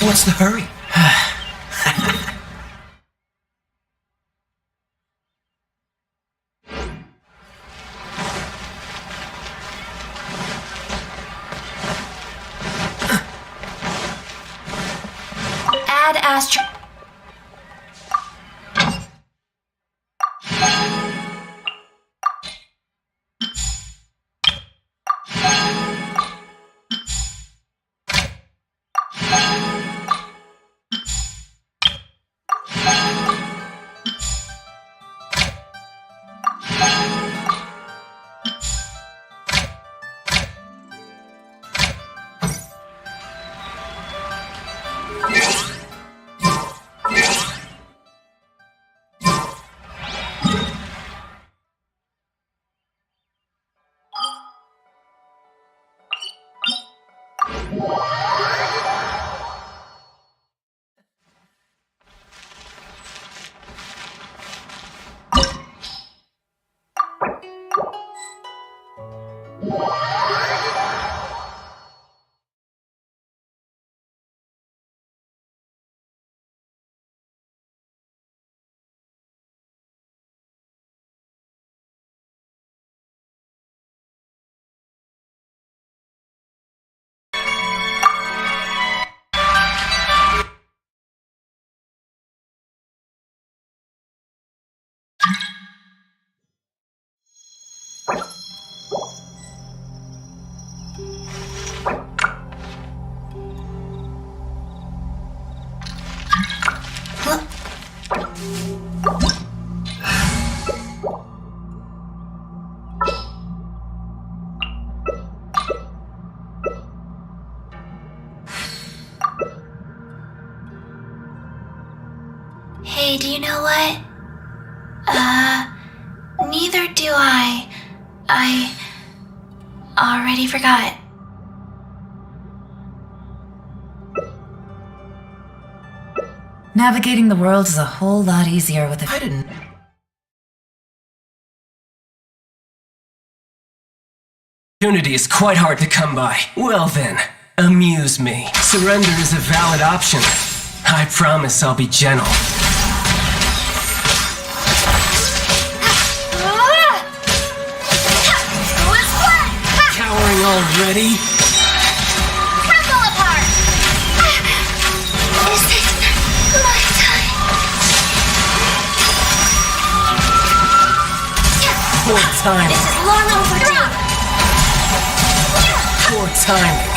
What's the hurry? Add astro... Hey, do you know what? Neither do I. I already forgot. Navigating the world is a whole lot easier with a... I didn't... Opportunity is quite hard to come by. Well then, amuse me. Surrender is a valid option. I promise I'll be gentle. Cowering already? Crumble apart! This is my time. Poor timing. This is long overdue. Poor timing.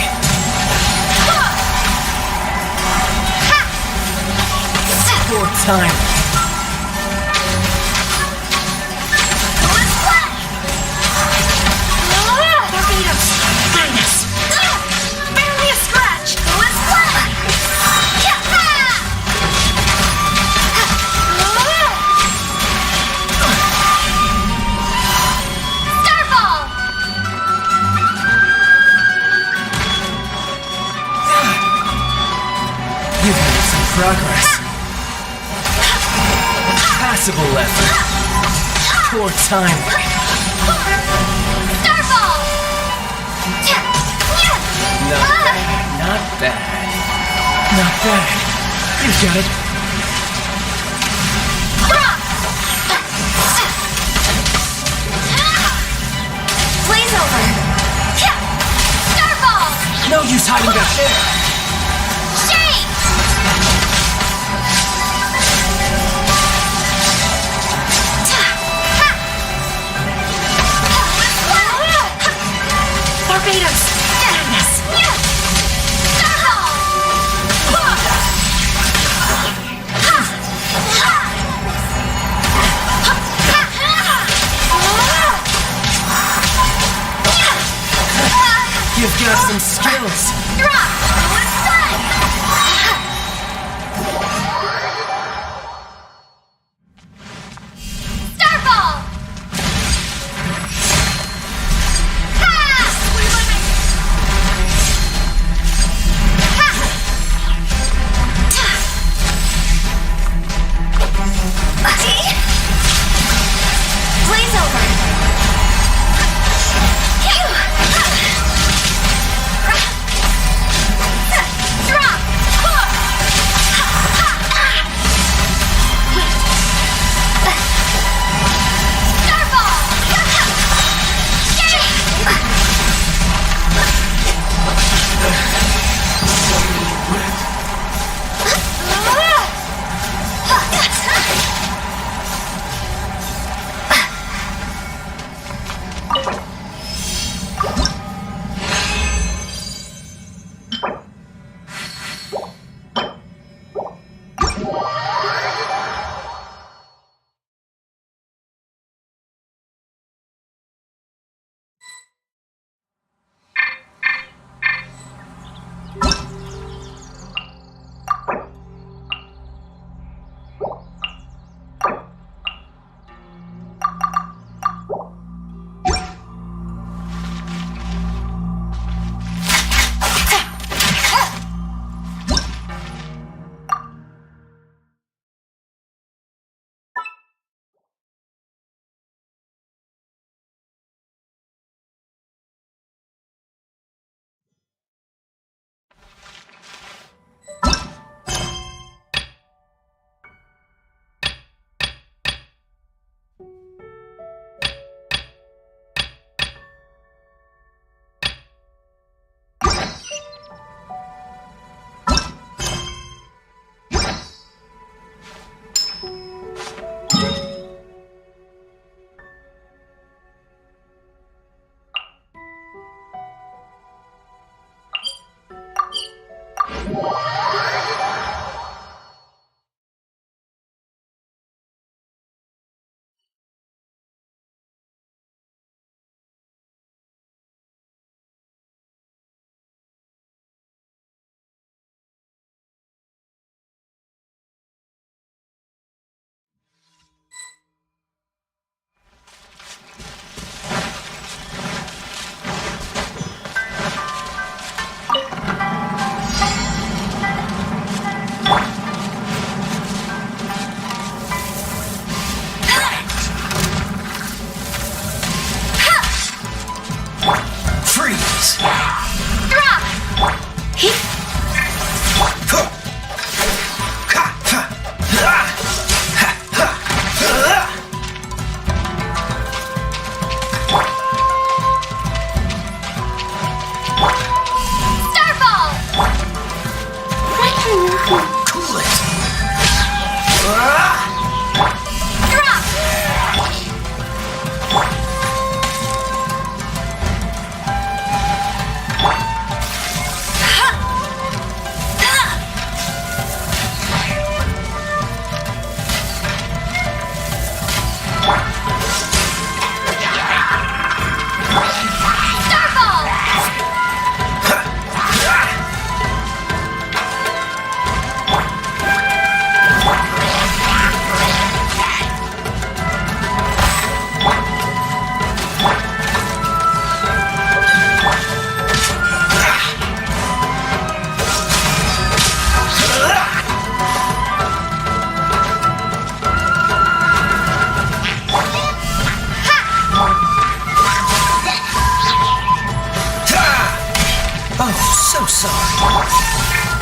Poor timing. Barely a scratch. Starball. You've made some progress. Passable effort. Poor timing. Starball. Not bad. Not bad. You got it. Blaze over. Starball. No use hiding back there. Shake. Barbados. Madness. You've got some skills. Drop. Starball. Blaze over.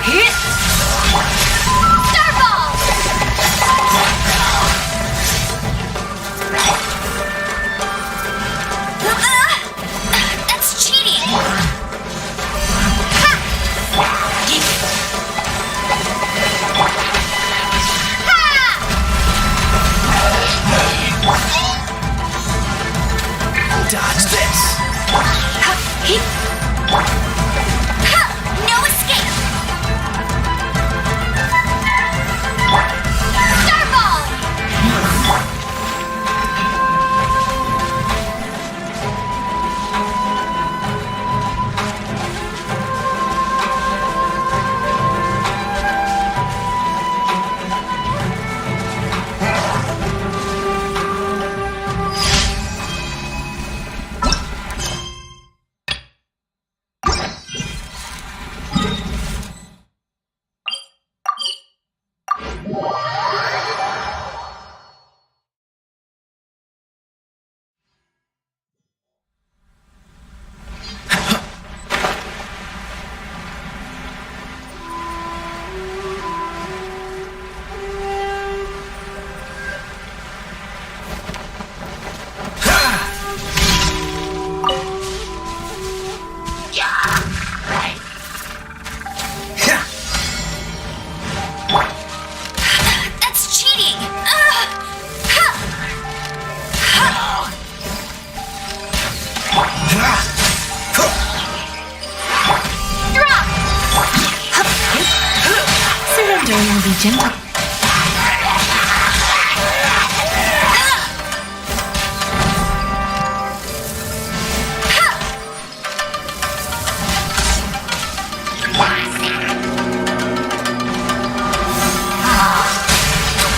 Starball! That's cheating! Ha! Dodge this! No escape! Starball! That's cheating! Drop! Surrendering will be gentle.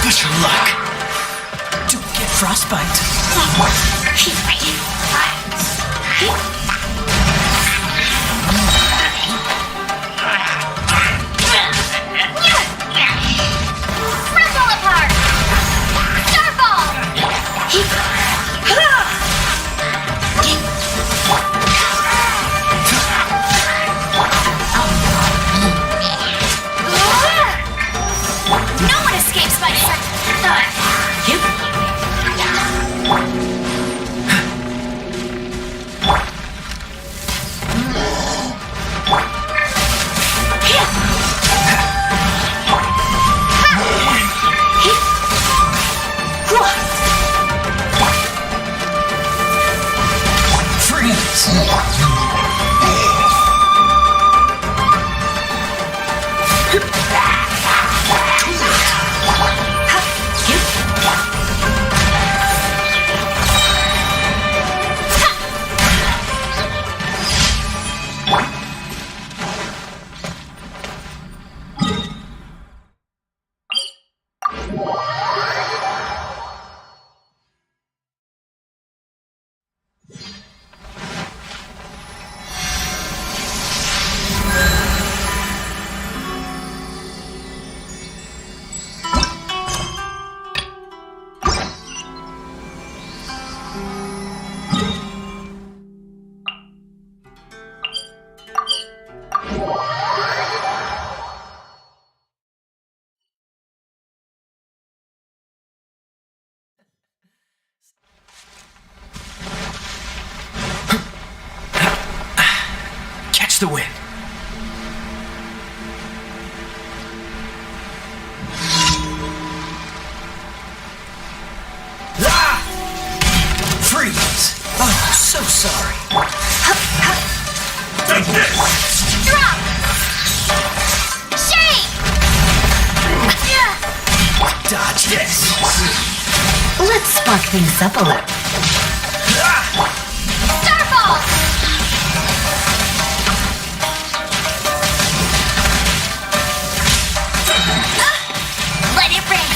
Push your luck. Don't get frostbite. Rumble apart! Starball! No one escapes my sight! Catch the wind. Ah! Freeze! Oh, so sorry. Take this! Drop! Shake! Dodge this. Let's spark things up a little. Starball! Let it rain!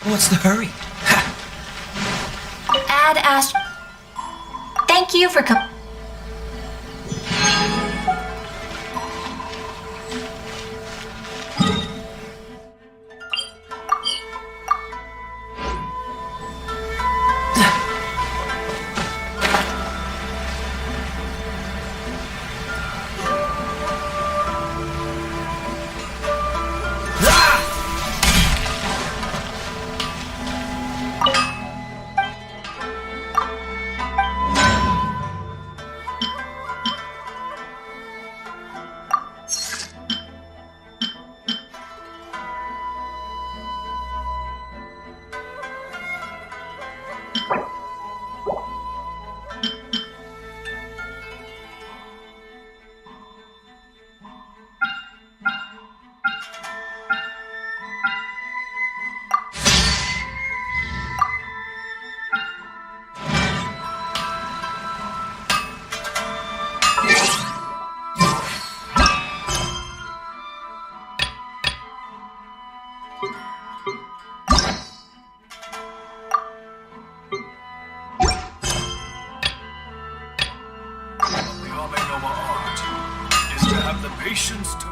What's the hurry? Add Ast. Thank you for Patience to...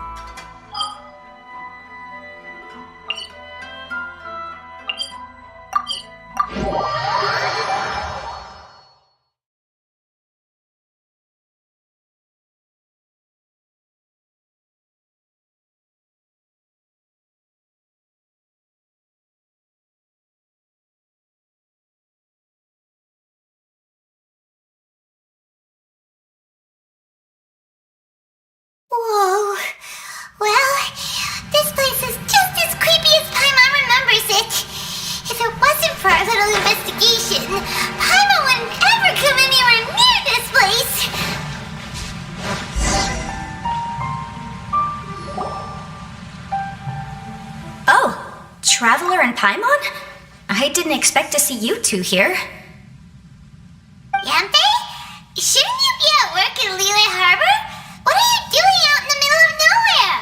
Whoa. Well, this place is just as creepy as Paimon remembers it. If it wasn't for our little investigation, Paimon wouldn't ever come anywhere near this place. Oh, Traveler and Paimon? I didn't expect to see you two here. Yampe? Shouldn't you be at work in Liyue Harbor? What are you doing out in the middle of nowhere?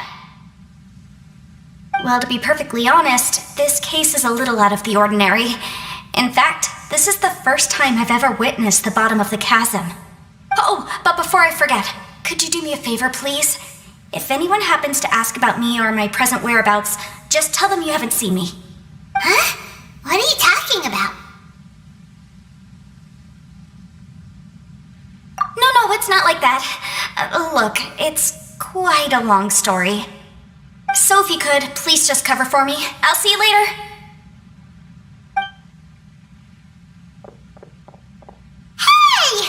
Well, to be perfectly honest, this case is a little out of the ordinary. In fact, this is the first time I've ever witnessed the bottom of the chasm. Oh, but before I forget, could you do me a favor, please? If anyone happens to ask about me or my present whereabouts, just tell them you haven't seen me. Huh? What are you talking about? No, it's not like that. Look, it's quite a long story. So if you could, please just cover for me. I'll see you later. Hey!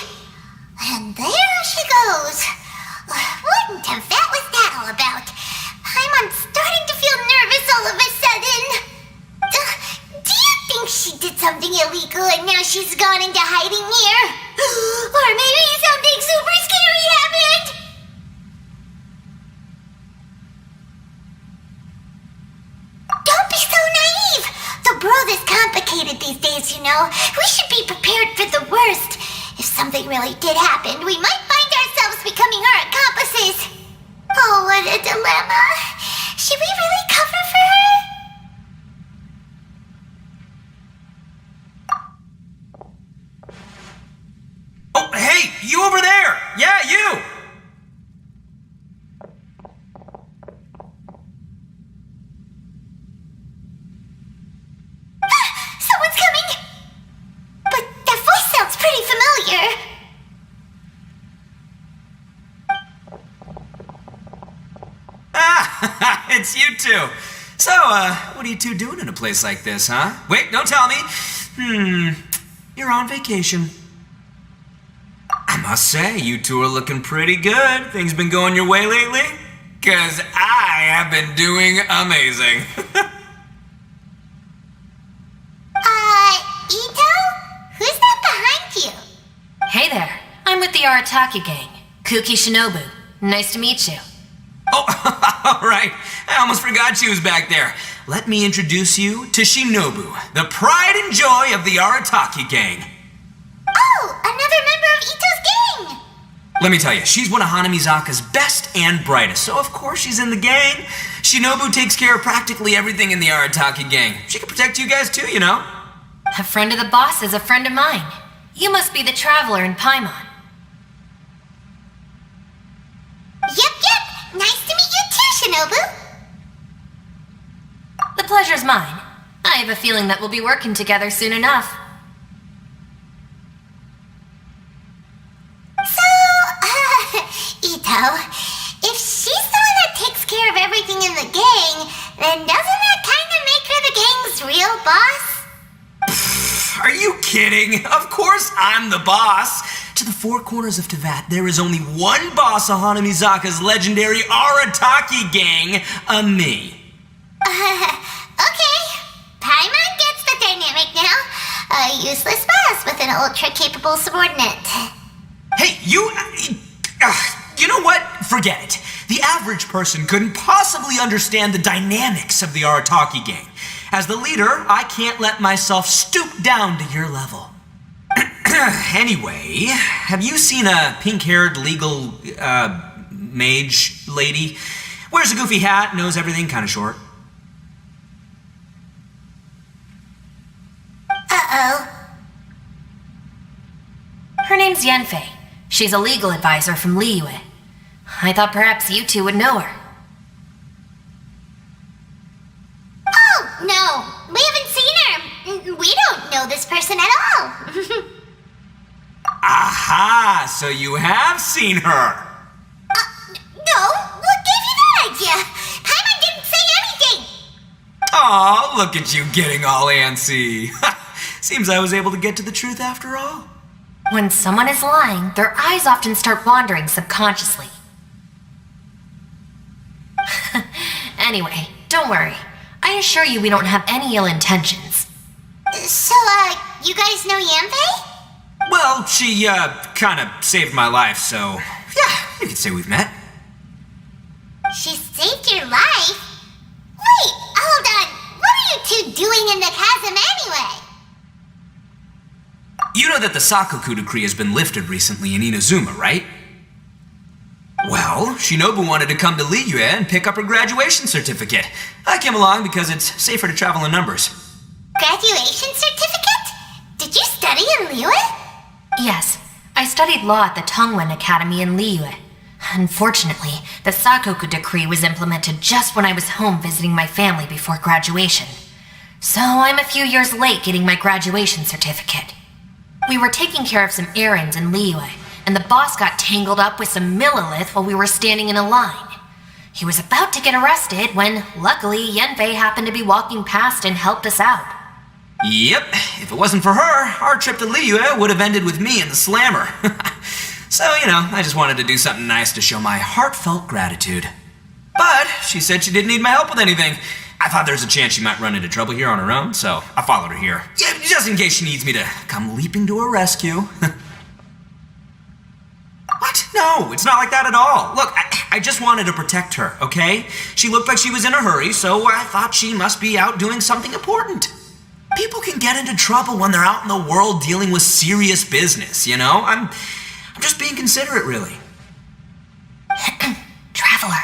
And there she goes. What in Tibet was that all about? Paimon's starting to feel nervous all of a sudden. Do you think she did something illegal and now she's gone into hiding here? Or maybe something super scary happened? Don't be so naive! The world is complicated these days, you know. We should be prepared for the worst. If something really did happen, we might find ourselves becoming our accomplices. Oh, what a dilemma. Should we really cover for her? Oh, hey! You over there! Yeah, you! Someone's coming! But that voice sounds pretty familiar. Ah, it's you two. So, what are you two doing in a place like this, huh? Wait, don't tell me. You're on vacation. I must say, you two are looking pretty good. Things been going your way lately? 'Cause I have been doing amazing. Ito? Who's that behind you? Hey there, I'm with the Arataki gang. Kuki Shinobu. Nice to meet you. Oh, all right. I almost forgot she was back there. Let me introduce you to Shinobu, the pride and joy of the Arataki gang. Oh, another member of Ito's gang! Let me tell you, she's one of Hanamizaka's best and brightest, so of course she's in the gang. Shinobu takes care of practically everything in the Arataki gang. She can protect you guys too, you know? A friend of the boss is a friend of mine. You must be the traveler in Paimon. Yep. Nice to meet you too, Shinobu. The pleasure's mine. I have a feeling that we'll be working together soon enough. So, Ito, if she's the one that takes care of everything in the gang, then doesn't that kind of make her the gang's real boss? Are you kidding? Of course I'm the boss. To the four corners of Teyvat, there is only one boss of Hanamizaka's legendary Arataki gang, me. Okay. Paimon gets the dynamic now. A useless boss with an ultra-capable subordinate. Hey, you know what? Forget it. The average person couldn't possibly understand the dynamics of the Arataki gang. As the leader, I can't let myself stoop down to your level. Anyway, have you seen a pink-haired legal, mage lady? Wears a goofy hat, knows everything, kinda short. Uh-oh. Her name's Yanfei. She's a legal advisor from Liyue. I thought perhaps you two would know her. Oh, no. We haven't seen her. We don't know this person at all. Aha! So you have seen her! No. What gave you that idea? Paimon didn't say anything. Aw, look at you getting all antsy. Seems I was able to get to the truth after all. When someone is lying, their eyes often start wandering subconsciously. Anyway, don't worry. I assure you we don't have any ill intentions. So, you guys know Yanfei? Well, she, kinda saved my life, so yeah, you could say we've met. She saved your life? Wait, hold on. What are you two doing in the chasm anyway? You know that the Sakoku decree has been lifted recently in Inazuma, right? Well, Shinobu wanted to come to Liyue and pick up her graduation certificate. I came along because it's safer to travel in numbers. Graduation certificate? Did you study in Liyue? Yes, I studied law at the Tongwen Academy in Liyue. Unfortunately, the Sakoku decree was implemented just when I was home visiting my family before graduation. So I'm a few years late getting my graduation certificate. We were taking care of some errands in Liyue, and the boss got tangled up with some Millilith while we were standing in a line. He was about to get arrested when, luckily, Yanfei happened to be walking past and helped us out. Yep, if it wasn't for her, our trip to Liyue would have ended with me and the slammer. So, I just wanted to do something nice to show my heartfelt gratitude. But she said she didn't need my help with anything. I thought there was a chance she might run into trouble here on her own, so I followed her here. Yeah, just in case she needs me to come leaping to her rescue. What? No, it's not like that at all. Look, I just wanted to protect her, okay? She looked like she was in a hurry, so I thought she must be out doing something important. People can get into trouble when they're out in the world dealing with serious business, I'm just being considerate, really. Traveler.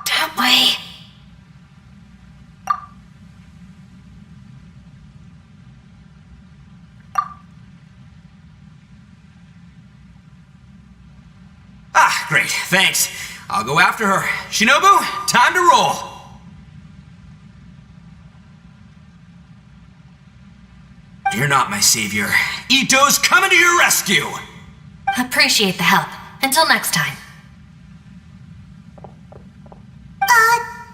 Don't we? Ah, great, thanks. I'll go after her. Shinobu, time to roll. You're not my savior. Ito's coming to your rescue! Appreciate the help. Until next time.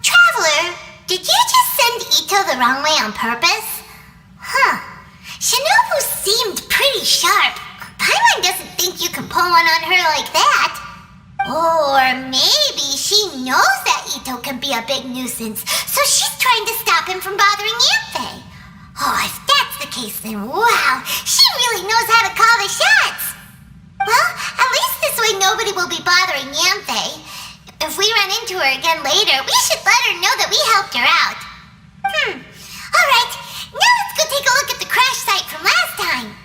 Traveler, did you just send Ito the wrong way on purpose? Huh. Shinobu seemed pretty sharp. Paimon doesn't think you can pull one on her like that. Or maybe she knows that Ito can be a big nuisance, so she's trying to stop him from bothering Yanfei. Oh, if that's the case, then wow, she really knows how to call the shots. Well, at least this way nobody will be bothering Yanfei. If we run into her again later, we should let her know that we helped her out. Alright, now let's go take a look at the crash site from last time.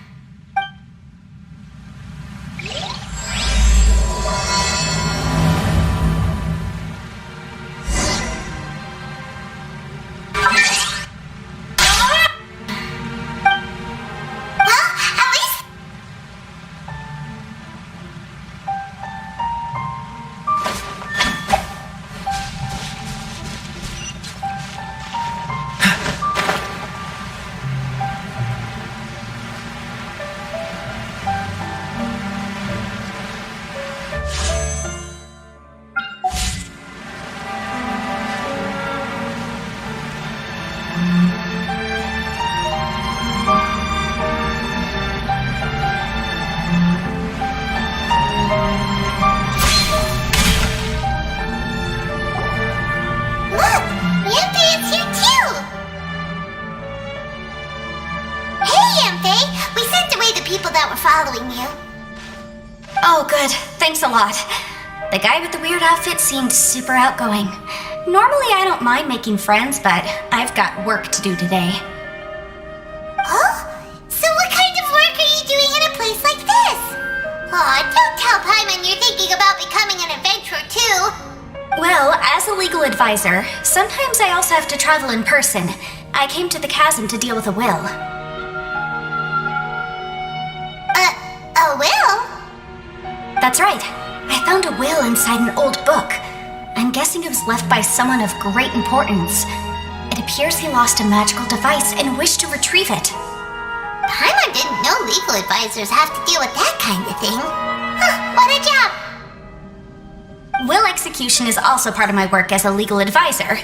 people that were following you. Oh, good. Thanks a lot. The guy with the weird outfit seemed super outgoing. Normally, I don't mind making friends, but I've got work to do today. Oh? So what kind of work are you doing in a place like this? Aw, don't tell Paimon you're thinking about becoming an adventurer too. Well, as a legal advisor, sometimes I also have to travel in person. I came to the chasm to deal with a will. A will? That's right. I found a will inside an old book. I'm guessing it was left by someone of great importance. It appears he lost a magical device and wished to retrieve it. Paimon didn't know legal advisors have to deal with that kind of thing. Huh, what a job! Will execution is also part of my work as a legal advisor.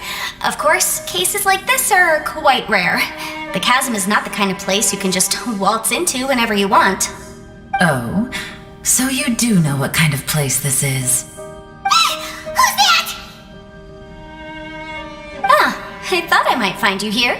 Of course, cases like this are quite rare. The chasm is not the kind of place you can just waltz into whenever you want. Oh, so you do know what kind of place this is. Who's that? Ah, I thought I might find you here.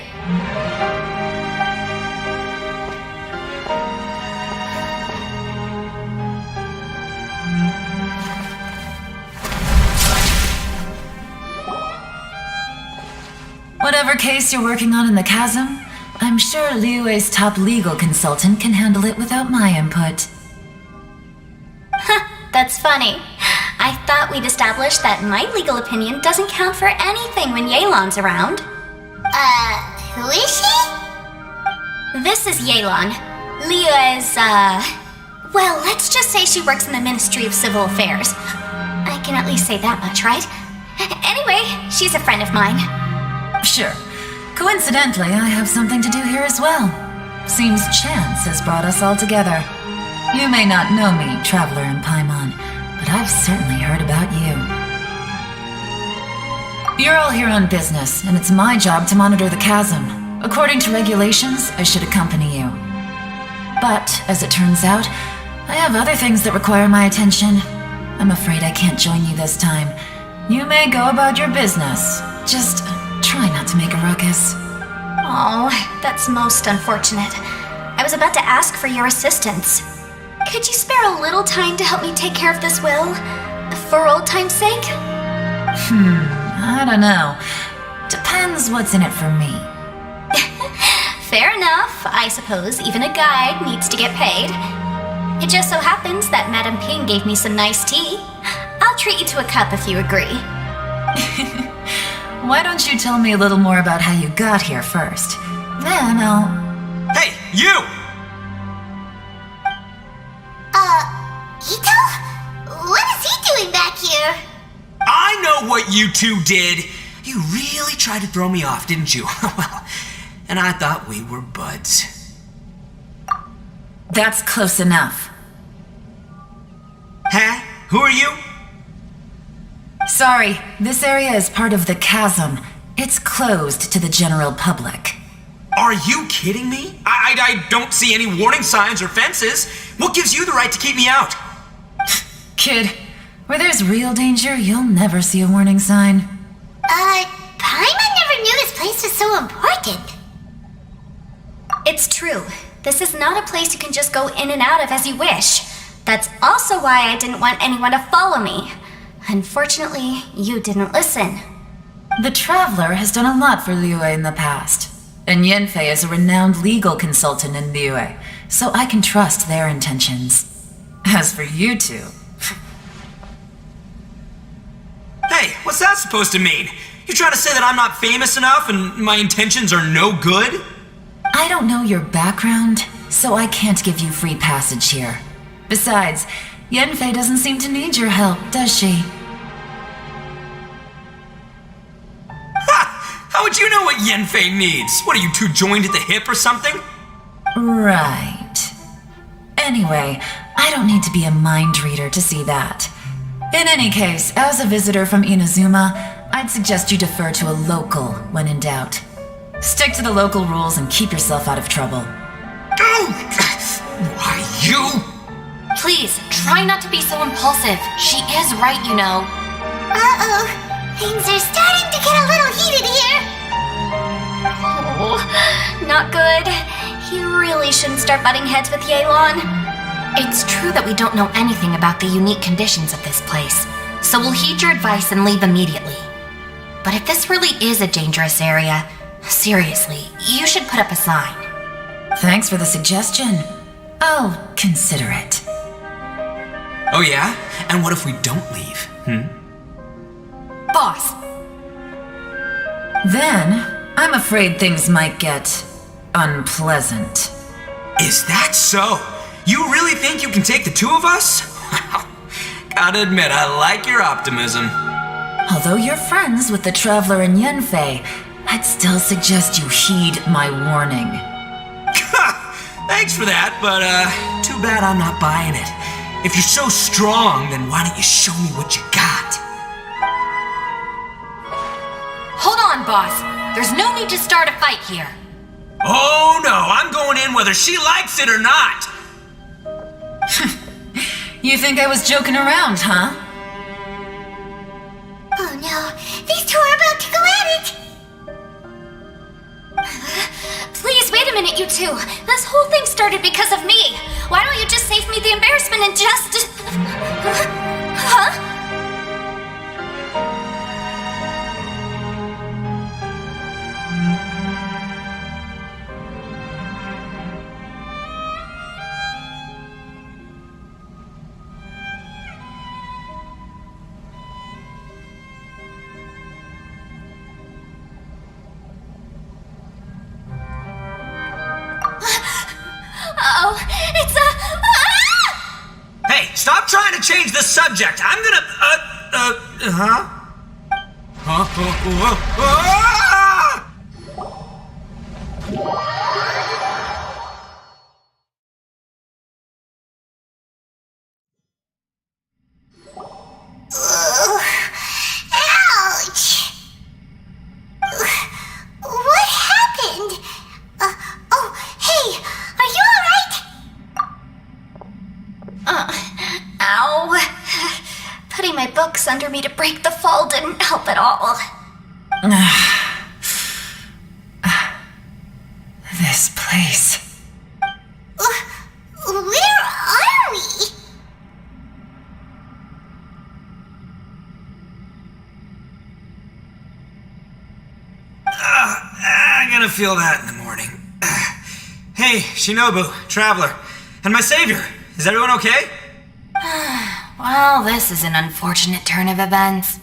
Whatever case you're working on in the chasm, I'm sure Liyue's top legal consultant can handle it without my input. That's funny. I thought we'd established that my legal opinion doesn't count for anything when Yelan's around. Who is she? This is Yelan. Liyue's, well, let's just say she works in the Ministry of Civil Affairs. I can at least say that much, right? Anyway, she's a friend of mine. Sure. Coincidentally, I have something to do here as well. Seems chance has brought us all together. You may not know me, Traveler in Paimon, but I've certainly heard about you. You're all here on business, and it's my job to monitor the chasm. According to regulations, I should accompany you. But, as it turns out, I have other things that require my attention. I'm afraid I can't join you this time. You may go about your business. Just try not to make a ruckus. Oh, that's most unfortunate. I was about to ask for your assistance. Could you spare a little time to help me take care of this will? For old time's sake? I don't know. Depends what's in it for me. Fair enough. I suppose even a guide needs to get paid. It just so happens that Madame Ping gave me some nice tea. I'll treat you to a cup if you agree. Why don't you tell me a little more about how you got here first? Then I'll... Hey, you! Ito? What is he doing back here? I know what you two did. You really tried to throw me off, didn't you? Well, and I thought we were buds. That's close enough. Huh? Who are you? Sorry, this area is part of the chasm. It's closed to the general public. Are you kidding me? I don't see any warning signs or fences. What gives you the right to keep me out? Kid, where there's real danger, you'll never see a warning sign. Paimon never knew this place was so important. It's true. This is not a place you can just go in and out of as you wish. That's also why I didn't want anyone to follow me. Unfortunately, you didn't listen. The Traveler has done a lot for Liyue in the past, and Yanfei is a renowned legal consultant in Liyue, so I can trust their intentions. As for you two... Hey, what's that supposed to mean? You trying to say that I'm not famous enough and my intentions are no good? I don't know your background, so I can't give you free passage here. Besides, Yanfei doesn't seem to need your help, does she? Ha! How would you know what Yanfei needs? What, are you two joined at the hip or something? Right. Anyway, I don't need to be a mind reader to see that. In any case, as a visitor from Inazuma, I'd suggest you defer to a local when in doubt. Stick to the local rules and keep yourself out of trouble. Why, you? Please, try not to be so impulsive. She is right, you know. Uh-oh. Things are starting to get a little heated here. Oh, not good. You really shouldn't start butting heads with Yelan. It's true that we don't know anything about the unique conditions of this place, so we'll heed your advice and leave immediately. But if this really is a dangerous area, seriously, you should put up a sign. Thanks for the suggestion. I'll consider it. Oh yeah? And what if we don't leave? Boss, Then, I'm afraid things might get unpleasant. Is that so? You really think you can take the two of us? Gotta admit, I like your optimism. Although you're friends with the Traveler and Yenfei, I'd still suggest you heed my warning. Thanks for that, but too bad I'm not buying it. If you're so strong, then why don't you show me what you got? hold on, boss. There's no need to start a fight here. Oh no, I'm going in whether she likes it or not. You think I was joking around, huh? Oh no, these two are about to go at it! Please, wait a minute, you two. This whole thing started because of me. Why don't you just save me the embarrassment and just... Huh? Oh, it's a... Hey, stop trying to change the subject. I'm gonna, huh? Ouch! What happened? Oh, hey, are you alright? Ow. Putting my books under me to break the fall didn't help at all. This place. Where are we? I'm gonna feel that in the morning. Hey, Shinobu, Traveler, and my savior. Is everyone okay? Well, this is an unfortunate turn of events.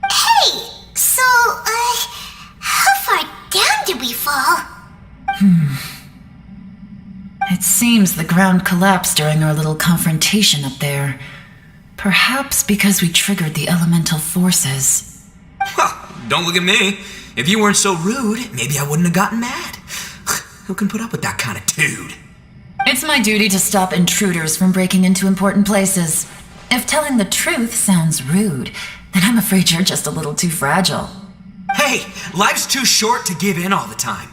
Hey, so, how far down did we fall? It seems the ground collapsed during our little confrontation up there. Perhaps because we triggered the elemental forces. Well, don't look at me. If you weren't so rude, maybe I wouldn't have gotten mad. Who can put up with that kind of dude? It's my duty to stop intruders from breaking into important places. If telling the truth sounds rude, then I'm afraid you're just a little too fragile. Hey, life's too short to give in all the time.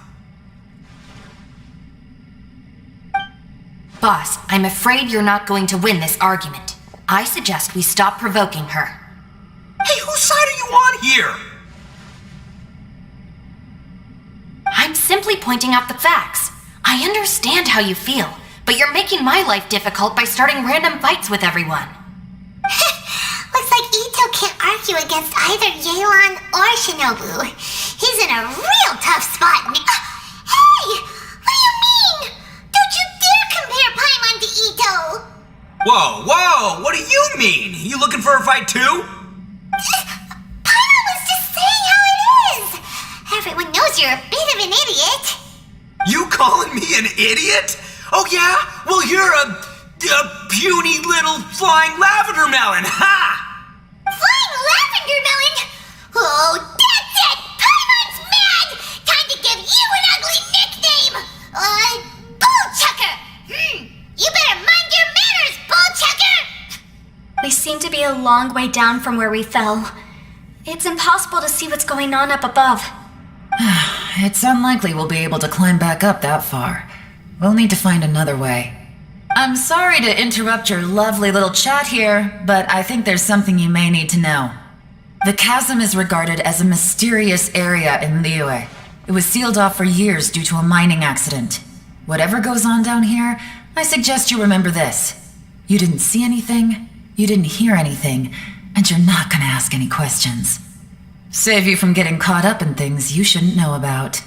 Boss, I'm afraid you're not going to win this argument. I suggest we stop provoking her. Hey, whose side are you on here? I'm simply pointing out the facts. I understand how you feel, but you're making my life difficult by starting random fights with everyone. Looks like Ito can't argue against either Yelan or Shinobu. He's in a real tough spot. Hey! What do you mean? Don't you dare compare Paimon to Ito! Whoa, what do you mean? You looking for a fight too? Paimon was just saying how it is! Everyone knows you're a bit of an idiot. You calling me an idiot? Oh yeah? Well, you're a puny little flying lavender melon, ha! Flying lavender melon? Oh, that's it! Paimon's mad! Time to give you an ugly nickname! Bullchucker! You better mind your manners, Bullchucker! We seem to be a long way down from where we fell. It's impossible to see what's going on up above. It's unlikely we'll be able to climb back up that far. We'll need to find another way. I'm sorry to interrupt your lovely little chat here, but I think there's something you may need to know. The chasm is regarded as a mysterious area in Liyue. It was sealed off for years due to a mining accident. Whatever goes on down here, I suggest you remember this. You didn't see anything, you didn't hear anything, and you're not gonna ask any questions. Save you from getting caught up in things you shouldn't know about.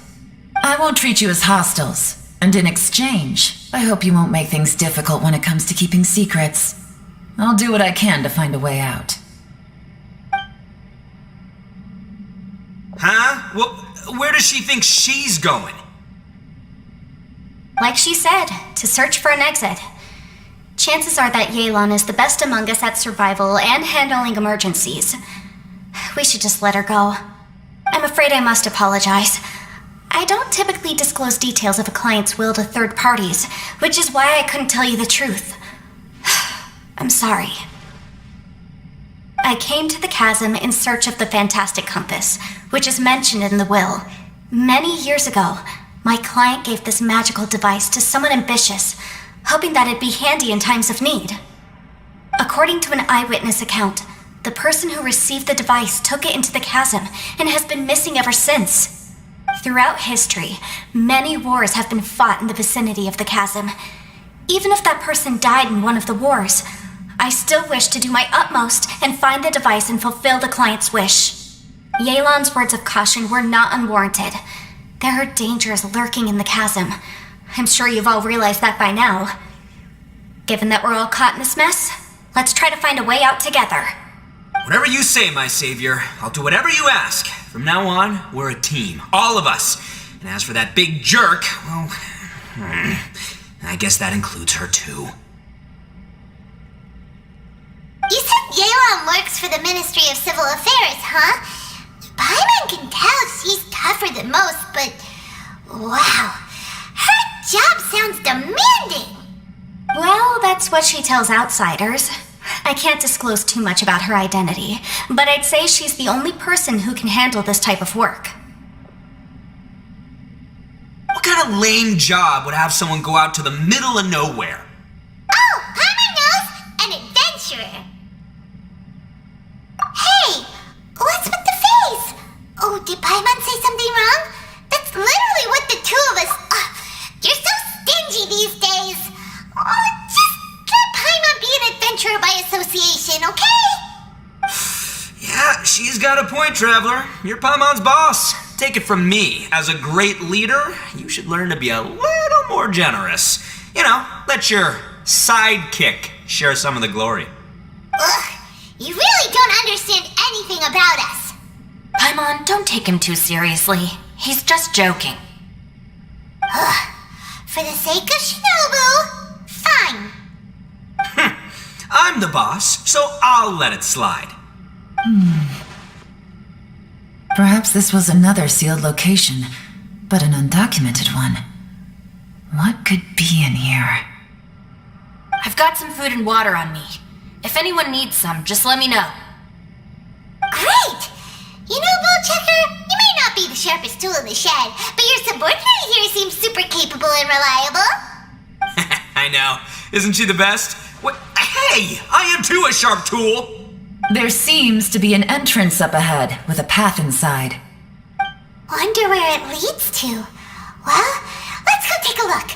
I won't treat you as hostiles, and in exchange, I hope you won't make things difficult when it comes to keeping secrets. I'll do what I can to find a way out. Huh? Well, where does she think she's going? Like she said, to search for an exit. Chances are that Yelan is the best among us at survival and handling emergencies. We should just let her go. I'm afraid I must apologize. I don't typically disclose details of a client's will to third parties, which is why I couldn't tell you the truth. I'm sorry. I came to the chasm in search of the fantastic compass, which is mentioned in the will. Many years ago, my client gave this magical device to someone ambitious, hoping that it'd be handy in times of need. According to an eyewitness account, the person who received the device took it into the chasm and has been missing ever since. Throughout history, many wars have been fought in the vicinity of the chasm. Even if that person died in one of the wars, I still wish to do my utmost and find the device and fulfill the client's wish. Yelan's words of caution were not unwarranted. There are dangers lurking in the chasm. I'm sure you've all realized that by now. Given that we're all caught in this mess, let's try to find a way out together. Whatever you say, my savior. I'll do whatever you ask. From now on, we're a team. All of us. And as for that big jerk, well, I guess that includes her too. You said Yelan works for the Ministry of Civil Affairs, huh? Paimon can tell she's tougher than most, but wow, her job sounds demanding. Well, that's what she tells outsiders. I can't disclose too much about her identity, but I'd say she's the only person who can handle this type of work. What kind of lame job would have someone go out to the middle of nowhere? Oh, Paimon knows! An adventurer. Hey, what's with the face? Oh, did Paimon say something wrong? That's literally what the two of us... you're so stingy these days. Oh, just let Paimon be an adventurer by association, okay? Yeah, she's got a point, Traveler. You're Paimon's boss. Take it from me. As a great leader, you should learn to be a little more generous. You know, let your sidekick share some of the glory. Ugh, you really don't understand anything about us. Paimon, don't take him too seriously. He's just joking. For the sake of Shinobu, fine. I'm the boss, so I'll let it slide. Perhaps this was another sealed location, but an undocumented one. What could be in here? I've got some food and water on me. If anyone needs some, just let me know. Great! You know, Bullchecker, you may not be the sharpest tool in the shed, but your subordinate here seems super capable and reliable. I know. Isn't she the best? What? Hey, I am too a sharp tool. There seems to be an entrance up ahead with a path inside. Wonder where it leads to. Well, let's go take a look.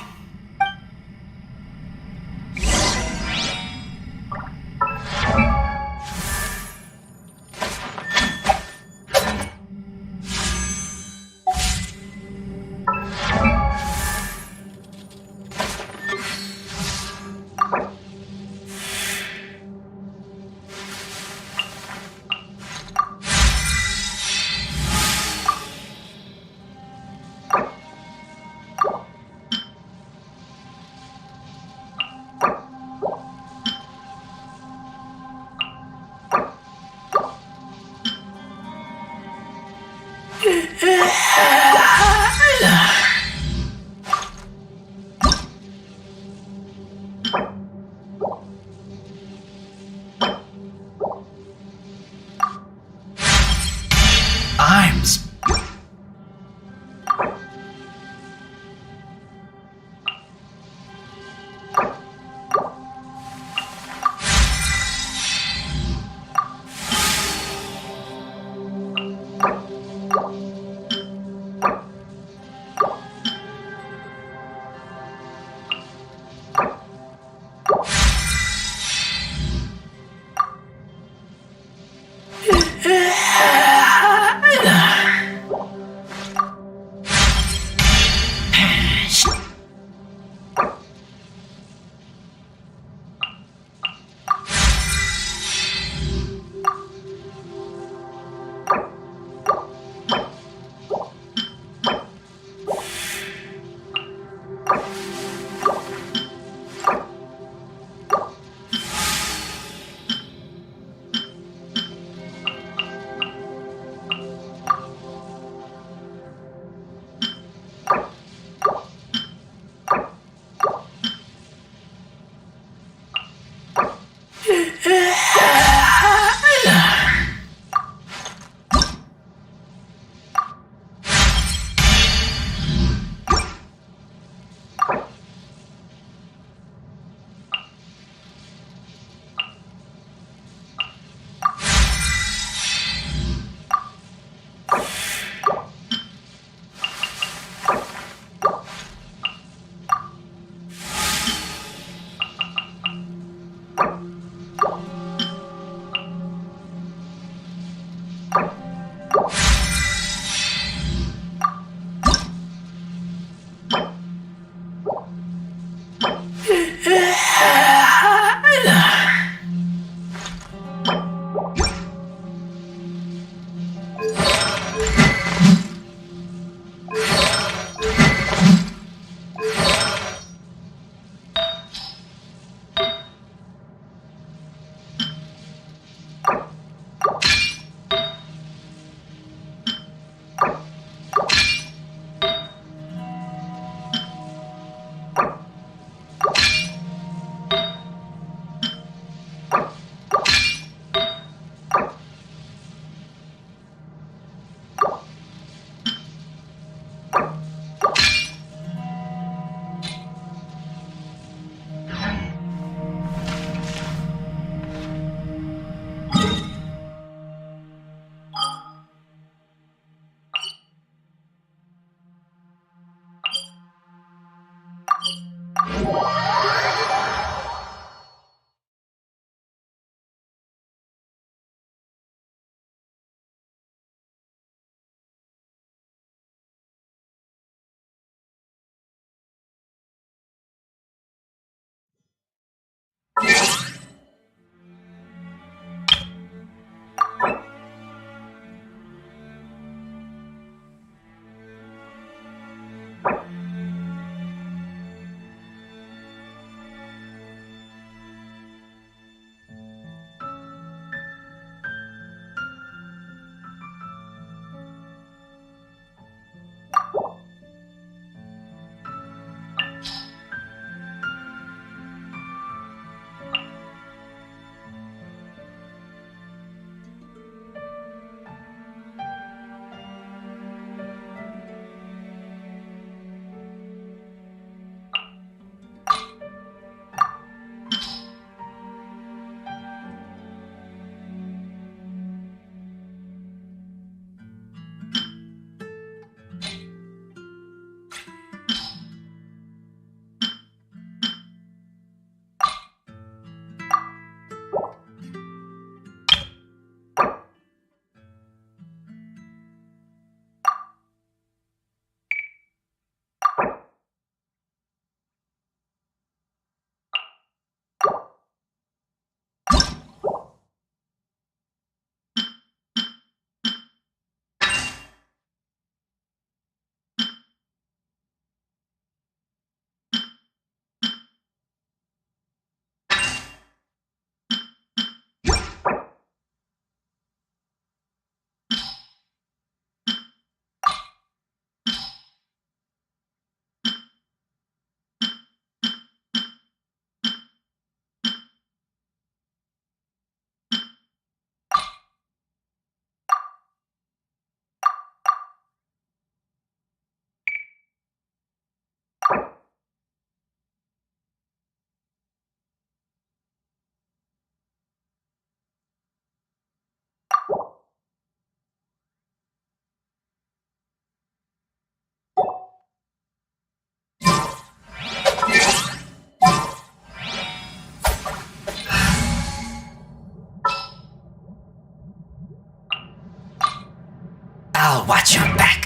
I'll watch your back.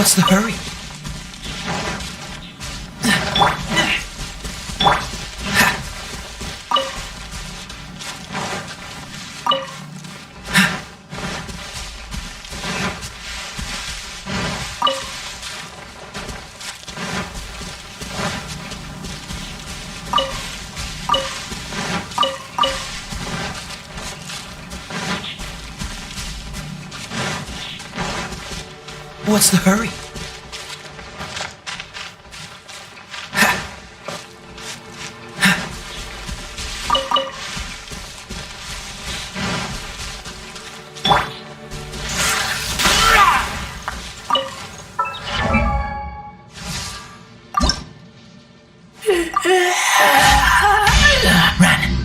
What's the hurry? What's the hurry? Run.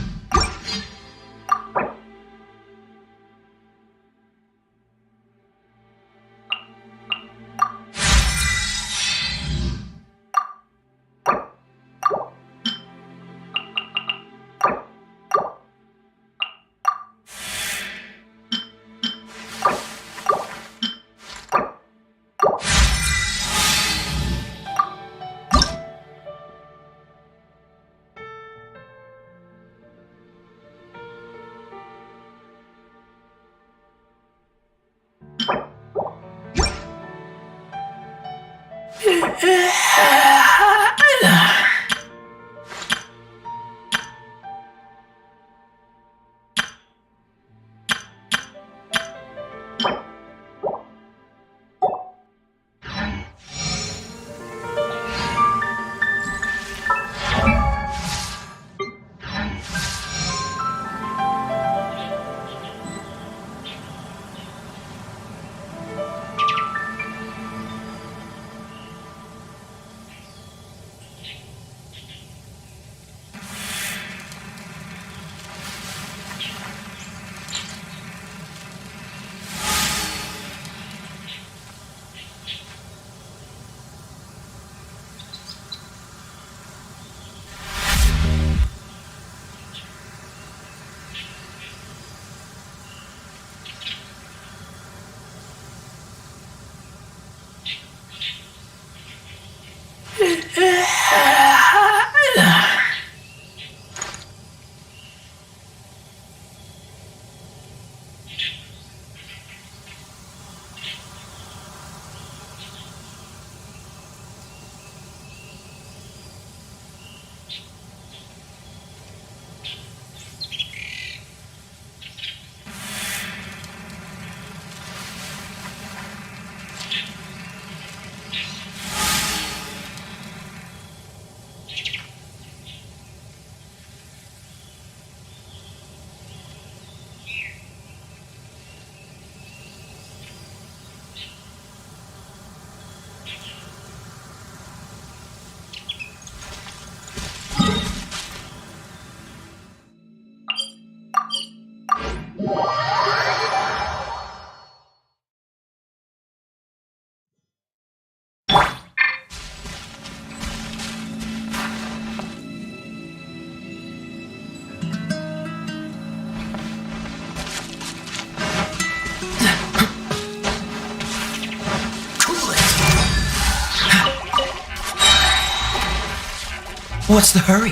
What's the hurry?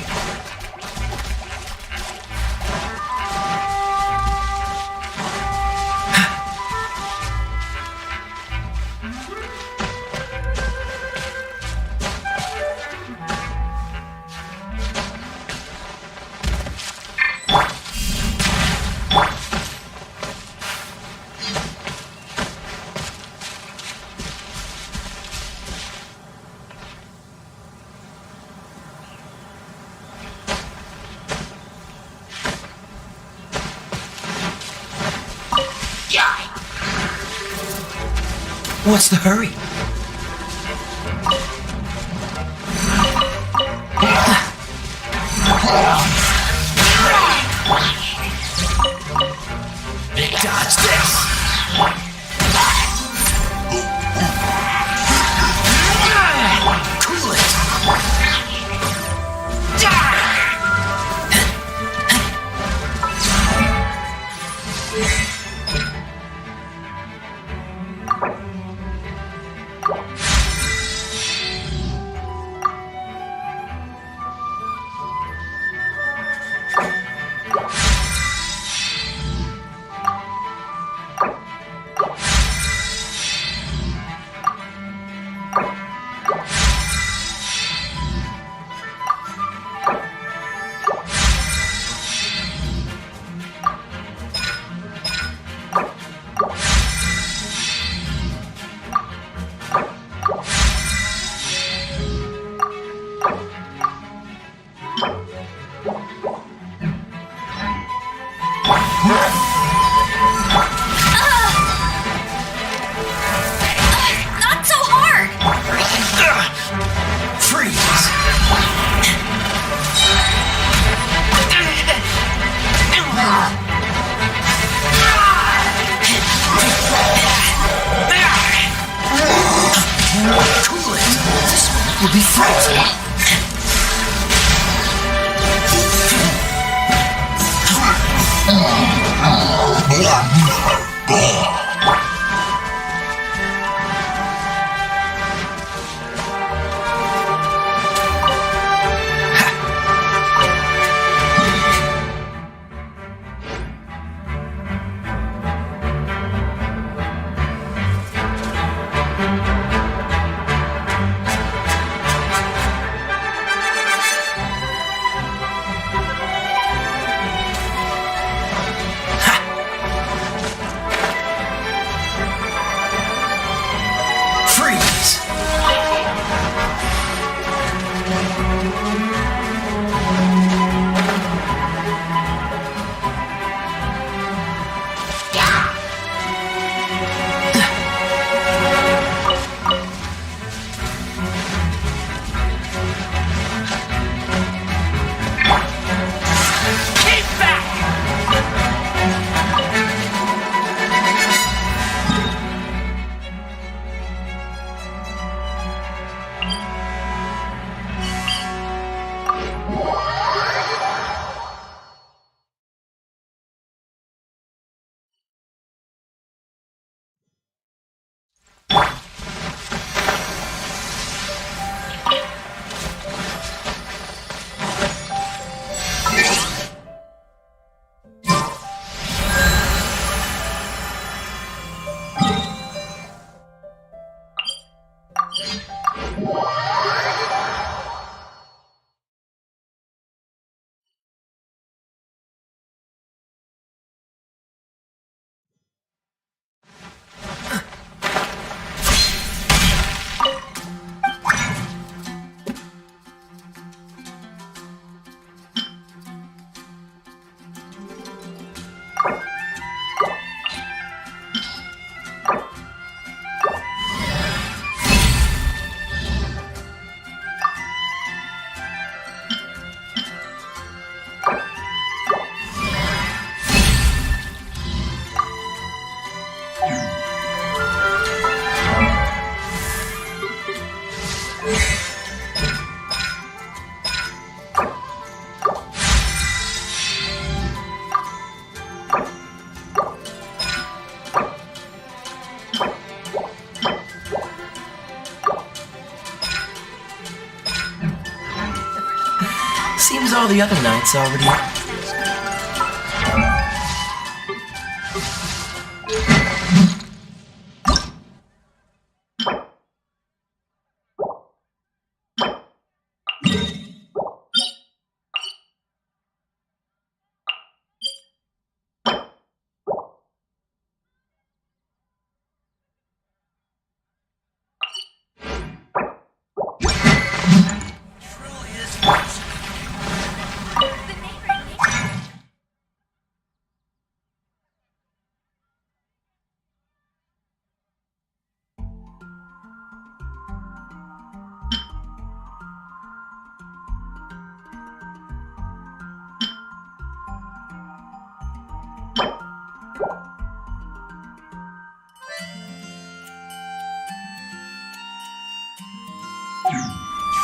What's the hurry? Dodge this! Cool it! Freeze! Keep back! Seems all the other knights already...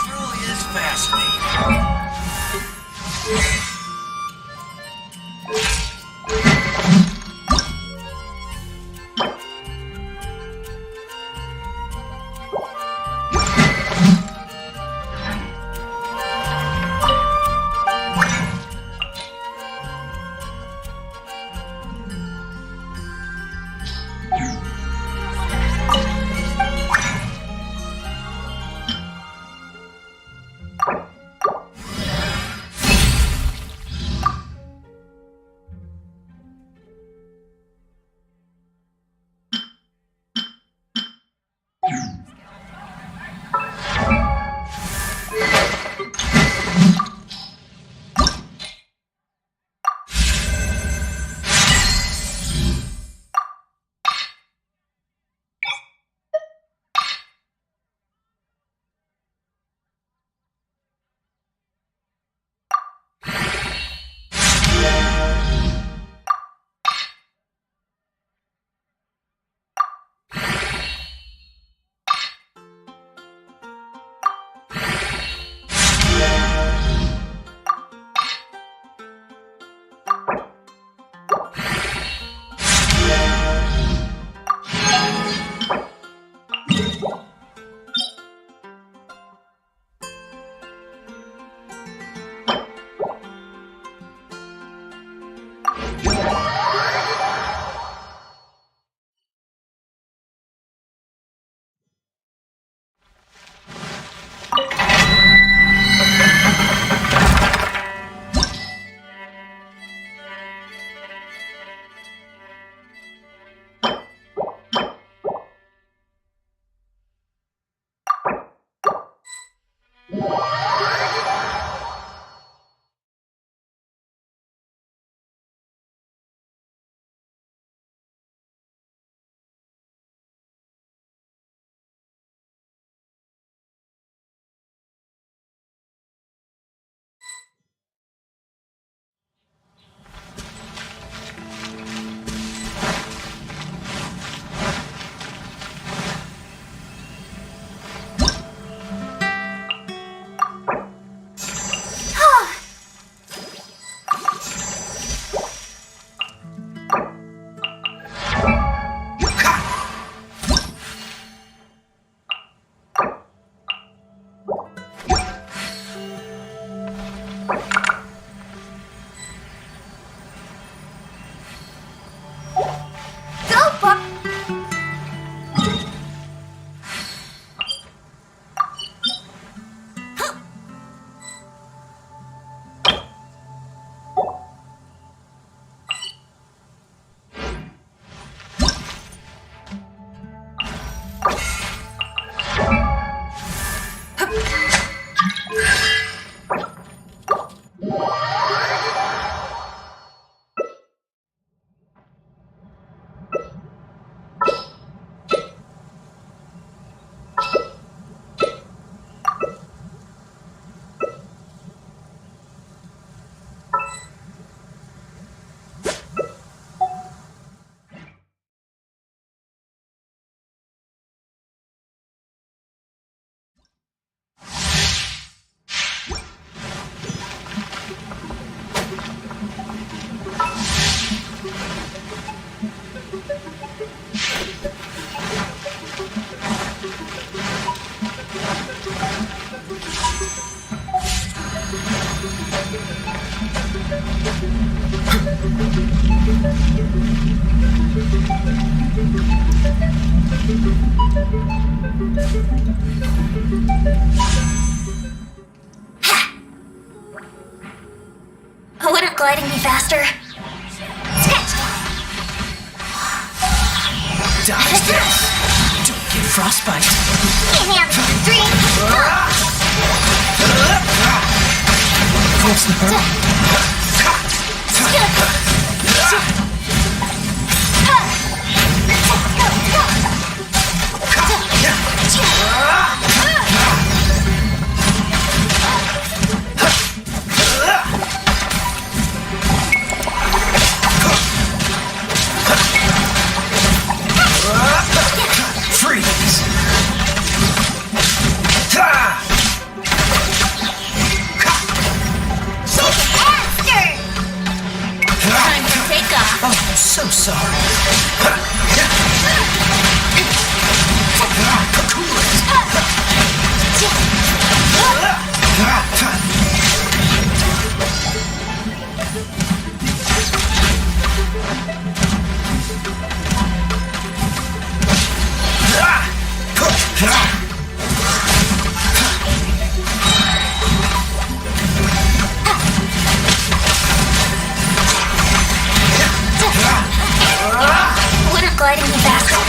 Truly is fascinating. Wouldn't gliding be faster? Sketch! Dodge this! Don't get frostbite. Hands, 3, 4. Close the burn. Freeze! Time to take off. Oh, I'm so sorry. Wouldn't gliding be faster?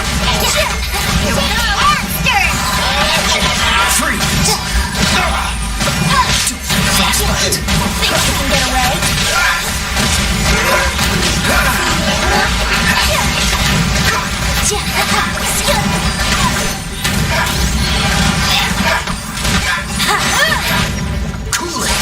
Freeze! Frostbite. Think you can get away? Cool it.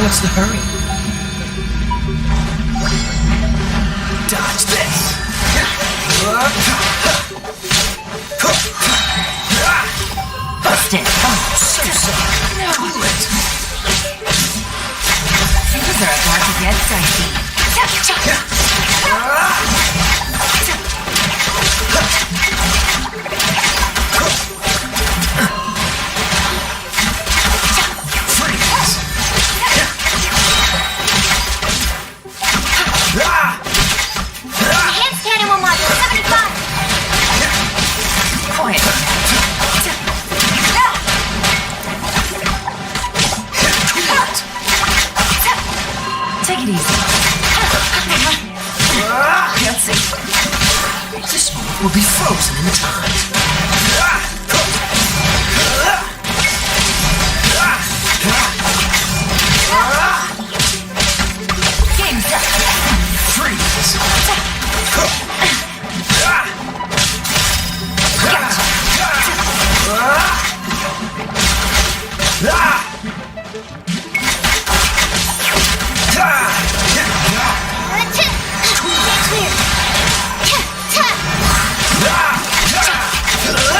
What's the hurry? Dodge this! Busted. Oh, So sorry. Cool it. things are about to get dicey. Enhanced animal module 75. Quiet. Take it easy. Let's see. This moment will be frozen in time. Game's up. Freeze! Clear.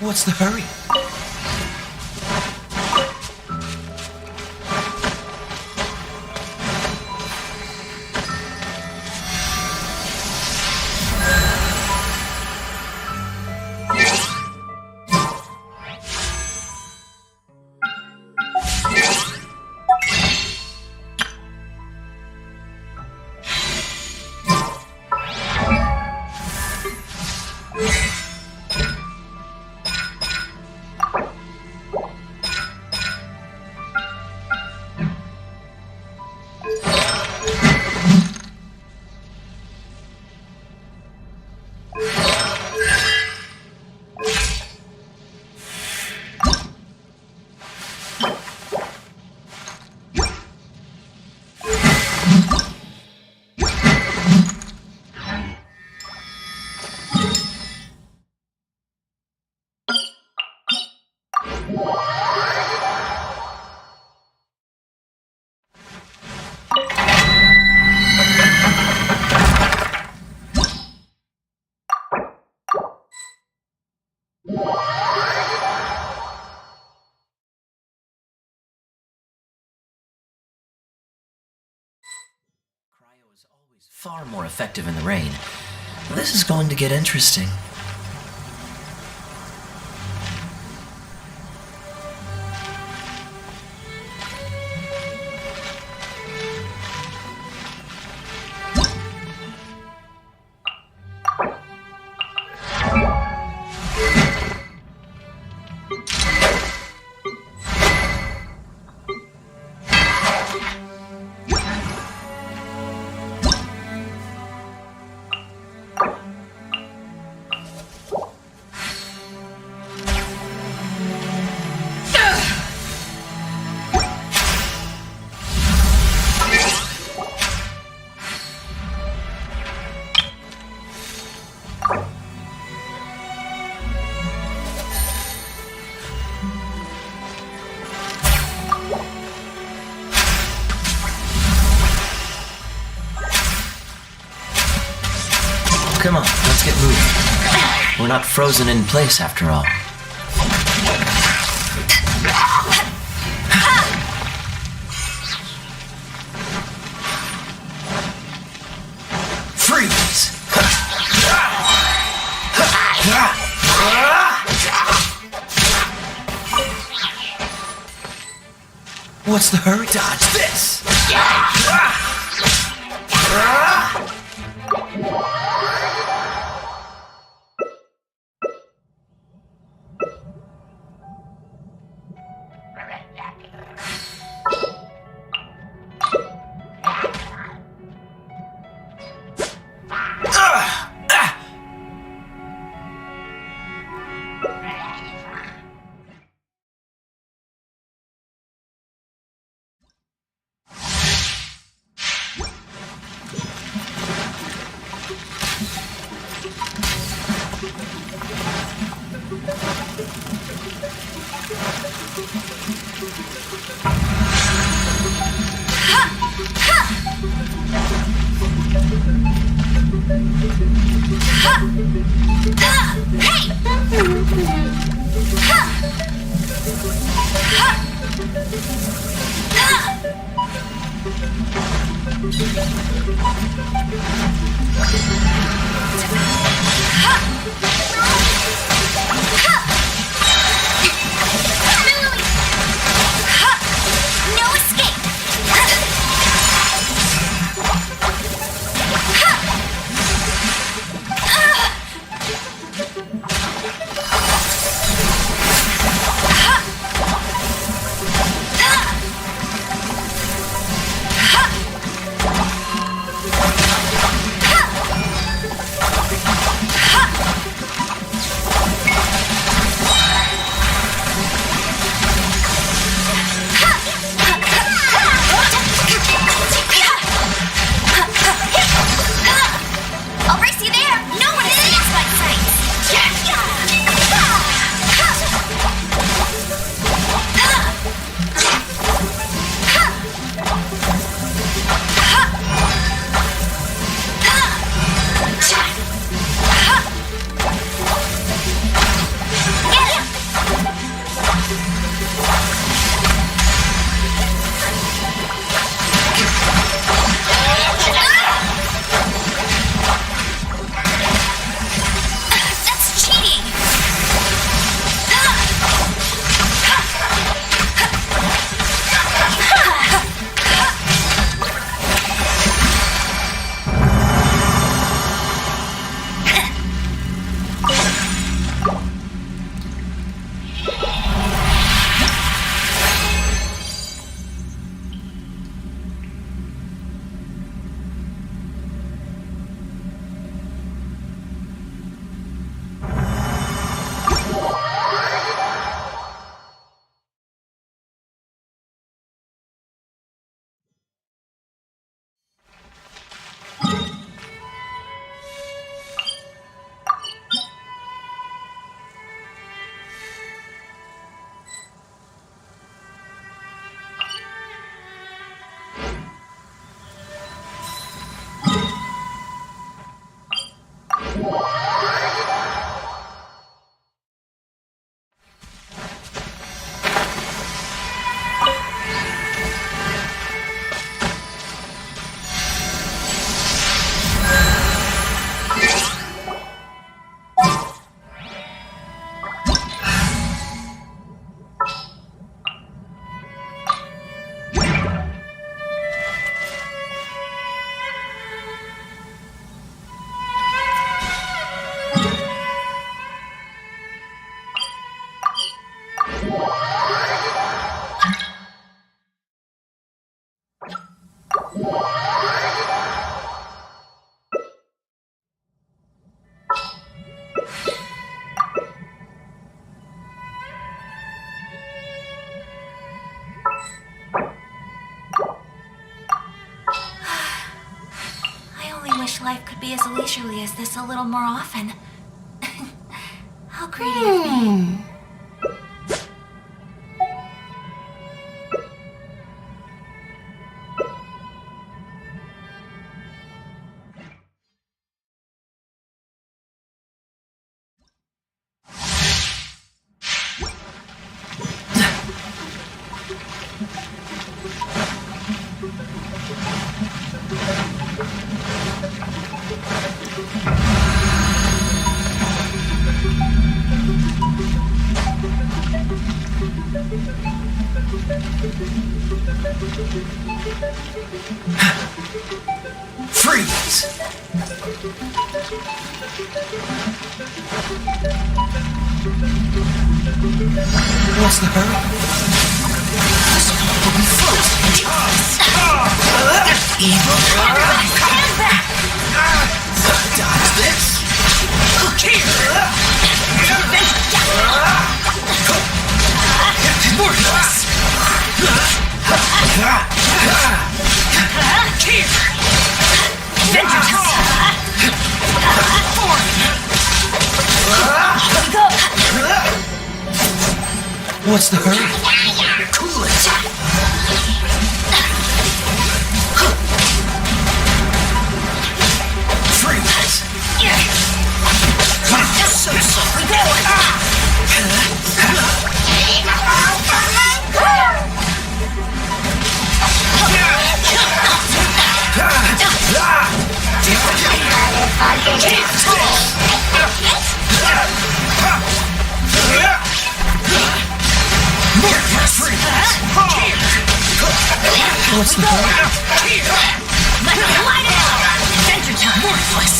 What's the hurry? Far more effective in the rain. This is going to get interesting. Come on, let's get moving. We're not frozen in place after all. Freeze! What's the hurry? Dodge this! No escape! I only wish life could be as leisurely as this a little more often. How greedy of me. Freeze! What's the hurry? This will be frozen. Evil. Stand back! Dodge this. Worthless. What's the hurry? Cool it. Freeze. What's the hurry? Light it up! Adventure time! Worthless.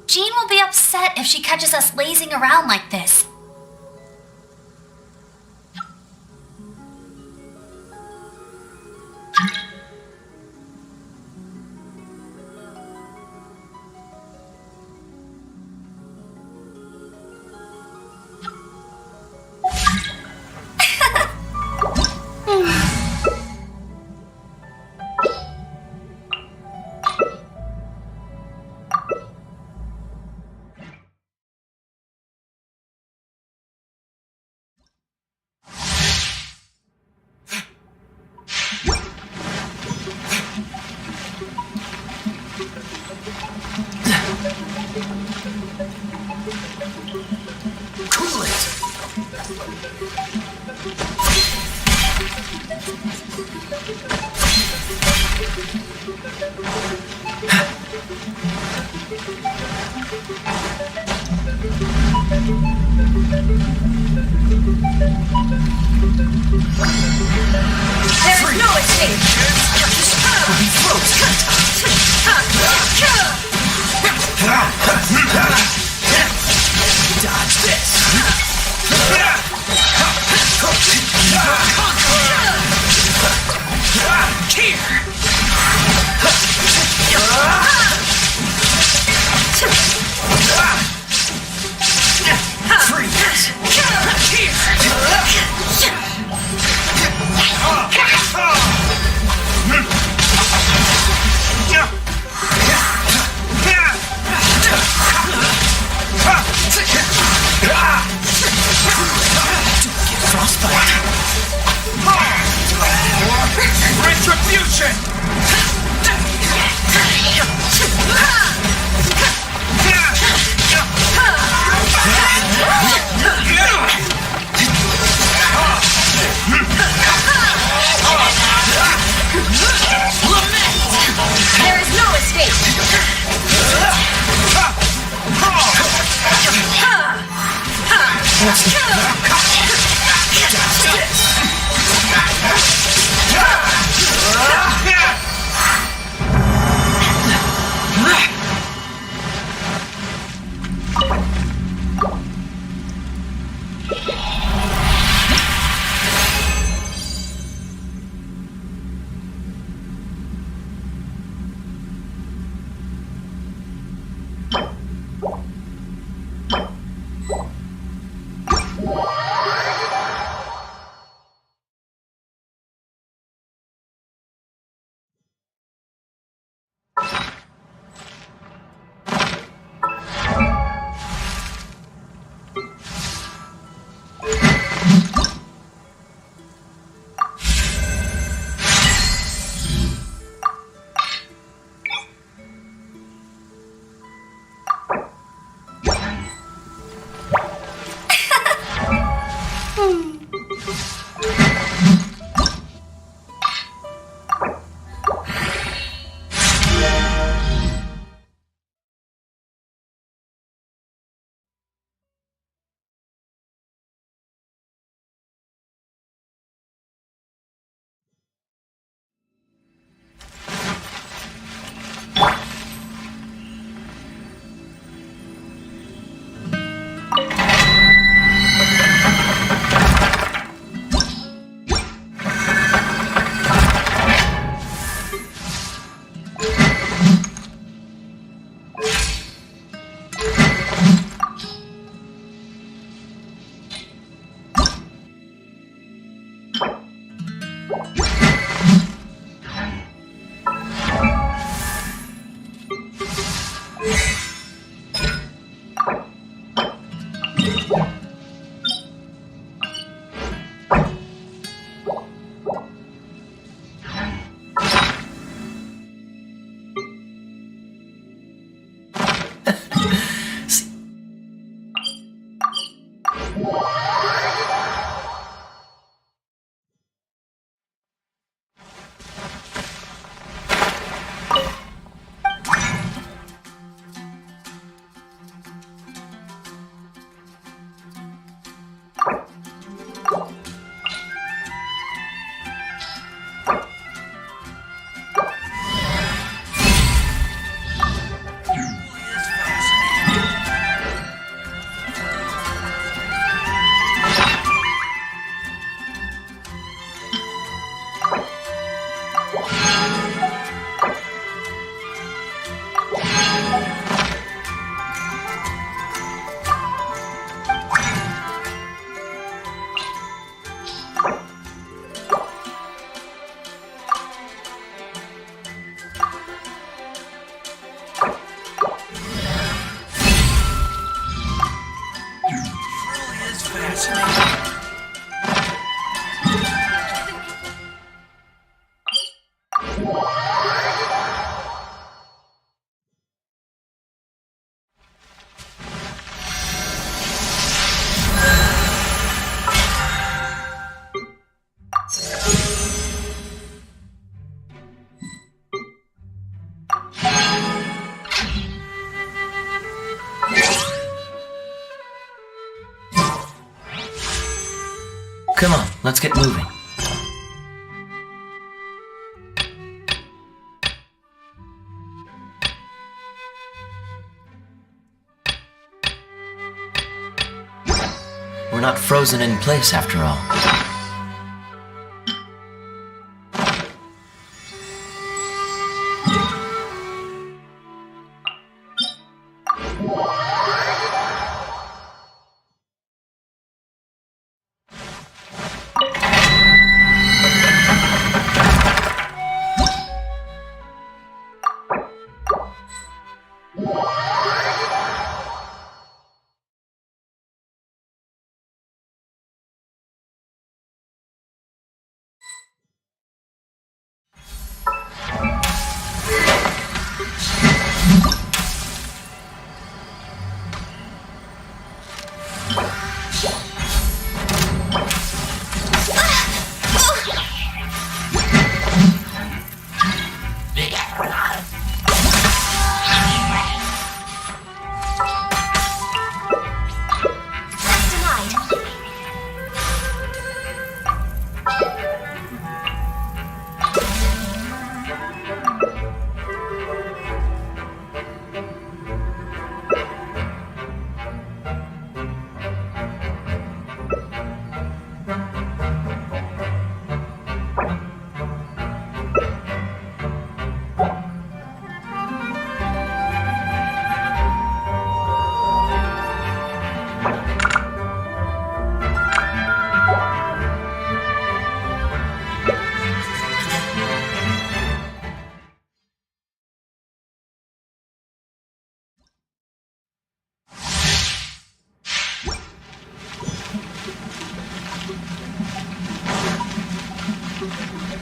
Jean will be upset if she catches us lazing around like this. Cool it. There is no escape! Dodge this. Retribution! There is no escape! Come on, let's get moving. We're not frozen in place after all.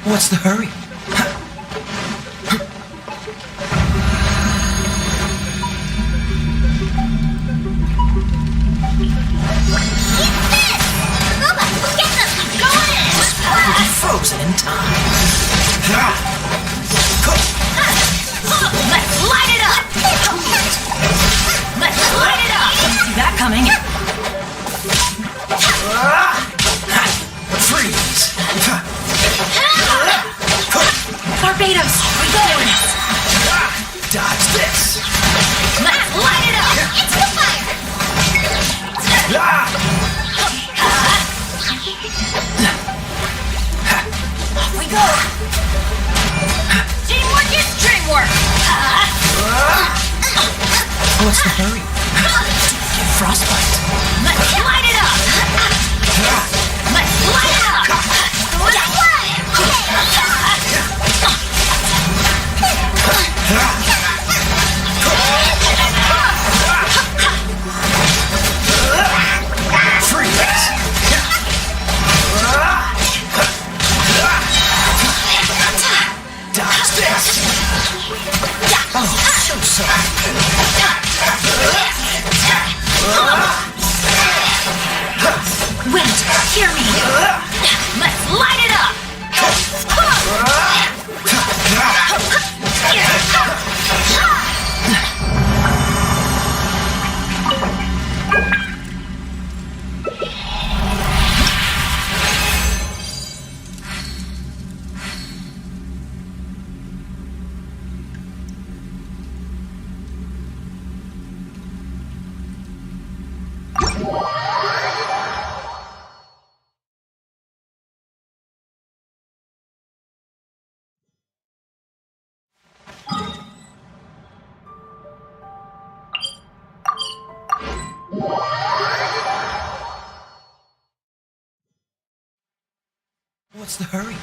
What's the hurry? We'll be frozen in time. Let's light it up! Let's light it up! Didn't see that coming. Freeze! Barbados, we doing it. Dodge this! Let's light it up! It's the fire! Off we go! Teamwork is dreamwork! What's the hurry? Get frostbite. Let's light it up! Let's light it up! Freeze! Dodge this! Oh, so sorry. Wind, hear me! Let's light it up! What's the hurry?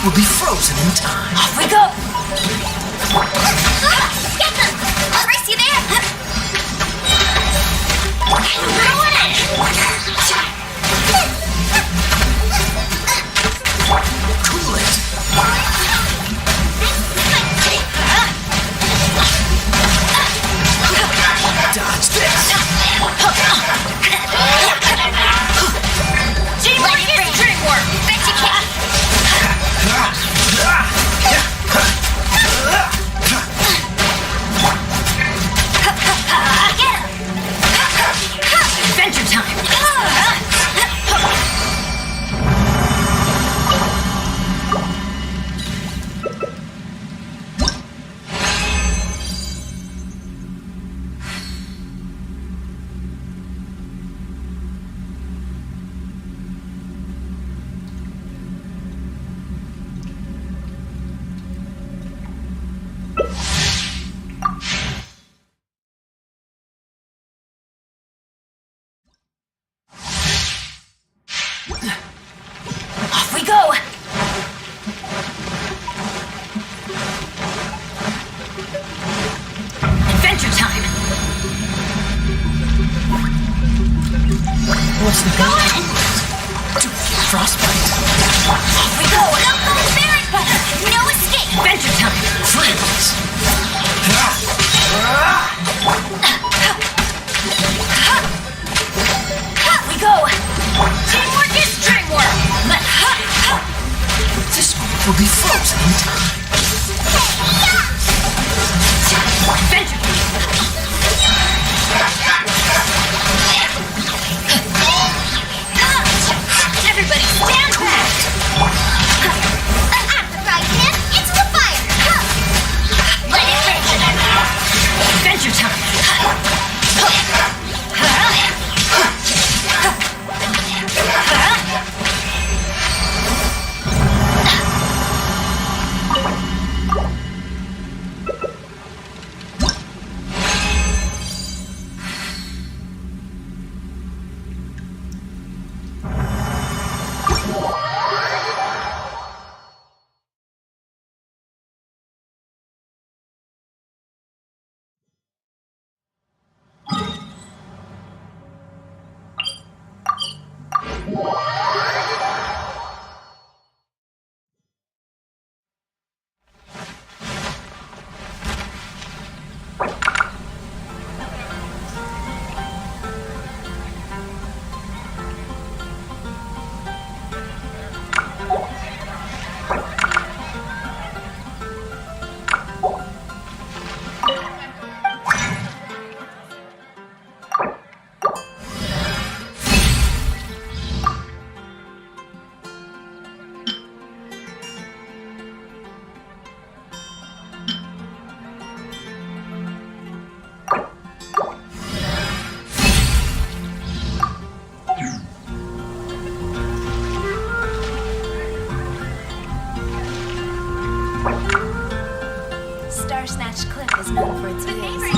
will be frozen in time. Off we go! Get them! I'll race you there! Cool it. Dodge this. Teamwork is dreamwork! Bet you can! Adventure time! Off we go! Adventure time! What's the goal? Frostbite. Off we go! Barrack weather! No escape! Adventure time! Freeze. Off we go! Teamwork is dreamwork! This moment will be frozen in time. Adventure! Everybody stand back! I'm the right hand. It's the fire. Let it rip! Adventure time! Star Snatch Cliff is known for its views.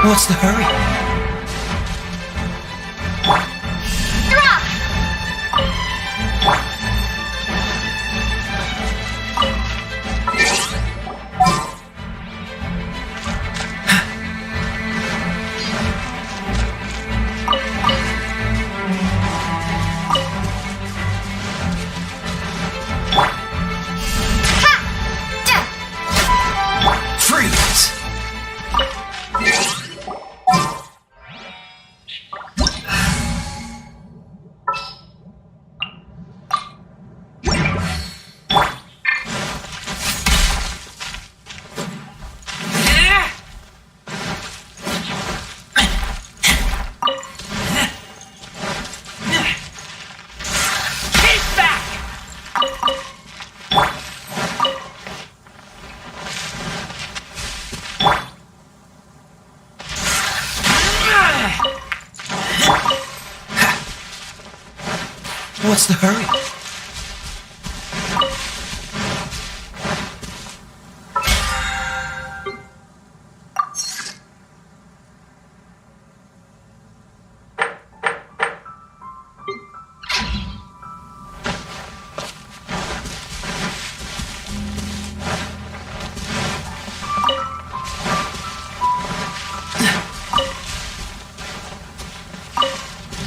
What's the hurry? Drop! Freeze! What's the hurry?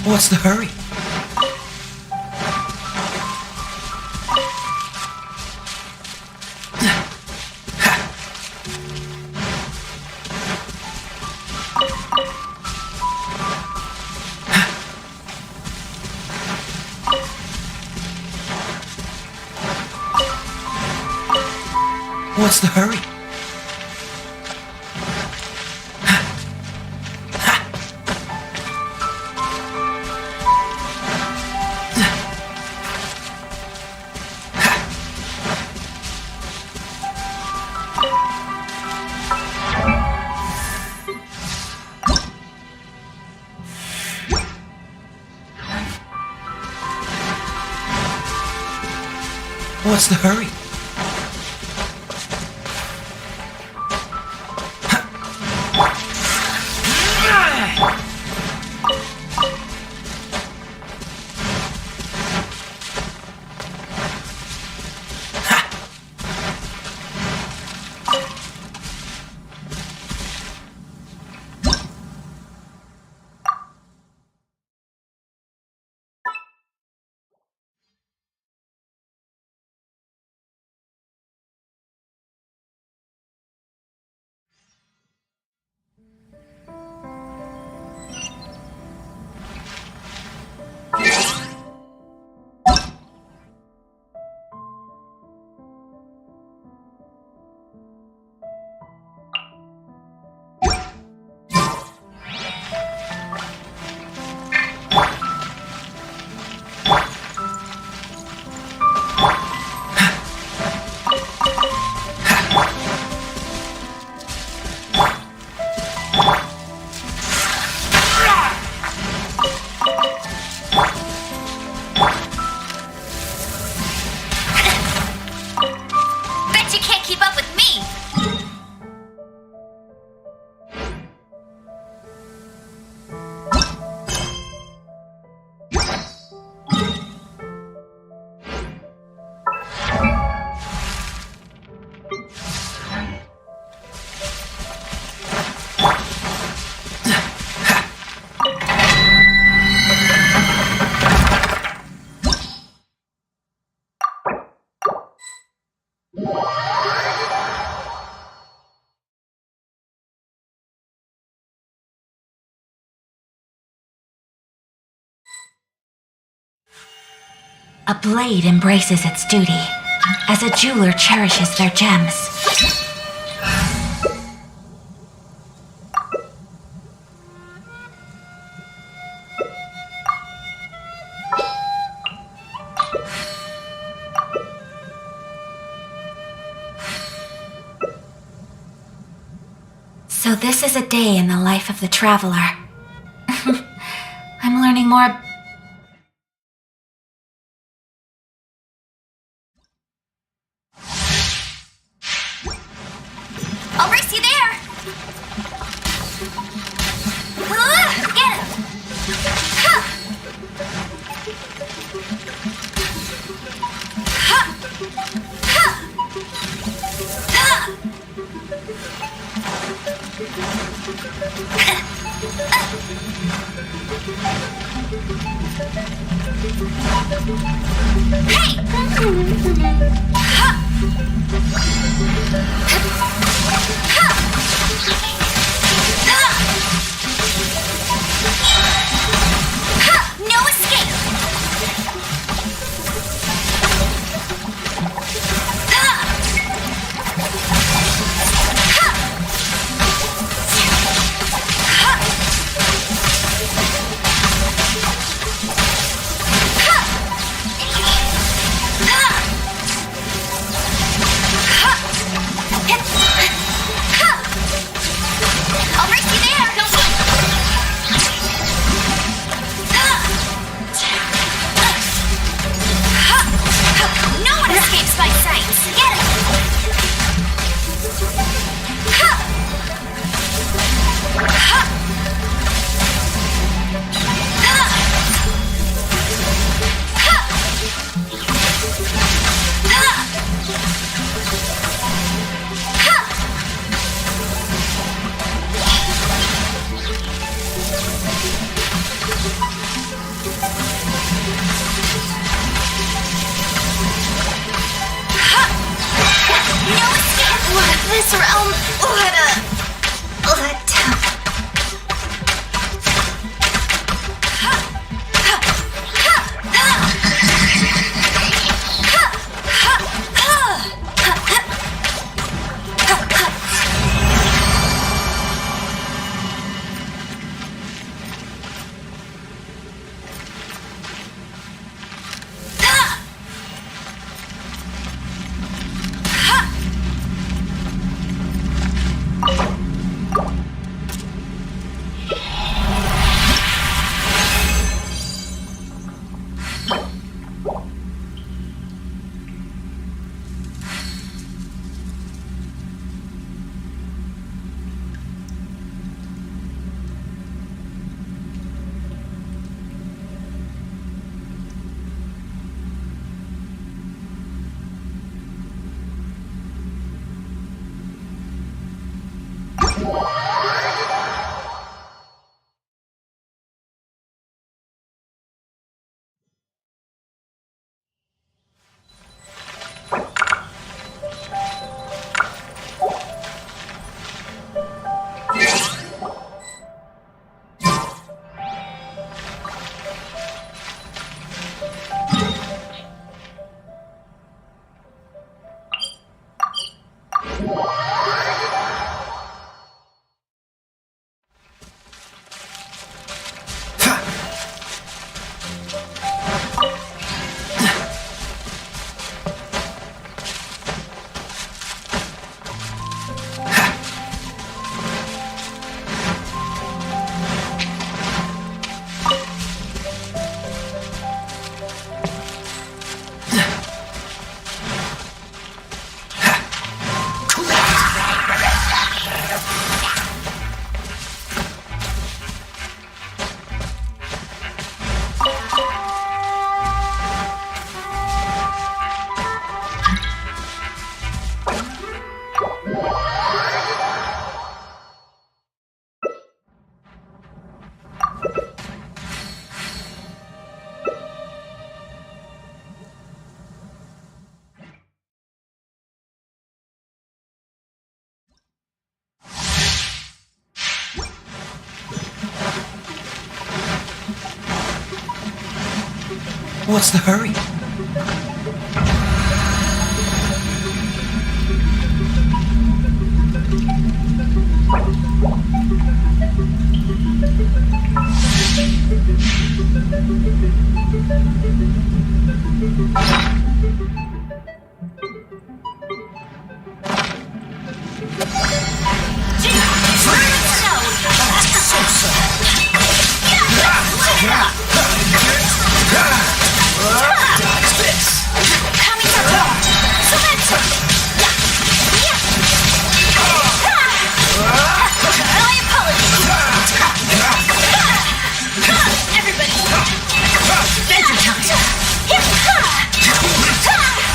What's the hurry? What's the hurry? What's the hurry? Bet you can't keep up with me! A blade embraces its duty, as a jeweler cherishes their gems. So this is a day in the life of the traveler. I'm learning more. I'll race you there! No escape! I'll race you there! No one escapes my sight! Get it! No escape! This realm, What's the hurry? Everybody! Adventure time!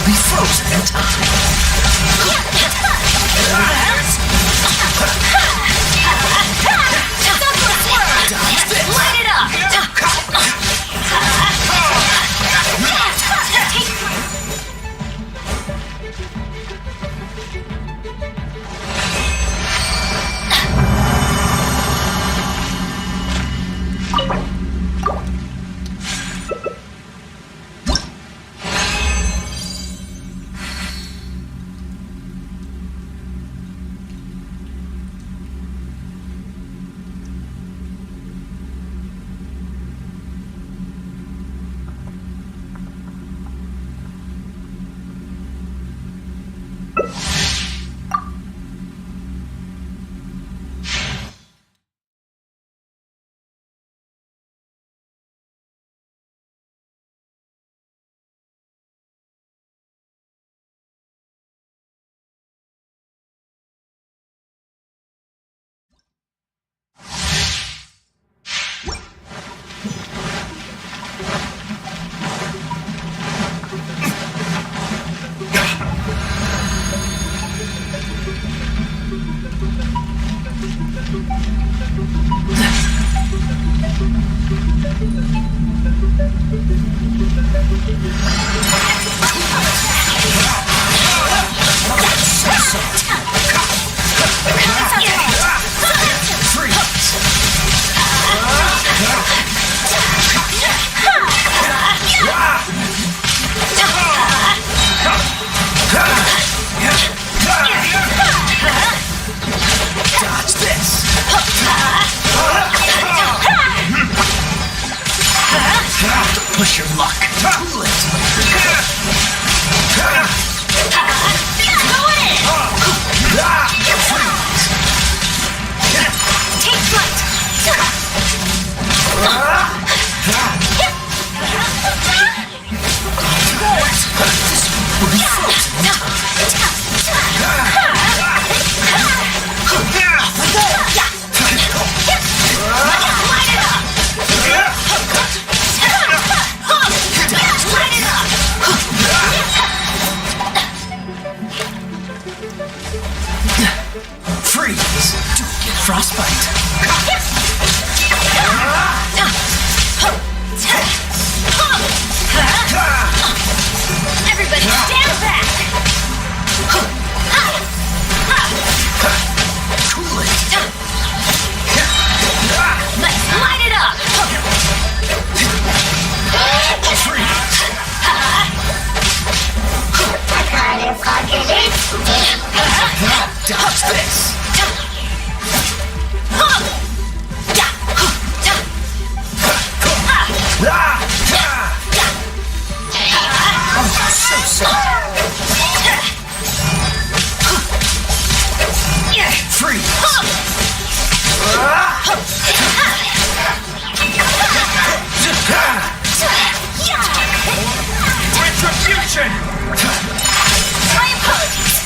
will be frozen in time. Light it up! Push your luck. Too late. Take flight! Freeze. Don't get frostbite. Everybody stand back! Cool it. Let's light it up! Dodge this. So sorry. Freeze. Retribution. My apologies!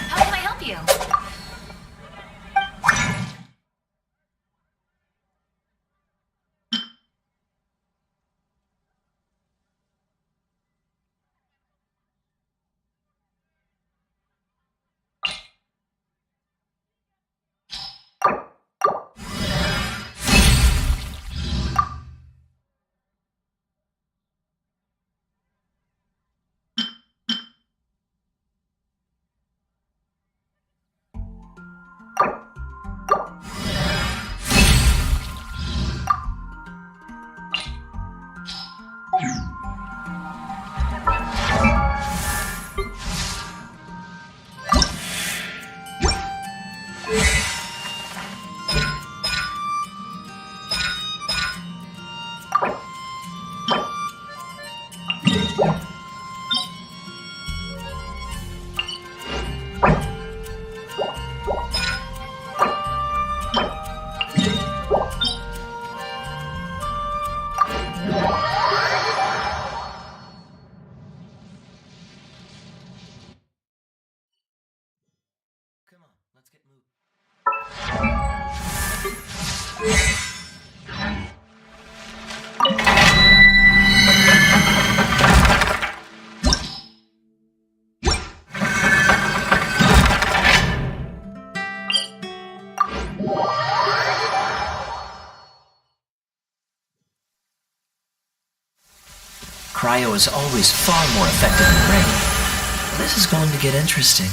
How can I help you? Come on, let's get moving. Cryo is always far more effective in the rain. This is going to get interesting.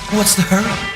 What's the hurry?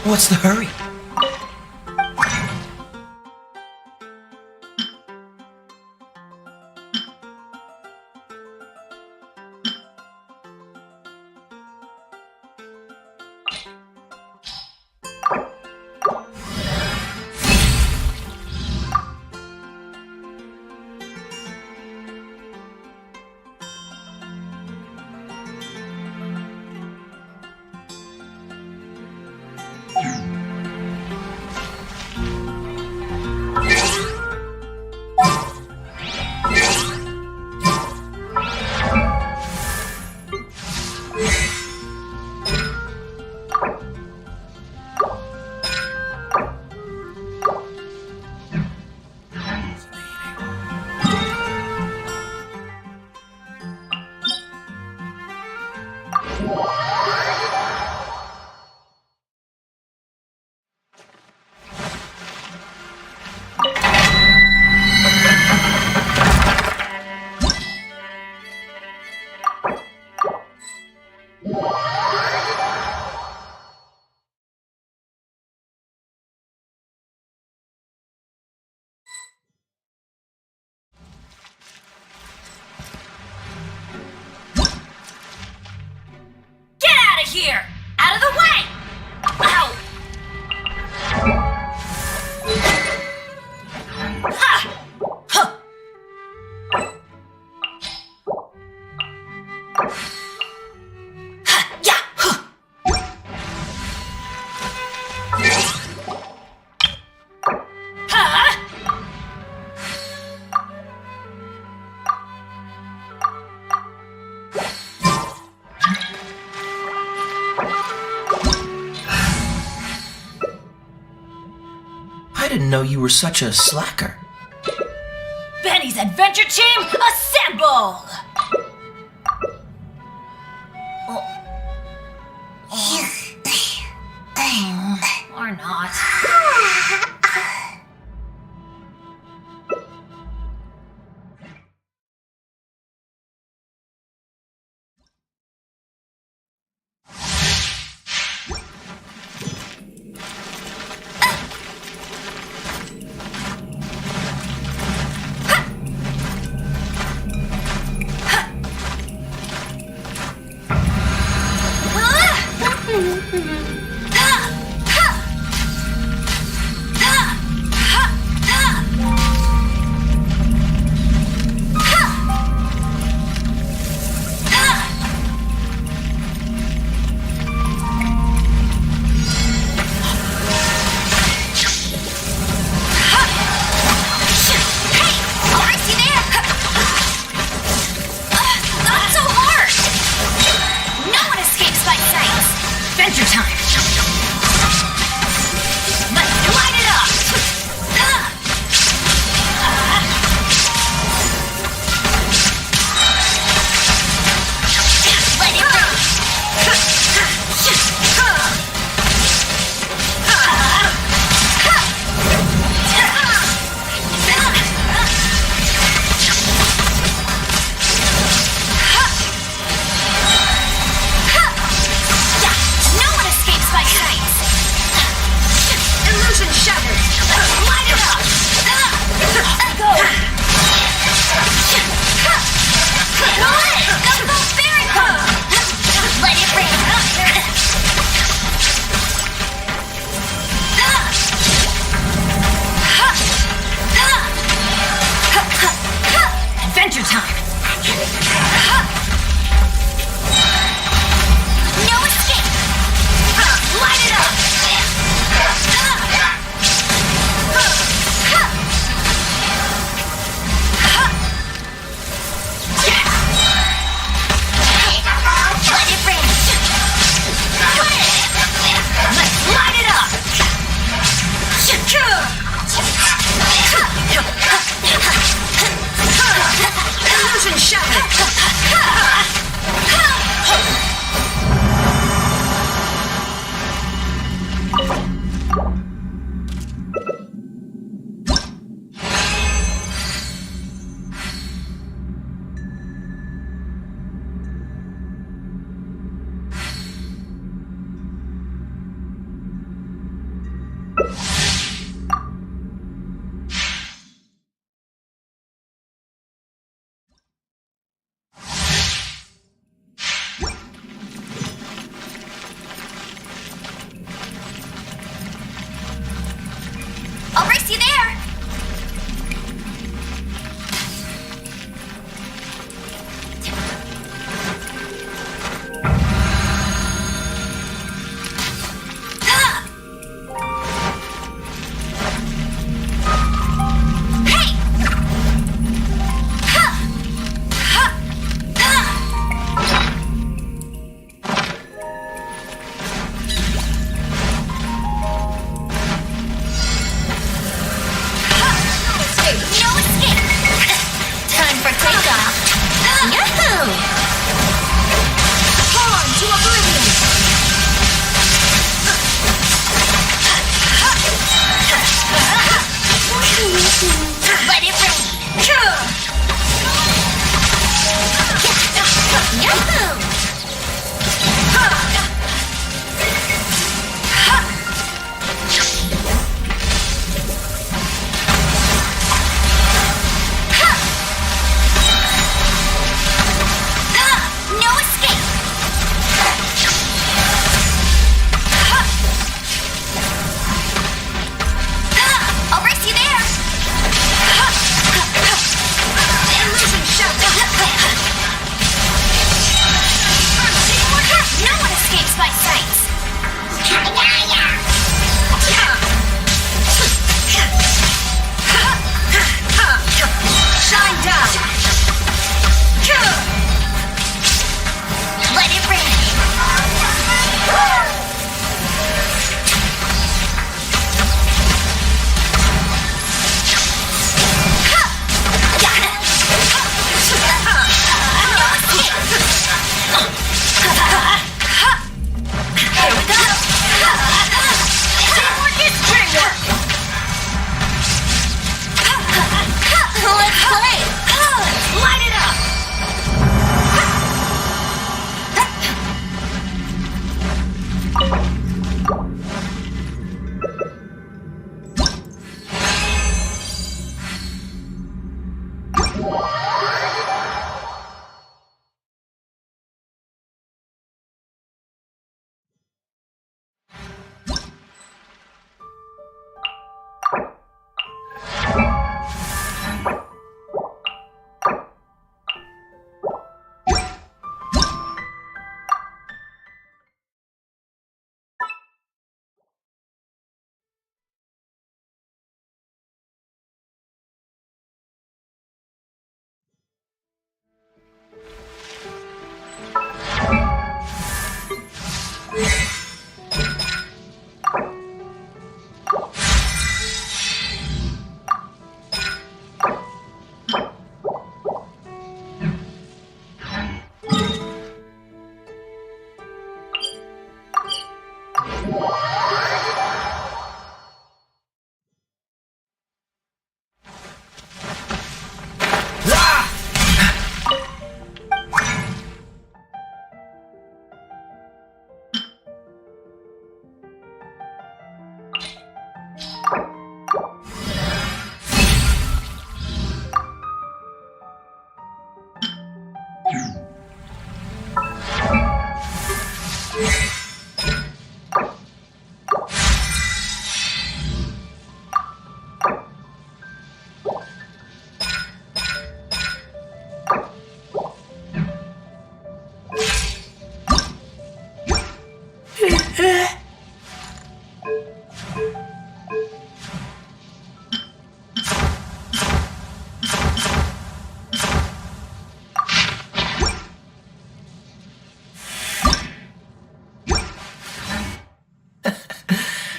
What's the hurry? Here! Out of the way! Ow! Ha! Huh! Ha! Yeah! Huh! Ha! I didn't know you were such a slacker. Benny's adventure team, assemble! Or not.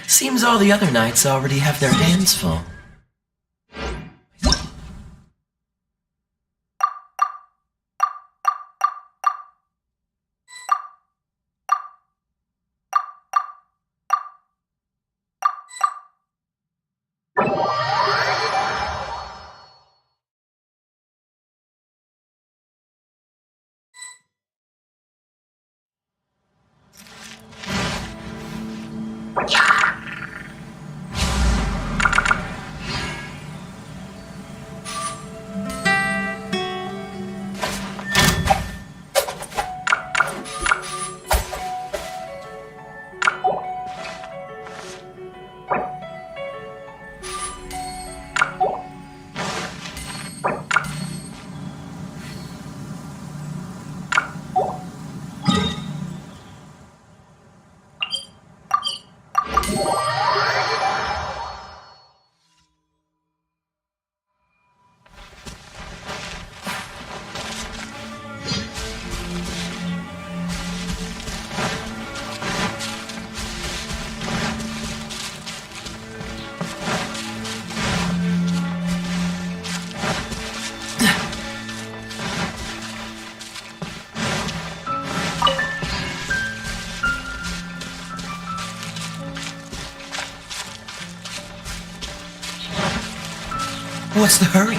Seems all the other knights already have their hands full. What's the hurry?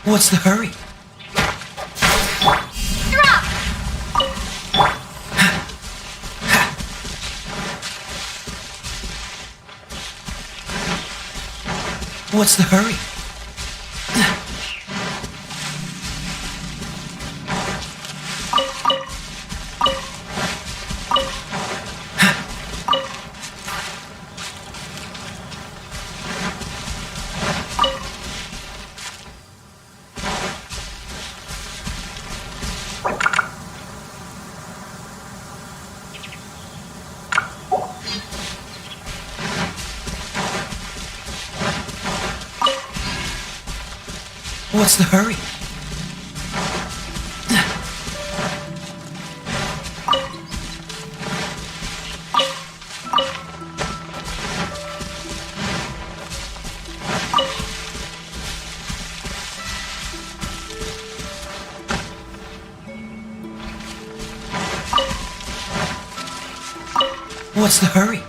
What's the hurry? What's the hurry? What's the hurry? What's the hurry?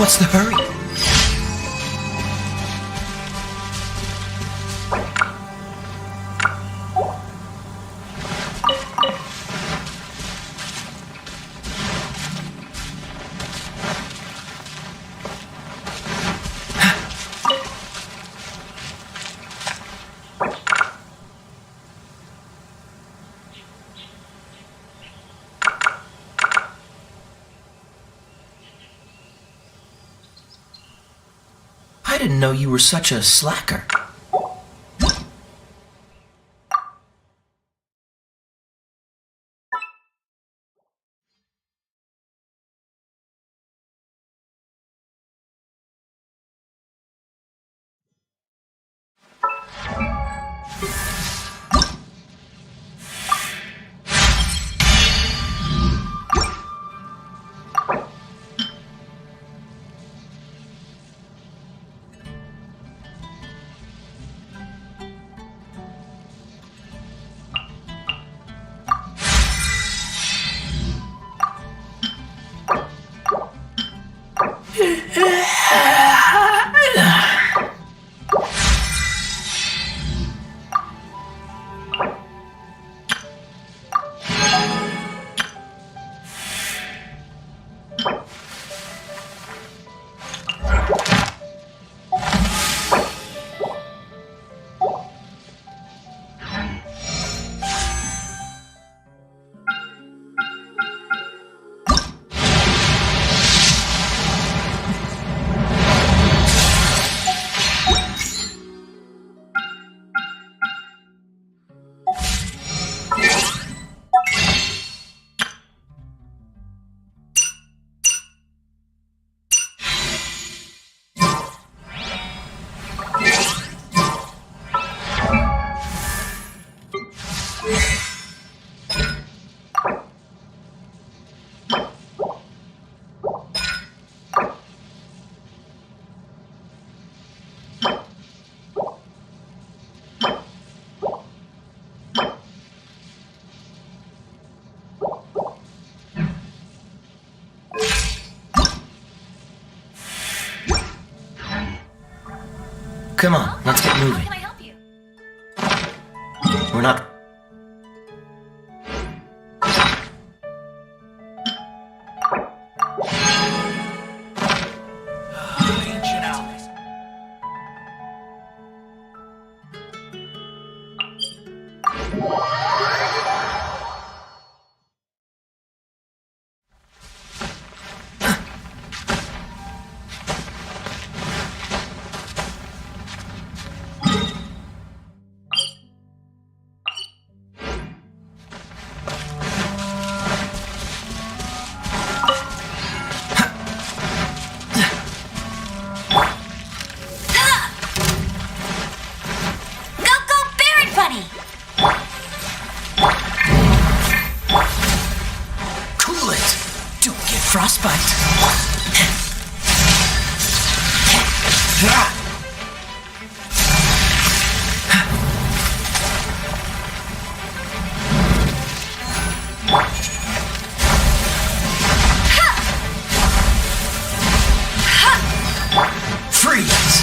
What's the hurry? didn't know you were such a slacker. Come on, let's get moving. How can I help you? We're not... Ancient Alice. Go, go, Barrett Bunny! Cool it! Don't get frostbite. Freeze!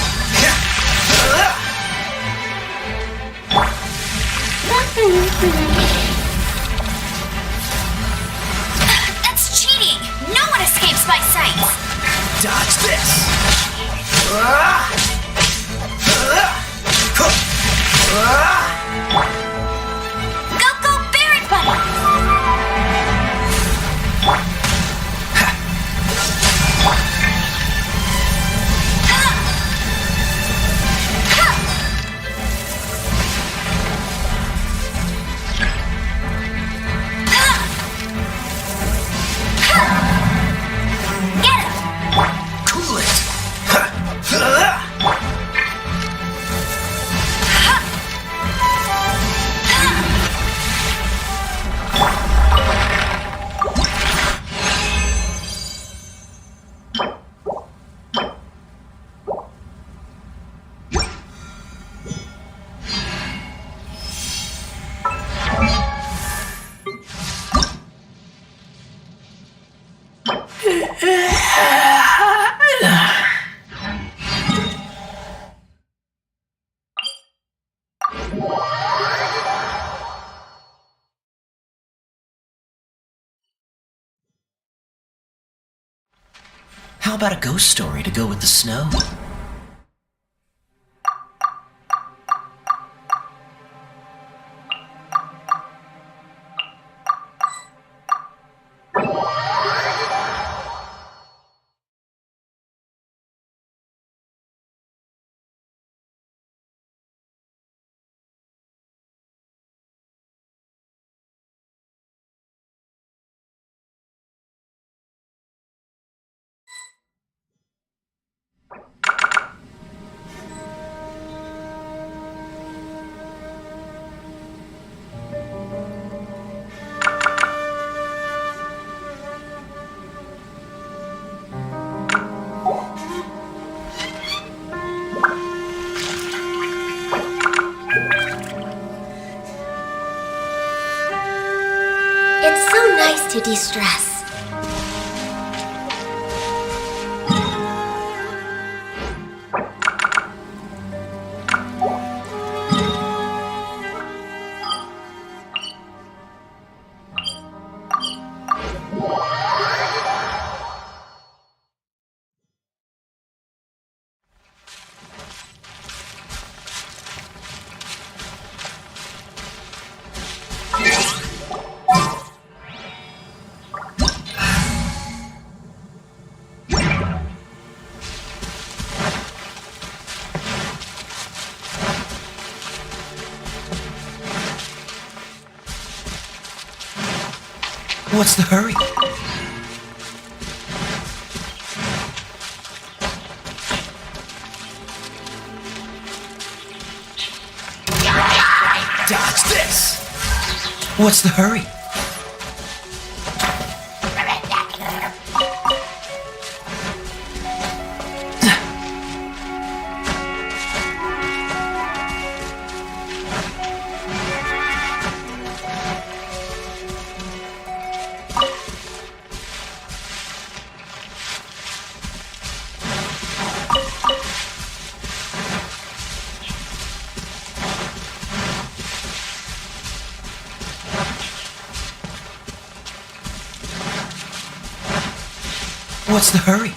That's cheating! No one escapes my sight! Dodge this! Go, go, Barrett Bunny! Get him! Cool it! How about a ghost story to go with the snow? to de-stress. What's the hurry? Dodge this! What's the hurry? What's the hurry?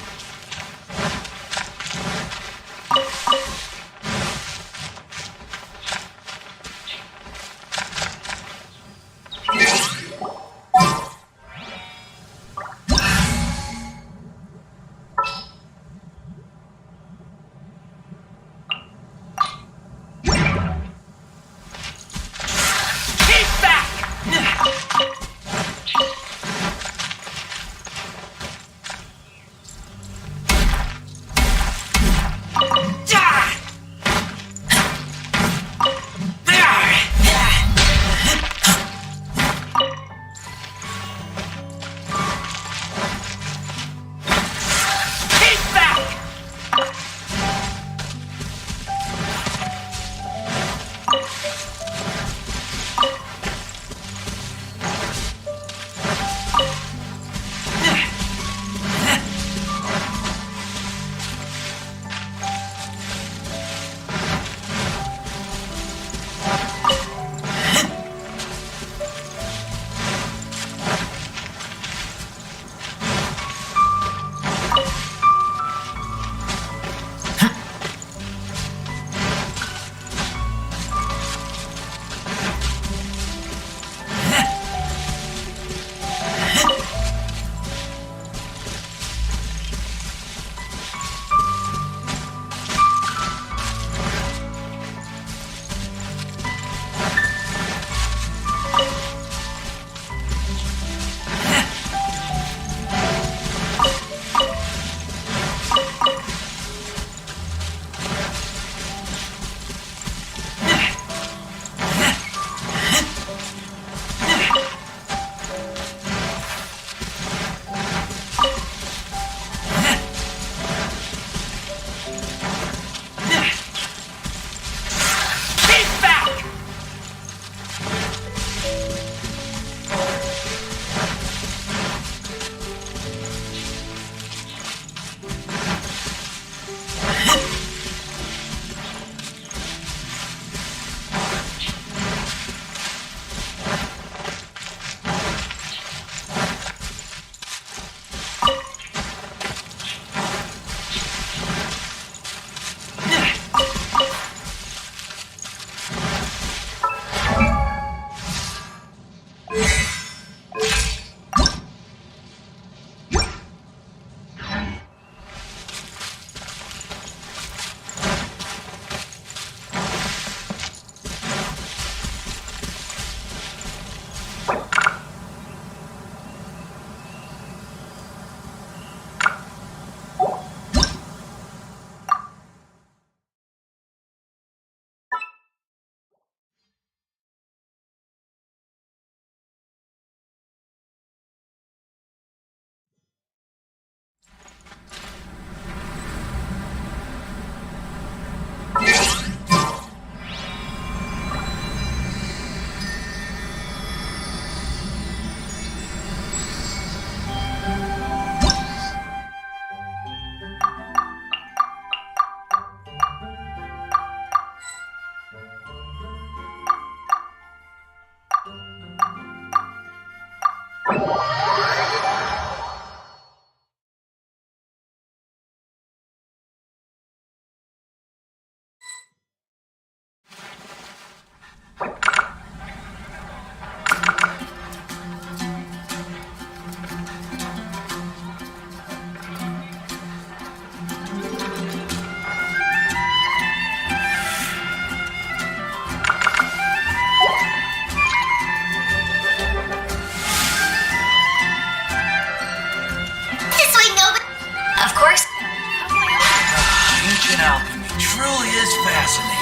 Ancient alchemy truly is fascinating.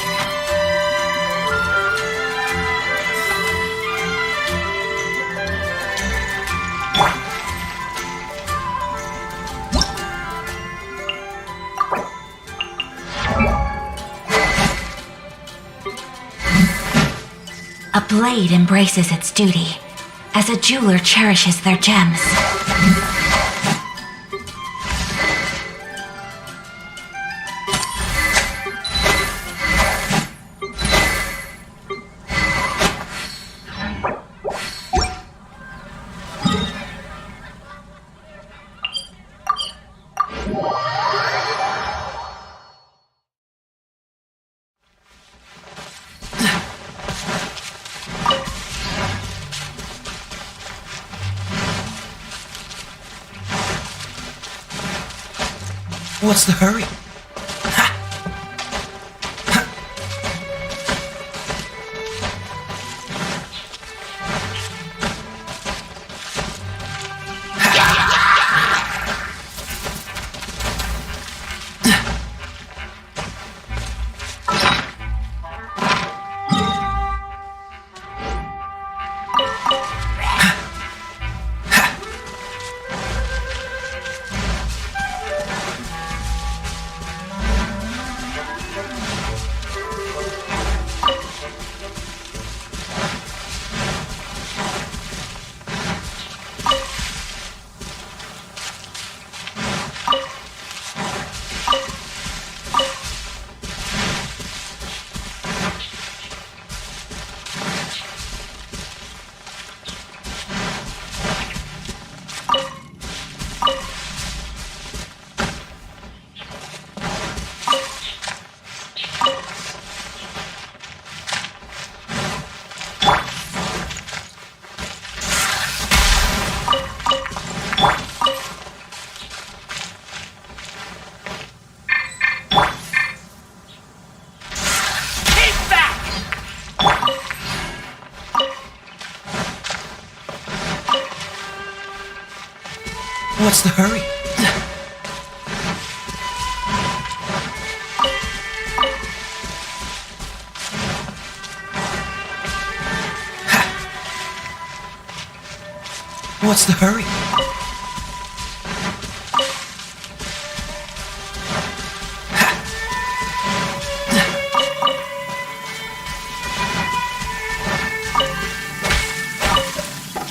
A blade embraces its duty, as a jeweler cherishes their gems. What's the hurry? What's the hurry? What's the hurry?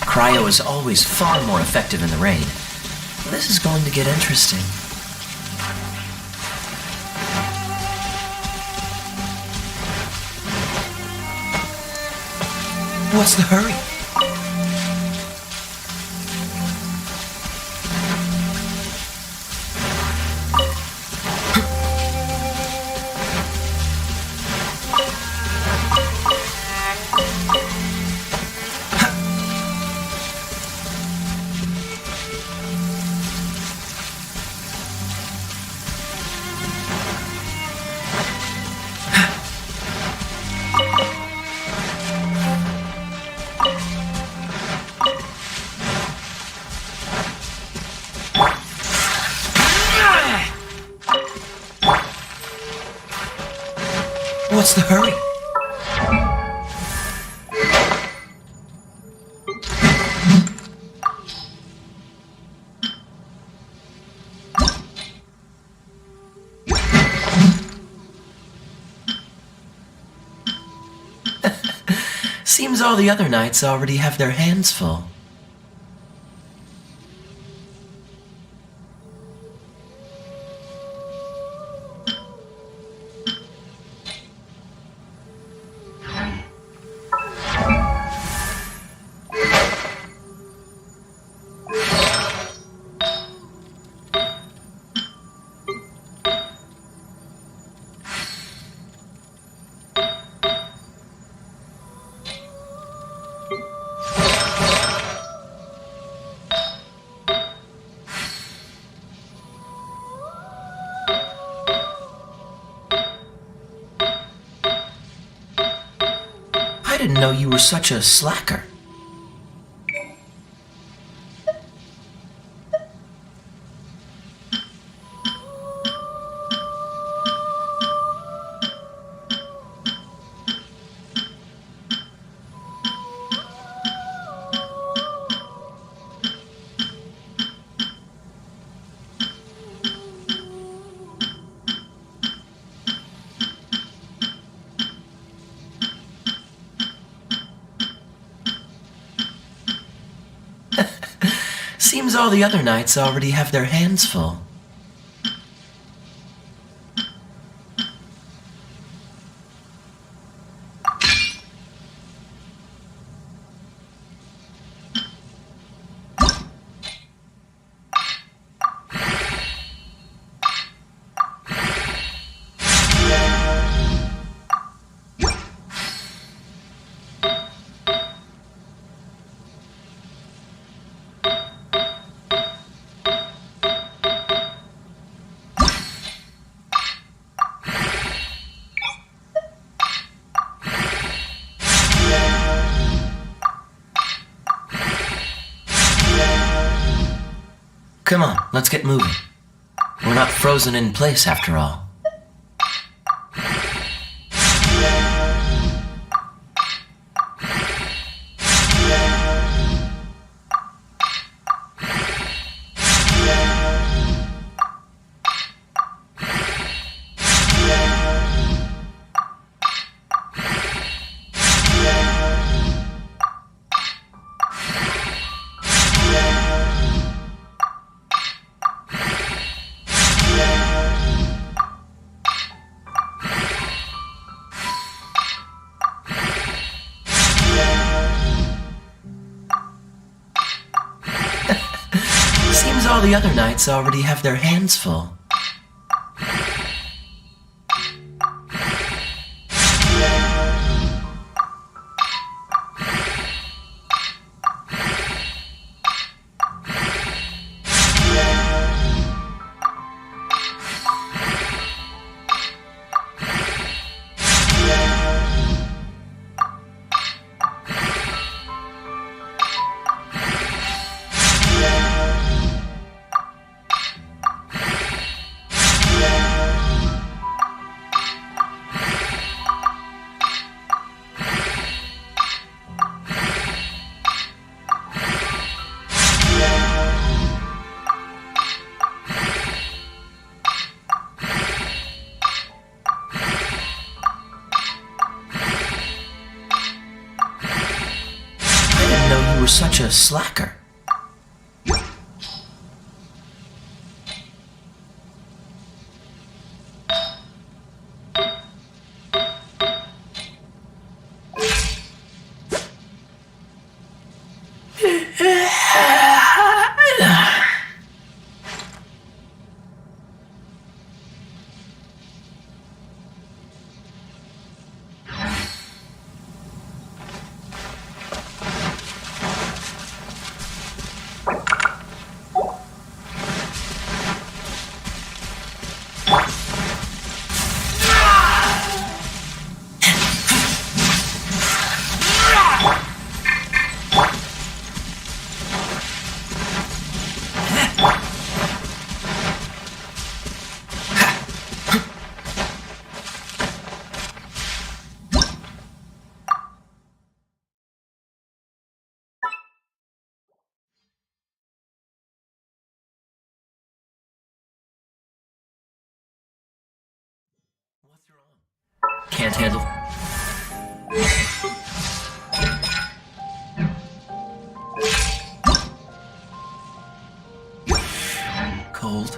Cryo is always far more effective in the rain. This is going to get interesting. What's the hurry? What's the hurry? Seems all the other knights already have their hands full. I didn't know you were such a slacker. Seems all the other knights already have their hands full. Come on, let's get moving. We're not frozen in place after all. Seems all the other knights already have their hands full. You were such a slacker. What's wrong? Can't handle. Cold.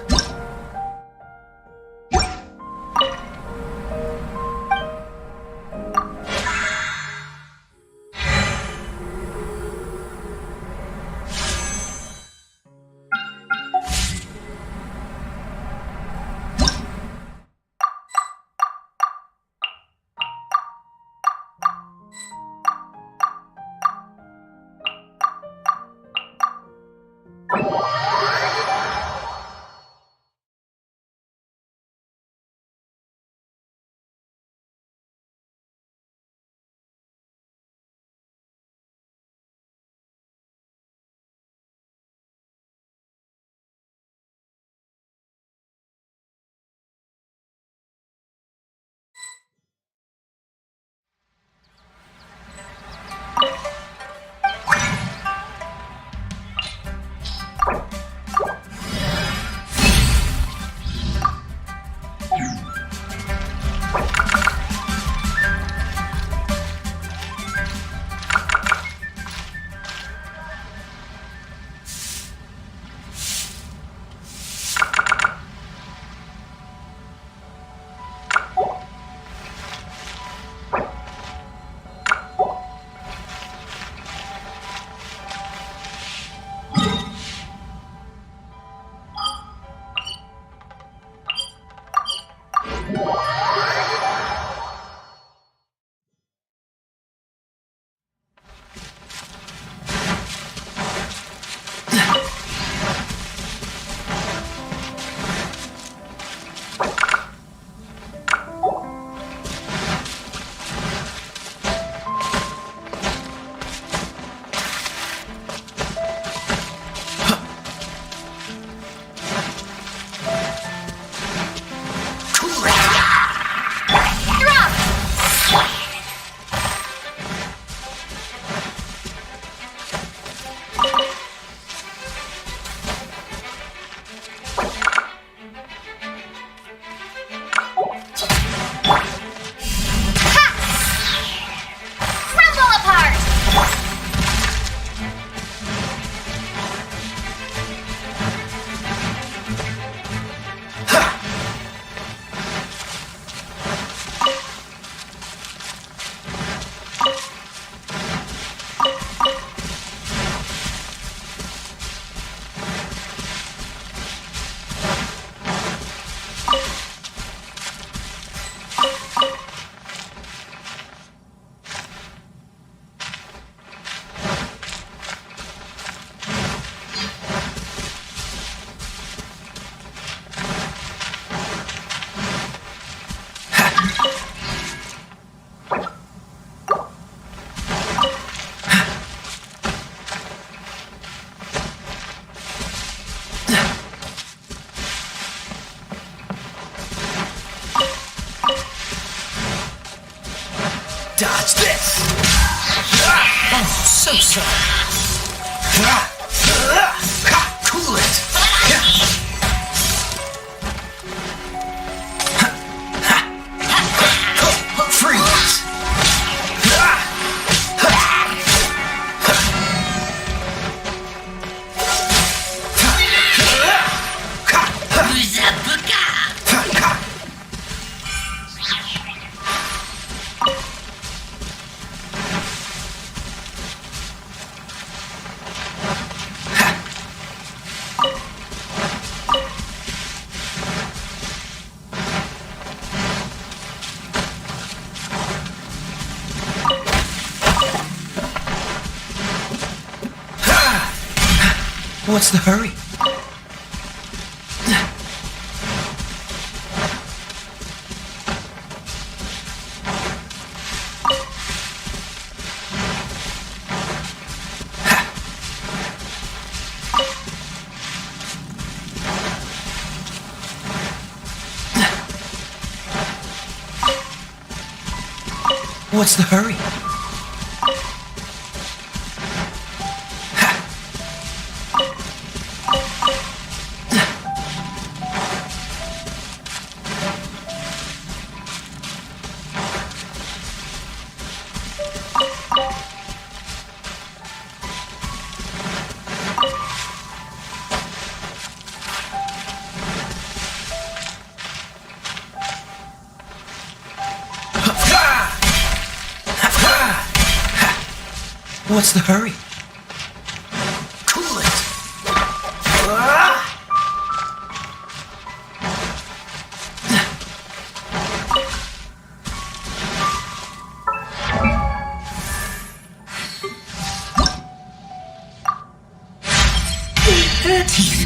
Dodge this! Oh, so sorry. Cool it! Freeze! What's the hurry? What's the hurry? What's the hurry? Cool it! Teeth.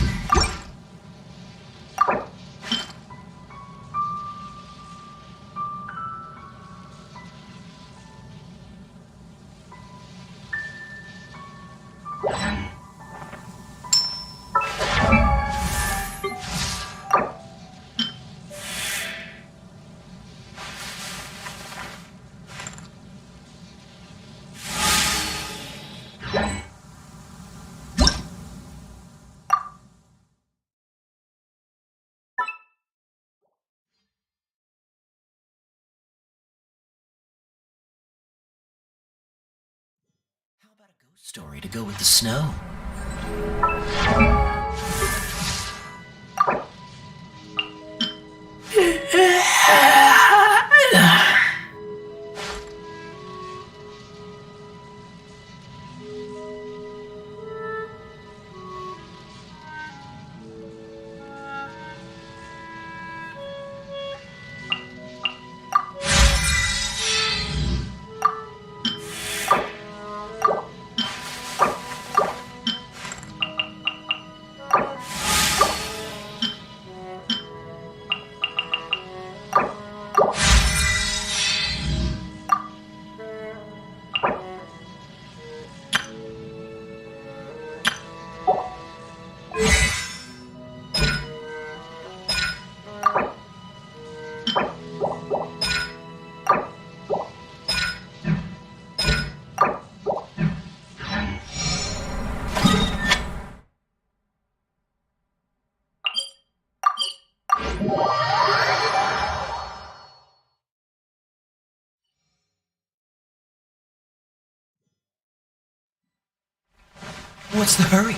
How about a ghost story to go with the snow? What's the hurry?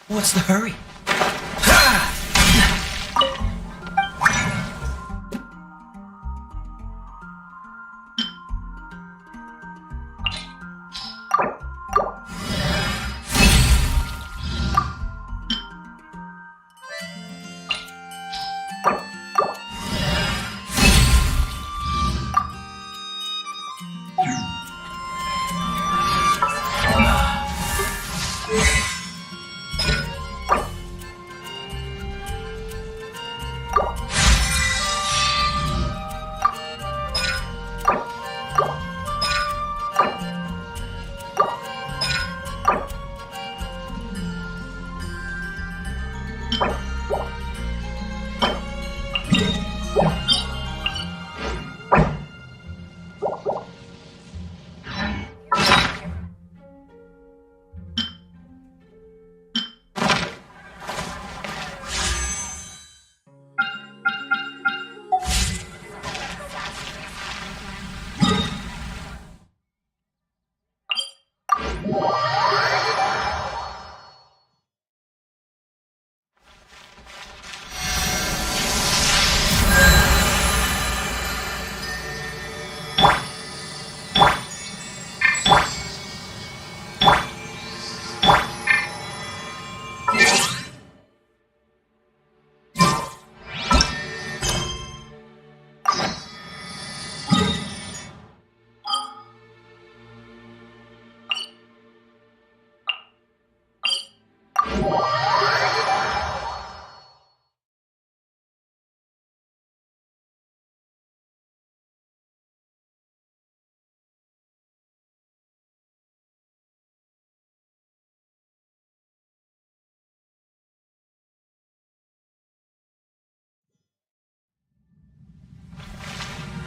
What's the hurry?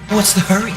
What's the hurry?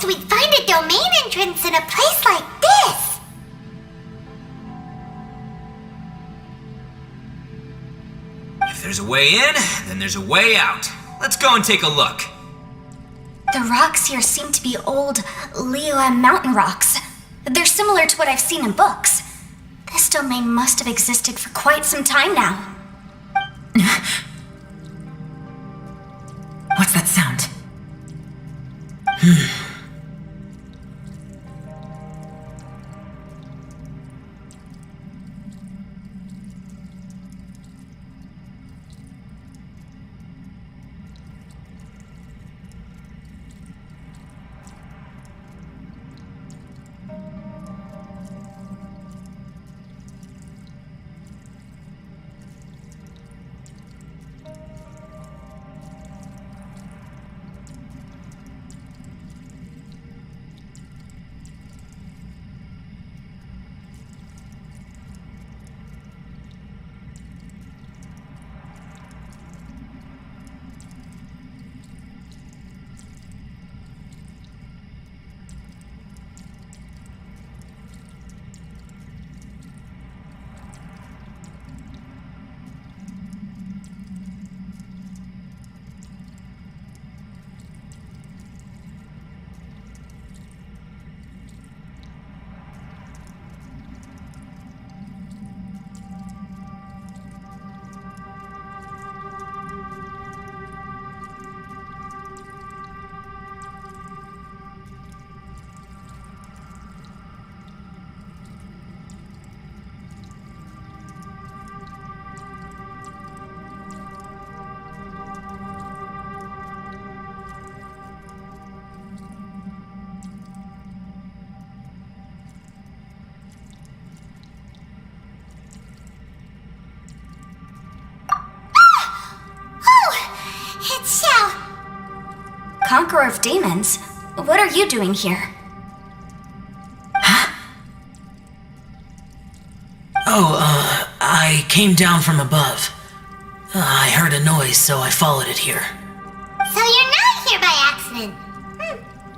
We'd find a domain entrance in a place like this! If there's a way in, then there's a way out. Let's go and take a look. The rocks here seem to be old Liyue mountain rocks. They're similar to what I've seen in books. This domain must have existed for quite some time now. What's that sound? conqueror of demons. What are you doing here? I came down from above. I heard a noise, so I followed it here. So you're not here by accident.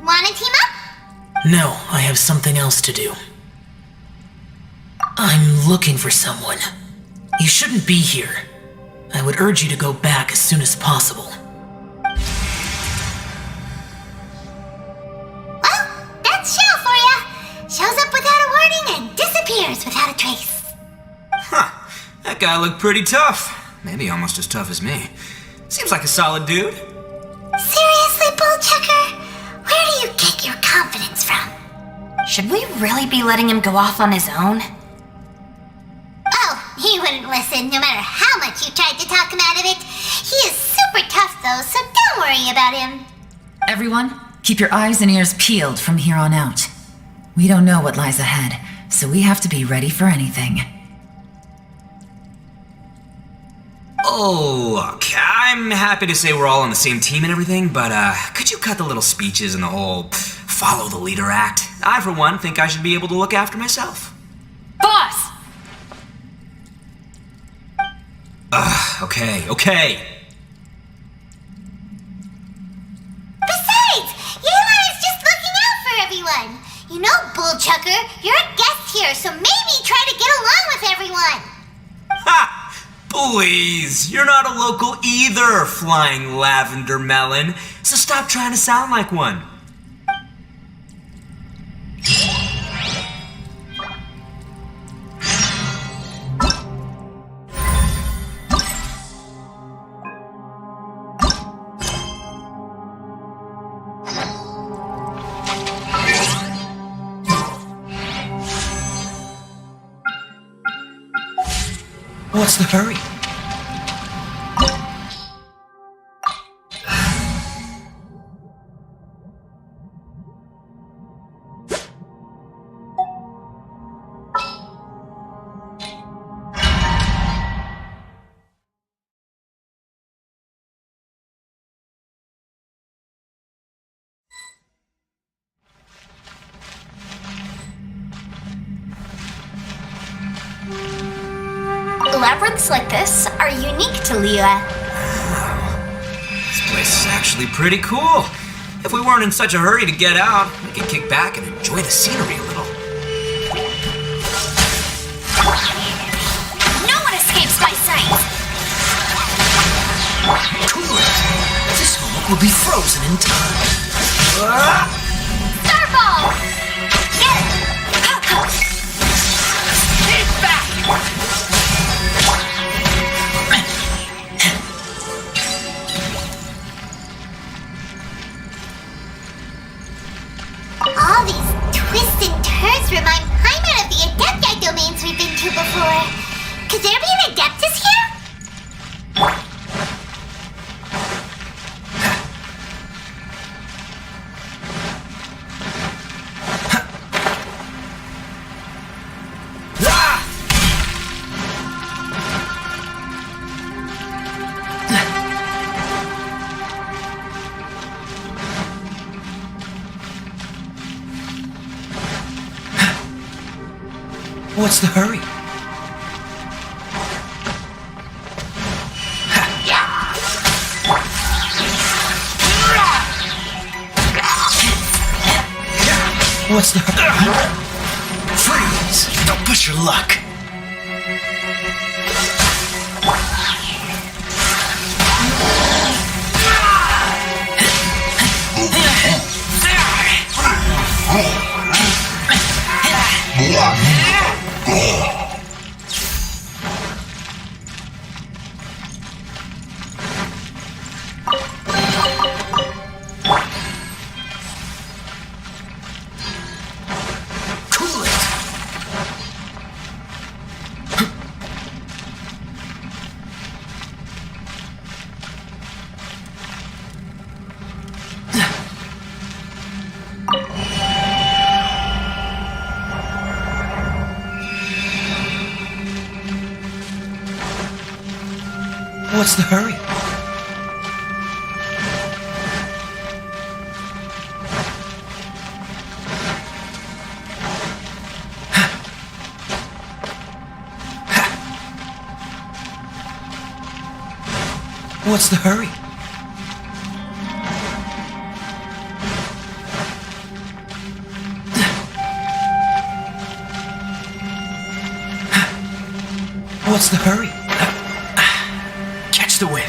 Wanna team up? No, I have something else to do. I'm looking for someone. You shouldn't be here. I would urge you to go back as soon as possible. Well, that's Shell for ya. Shows up without a warning and disappears without a trace. Huh. That guy looked pretty tough. Maybe almost as tough as me. Seems like a solid dude. Seriously, Bullchucker? Where do you get your confidence from? Should we really be letting him go off on his own? Oh, he wouldn't listen no matter how much you tried to talk him out of it. He is super tough though, so don't worry about him. Everyone, keep your eyes and ears peeled from here on out. We don't know what lies ahead, so we have to be ready for anything. Oh, look, I'm happy to say we're all on the same team and everything, but could you cut the little speeches and the whole follow the leader act? I, for one, think I should be able to look after myself. Boss! Okay. Besides, Yelan is just looking out for everyone. You know, Bullchucker, you're a guest here, so maybe try to get along with everyone. Ha! Please, you're not a local either, Flying Lavender Melon, so stop trying to sound like one. What's the hurry? Labyrinths like this are unique to Liyue. This place is actually pretty cool. If we weren't in such a hurry to get out, we could kick back and enjoy the scenery a little. No one escapes my sight! Cool it! This moment will be frozen in time. Starball! Get it! Keep back! All these twists and turns remind Paimon of the Adepti domains we've been to before. Could there be an Adeptus here? What's the hurry? What's the hurry? Freeze! Don't push your luck. Cool it! What's the hurry? What's the hurry? What's the hurry? Catch the wind.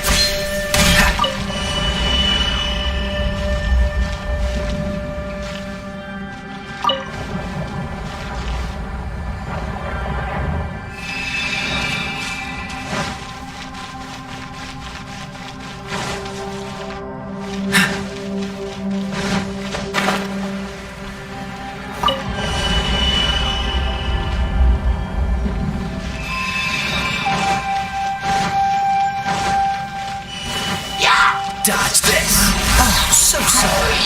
Dodge this! Oh, so sorry.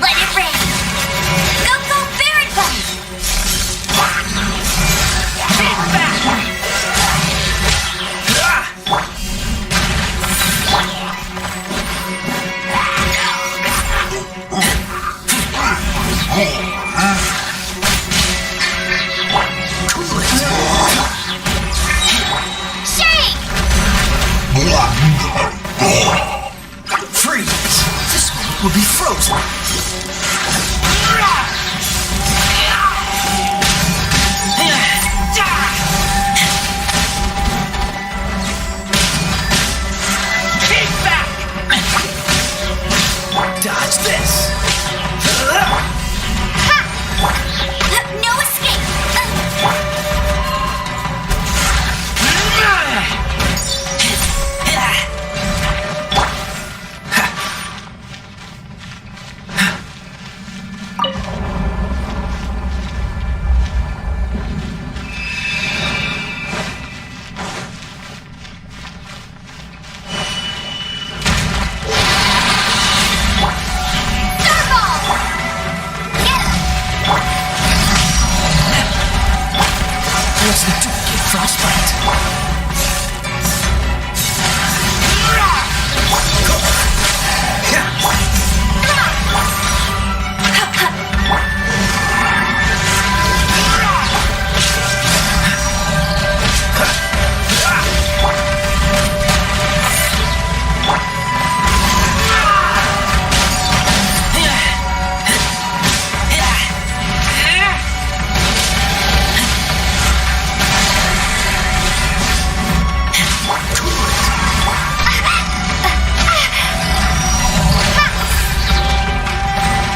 Let it rain. Go, go, Barret Bunny! Shake! Freeze! This one will be frozen. Dodge this! No escape! What's the duplicate frostbite?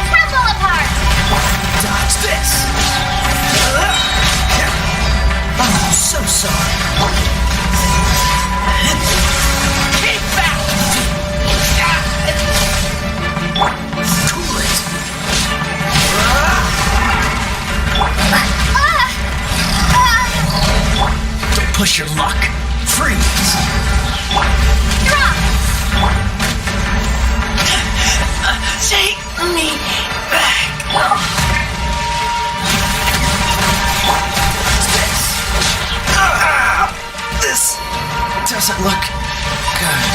Crumble apart! Dodge this! Oh, so sorry. Keep back! Cool it. Don't push your luck. Freeze! Take me back. This doesn't look good.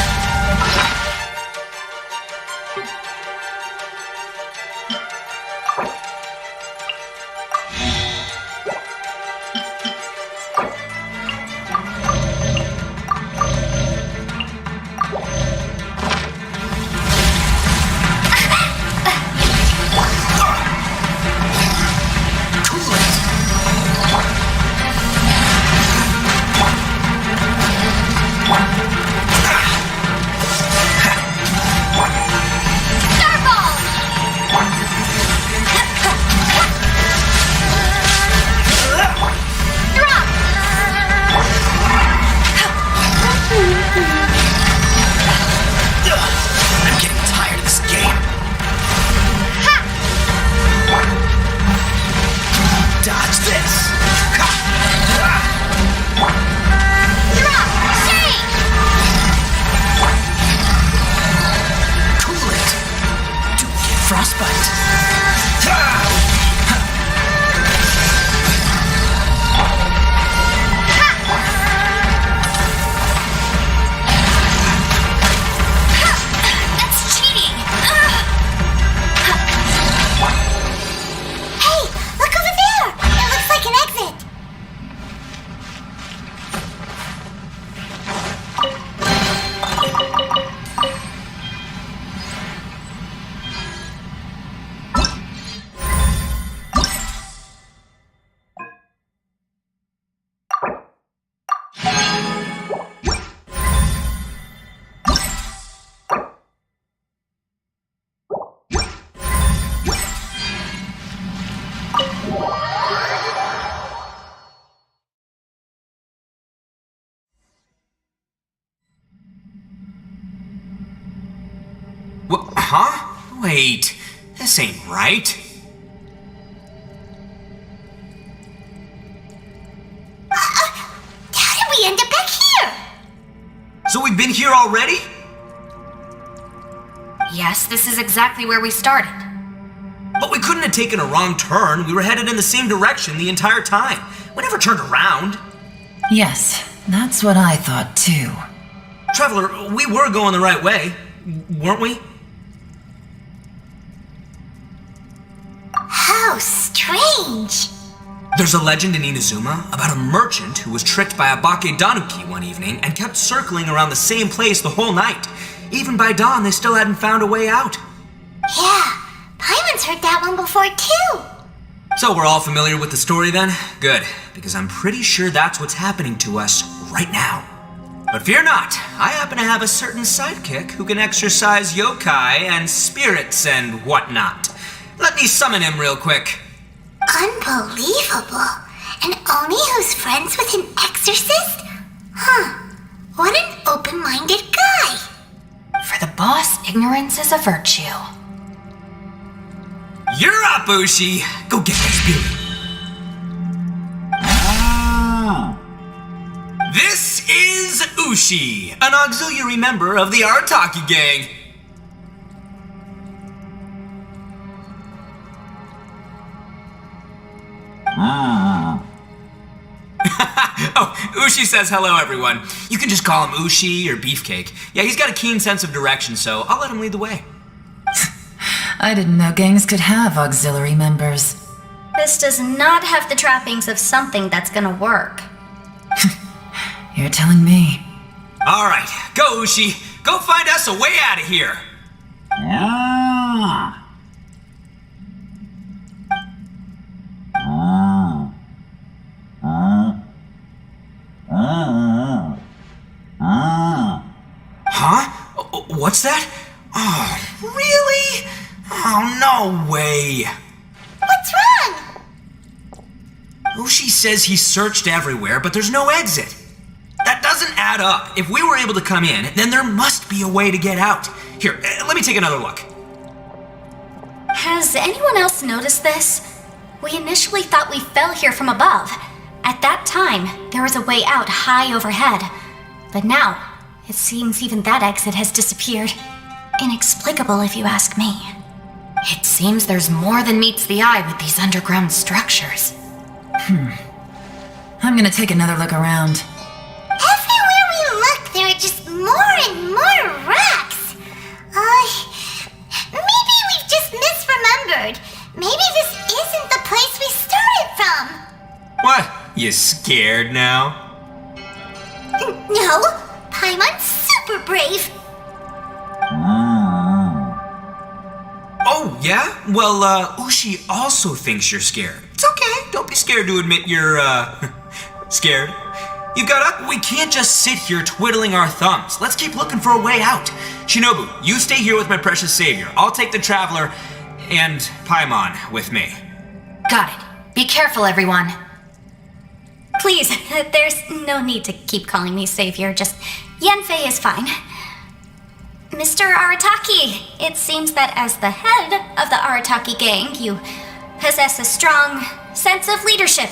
Wait, this ain't right. How did we end up back here? So we've been here already? Yes, this is exactly where we started. But we couldn't have taken a wrong turn. We were headed in the same direction the entire time. We never turned around. Yes, that's what I thought too. Traveler, we were going the right way, weren't we? How strange. There's a legend in Inazuma about a merchant who was tricked by a Bakedanuki one evening and kept circling around the same place the whole night. Even by dawn, they still hadn't found a way out. Yeah, Paimon's heard that one before too. So we're all familiar with the story then? Good, because I'm pretty sure that's what's happening to us right now. But fear not, I happen to have a certain sidekick who can exercise yokai and spirits and whatnot. Let me summon him real quick. Unbelievable. An Oni who's friends with an exorcist? Huh. What an open-minded guy. For the boss, ignorance is a virtue. You're up, Ushi! Go get that spirit. This is Ushi, an auxiliary member of the Arataki gang. Oh, Ushi says hello, everyone. You can just call him Ushi or Beefcake. Yeah, he's got a keen sense of direction, so I'll let him lead the way. I didn't know gangs could have auxiliary members. This does not have the trappings of something that's gonna work. You're telling me. All right, go, Ushi. Go find us a way out of here. Huh? What's that? Oh, really? Oh, no way. What's wrong? Ushi says he searched everywhere, but there's no exit. That doesn't add up. If we were able to come in, then there must be a way to get out. Here, let me take another look. Has anyone else noticed this? We initially thought we fell here from above. At that time, there was a way out high overhead. But now, it seems even that exit has disappeared. Inexplicable, if you ask me. It seems there's more than meets the eye with these underground structures. I'm gonna take another look around. Everywhere we look, there are just more and more rocks. Maybe we've just misremembered. Maybe this isn't the place we started from. What? You scared now? No, Paimon's super brave. Oh, yeah? Well, Ushi also thinks you're scared. It's okay. Don't be scared to admit you're, scared. You got up? We can't just sit here twiddling our thumbs. Let's keep looking for a way out. Shinobu, you stay here with my precious savior. I'll take the Traveler and Paimon with me. Got it. Be careful, everyone. Please, there's no need to keep calling me savior. Just Yanfei is fine. Mr. Arataki, it seems that as the head of the Arataki gang, you possess a strong sense of leadership.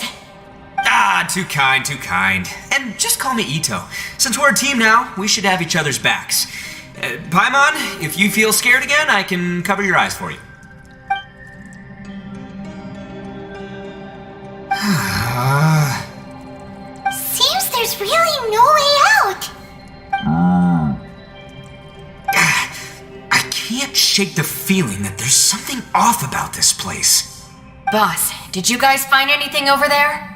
Ah, too kind, too kind. And just call me Ito. Since we're a team now, we should have each other's backs. Paimon, if you feel scared again, I can cover your eyes for you. Seems there's really no way out. I can't shake the feeling that there's something off about this place. Boss, did you guys find anything over there?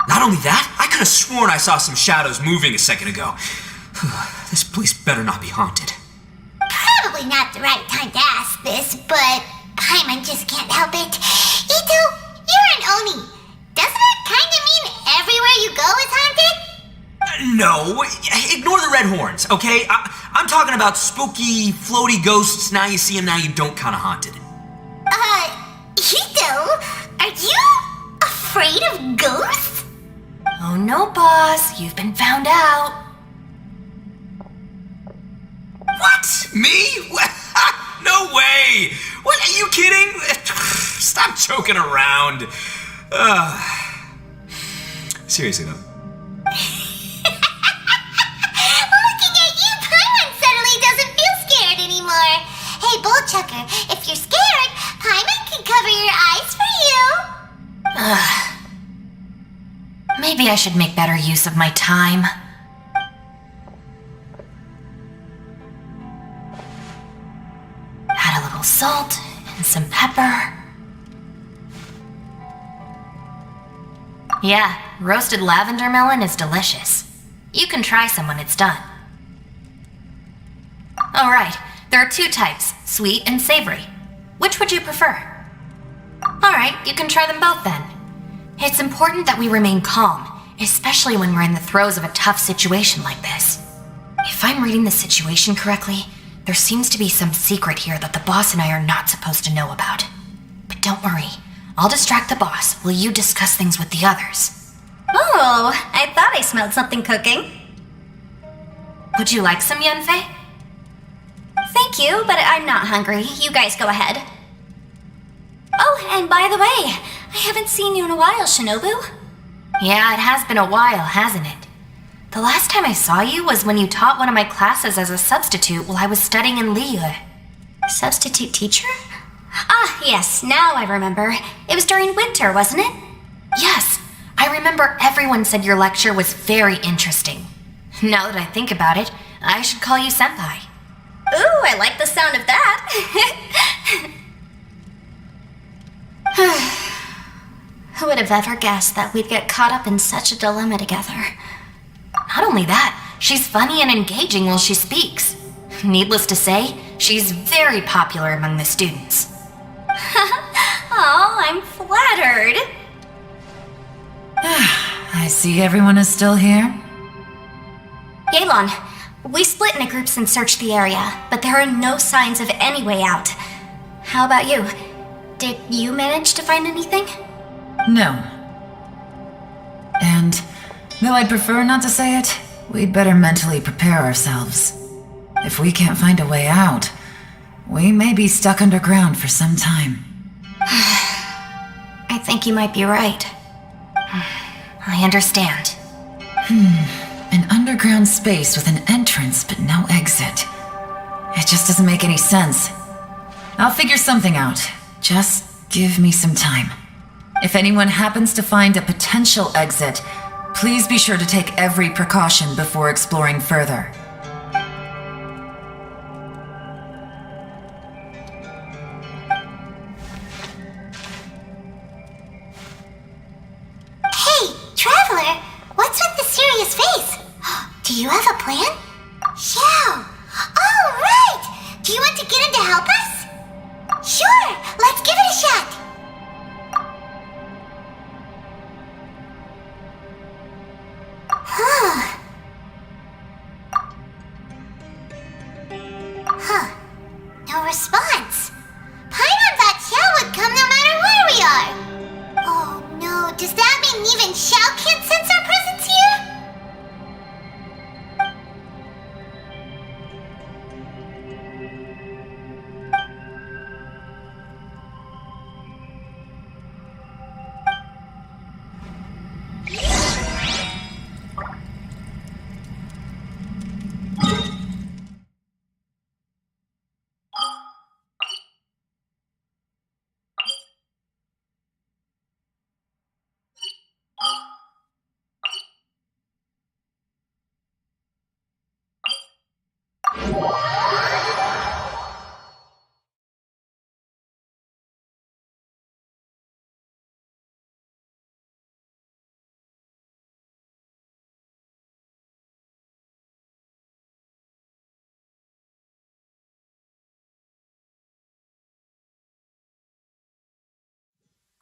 Not only that, I could have sworn I saw some shadows moving a second ago. This place better not be haunted. Probably not the right time to ask this, but Paimon just can't help it. Ito, you're an Oni. Doesn't it kind of mean everywhere you go is haunted? No, ignore the red horns, okay? I'm talking about spooky, floaty ghosts, now you see them, now you don't kind of haunted. Ito, are you afraid of ghosts? Oh no, boss, you've been found out. What? Me? No way! What, are you kidding? Stop joking around. Seriously though. Looking at you, Paimon suddenly doesn't feel scared anymore. Hey, Bullchucker, if you're scared, Paimon can cover your eyes for you. Maybe I should make better use of my time. Add a little salt and some pepper. Yeah, roasted lavender melon is delicious. You can try some when it's done. Oh right, there are 2 types, sweet and savory. Which would you prefer? Alright, you can try them both then. It's important that we remain calm, especially when we're in the throes of a tough situation like this. If I'm reading the situation correctly, there seems to be some secret here that the boss and I are not supposed to know about. But don't worry, I'll distract the boss while you discuss things with the others. Oh, I thought I smelled something cooking. Would you like some, Yanfei? Thank you, but I'm not hungry. You guys go ahead. Oh, and by the way, I haven't seen you in a while, Shinobu. Yeah, it has been a while, hasn't it? The last time I saw you was when you taught one of my classes as a substitute while I was studying in Liyue. Substitute teacher? Ah, yes, now I remember. It was during winter, wasn't it? Yes, I remember everyone said your lecture was very interesting. Now that I think about it, I should call you senpai. Ooh, I like the sound of that. Who would have ever guessed that we'd get caught up in such a dilemma together? Not only that, she's funny and engaging while she speaks. Needless to say, she's very popular among the students. Oh, I'm flattered. I see everyone is still here. Yelan, we split into groups and searched the area, but there are no signs of any way out. How about you? Did you manage to find anything? No. And, though I'd prefer not to say it, we'd better mentally prepare ourselves. If we can't find a way out, we may be stuck underground for some time. I think you might be right. I understand. An underground space with an entrance but no exit. It just doesn't make any sense. I'll figure something out. Just give me some time. If anyone happens to find a potential exit, please be sure to take every precaution before exploring further. Hey, Traveler, what's with the serious face? Do you have a plan? Yeah. Oh, right! Do you want to get in to help us? Sure, let's give it a shot. Huh. No response. Paimon thought Xiao would come no matter where we are. Oh no, does that mean even Xiao can't sense our presence here?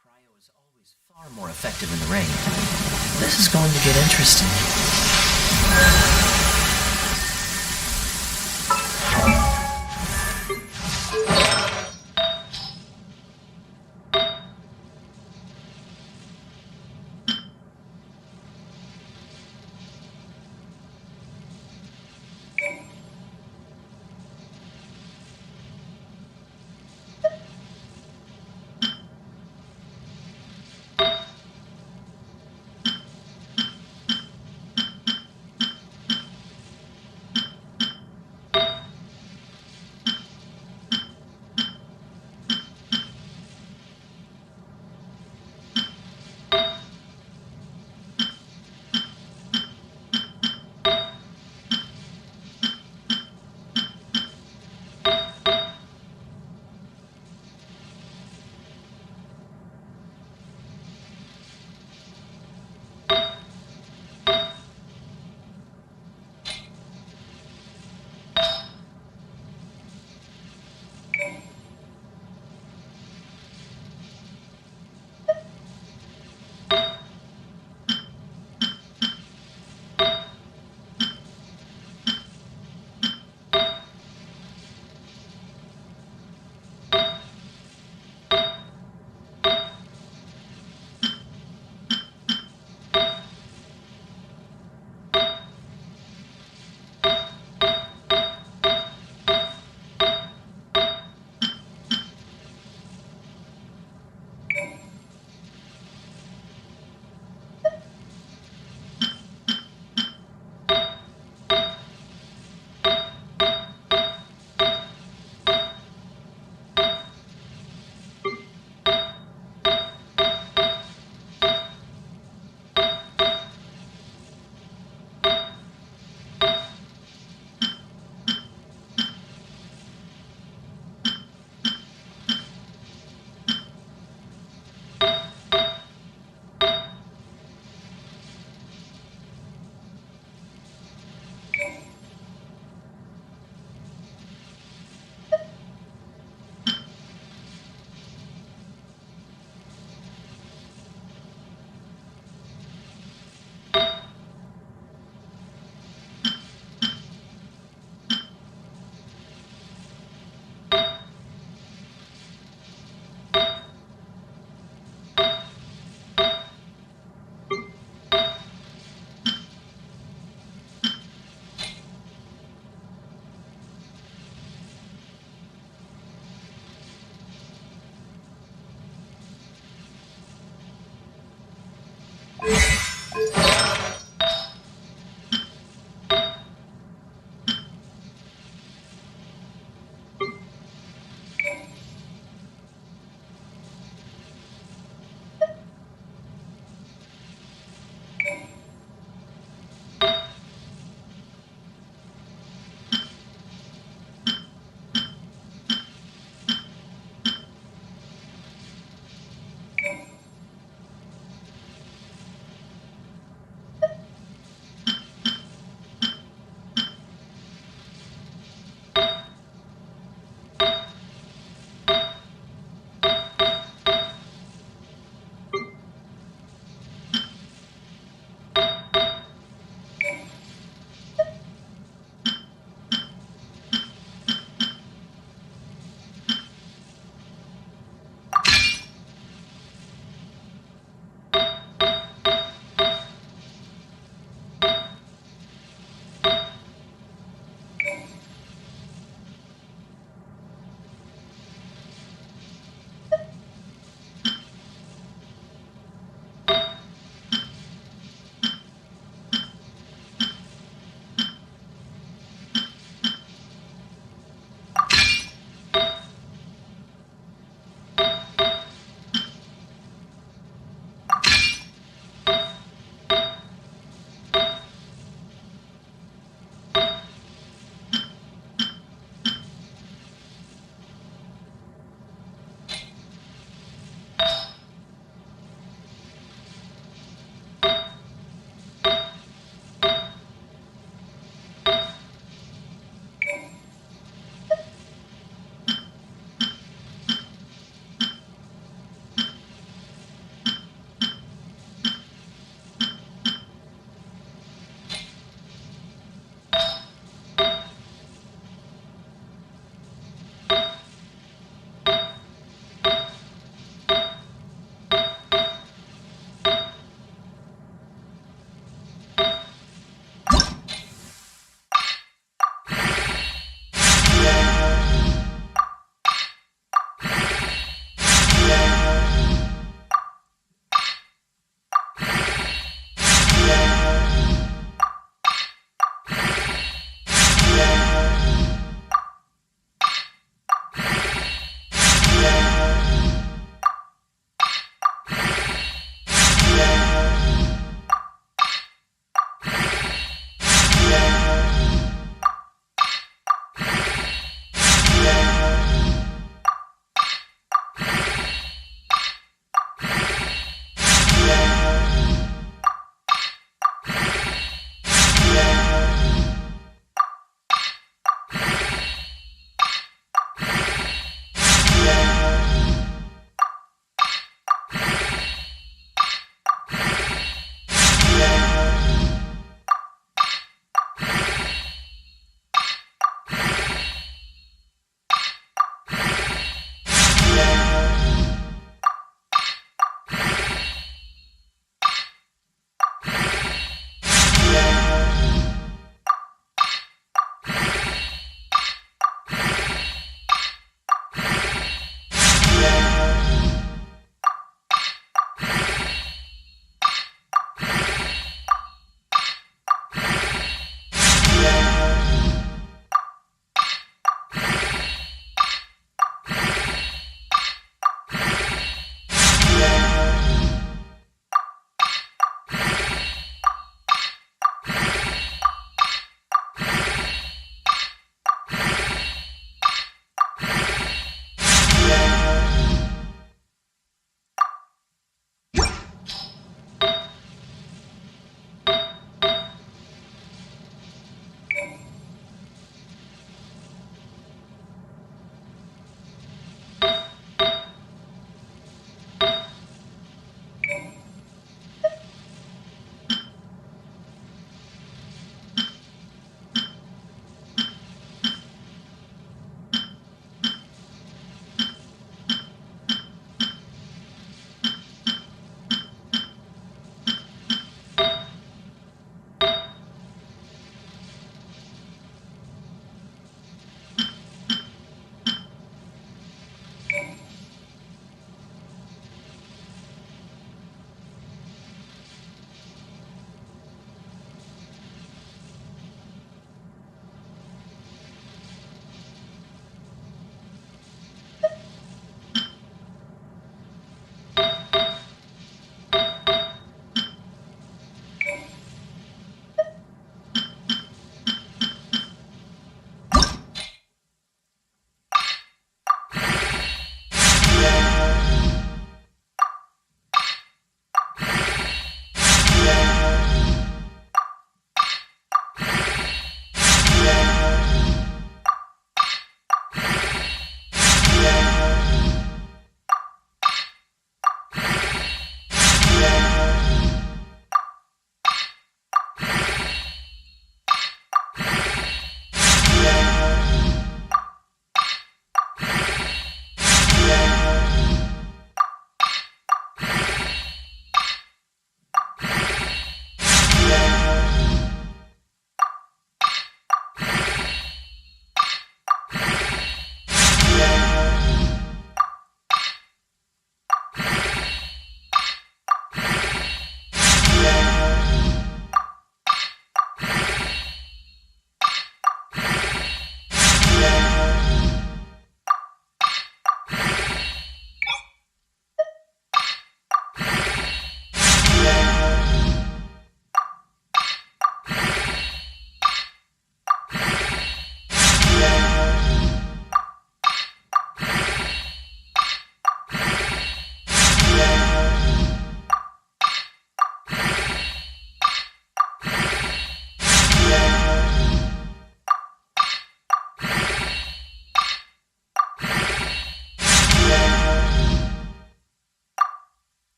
Cryo is always far more effective in the rain. This is going to get interesting.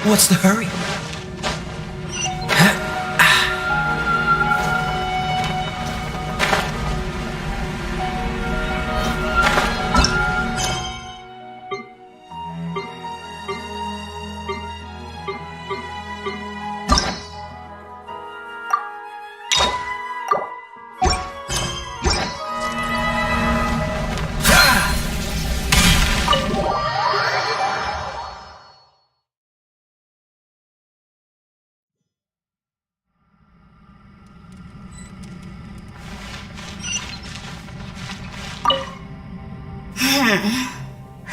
What's the hurry?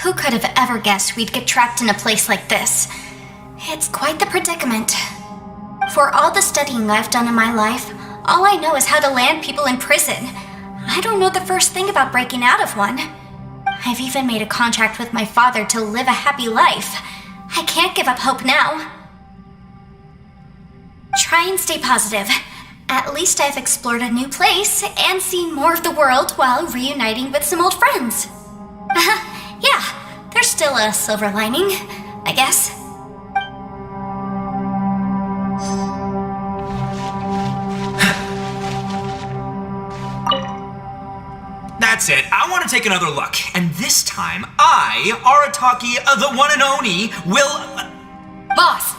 Who could have ever guessed we'd get trapped in a place like this? It's quite the predicament. For all the studying I've done in my life, all I know is how to land people in prison. I don't know the first thing about breaking out of one. I've even made a contract with my father to live a happy life. I can't give up hope now. Try and stay positive. At least I've explored a new place and seen more of the world while reuniting with some old friends. Yeah, there's still a silver lining, I guess. That's it. I want to take another look. And this time, I, Arataki, the one and only, will... Boss,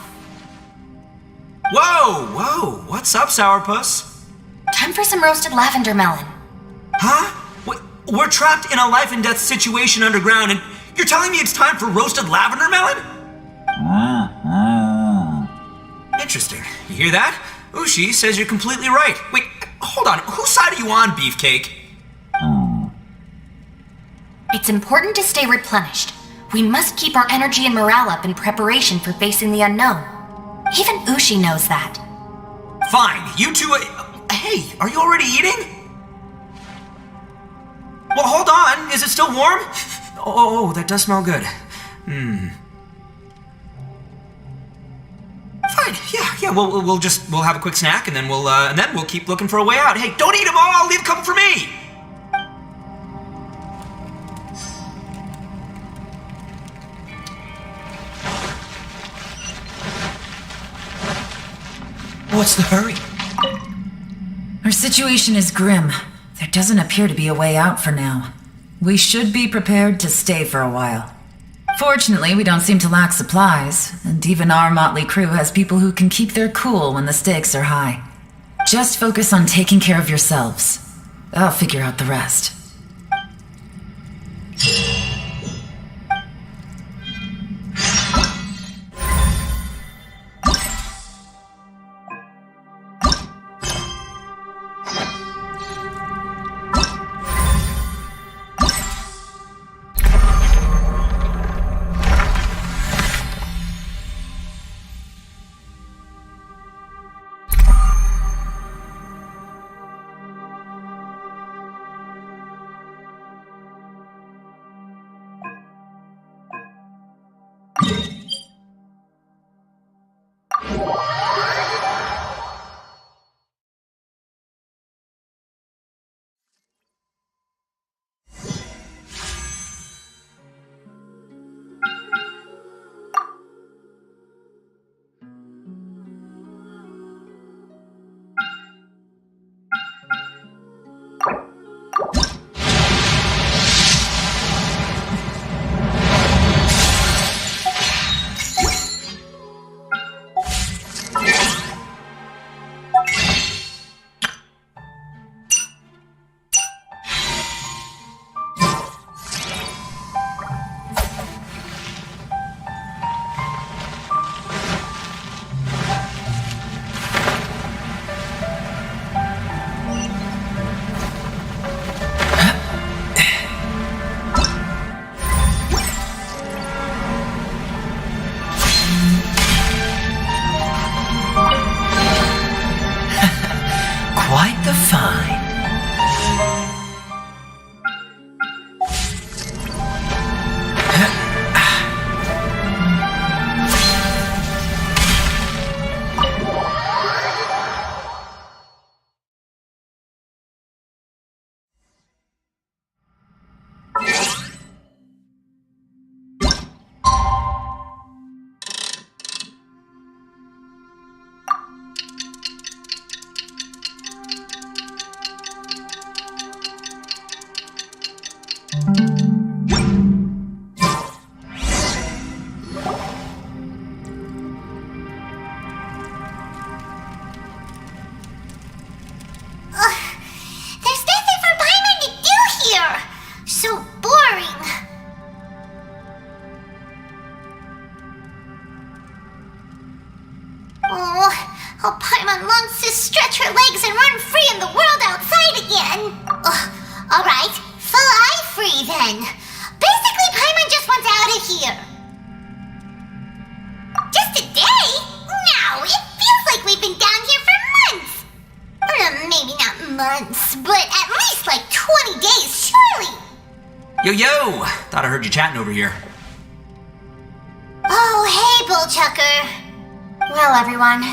Whoa! What's up, Sourpuss? time for some roasted lavender melon. Huh? We're trapped in a life and death situation underground, and you're telling me it's time for roasted lavender melon? Interesting. You hear that? Ushi says you're completely right. Wait, hold on. Whose side are you on, Beefcake? It's important to stay replenished. We must keep our energy and morale up in preparation for facing the unknown. Even Ushi knows that. Fine, you two... hey, are you already eating? Well, hold on. Is it still warm? Oh, that does smell good. Fine. Yeah. We'll have a quick snack, and then we'll keep looking for a way out. Hey, don't eat them all. Leave a couple for me. What's the hurry? Our situation is grim. There doesn't appear to be a way out for now. We should be prepared to stay for a while. Fortunately, we don't seem to lack supplies, and even our motley crew has people who can keep their cool when the stakes are high. Just focus on taking care of yourselves. I'll figure out the rest. Quite the find. maybe not months, but at least like 20 days, surely. Yo! Thought I heard you chatting over here. Oh, hey, Bullchucker. Well, everyone,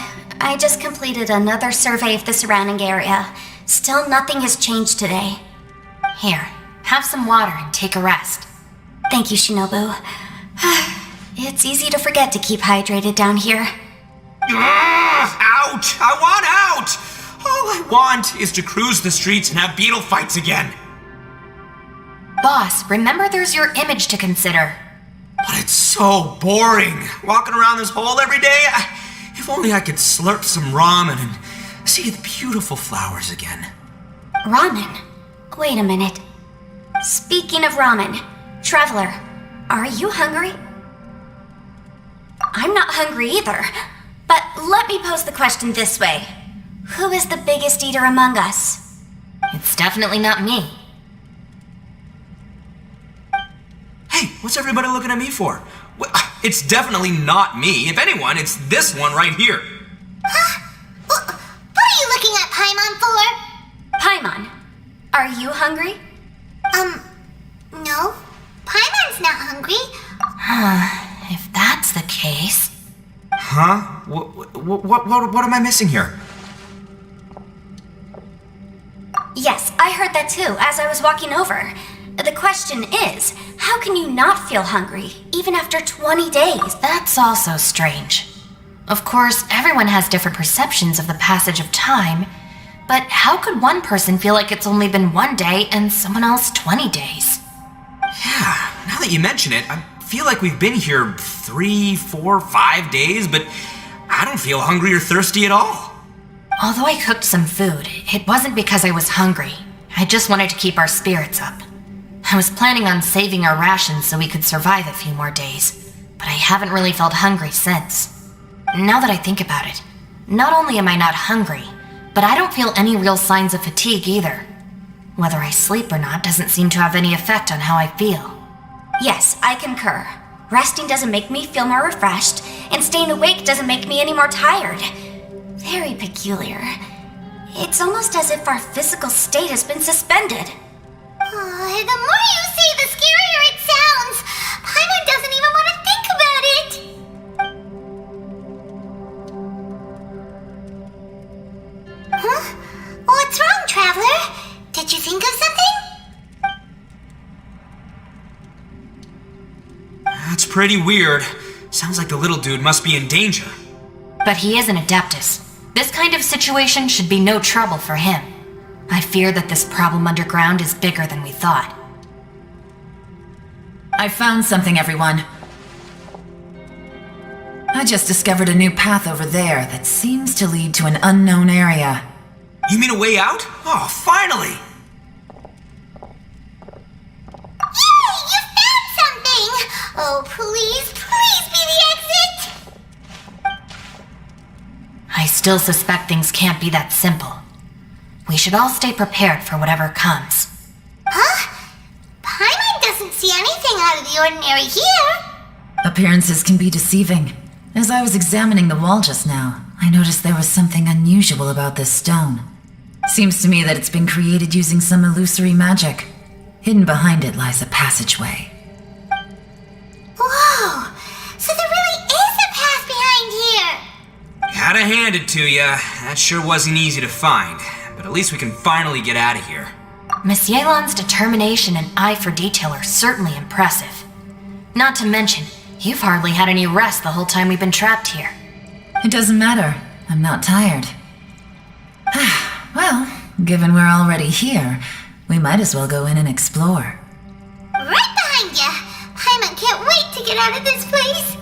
I just completed another survey of the surrounding area. Still nothing has changed today. Here, have some water and take a rest. Thank you, Shinobu. It's easy to forget to keep hydrated down here. Out! I want out! All I want is to cruise the streets and have beetle fights again. Boss, remember there's your image to consider. But it's so boring, walking around this hole every day. If only I could slurp some ramen and see the beautiful flowers again. Ramen? Wait a minute. Speaking of ramen, Traveler, are you hungry? I'm not hungry either, but let me pose the question this way. Who is the biggest eater among us? It's definitely not me. Hey, what's everybody looking at me for? Well, it's definitely not me. If anyone, it's this one right here. Huh? What are you looking at Paimon for? Paimon, are you hungry? No. Paimon's not hungry. If that's the case... Huh? What am I missing here? Yes, I heard that too as I was walking over. The question is, how can you not feel hungry, even after 20 days? That's also strange. Of course, everyone has different perceptions of the passage of time, but how could one person feel like it's only been 1 day and someone else 20 days? Yeah, now that you mention it, I feel like we've been here 3, 4, 5 days, but I don't feel hungry or thirsty at all. Although I cooked some food, it wasn't because I was hungry. I just wanted to keep our spirits up. I was planning on saving our rations so we could survive a few more days, but I haven't really felt hungry since. Now that I think about it, not only am I not hungry, but I don't feel any real signs of fatigue either. Whether I sleep or not doesn't seem to have any effect on how I feel. Yes, I concur. Resting doesn't make me feel more refreshed, and staying awake doesn't make me any more tired. Very peculiar. It's almost as if our physical state has been suspended. The more you say, the scarier it sounds. Paimon doesn't even want to think about it. Huh? What's wrong, Traveler? Did you think of something? That's pretty weird. Sounds like the little dude must be in danger. But he is an Adeptus. This kind of situation should be no trouble for him. I fear that this problem underground is bigger than we thought. I found something, everyone. I just discovered a new path over there that seems to lead to an unknown area. You mean a way out? Oh, finally! Yay! You found something! Oh, please be the exit! I still suspect things can't be that simple. We should all stay prepared for whatever comes. Huh? Paimon doesn't see anything out of the ordinary here. Appearances can be deceiving. As I was examining the wall just now, I noticed there was something unusual about this stone. Seems to me that it's been created using some illusory magic. Hidden behind it lies a passageway. Whoa! So there really is a path behind here! Gotta hand it to ya. That sure wasn't easy to find. But at least we can finally get out of here. Miss Yelan's determination and eye for detail are certainly impressive. Not to mention, you've hardly had any rest the whole time we've been trapped here. It doesn't matter. I'm not tired. Well, given we're already here, we might as well go in and explore. Right behind ya! Paimon can't wait to get out of this place!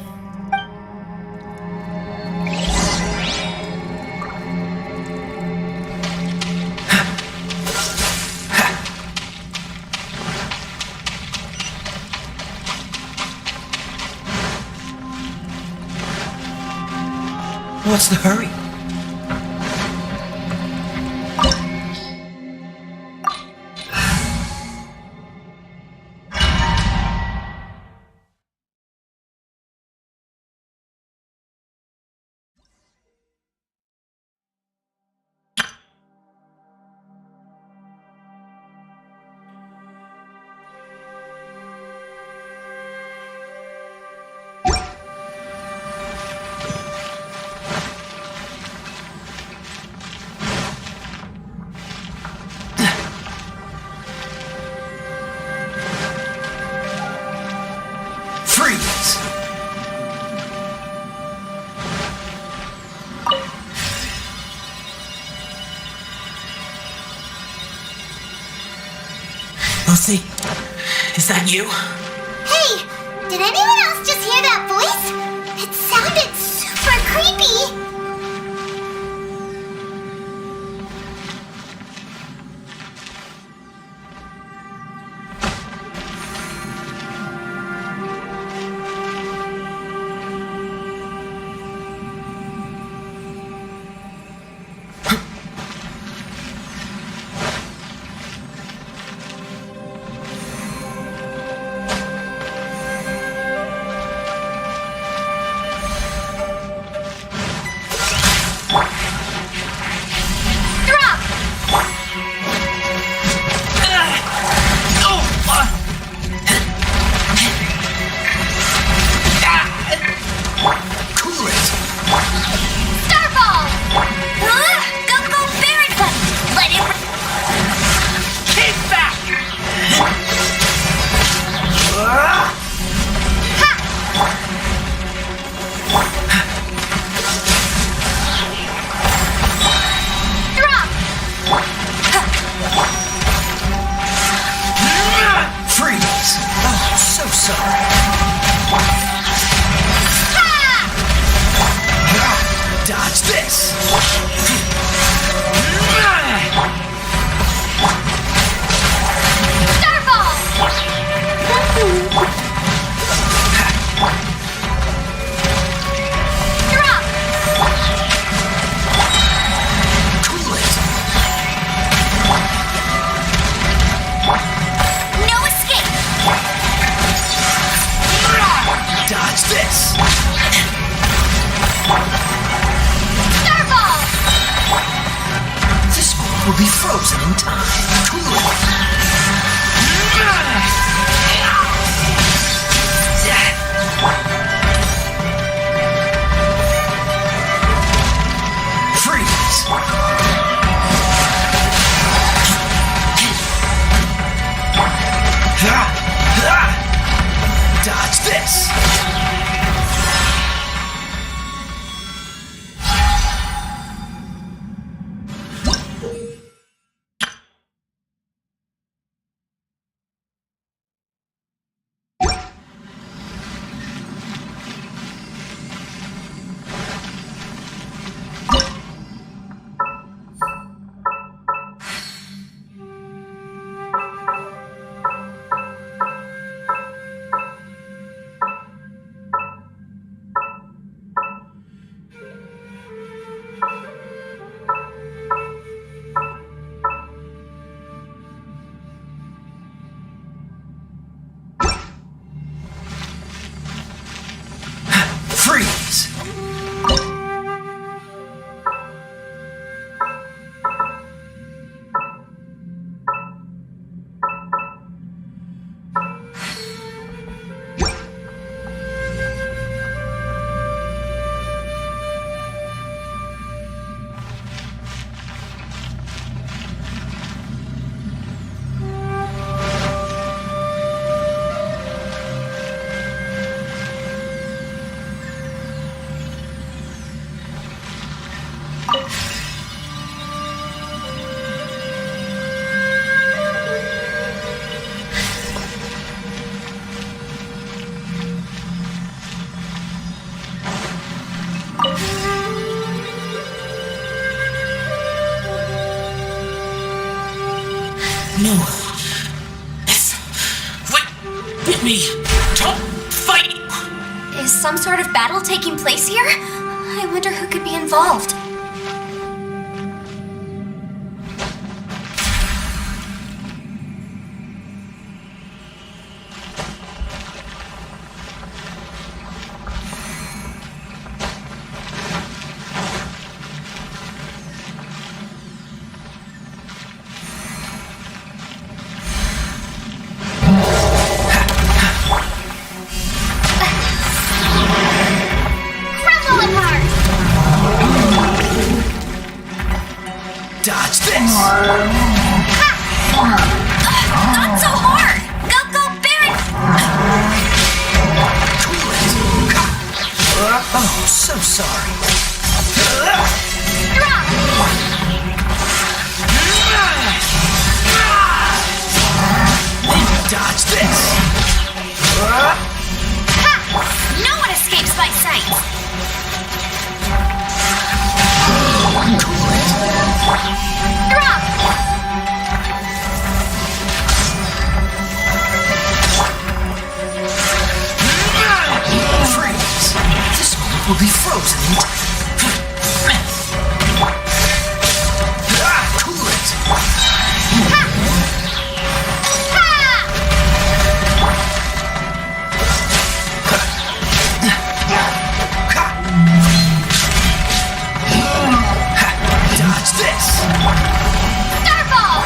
What's the hurry? Elsie? Is that you? Hey, did anyone else just hear that voice? It sounded super creepy. Will be frozen in time. Cool. Freeze. Dodge this. Freeze! No. This. Wait. Me. Don't fight. Is some sort of battle taking place here? I wonder who could be involved. Crumble apart! frozen. Cool it. Dodge this. Starball!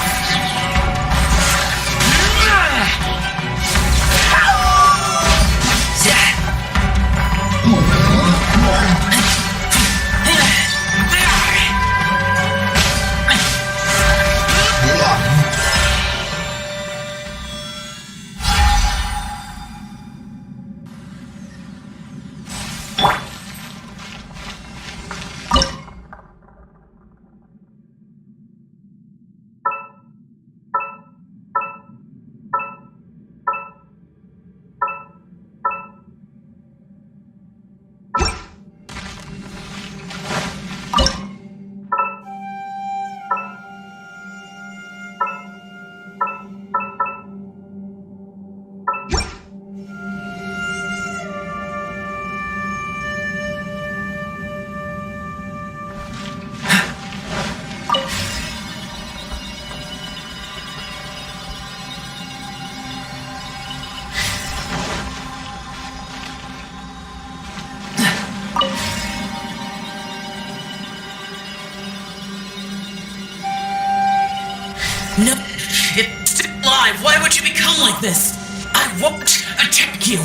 No, it's still alive. Why would you become like this? I won't attack you.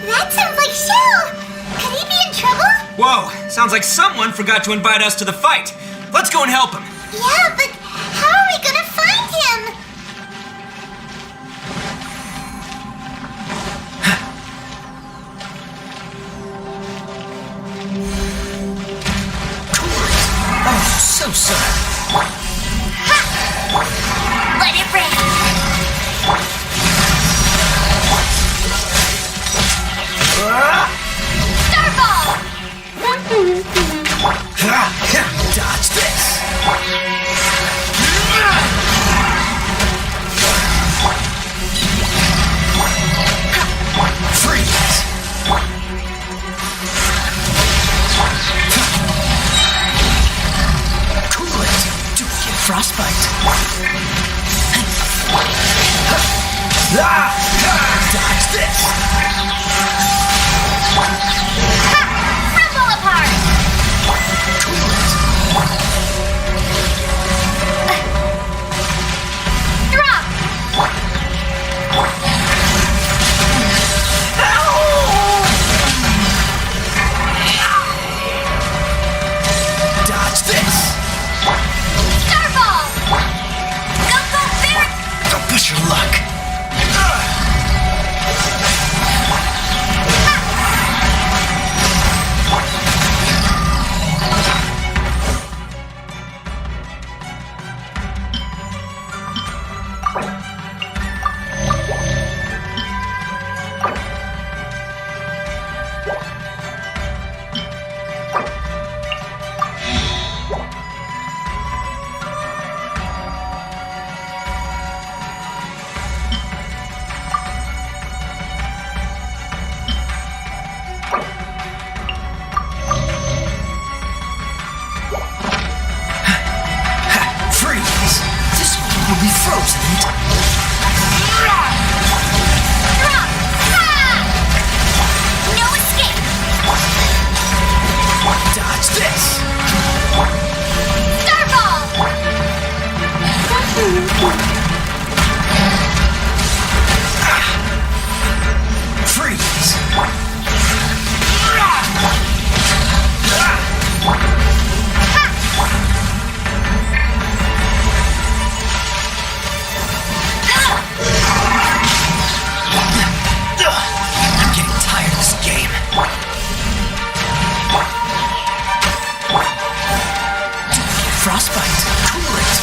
That sounds like Shell! Could he be in trouble? Whoa, sounds like someone forgot to invite us to the fight. Let's go and help him. Yeah, but how are we gonna find him? Oh, so sorry. Let it rain! Starball! Dodge this. Freeze. Cool it. Don't get frostbite. Dodge this. Crumble apart! Cool it. Drop! Dodge this. Starball! Go, go, bear! Don't push your luck. Freeze. This one will be frozen. Drop! Ha! No escape! Dodge this. Starball! Freeze. I'm getting tired of this game. Don't get frostbite. Cool it.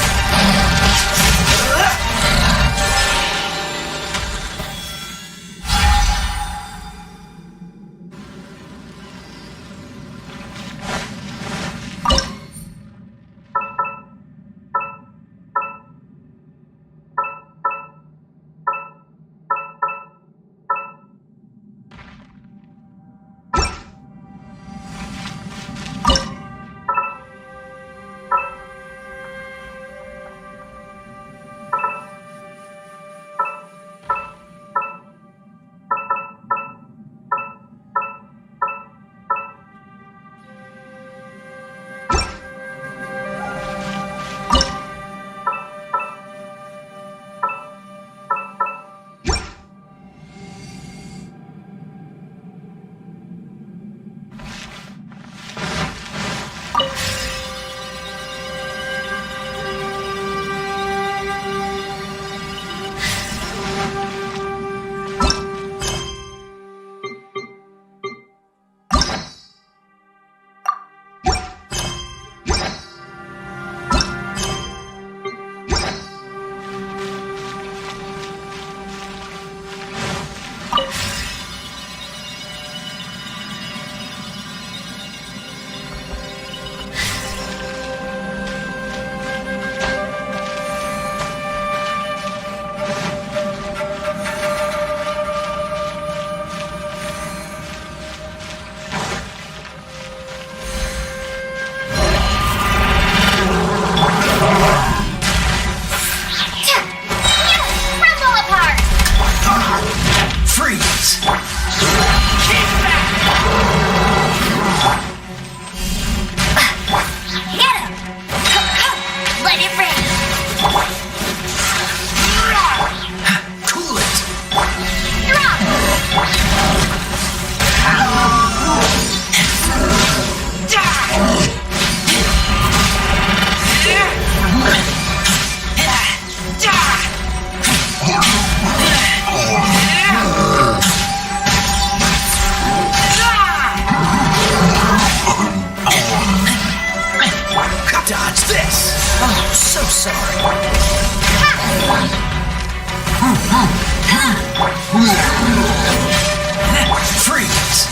Freeze!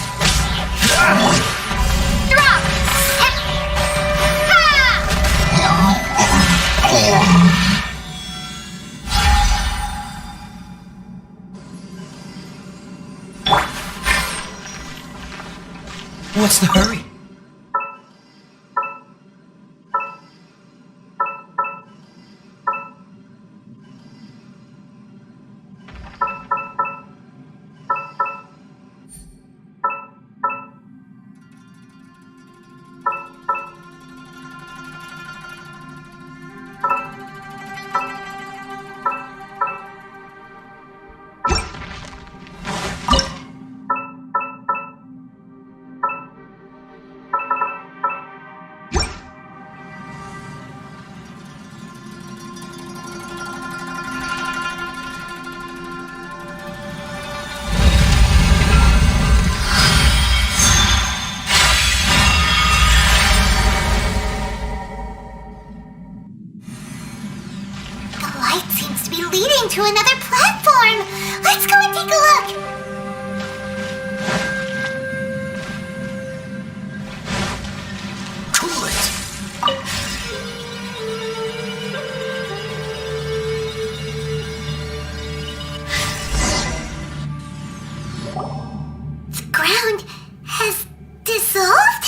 Drop! What's the hurry? To another platform! Let's go and take a look! Cool it! The ground has dissolved?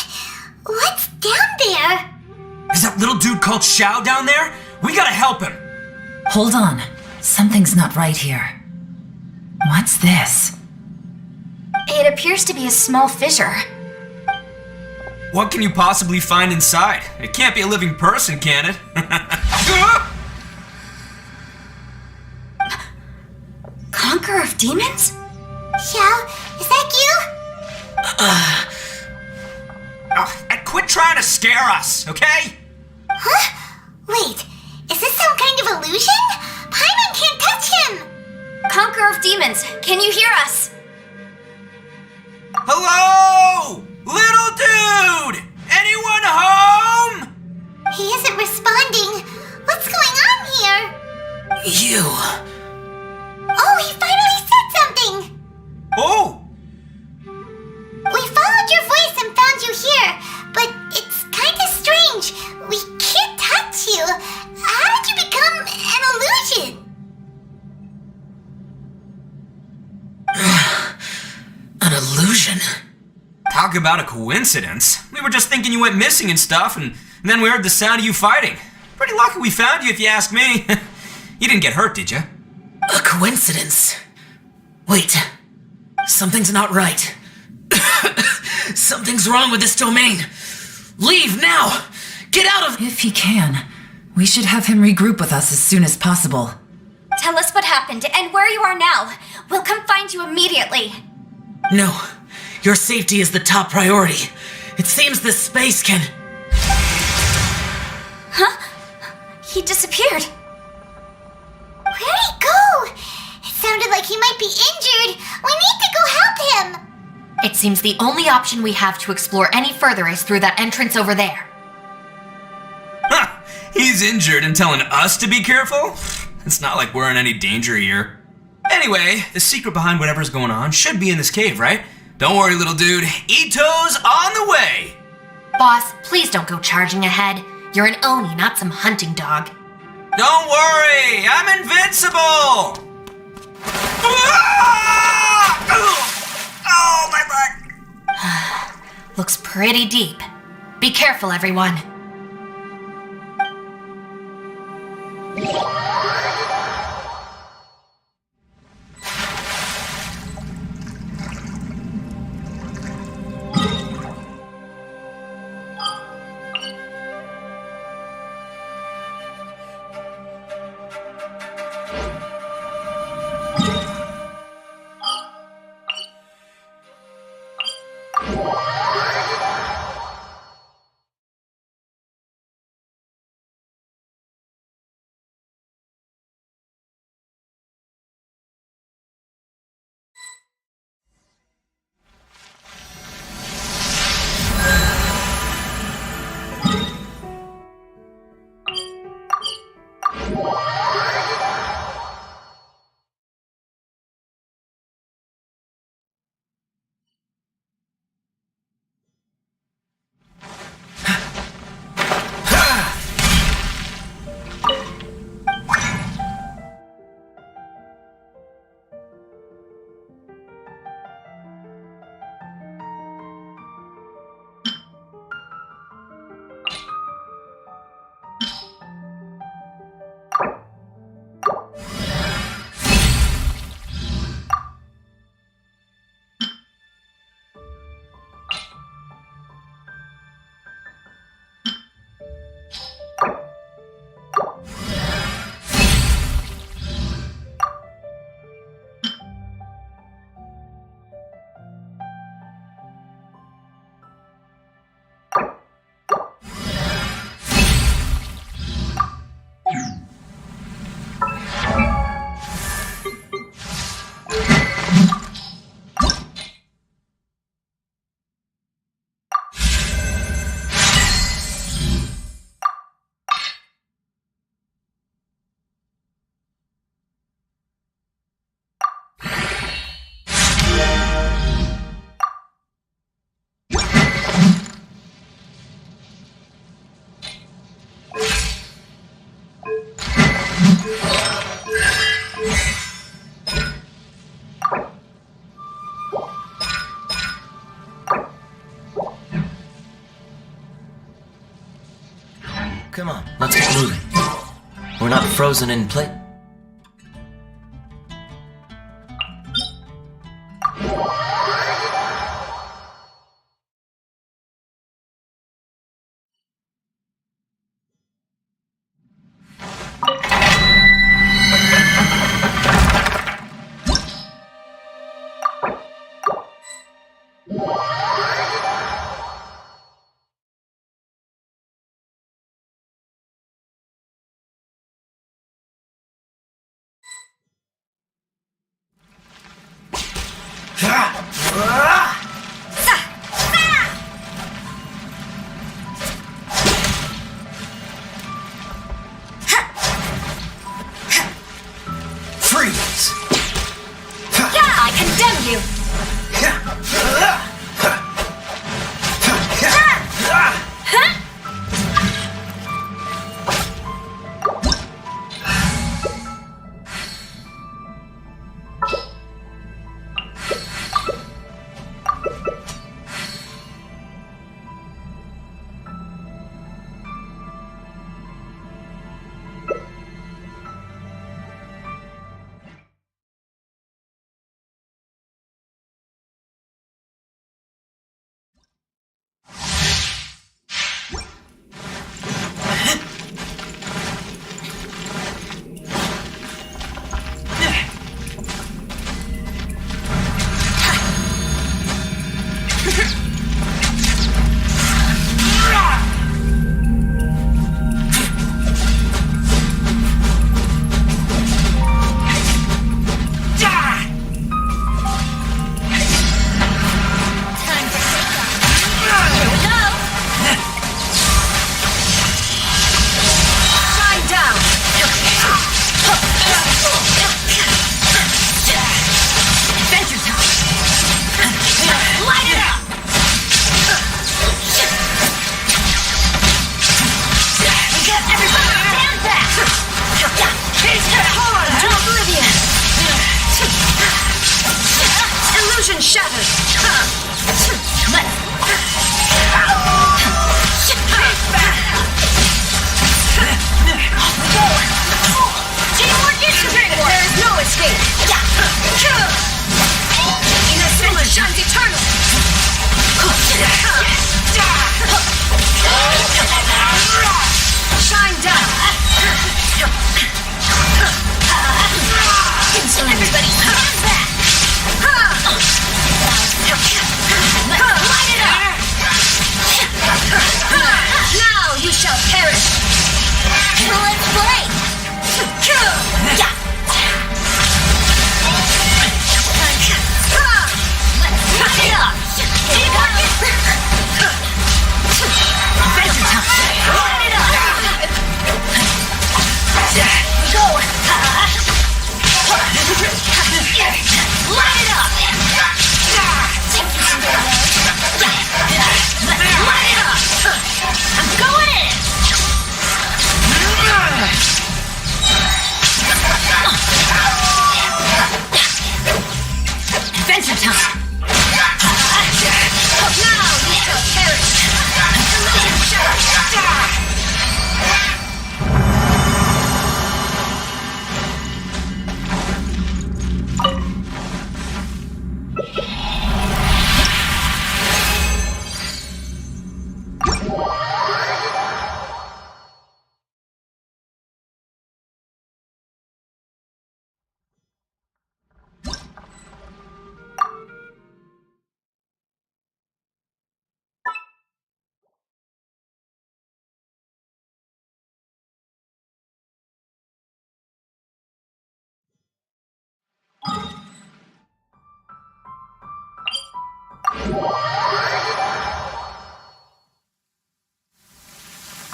What's down there? Is that little dude called Xiao down there? We gotta help him! Hold on. Something's not right here. What's this? It appears to be a small fissure. What can you possibly find inside? It can't be a living person, can it? Conqueror of demons? Xiao, is that you? And quit trying to scare us, okay? Huh? Wait, is this some kind of illusion? Paimon can't touch him! Conqueror of demons, can you hear us? Hello? Little dude! Anyone home? He isn't responding. What's going on here? You. Oh, he finally said something! Oh! We followed your voice and found you here, but it's kinda strange. We can't touch you. How did you become an illusion? An illusion? Talk about a coincidence. We were just thinking you went missing and stuff, and then we heard the sound of you fighting. Pretty lucky we found you, if you ask me. You didn't get hurt, did you? A coincidence? Wait. Something's not right. Something's wrong with this domain. Leave now! Get out of— If he can, we should have him regroup with us as soon as possible. Tell us what happened and where you are now. We'll come find you immediately. No. Your safety is the top priority. It seems this space can— Huh? He disappeared. Where'd he go? It sounded like he might be injured. We need to go help him. It seems the only option we have to explore any further is through that entrance over there. Huh! He's injured and telling us to be careful? It's not like we're in any danger here. Anyway, the secret behind whatever's going on should be in this cave, right? Don't worry, little dude. Ito's on the way! Boss, please don't go charging ahead. You're an Oni, not some hunting dog. Don't worry! I'm invincible! Oh, my butt! Looks pretty deep. Be careful, everyone. frozen in place. Freeze! Yeah, I condemn you!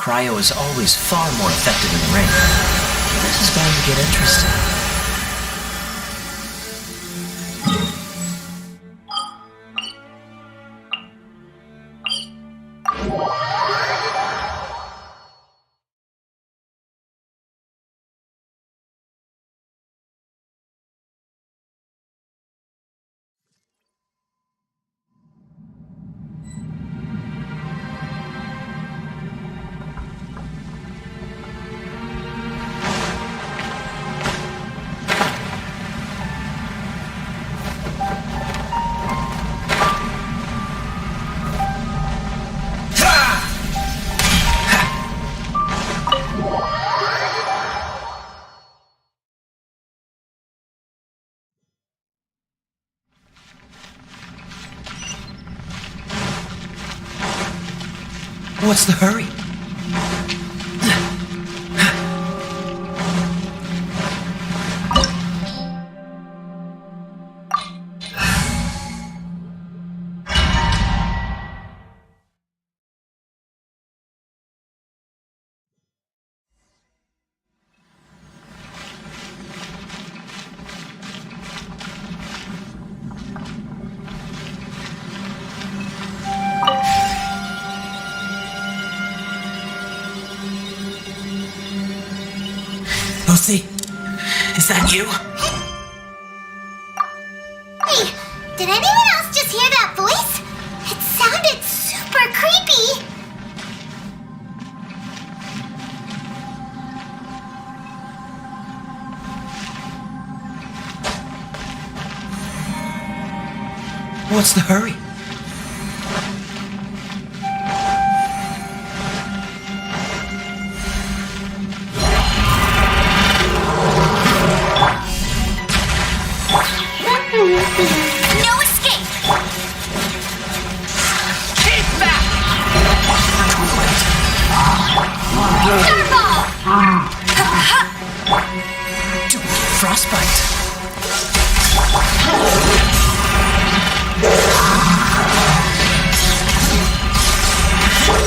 Cryo is always far more effective in the ring. This is going to get interesting. What's the hurry? Lucy, is that you? Hey, did anyone else just hear that voice? It sounded super creepy. What's the hurry? No escape! Keep back! Starfall! Don't get frostbite.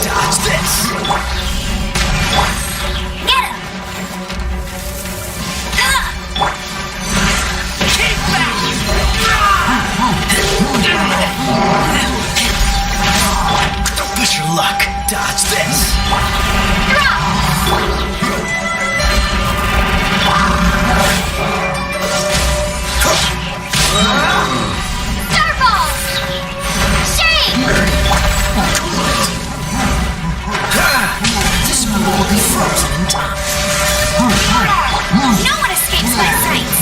Dodge this. Get him! Keep back! Don't push your luck. Dodge this. Starfall! Shame! This one will be frozen in time. No one escapes my sights!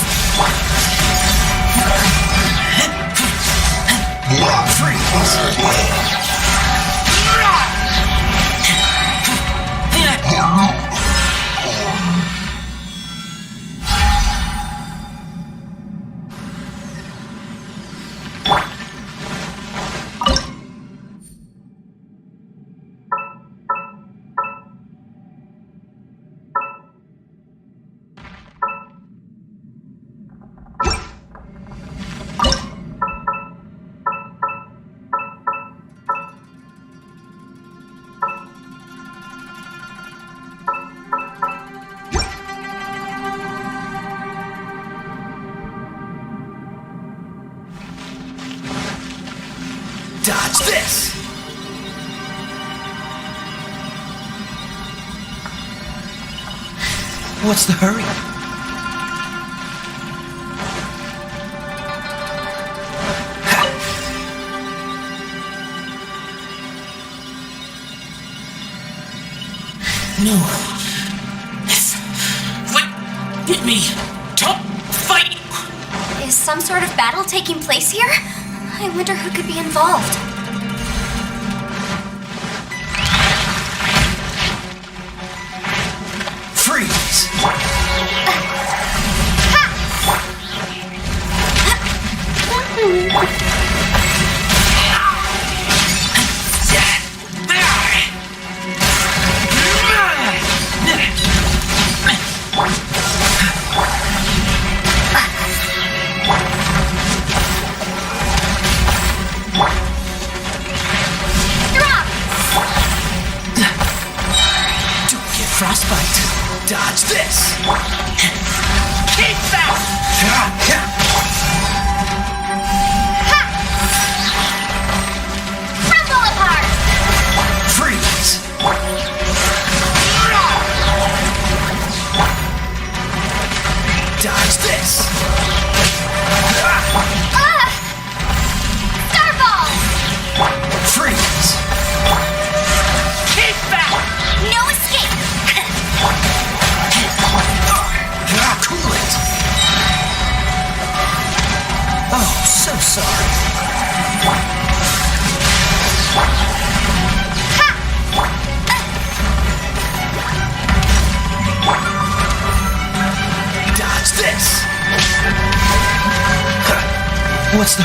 Dodge this. What's the hurry? No. Yes. Wait. Get me. Don't fight. Is some sort of battle taking place here? I wonder who could be involved. Freeze. Frostbite. Dodge this. Keep back! Crumble apart! Freeze. Dodge this. Starfall! Freeze. Keep back! No escape! Cool it. Oh, so sorry. Dodge this. What's the...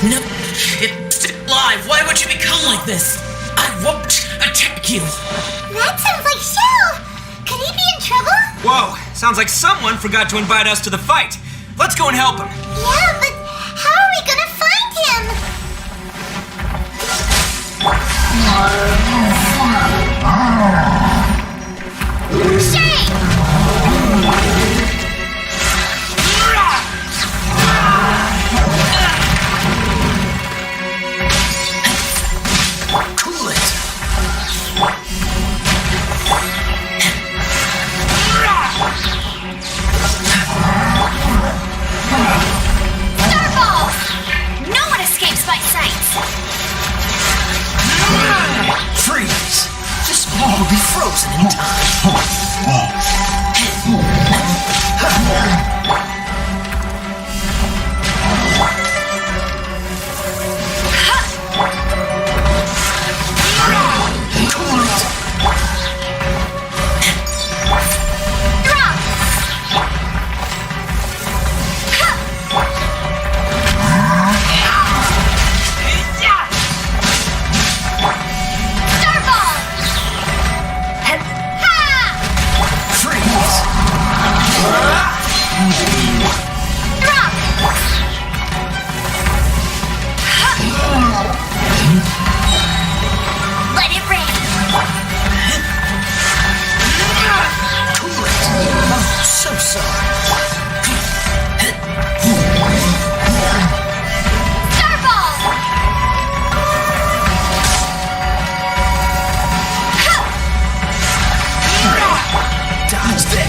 No, it's alive. Why would you become like this? I won't attack you. That sounds like Shell. Could he be in trouble? Whoa, sounds like someone forgot to invite us to the fight. Let's go and help him. Yeah, but how are we gonna find him? Cool it. Starball! No one escapes my sight! Freeze. This ball will be frozen in time. Let it rain! So sorry. Dodge that.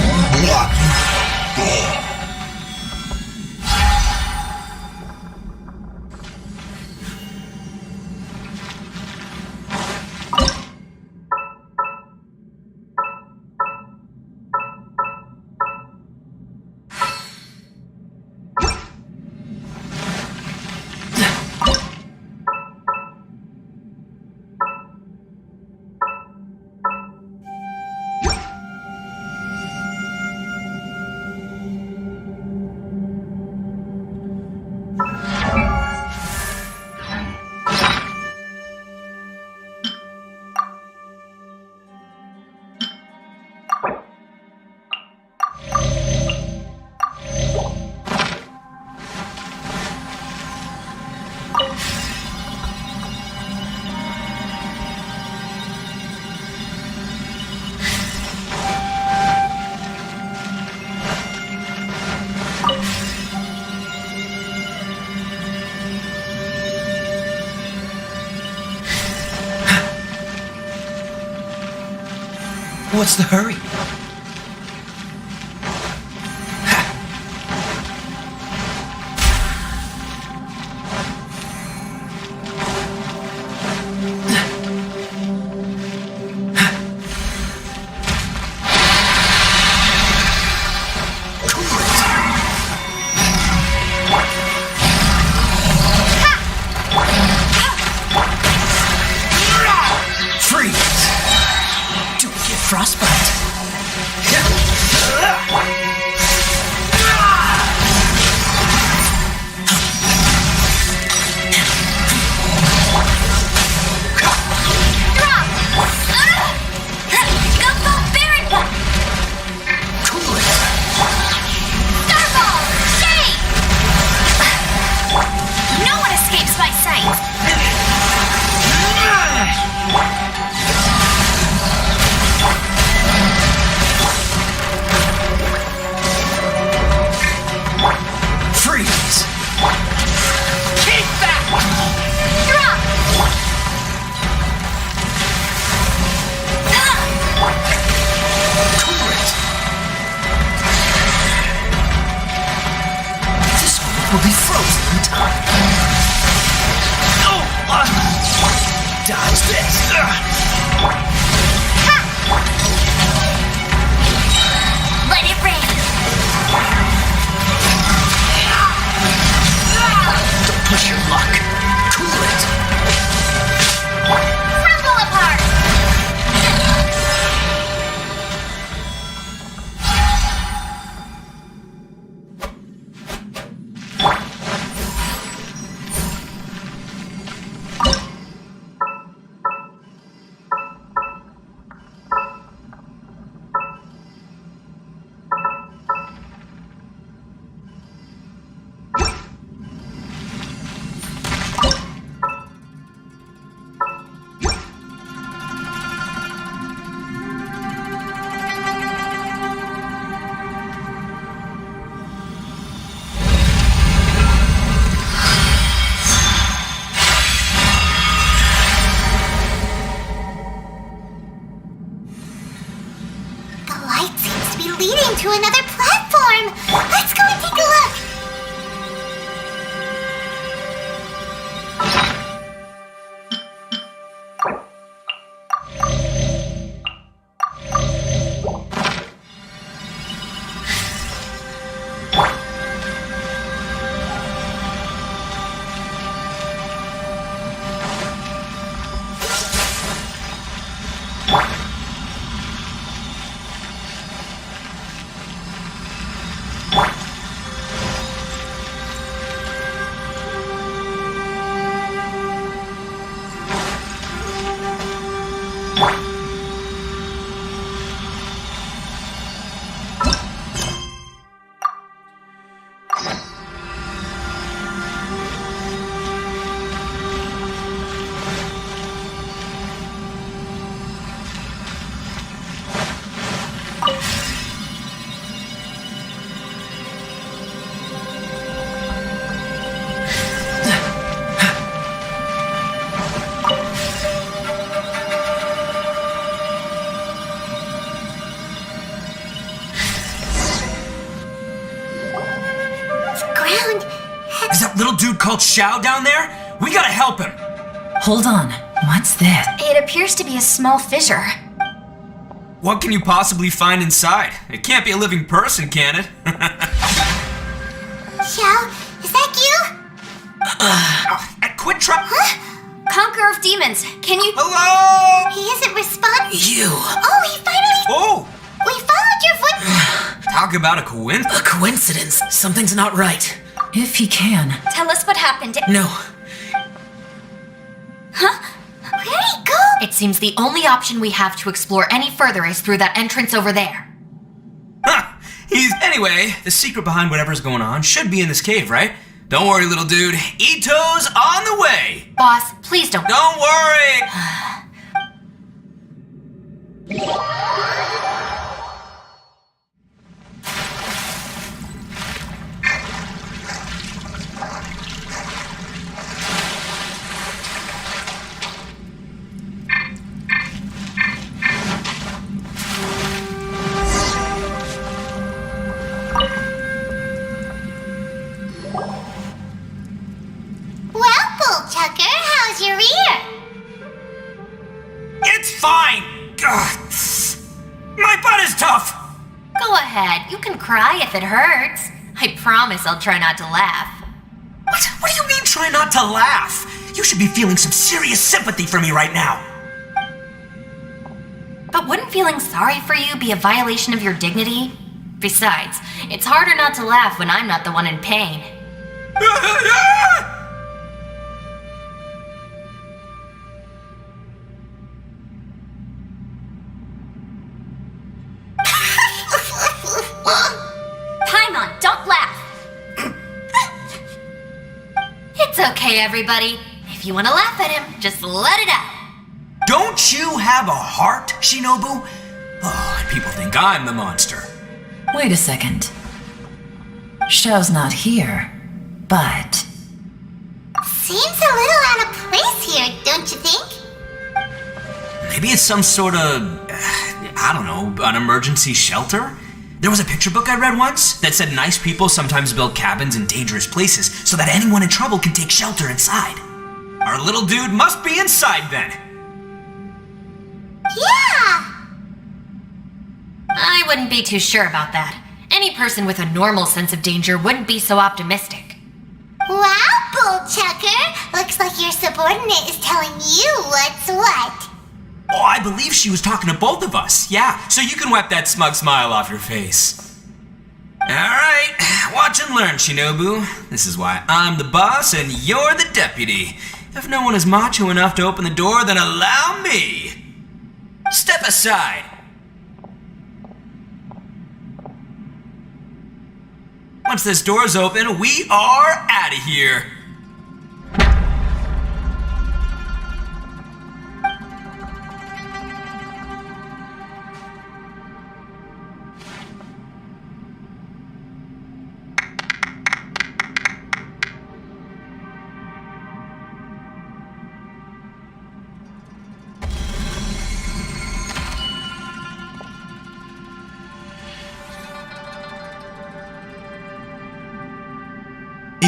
What's the hurry? Frostbite. Will be frozen in time. Dodge this. Let it rain! Don't push your luck. Cool it. Crumble apart! be leading to another platform. Let's go and take a look. Is that little dude called Xiao down there? We gotta help him! Hold on. What's this? It appears to be a small fissure. What can you possibly find inside? It can't be a living person, can it? Xiao, is that you? Quit trying. Huh? Conqueror of Demons, can you... Hello? He isn't responding. You! Oh, he finally... Oh! We followed your footsteps. Talk about a coincidence. A coincidence. Something's not right. If he can. Tell us what happened. No. Huh? Where'd he go? It seems the only option we have to explore any further is through that entrance over there. Huh. Anyway, the secret behind whatever's going on should be in this cave, right? Don't worry, little dude. Ito's on the way! Boss, please don't... Don't worry! Well, Bullchucker, how's your ear? It's fine! Ugh. My butt is tough! Go ahead, you can cry if it hurts. I promise I'll try not to laugh. What do you mean try not to laugh? You should be feeling some serious sympathy for me right now. But wouldn't feeling sorry for you be a violation of your dignity? Besides, it's harder not to laugh when I'm not the one in pain. Paimon, don't laugh! It's okay, everybody. If you want to laugh at him, just let it out. Don't you have a heart, Shinobu? Oh, and people think I'm the monster. Wait a second. Xiao's not here, but... Seems a little out of place here, don't you think? Maybe it's some sort of, I don't know, an emergency shelter? There was a picture book I read once that said nice people sometimes build cabins in dangerous places so that anyone in trouble can take shelter inside. Our little dude must be inside then. Yeah! I wouldn't be too sure about that. Any person with a normal sense of danger wouldn't be so optimistic. Wow, Bullchucker! Looks like your subordinate is telling you what's what. Oh, I believe she was talking to both of us. Yeah, so you can wipe that smug smile off your face. Alright, watch and learn, Shinobu. This is why I'm the boss and you're the deputy. If no one is macho enough to open the door, then allow me. Step aside. Once this door's open, we are out of here.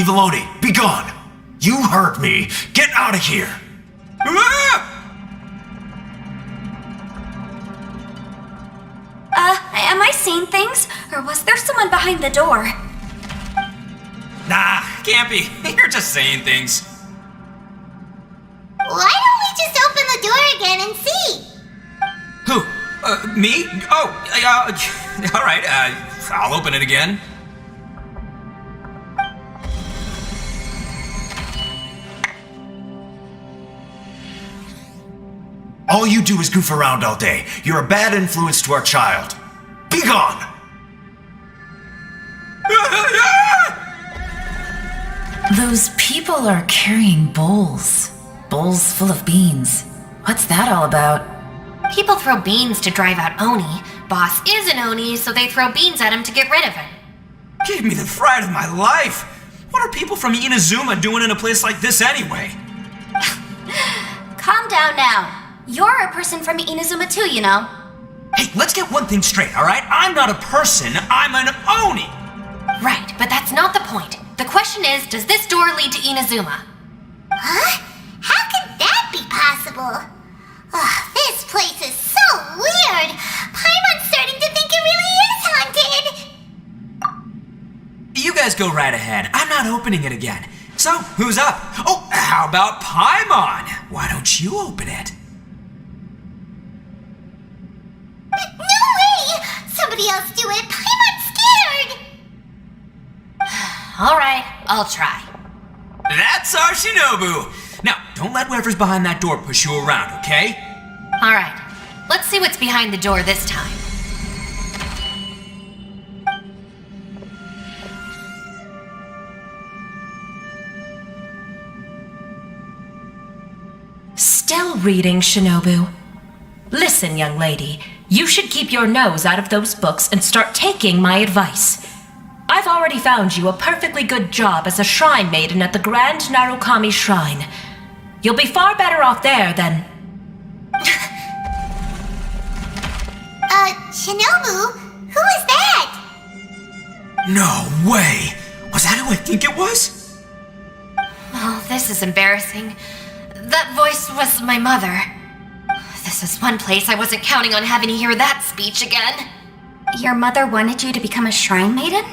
Eviloni, be gone! You heard me! Get out of here! Am I seeing things? Or was there someone behind the door? Nah, can't be. You're just saying things. Why don't we just open the door again and see? Who? Me? Oh, alright, I'll open it again. All you do is goof around all day. You're a bad influence to our child. Be gone! Those people are carrying bowls. Bowls full of beans. What's that all about? People throw beans to drive out Oni. Boss is an Oni, so they throw beans at him to get rid of him. Gave me the fright of my life. What are people from Inazuma doing in a place like this anyway? Calm down now. You're a person from Inazuma too, you know. Hey, let's get one thing straight, alright? I'm not a person, I'm an Oni! Right, but that's not the point. The question is, does this door lead to Inazuma? Huh? How could that be possible? Ugh, this place is so weird. Paimon's starting to think it really is haunted. You guys go right ahead. I'm not opening it again. So, who's up? Oh, how about Paimon? Why don't you open it? No way! Somebody else do it. Paimon's scared. Alright, I'll try. That's our Shinobu! Now, don't let whoever's behind that door push you around, okay? Alright, let's see what's behind the door this time. Still reading, Shinobu. Listen, young lady, you should keep your nose out of those books and start taking my advice. I've already found you a perfectly good job as a shrine maiden at the Grand Narukami Shrine. You'll be far better off there than... Shinobu? Who is that? No way! Was that who I think it was? Oh, this is embarrassing. That voice was my mother. This is one place I wasn't counting on having to hear that speech again. Your mother wanted you to become a shrine maiden?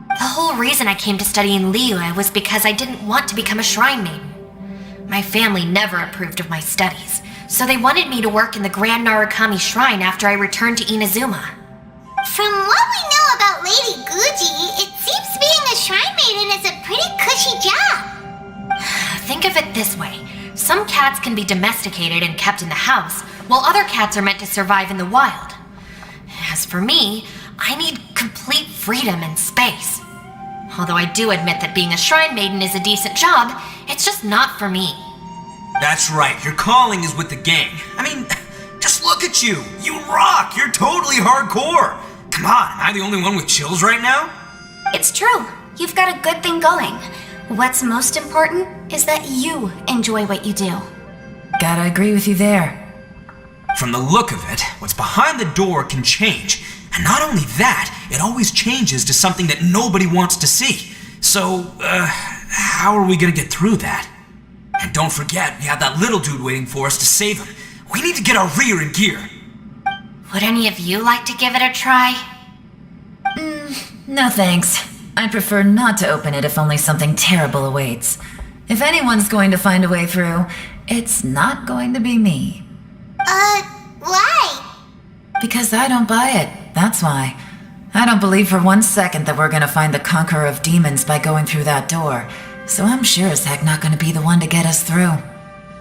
The whole reason I came to study in Liyue was because I didn't want to become a shrine maiden. My family never approved of my studies, so they wanted me to work in the Grand Narukami Shrine after I returned to Inazuma. From what we know about Lady Guji, it seems being a shrine maiden is a pretty cushy job. Think of it this way. Some cats can be domesticated and kept in the house, while other cats are meant to survive in the wild. As for me, I need complete freedom and space. Although I do admit that being a shrine maiden is a decent job, it's just not for me. That's right, your calling is with the gang. I mean, just look at you. You rock. You're totally hardcore. Come on, am I the only one with chills right now? It's true. You've got a good thing going. What's most important is that you enjoy what you do. Gotta agree with you there. From the look of it, what's behind the door can change. And not only that, it always changes to something that nobody wants to see. So, how are we gonna get through that? And don't forget, we have that little dude waiting for us to save him. We need to get our rear in gear. Would any of you like to give it a try? No thanks. I'd prefer not to open it if only something terrible awaits. If anyone's going to find a way through, it's not going to be me. Why? Because I don't buy it, that's why. I don't believe for 1 second that we're gonna find the conqueror of demons by going through that door. So I'm sure as heck not gonna be the one to get us through.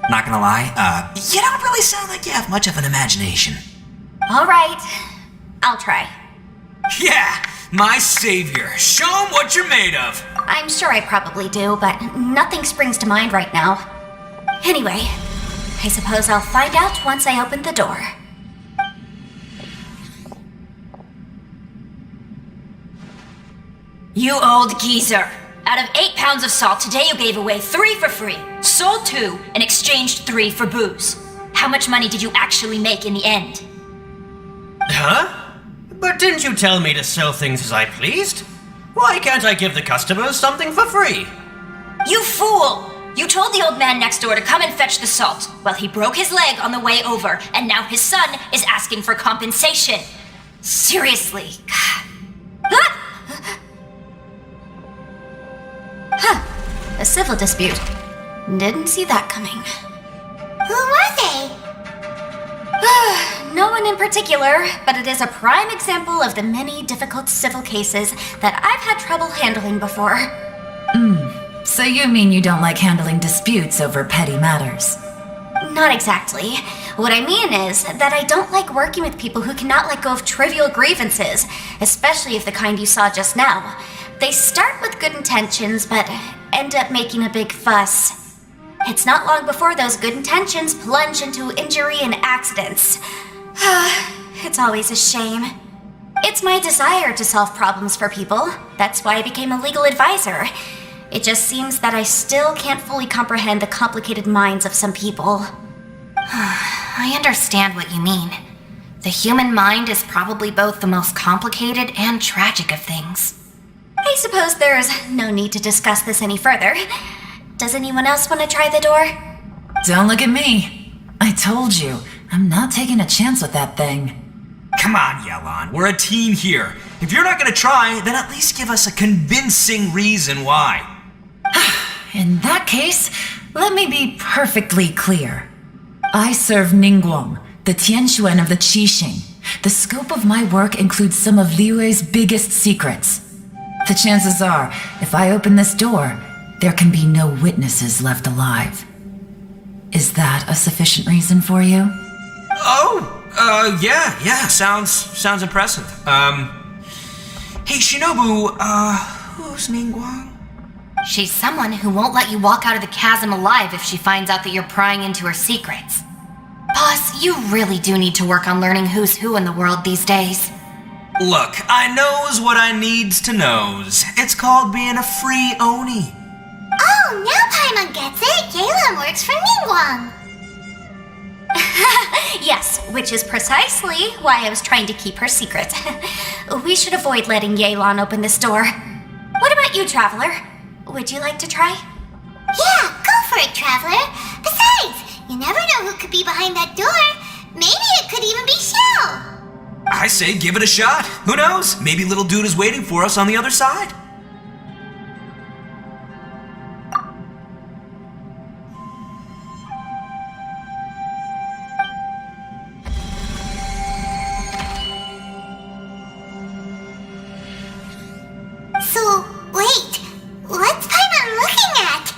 Not gonna lie, you don't really sound like you have much of an imagination. All right, I'll try. Yeah, my savior. Show him what you're made of. I'm sure I probably do, but nothing springs to mind right now. Anyway, I suppose I'll find out once I open the door. You old geezer! Out of 8 pounds of salt, today you gave away 3 for free, sold 2, and exchanged 3 for booze. How much money did you actually make in the end? Huh? But didn't you tell me to sell things as I pleased? Why can't I give the customers something for free? You fool! You told the old man next door to come and fetch the salt. Well, he broke his leg on the way over, and now his son is asking for compensation. Seriously. A civil dispute. Didn't see that coming. Who were they? No one in particular, but it is a prime example of the many difficult civil cases that I've had trouble handling before. So you mean you don't like handling disputes over petty matters? Not exactly. What I mean is that I don't like working with people who cannot let go of trivial grievances, especially of the kind you saw just now. They start with good intentions, but end up making a big fuss. It's not long before those good intentions plunge into injury and accidents. It's always a shame. It's my desire to solve problems for people. That's why I became a legal advisor. It just seems that I still can't fully comprehend the complicated minds of some people. I understand what you mean. The human mind is probably both the most complicated and tragic of things. I suppose there is no need to discuss this any further. Does anyone else want to try the door? Don't look at me. I told you, I'm not taking a chance with that thing. Come on, Yelan, we're a team here. If you're not gonna try, then at least give us a convincing reason why. In that case, let me be perfectly clear. I serve Ningguang, the Tianquan of the Qixing. The scope of my work includes some of Liyue's biggest secrets. The chances are, if I open this door, there can be no witnesses left alive. Is that a sufficient reason for you? Yeah, sounds impressive. Hey, Shinobu, who's Ningguang? She's someone who won't let you walk out of the chasm alive if she finds out that you're prying into her secrets. Boss, you really do need to work on learning who's who in the world these days. Look, I knows what I needs to knows. It's called being a free Oni. Oh, now Paimon gets it. Yelan works for Ningguang. Yes, which is precisely why I was trying to keep her secret. We should avoid letting Yelan open this door. What about you, Traveler? Would you like to try? Yeah, go for it, Traveler. Besides, you never know who could be behind that door. Maybe it could even be Shell. I say give it a shot. Who knows? Maybe little dude is waiting for us on the other side. So, wait. What's Paimon looking at?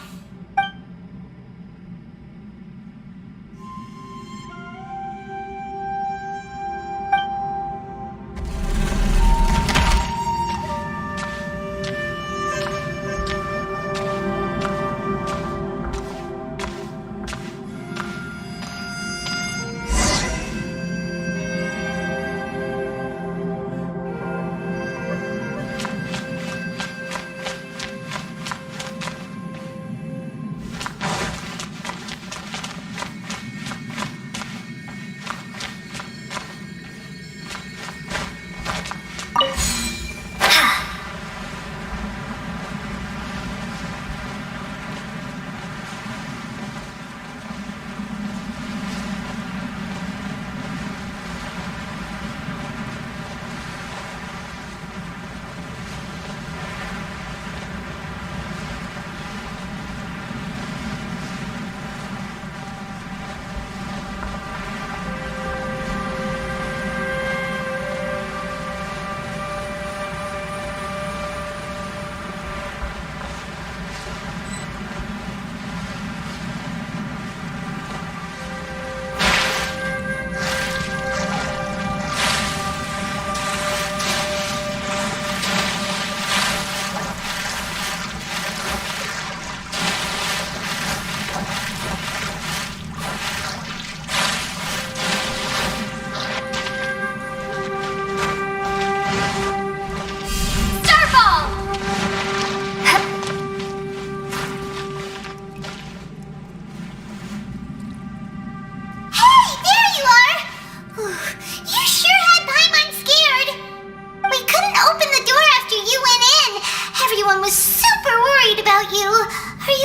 Everyone was super worried about you. Are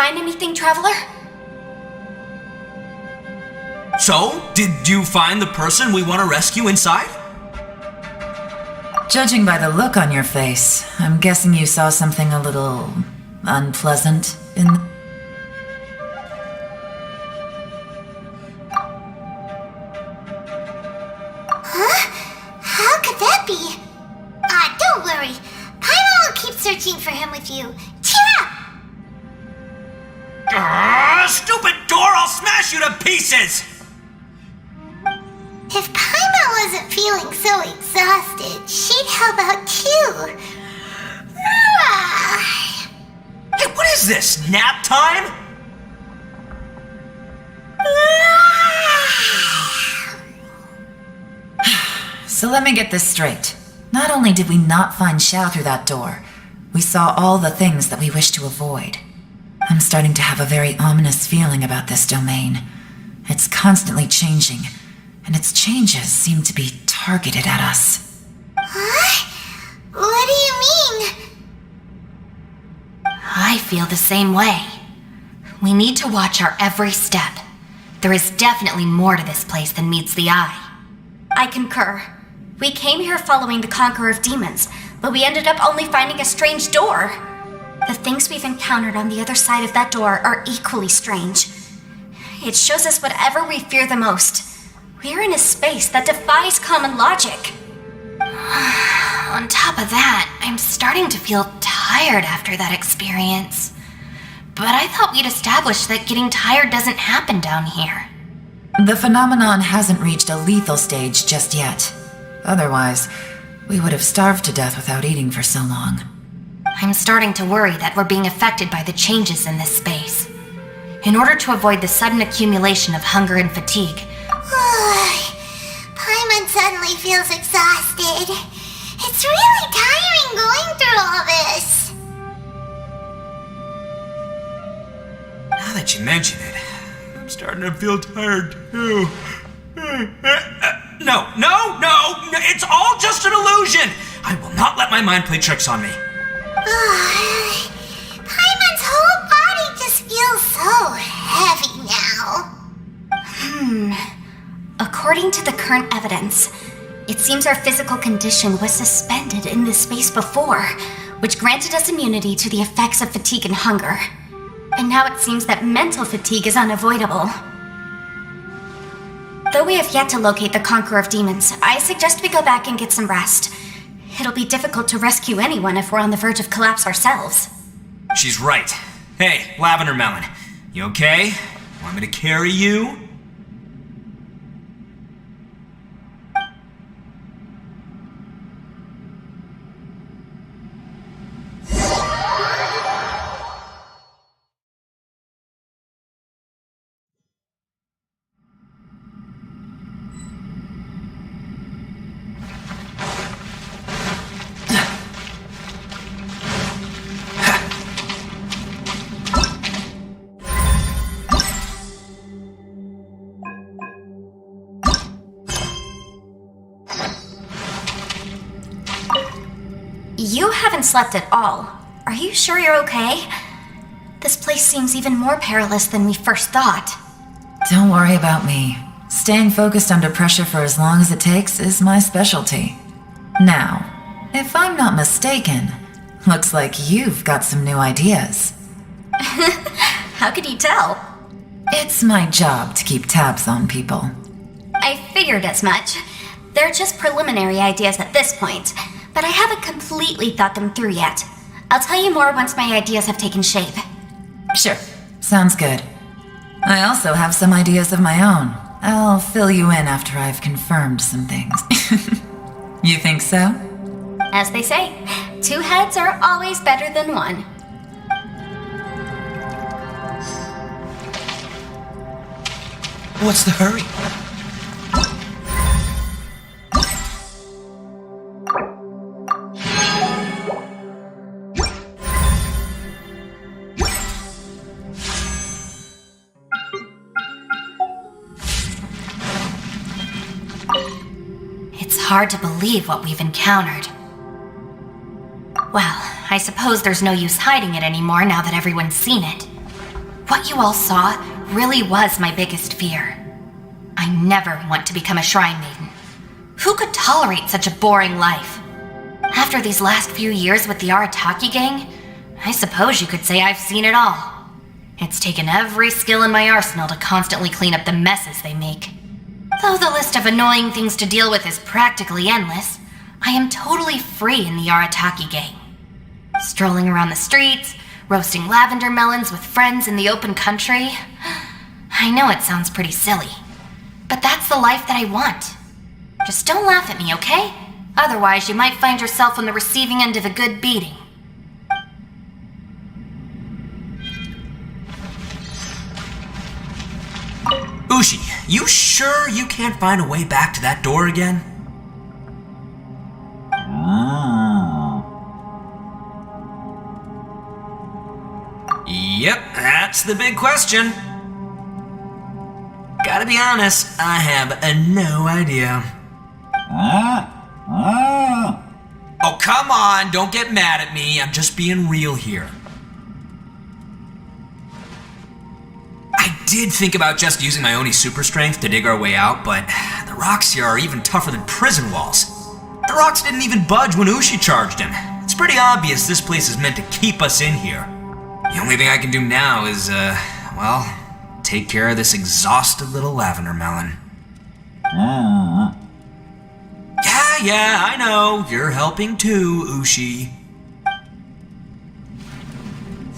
find anything, Traveler? So, did you find the person we want to rescue inside? Judging by the look on your face, I'm guessing you saw something a little unpleasant in the... Huh? How could that be? Don't worry. Paimon will keep searching for him with you. Cheer up! Stupid door! I'll smash you to pieces! If Paimon wasn't feeling so exhausted, she'd help out too. Hey, what is this? Nap time? So let me get this straight. Not only did we not find Xiao through that door, we saw all the things that we wish to avoid. I'm starting to have a very ominous feeling about this domain. It's constantly changing, and its changes seem to be targeted at us. Huh? What do you mean? I feel the same way. We need to watch our every step. There is definitely more to this place than meets the eye. I concur. We came here following the Conqueror of Demons, but we ended up only finding a strange door. The things we've encountered on the other side of that door are equally strange. It shows us whatever we fear the most. We're in a space that defies common logic. On top of that, I'm starting to feel tired after that experience. But I thought we'd established that getting tired doesn't happen down here. The phenomenon hasn't reached a lethal stage just yet. Otherwise, we would have starved to death without eating for so long. I'm starting to worry that we're being affected by the changes in this space. In order to avoid the sudden accumulation of hunger and fatigue, Paimon suddenly feels exhausted. It's really tiring going through all this. Now that you mention it, I'm starting to feel tired too. No, it's all just an illusion! I will not let my mind play tricks on me. Paimon's whole body just feels so heavy now. According to the current evidence, it seems our physical condition was suspended in this space before, which granted us immunity to the effects of fatigue and hunger. And now it seems that mental fatigue is unavoidable. Though we have yet to locate the Conqueror of Demons, I suggest we go back and get some rest. It'll be difficult to rescue anyone if we're on the verge of collapse ourselves. She's right. Hey, Lavender Melon, you okay? Want me to carry you? You haven't slept at all. Are you sure you're okay? This place seems even more perilous than we first thought. Don't worry about me. Staying focused under pressure for as long as it takes is my specialty. Now, if I'm not mistaken, looks like you've got some new ideas. How could you tell? It's my job to keep tabs on people. I figured as much. They're just preliminary ideas at this point, but I haven't completely thought them through yet. I'll tell you more once my ideas have taken shape. Sure, sounds good. I also have some ideas of my own. I'll fill you in after I've confirmed some things. You think so? As they say, two heads are always better than one. What's the hurry? it's hard to believe what we've encountered. Well, I suppose there's no use hiding it anymore now that everyone's seen it. What you all saw really was my biggest fear. I never want to become a shrine maiden. Who could tolerate such a boring life? After these last few years with the Arataki gang, I suppose you could say I've seen it all. It's taken every skill in my arsenal to constantly clean up the messes they make. Though the list of annoying things to deal with is practically endless, I am totally free in the Arataki gang. Strolling around the streets, roasting lavender melons with friends in the open country. I know it sounds pretty silly, but that's the life that I want. Just don't laugh at me, okay? Otherwise, you might find yourself on the receiving end of a good beating. Ushi, you sure you can't find a way back to that door again? Yep, that's the big question. Gotta be honest, I have no idea. Oh, come on, don't get mad at me. I'm just being real here. I did think about just using my Oni super strength to dig our way out, but the rocks here are even tougher than prison walls. The rocks didn't even budge when Ushi charged in. It's pretty obvious this place is meant to keep us in here. The only thing I can do now is, well, take care of this exhausted little lavender melon. Yeah, I know. You're helping too, Ushi.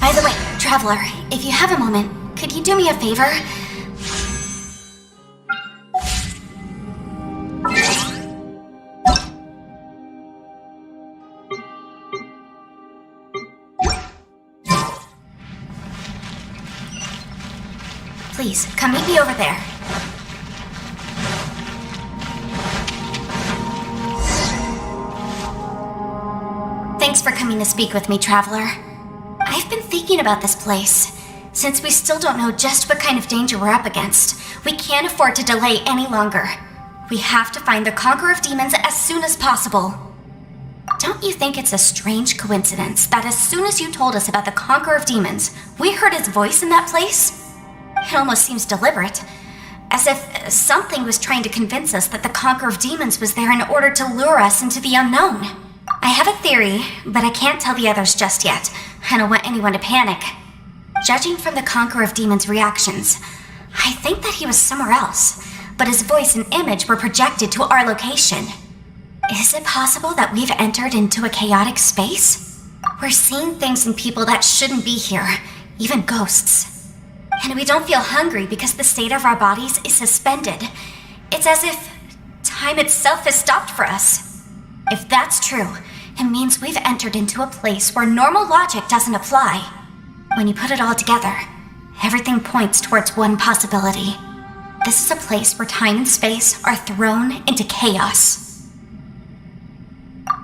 By the way, Traveler, if you have a moment, could you do me a favor? Please, come meet me over there. Thanks for coming to speak with me, Traveler. I've been thinking about this place. Since we still don't know just what kind of danger we're up against, we can't afford to delay any longer. We have to find the Conqueror of Demons as soon as possible. Don't you think it's a strange coincidence that as soon as you told us about the Conqueror of Demons, we heard his voice in that place? It almost seems deliberate, as if something was trying to convince us that the Conqueror of Demons was there in order to lure us into the unknown. I have a theory, but I can't tell the others just yet. I don't want anyone to panic. Judging from the Conqueror of Demons' reactions, I think that he was somewhere else, but his voice and image were projected to our location. Is it possible that we've entered into a chaotic space? We're seeing things in people that shouldn't be here, even ghosts. And we don't feel hungry because the state of our bodies is suspended. It's as if time itself has stopped for us. If that's true, it means we've entered into a place where normal logic doesn't apply. When you put it all together, everything points towards one possibility. This is a place where time and space are thrown into chaos.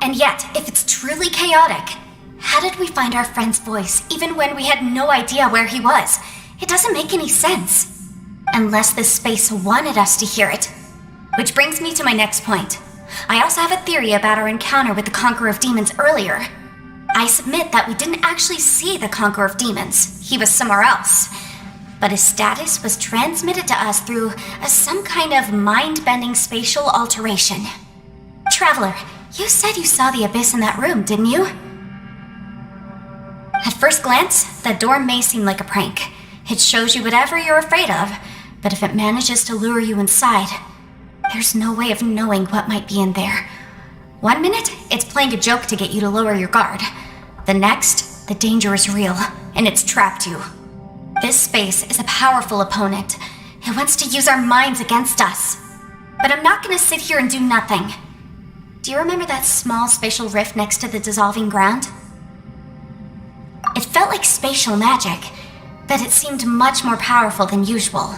And yet, if it's truly chaotic, how did we find our friend's voice even when we had no idea where he was? It doesn't make any sense. Unless this space wanted us to hear it. Which brings me to my next point. I also have a theory about our encounter with the Conqueror of Demons earlier. I submit that we didn't actually see the Conqueror of Demons. He was somewhere else. But his status was transmitted to us through some kind of mind-bending spatial alteration. Traveler, you said you saw the abyss in that room, didn't you? At first glance, that door may seem like a prank. It shows you whatever you're afraid of, but if it manages to lure you inside, there's no way of knowing what might be in there. 1 minute, it's playing a joke to get you to lower your guard. The next, the danger is real, and it's trapped you. This space is a powerful opponent. It wants to use our minds against us. But I'm not gonna sit here and do nothing. Do you remember that small spatial rift next to the dissolving ground? It felt like spatial magic, but it seemed much more powerful than usual.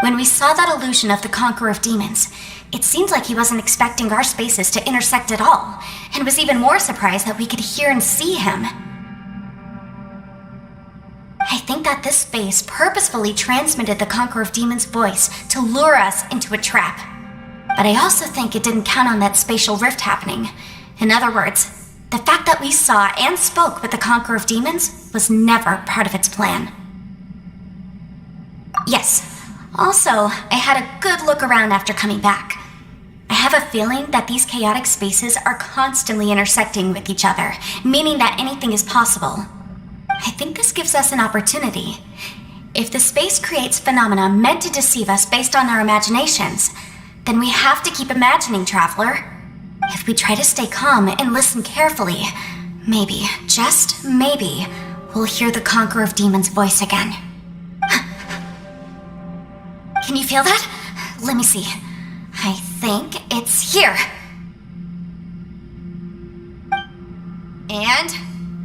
When we saw that illusion of the Conqueror of Demons, it seemed like he wasn't expecting our spaces to intersect at all, and was even more surprised that we could hear and see him. I think that this space purposefully transmitted the Conqueror of Demons' voice to lure us into a trap. But I also think it didn't count on that spatial rift happening. In other words, The fact that we saw and spoke with the Conqueror of Demons was never part of its plan. Yes. Also, I had a good look around after coming back. I have a feeling that these chaotic spaces are constantly intersecting with each other, meaning that anything is possible. I think this gives us an opportunity. If the space creates phenomena meant to deceive us based on our imaginations, then we have to keep imagining, Traveler. If we try to stay calm and listen carefully, maybe, just maybe, we'll hear the Conqueror of Demons' voice again. Can you feel that? Let me see. I think it's here. And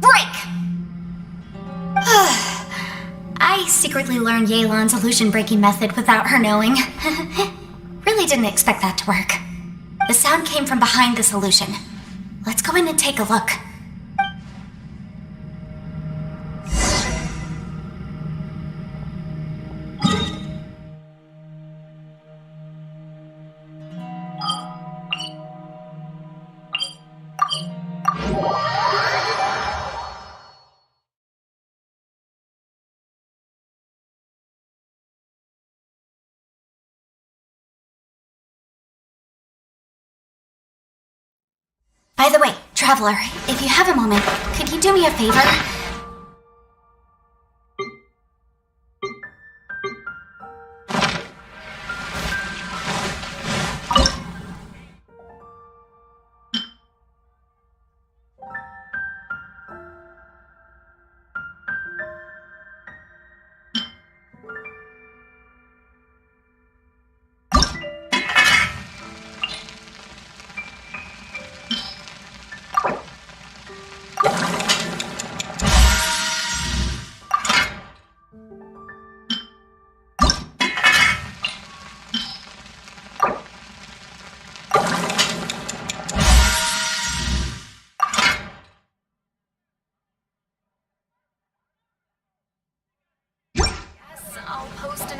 break! I secretly learned Yelan's illusion-breaking method without her knowing. Really didn't expect that to work. The sound came from behind this illusion. Let's go in and take a look. By the way, Traveler, if you have a moment, could you do me a favor?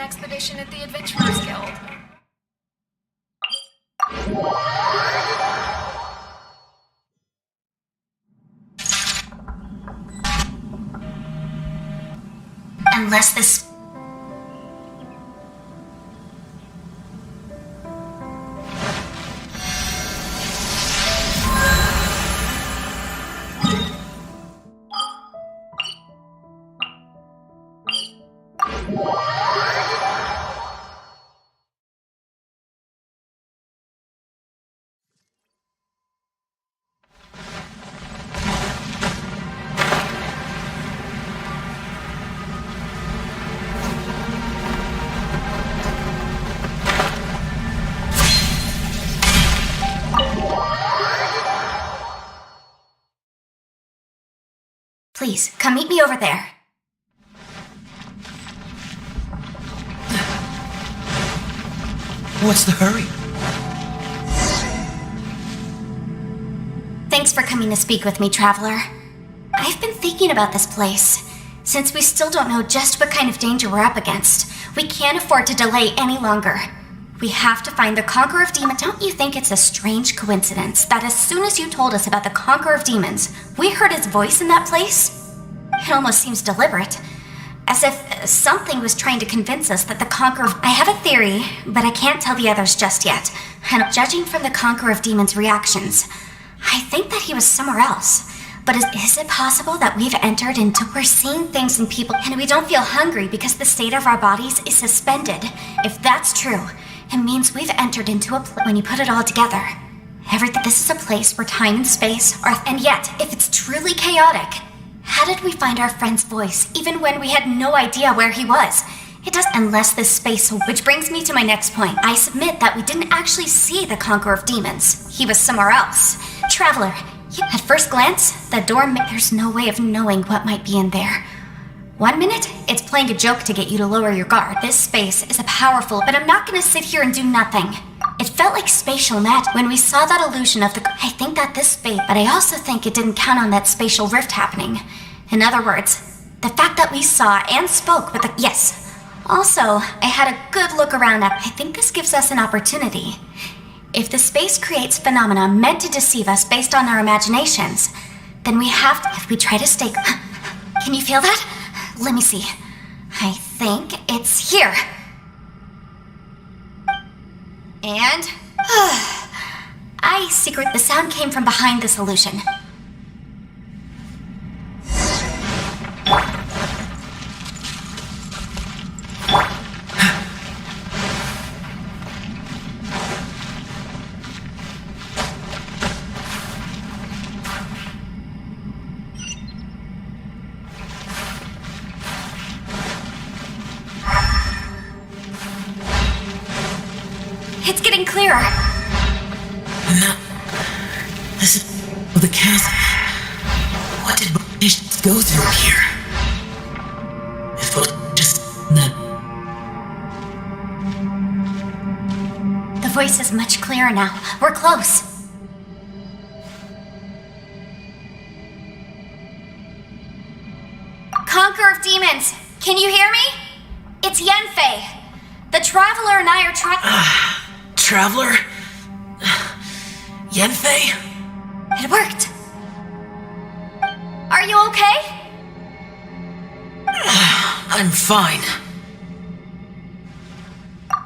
Expedition at the Adventurers Guild. Unless this... Please, come meet me over there. What's the hurry? Thanks for coming to speak with me, Traveler. I've been thinking about this place. Since we still don't know just what kind of danger we're up against, we can't afford to delay any longer. We have to find the Conqueror of Demons. Don't you think it's a strange coincidence that as soon as you told us about the Conqueror of Demons, we heard his voice in that place? It almost seems deliberate. As if something was trying to convince us that the Conqueror of... I have a theory, but I can't tell the others just yet. And judging from the Conqueror of Demons' reactions, I think that he was somewhere else. But is it possible that we've entered into... We're seeing things in people and we don't feel hungry because the state of our bodies is suspended? If that's true, it means we've entered into a... When you put it all together, everything... This is a place where time and space are... And yet, if it's truly chaotic... How did we find our friend's voice, even when we had no idea where he was? It does, unless this space... Which brings me to my next point. I submit that we didn't actually see the Conqueror of Demons. He was somewhere else. Traveler, at first glance, the door... There's no way of knowing what might be in there. 1 minute, it's playing a joke to get you to lower your guard. This space is a powerful... But I'm not gonna sit here and do nothing. It felt like spatial magic when we saw that illusion of the... I think that this space... But I also think it didn't count on that spatial rift happening. In other words, the fact that we saw and spoke with the... Yes. Also, I had a good look around at... I think this gives us an opportunity. If the space creates phenomena meant to deceive us based on our imaginations, then we have to, if we try to stay... Can you feel that? Let me see. I think it's here. And... the sound came from behind this illusion. It's getting clearer. No. This is the chasm. What did Baptiste go through here? It was just that. The voice is much clearer now. We're close. Conqueror of Demons, can you hear me? It's Yenfei. The Traveler and I are trying... Traveler? Yenfei? It worked. Are you okay? I'm fine.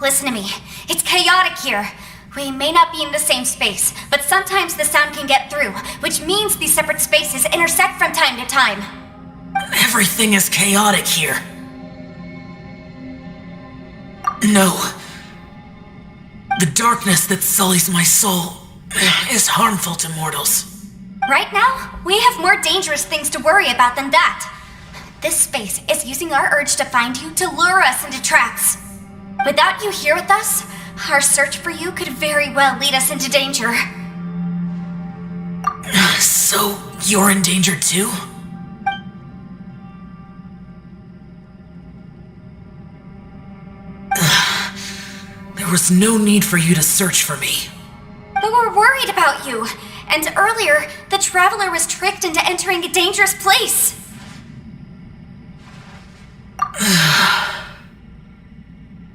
Listen to me. It's chaotic here. We may not be in the same space, but sometimes the sound can get through, which means these separate spaces intersect from time to time. Everything is chaotic here. No. The darkness that sullies my soul is harmful to mortals. Right now, we have more dangerous things to worry about than that. This space is using our urge to find you to lure us into traps. Without you here with us, our search for you could very well lead us into danger. So, you're in danger too? There was no need for you to search for me. But we're worried about you. And earlier, the Traveler was tricked into entering a dangerous place.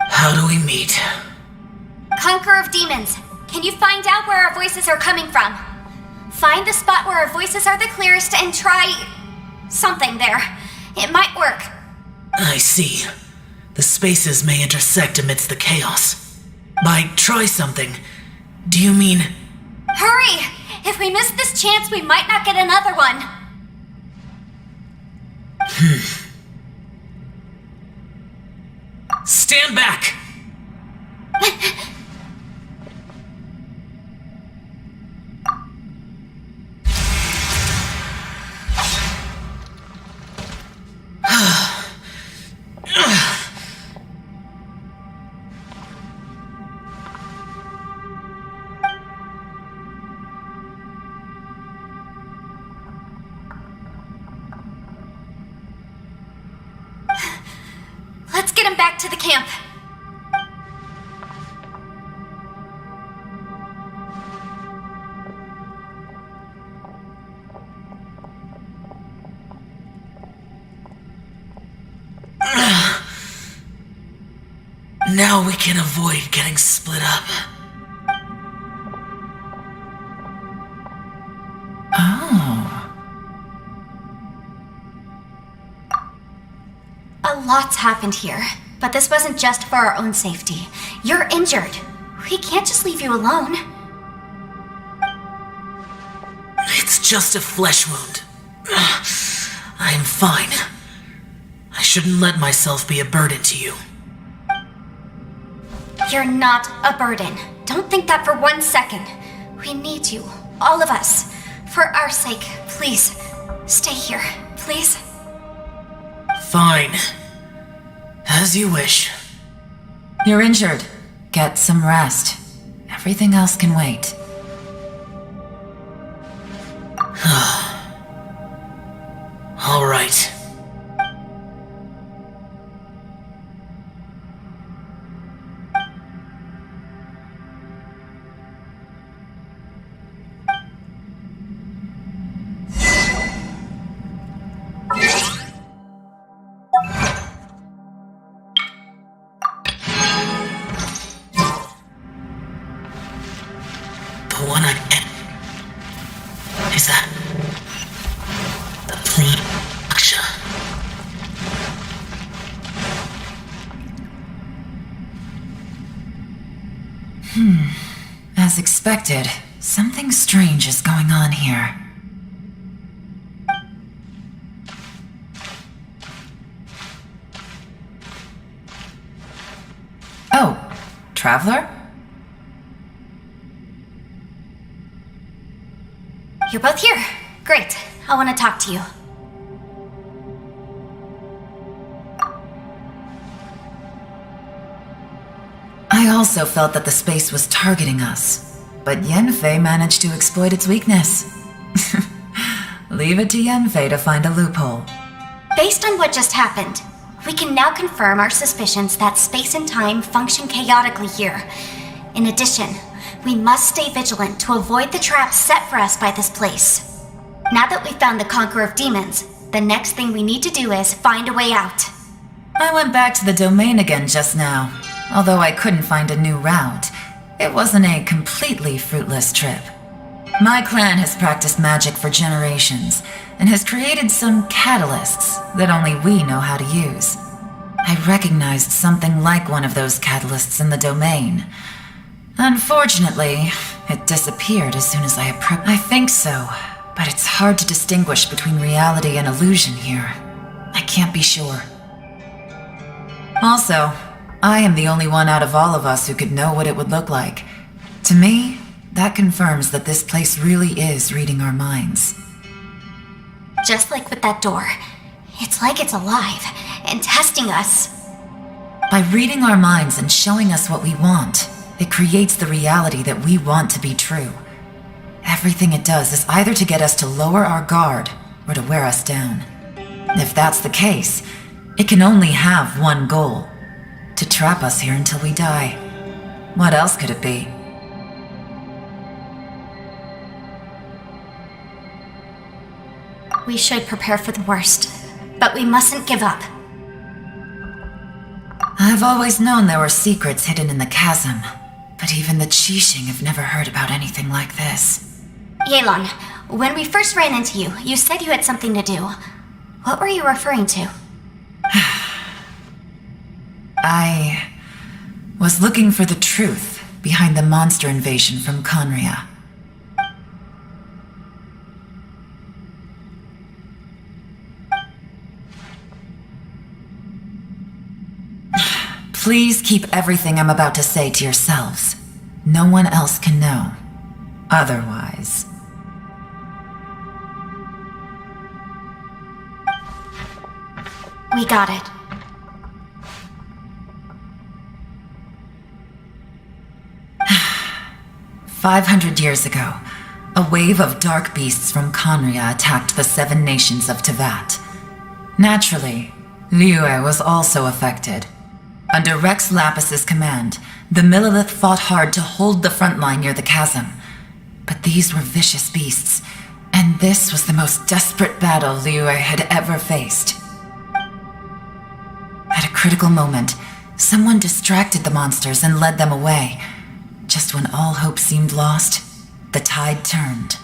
How do we meet? Conqueror of Demons, can you find out where our voices are coming from? Find the spot where our voices are the clearest and try... something there. It might work. I see. The spaces may intersect amidst the chaos. By try something, do you mean... Hurry! If we miss this chance, we might not get another one. Stand back! Let's get him back to the camp. Now we can avoid getting split up. A lot's happened here, but this wasn't just for our own safety. You're injured. We can't just leave you alone. It's just a flesh wound. I'm fine. I shouldn't let myself be a burden to you. You're not a burden. Don't think that for 1 second. We need you, all of us. For our sake, please, stay here, please. Fine. As you wish. You're injured. Get some rest. Everything else can wait. All right. The one I... Is that... As expected, something strange is going on here. Oh, Traveler? You're both here. Great. I want to talk to you. I also felt that the space was targeting us, but Yenfei managed to exploit its weakness. Leave it to Yenfei to find a loophole. Based on what just happened, we can now confirm our suspicions that space and time function chaotically here. In addition, we must stay vigilant to avoid the traps set for us by this place. Now that we've found the Conqueror of Demons, the next thing we need to do is find a way out. I went back to the domain again just now. Although I couldn't find a new route, it wasn't a completely fruitless trip. My clan has practiced magic for generations, and has created some catalysts that only we know how to use. I recognized something like one of those catalysts in the domain. Unfortunately, it disappeared as soon as I approached. I think so, but it's hard to distinguish between reality and illusion here. I can't be sure. Also, I am the only one out of all of us who could know what it would look like. To me, that confirms that this place really is reading our minds. Just like with that door, it's like it's alive and testing us. By reading our minds and showing us what we want, it creates the reality that we want to be true. Everything it does is either to get us to lower our guard or to wear us down. If that's the case, it can only have one goal: to trap us here until we die. What else could it be? We should prepare for the worst, but we mustn't give up. I've always known there were secrets hidden in the chasm, but even the Qixing have never heard about anything like this. Yelan, when we first ran into you, you said you had something to do. What were you referring to? I was looking for the truth behind the monster invasion from Conria. Please keep everything I'm about to say to yourselves. No one else can know. Otherwise... We got it. 500 years ago, a wave of dark beasts from Conria attacked the 7 nations of Tevat. Naturally, Liyue was also affected. Under Rex Lapis's command, the Millilith fought hard to hold the front line near the chasm. But these were vicious beasts, and this was the most desperate battle Liyue had ever faced. At a critical moment, someone distracted the monsters and led them away. Just when all hope seemed lost, the tide turned.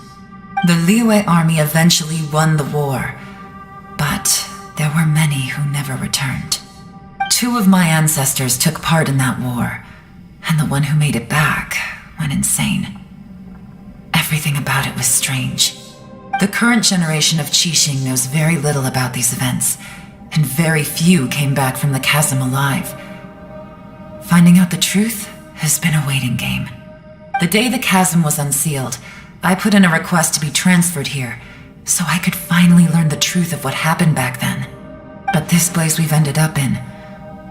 The Liyue army eventually won the war, but there were many who never returned. 2 of my ancestors took part in that war, and the one who made it back went insane. Everything about it was strange. The current generation of Qixing knows very little about these events, and very few came back from the chasm alive. Finding out the truth has been a waiting game. The day the chasm was unsealed, I put in a request to be transferred here, so I could finally learn the truth of what happened back then. But this place we've ended up in,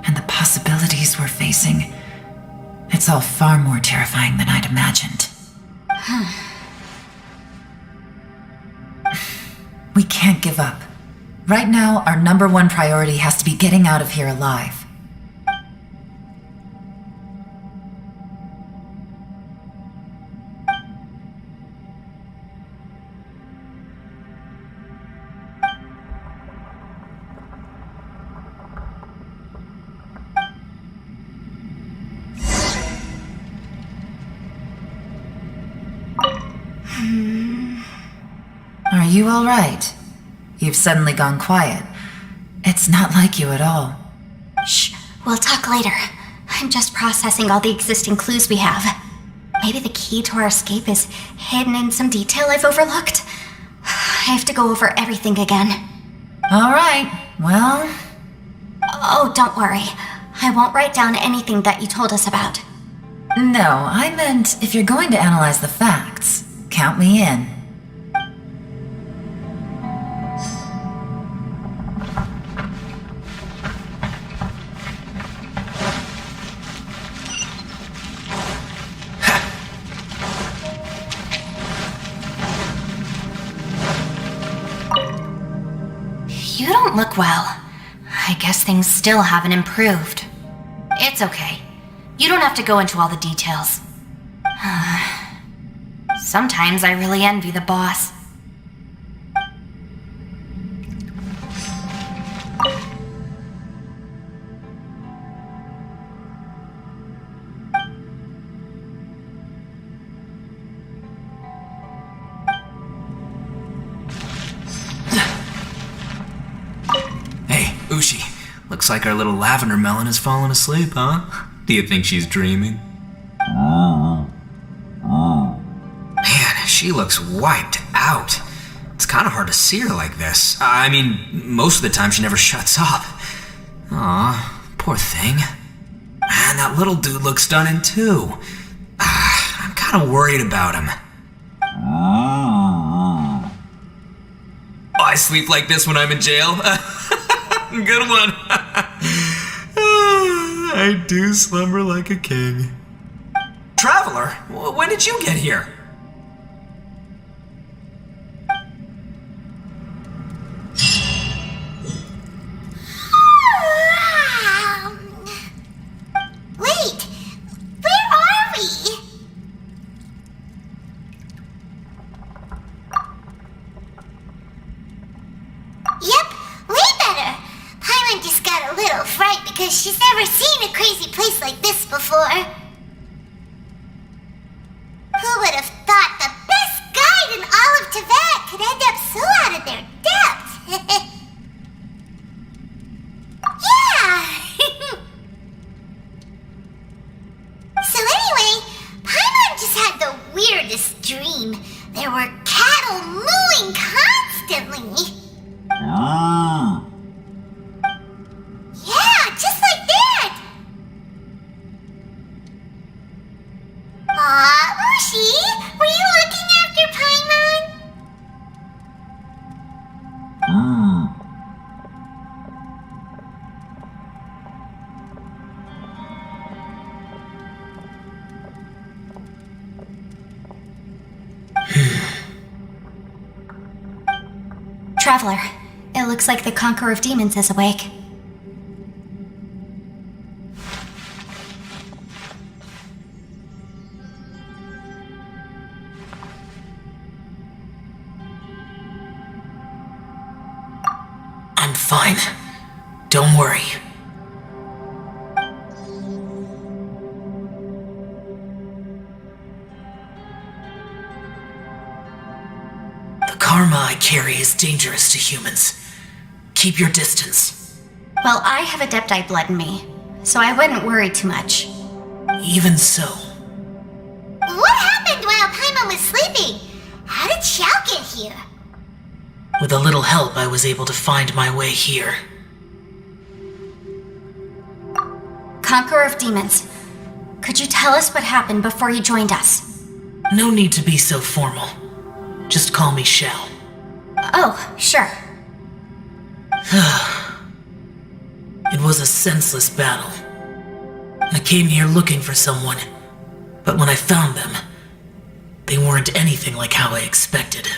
and the possibilities we're facing, it's all far more terrifying than I'd imagined. We can't give up. Right now, our #1 priority has to be getting out of here alive. Are you all right? You've suddenly gone quiet. It's not like you at all. Shh, we'll talk later. I'm just processing all the existing clues we have. Maybe the key to our escape is hidden in some detail I've overlooked. I have to go over everything again. All right, well... Oh, don't worry. I won't write down anything that you told us about. No, I meant if you're going to analyze the facts, count me in. You don't look well. I guess things still haven't improved. It's okay. You don't have to go into all the details. Sometimes I really envy the boss. Hey, Ushi. Looks like our little lavender melon has fallen asleep, huh? Do you think she's dreaming? Man, she looks wiped out. It's kind of hard to see her like this. I mean, most of the time she never shuts up. Aw, poor thing. Man, that little dude looks done in too. I'm kind of worried about him. I sleep like this when I'm in jail. Good one. I do slumber like a king. Traveler, when did you get here? Wait, where are we? Yep, way better. Paimon just got a little fright because she's never seen a crazy place like this before. Who would have thought the best guide in all of Tibet could end up so out of their depth? Yeah! So anyway, Paimon just had the weirdest dream. There were cattle mooing constantly. Yeah, just like that! Aw, Ushi, were you looking after Paimon? Traveler, it looks like the Conqueror of Demons is awake. I'm fine. Don't worry. The karma I carry is dangerous to humans. Keep your distance. Well, I have Adepti blood in me, so I wouldn't worry too much. Even so. What happened while Paimon was sleeping? How did Xiao get here? With a little help, I was able to find my way here. Conqueror of Demons, could you tell us what happened before you joined us? No need to be so formal. Just call me Xiao. Oh, sure. It was a senseless battle. I came here looking for someone, but when I found them, they weren't anything like how I expected.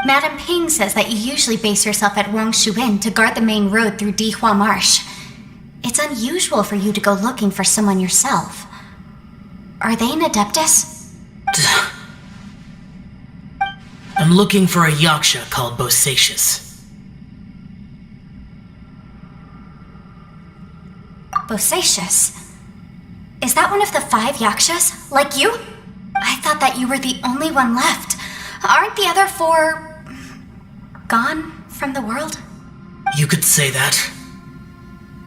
Madame Ping says that you usually base yourself at Wangshu Inn to guard the main road through Dihua Marsh. It's unusual for you to go looking for someone yourself. Are they an Adeptus? I'm looking for a Yaksha called Bosacius. Bosacius? Is that one of the 5 Yakshas? Like you? I thought that you were the only one left. Aren't the other 4... gone from the world? You could say that.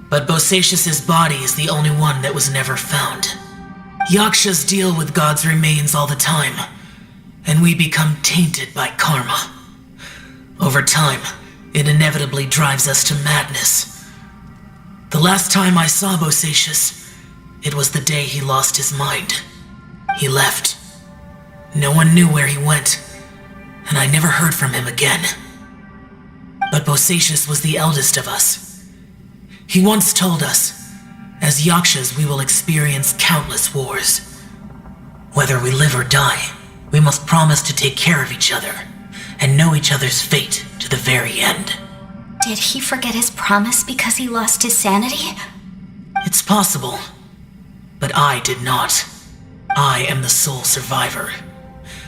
But Bosacius's body is the only one that was never found. Yakshas deal with God's remains all the time, and we become tainted by karma. Over time, it inevitably drives us to madness. The last time I saw Bosacius, it was the day he lost his mind. He left. No one knew where he went, and I never heard from him again. But Bosacius was the eldest of us. He once told us, as Yakshas we will experience countless wars. Whether we live or die, we must promise to take care of each other and know each other's fate to the very end. Did he forget his promise because he lost his sanity? It's possible, but I did not. I am the sole survivor,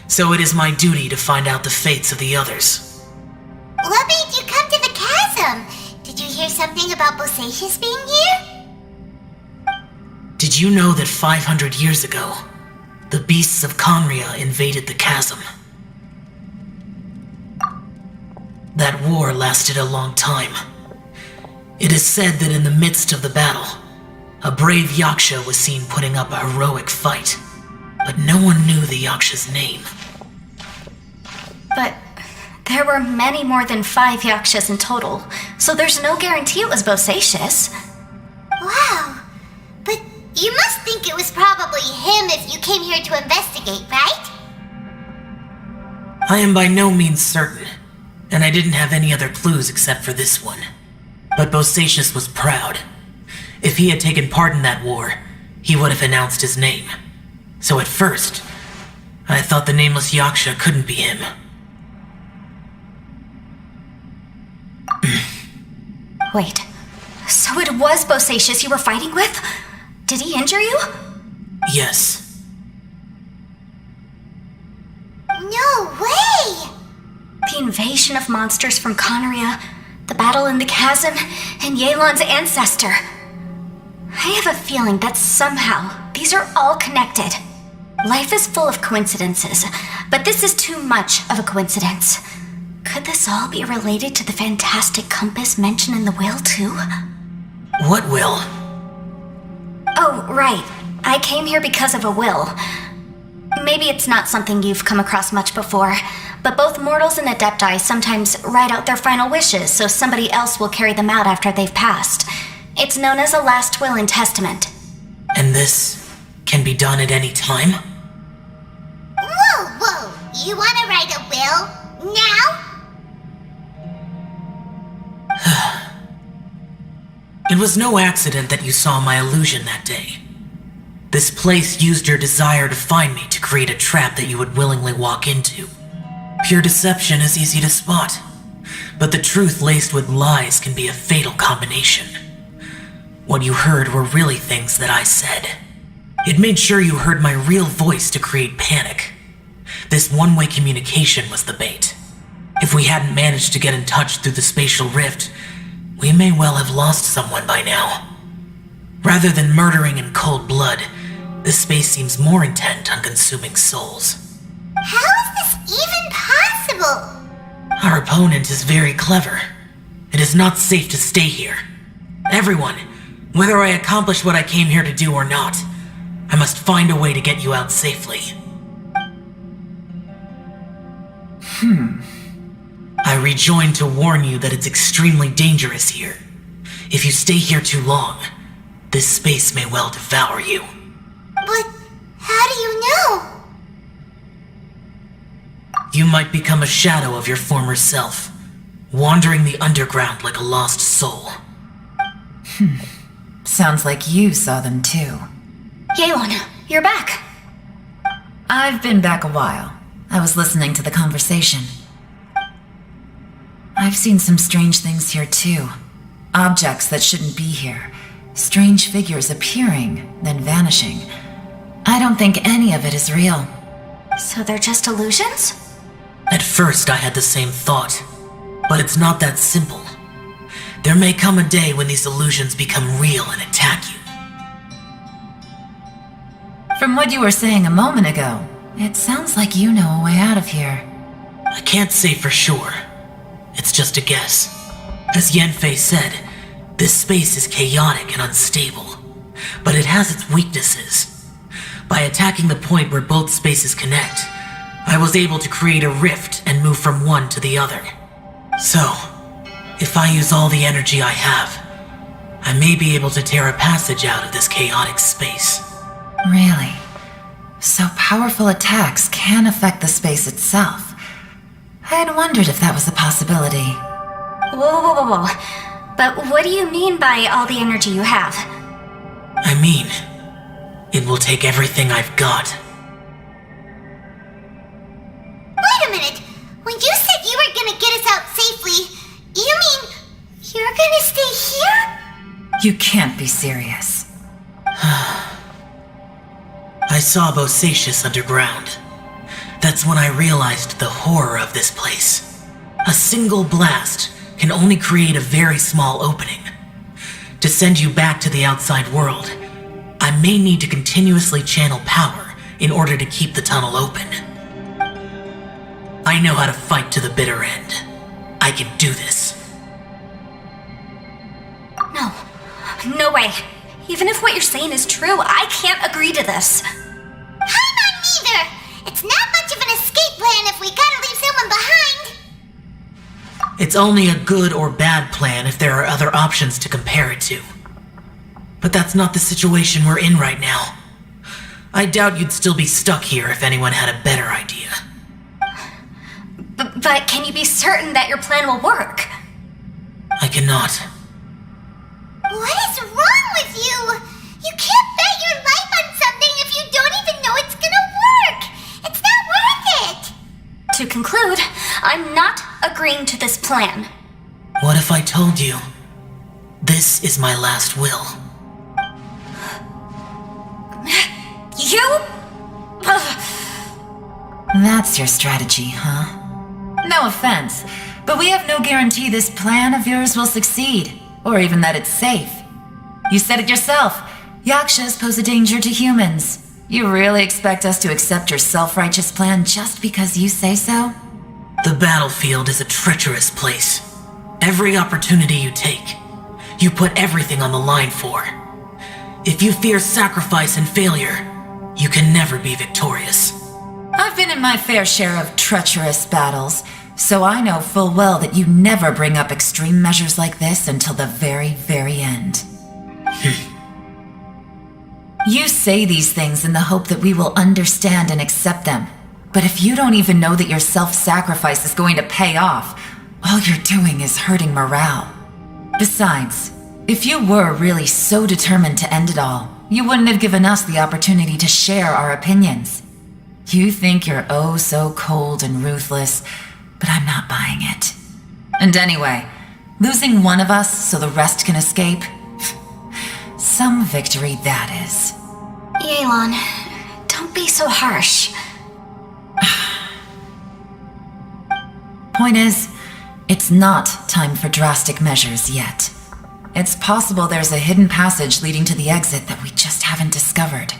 so it is my duty to find out the fates of the others. What made you come to the chasm? Did you hear something about Bosacius being here? Did you know that 500 years ago, the beasts of Conria invaded the chasm? That war lasted a long time. It is said that in the midst of the battle, a brave Yaksha was seen putting up a heroic fight, but no one knew the Yaksha's name. But there were many more than 5 Yakshas in total, so there's no guarantee it was Bosacius. Wow. But you must think it was probably him if you came here to investigate, right? I am by no means certain, and I didn't have any other clues except for this one. But Bosacius was proud. If he had taken part in that war, he would have announced his name. So at first, I thought the nameless Yaksha couldn't be him. Wait, so it was Bosacius you were fighting with? Did he injure you? Yes. No way! The invasion of monsters from Conria, the battle in the chasm, and Yelan's ancestor. I have a feeling that somehow these are all connected. Life is full of coincidences, but this is too much of a coincidence. Could this all be related to the fantastic compass mentioned in the will, too? What will? Oh, right. I came here because of a will. Maybe it's not something you've come across much before, but both mortals and adepti sometimes write out their final wishes so somebody else will carry them out after they've passed. It's known as a last will and testament. And this can be done at any time? Whoa! You want to write a will? Now? It was no accident that you saw my illusion that day. This place used your desire to find me to create a trap that you would willingly walk into. Pure deception is easy to spot, but the truth laced with lies can be a fatal combination. What you heard were really things that I said. It made sure you heard my real voice to create panic. This one-way communication was the bait. If we hadn't managed to get in touch through the spatial rift, we may well have lost someone by now. Rather than murdering in cold blood, this space seems more intent on consuming souls. How is this even possible? Our opponent is very clever. It is not safe to stay here. Everyone, whether I accomplish what I came here to do or not, I must find a way to get you out safely. I rejoined to warn you that it's extremely dangerous here. If you stay here too long, this space may well devour you. But how do you know? You might become a shadow of your former self, wandering the underground like a lost soul. Sounds like you saw them too. Yelan, you're back. I've been back a while. I was listening to the conversation. I've seen some strange things here too. Objects that shouldn't be here. Strange figures appearing, then vanishing. I don't think any of it is real. So they're just illusions? At first I had the same thought, but it's not that simple. There may come a day when these illusions become real and attack you. From what you were saying a moment ago, it sounds like you know a way out of here. I can't say for sure. It's just a guess. As Yanfei said, this space is chaotic and unstable, but it has its weaknesses. By attacking the point where both spaces connect, I was able to create a rift and move from one to the other. So, if I use all the energy I have, I may be able to tear a passage out of this chaotic space. Really? So powerful attacks can affect the space itself. I had wondered if that was a possibility. Whoa. But what do you mean by all the energy you have? I mean, it will take everything I've got. Wait a minute! When you said you were gonna get us out safely, you mean you're gonna stay here? You can't be serious. I saw Bosacius underground. That's when I realized the horror of this place. A single blast can only create a very small opening. To send you back to the outside world, I may need to continuously channel power in order to keep the tunnel open. I know how to fight to the bitter end. I can do this. No way. Even if what you're saying is true, I can't agree to this. I'm not neither! It's not much of an escape plan if we gotta leave someone behind! It's only a good or bad plan if there are other options to compare it to. But that's not the situation we're in right now. I doubt you'd still be stuck here if anyone had a better idea. But can you be certain that your plan will work? I cannot. What is wrong with you? You can't bet your life on something if you don't even know it's gonna work! It's not worth it! To conclude, I'm not agreeing to this plan. What if I told you, this is my last will? You? That's your strategy, huh? No offense, but we have no guarantee this plan of yours will succeed, or even that it's safe. You said it yourself. Yakshas pose a danger to humans. You really expect us to accept your self-righteous plan just because you say so? The battlefield is a treacherous place. Every opportunity you take, you put everything on the line for. If you fear sacrifice and failure, you can never be victorious. I've been in my fair share of treacherous battles, so I know full well that you never bring up extreme measures like this until the very, very end. You say these things in the hope that we will understand and accept them. But if you don't even know that your self-sacrifice is going to pay off, all you're doing is hurting morale. Besides, if you were really so determined to end it all, you wouldn't have given us the opportunity to share our opinions. You think you're oh so cold and ruthless, but I'm not buying it. And anyway, losing one of us so the rest can escape? Some victory that is. Yelan, don't be so harsh. Point is, it's not time for drastic measures yet. It's possible there's a hidden passage leading to the exit that we just haven't discovered.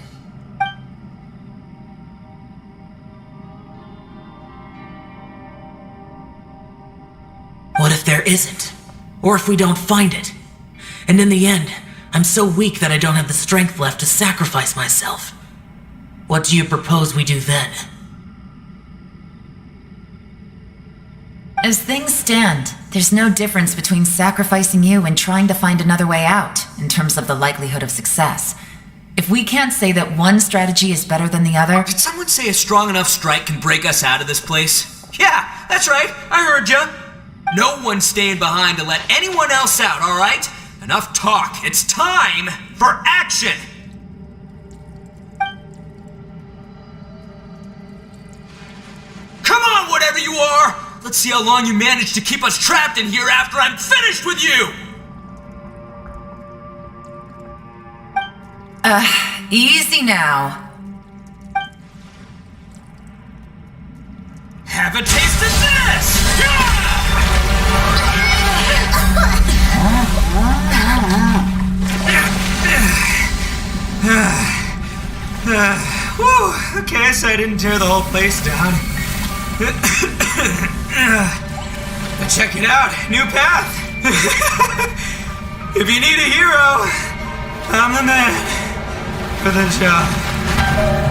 What if there isn't? Or if we don't find it? And in the end, I'm so weak that I don't have the strength left to sacrifice myself. What do you propose we do then? As things stand, there's no difference between sacrificing you and trying to find another way out, in terms of the likelihood of success. If we can't say that one strategy is better than the other... Did someone say a strong enough strike can break us out of this place? Yeah, that's right, I heard ya. No one's staying behind to let anyone else out, alright? Enough talk, it's time for action! Come on, whatever you are! Let's see how long you manage to keep us trapped in here after I'm finished with you! Easy now. Have a taste of this! Whew, okay, so I didn't tear the whole place down. But check it out, new path! If you need a hero, I'm the man for the job.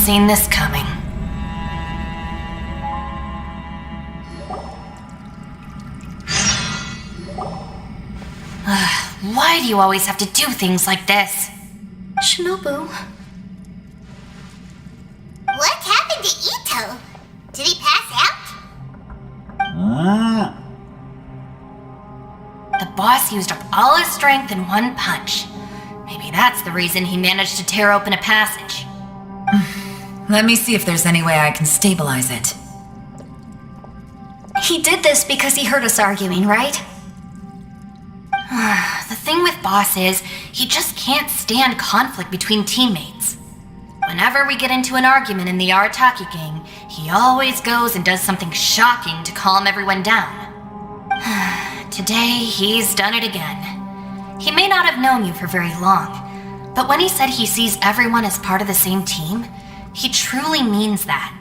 seen this coming. Why do you always have to do things like this? Shinobu. What happened to Ito? Did he pass out? The boss used up all his strength in one punch. Maybe that's the reason he managed to tear open a passage. Let me see if there's any way I can stabilize it. He did this because he heard us arguing, right? The thing with Boss is, he just can't stand conflict between teammates. Whenever we get into an argument in the Arataki gang, he always goes and does something shocking to calm everyone down. Today, he's done it again. He may not have known you for very long, but when he said he sees everyone as part of the same team, he truly means that.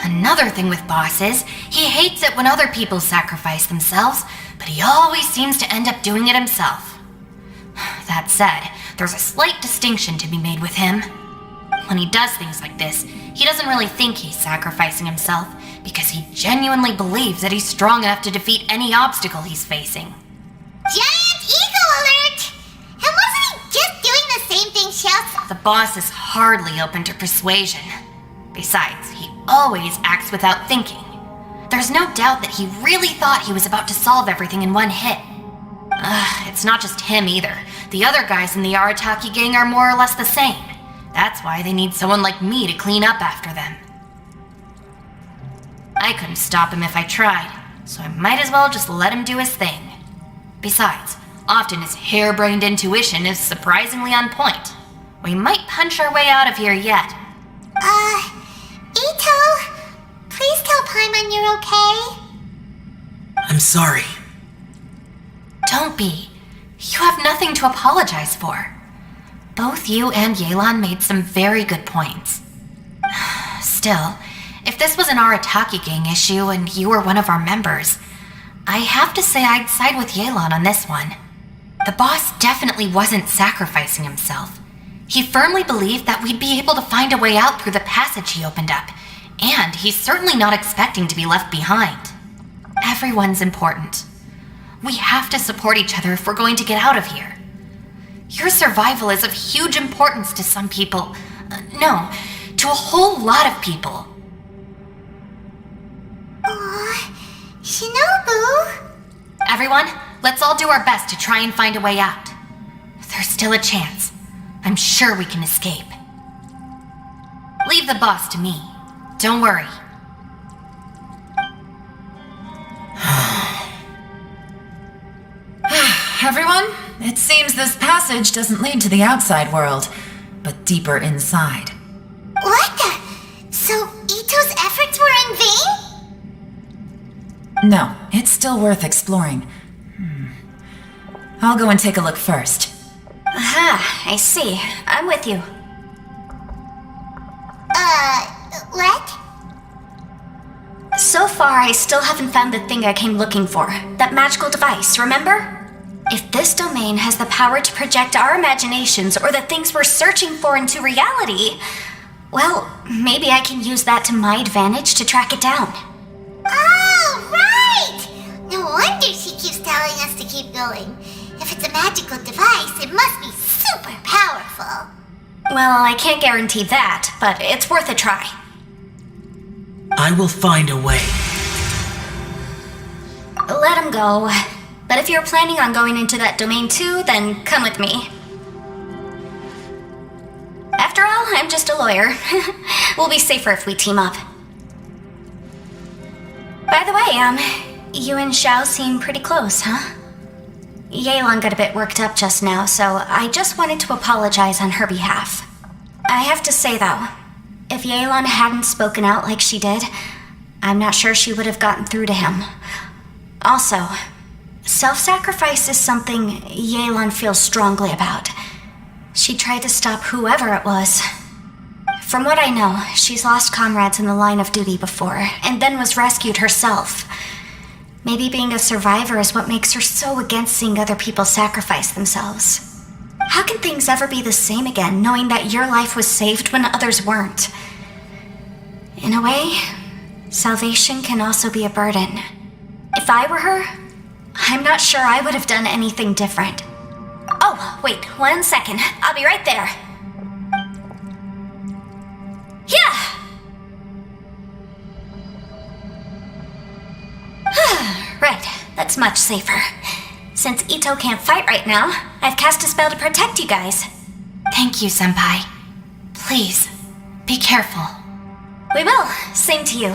Another thing with Boss is, he hates it when other people sacrifice themselves, but he always seems to end up doing it himself. That said, there's a slight distinction to be made with him. When he does things like this, he doesn't really think he's sacrificing himself, because he genuinely believes that he's strong enough to defeat any obstacle he's facing. Giant Eagle alert! And wasn't he just doing the same thing Shouts? The boss is hardly open to persuasion. Besides, he always acts without thinking. There's no doubt that he really thought he was about to solve everything in one hit. It's not just him either. The other guys in the Arataki gang are more or less the same. That's why they need someone like me to clean up after them. I couldn't stop him if I tried, so I might as well just let him do his thing. Besides, often his harebrained intuition is surprisingly on point. We might punch our way out of here yet. Ito, please tell Paimon you're okay. I'm sorry. Don't be. You have nothing to apologize for. Both you and Yelan made some very good points. Still, if this was an Arataki gang issue and you were one of our members, I have to say I'd side with Yelan on this one. The boss definitely wasn't sacrificing himself. He firmly believed that we'd be able to find a way out through the passage he opened up, and he's certainly not expecting to be left behind. Everyone's important. We have to support each other if we're going to get out of here. Your survival is of huge importance to some people. No, to a whole lot of people. Aww, Shinobu? Everyone, let's all do our best to try and find a way out. There's still a chance. I'm sure we can escape. Leave the boss to me. Don't worry. Everyone, it seems this passage doesn't lead to the outside world, but deeper inside. What the? So Ito's efforts were in vain? No, it's still worth exploring. I'll go and take a look first. Aha, I see. I'm with you. What? So far, I still haven't found the thing I came looking for. That magical device, remember? If this domain has the power to project our imaginations or the things we're searching for into reality, well, maybe I can use that to my advantage to track it down. Oh, right! No wonder she keeps telling us to keep going. If it's a magical device, it must be super powerful. Well, I can't guarantee that, but it's worth a try. I will find a way. Let him go. But if you're planning on going into that domain too, then come with me. After all, I'm just a lawyer. We'll be safer if we team up. By the way, you and Xiao seem pretty close, huh? Yelan got a bit worked up just now, so I just wanted to apologize on her behalf. I have to say, though, if Yelan hadn't spoken out like she did, I'm not sure she would have gotten through to him. Also, self-sacrifice is something Yelan feels strongly about. She tried to stop whoever it was. From what I know, she's lost comrades in the line of duty before, and then was rescued herself. Maybe being a survivor is what makes her so against seeing other people sacrifice themselves. How can things ever be the same again, knowing that your life was saved when others weren't? In a way, salvation can also be a burden. If I were her, I'm not sure I would have done anything different. Oh, wait, 1 second. I'll be right there. Yeah! Right, that's much safer. Since Ito can't fight right now, I've cast a spell to protect you guys. Thank you, Senpai. Please, be careful. We will. Same to you.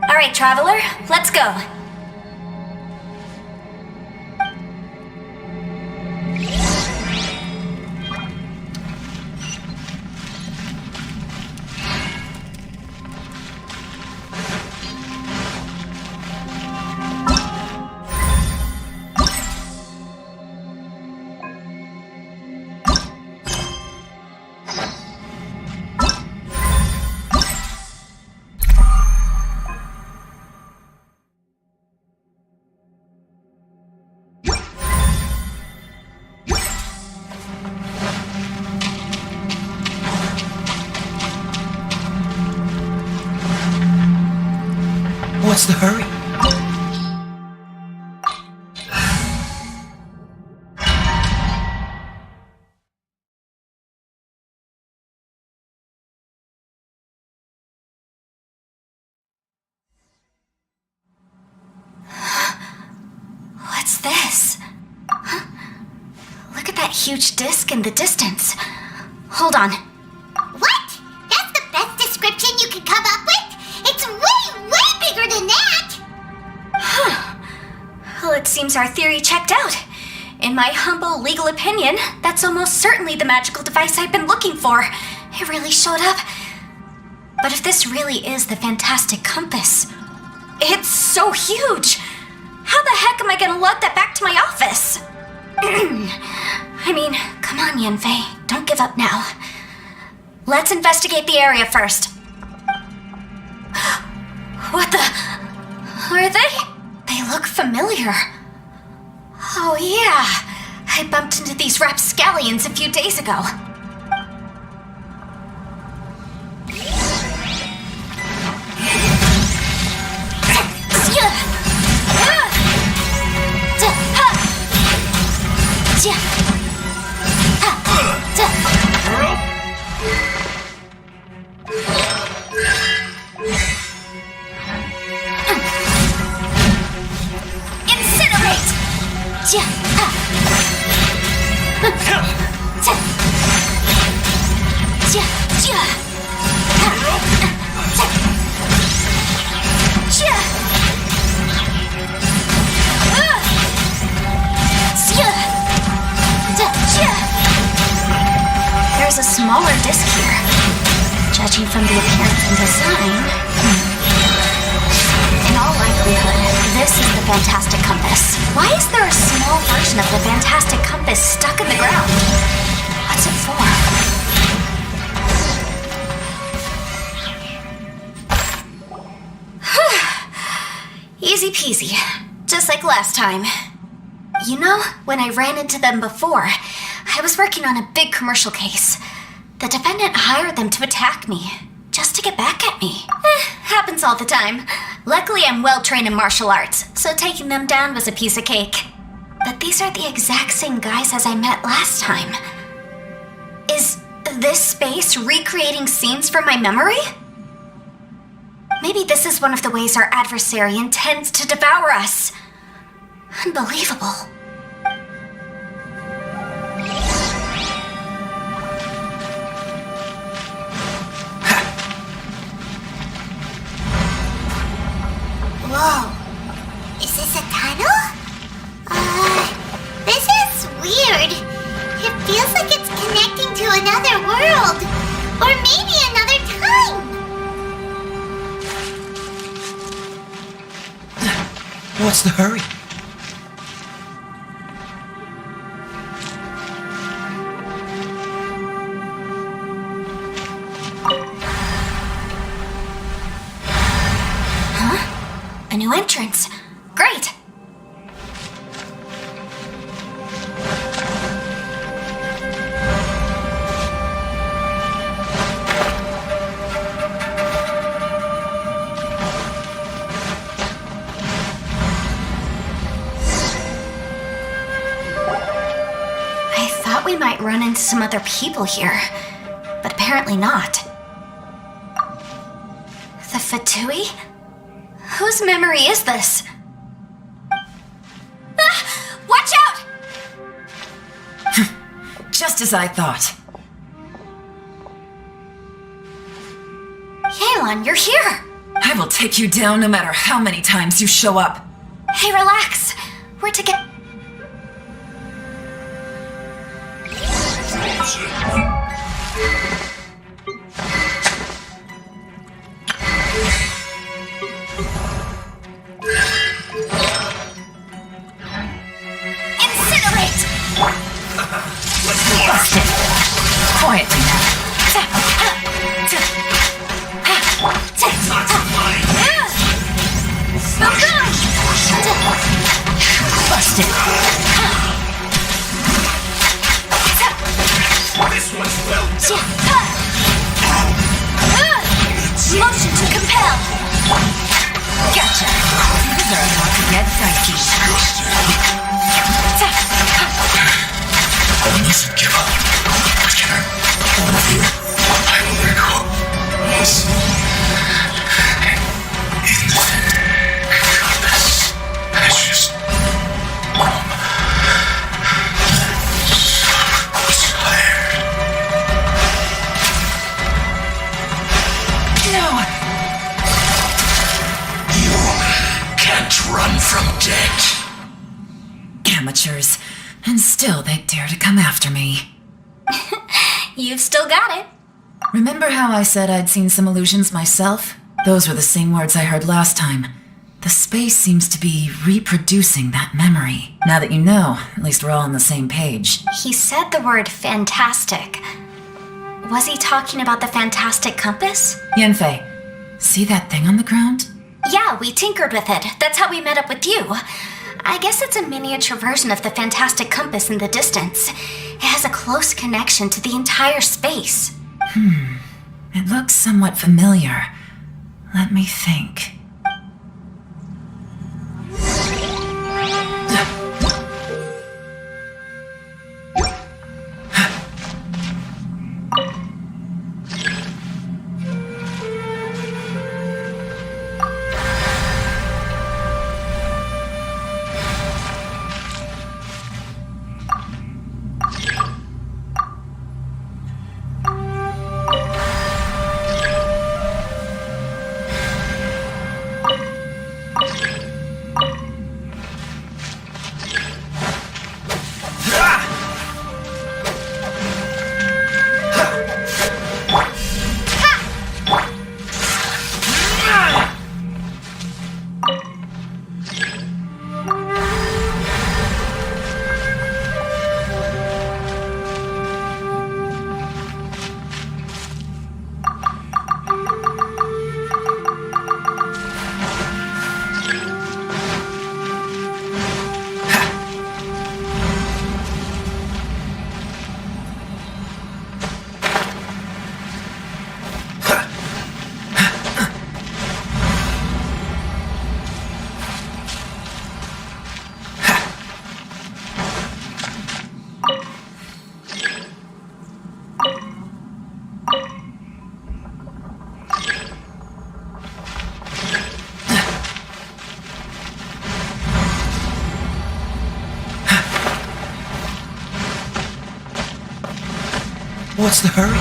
Alright, Traveler, let's go. What's the hurry? What's this? Huh? Look at that huge disc in the distance. Hold on. What? That's the best description you can come up with? It's way, way bigger than that! Well, it seems our theory checked out. In my humble legal opinion, that's almost certainly the magical device I've been looking for. It really showed up. But if this really is the fantastic compass, it's so huge! How the heck am I gonna lug that back to my office? I mean, come on, Yanfei. Don't give up now. Let's investigate the area first. What the? Are they? They look familiar. Oh yeah, I bumped into these rapscallions a few days ago. There's a smaller disc here. Judging from the appearance and design, in all likelihood, this is the fantastic compass. Why is there a small version of the fantastic compass stuck in the ground? What's it for? Easy peasy. Just like last time. You know, when I ran into them before, I was working on a big commercial case. The defendant hired them to attack me, just to get back at me. Happens all the time. Luckily, I'm well trained in martial arts, so taking them down was a piece of cake. But these are the exact same guys as I met last time. Is this space recreating scenes from my memory? Maybe this is one of the ways our adversary intends to devour us. Unbelievable. Whoa. Is this a tunnel? This is weird. It feels like it's connecting to another world. Or maybe another time. What's the hurry? A new entrance. Great! thought we might run into some other people here, but apparently not. The Fatui? Whose memory is this? Ah! Watch out! Just as I thought. Yelan, you're here! I will take you down no matter how many times you show up. Hey, relax. We're together. Incinerate! Busted. Quietly now. Busted. This one's well done. Motion to compel. Gotcha. These are about to get dicey. I mustn't give up. But can I? All of you, I will bring hope. Yes. In the compass. Ashes. Mom. So tired. No! You can't run from death. Amateurs. And still they dare to come after me. You've still got it. Remember how I said I'd seen some illusions myself? Those were the same words I heard last time. The space seems to be reproducing that memory. Now that you know, at least we're all on the same page. He said the word fantastic. Was he talking about the fantastic compass? Yanfei, see that thing on the ground? Yeah, we tinkered with it. That's how we met up with you. I guess it's a miniature version of the fantastic compass in the distance. It has a close connection to the entire space. It looks somewhat familiar. Let me think. What's the hurry?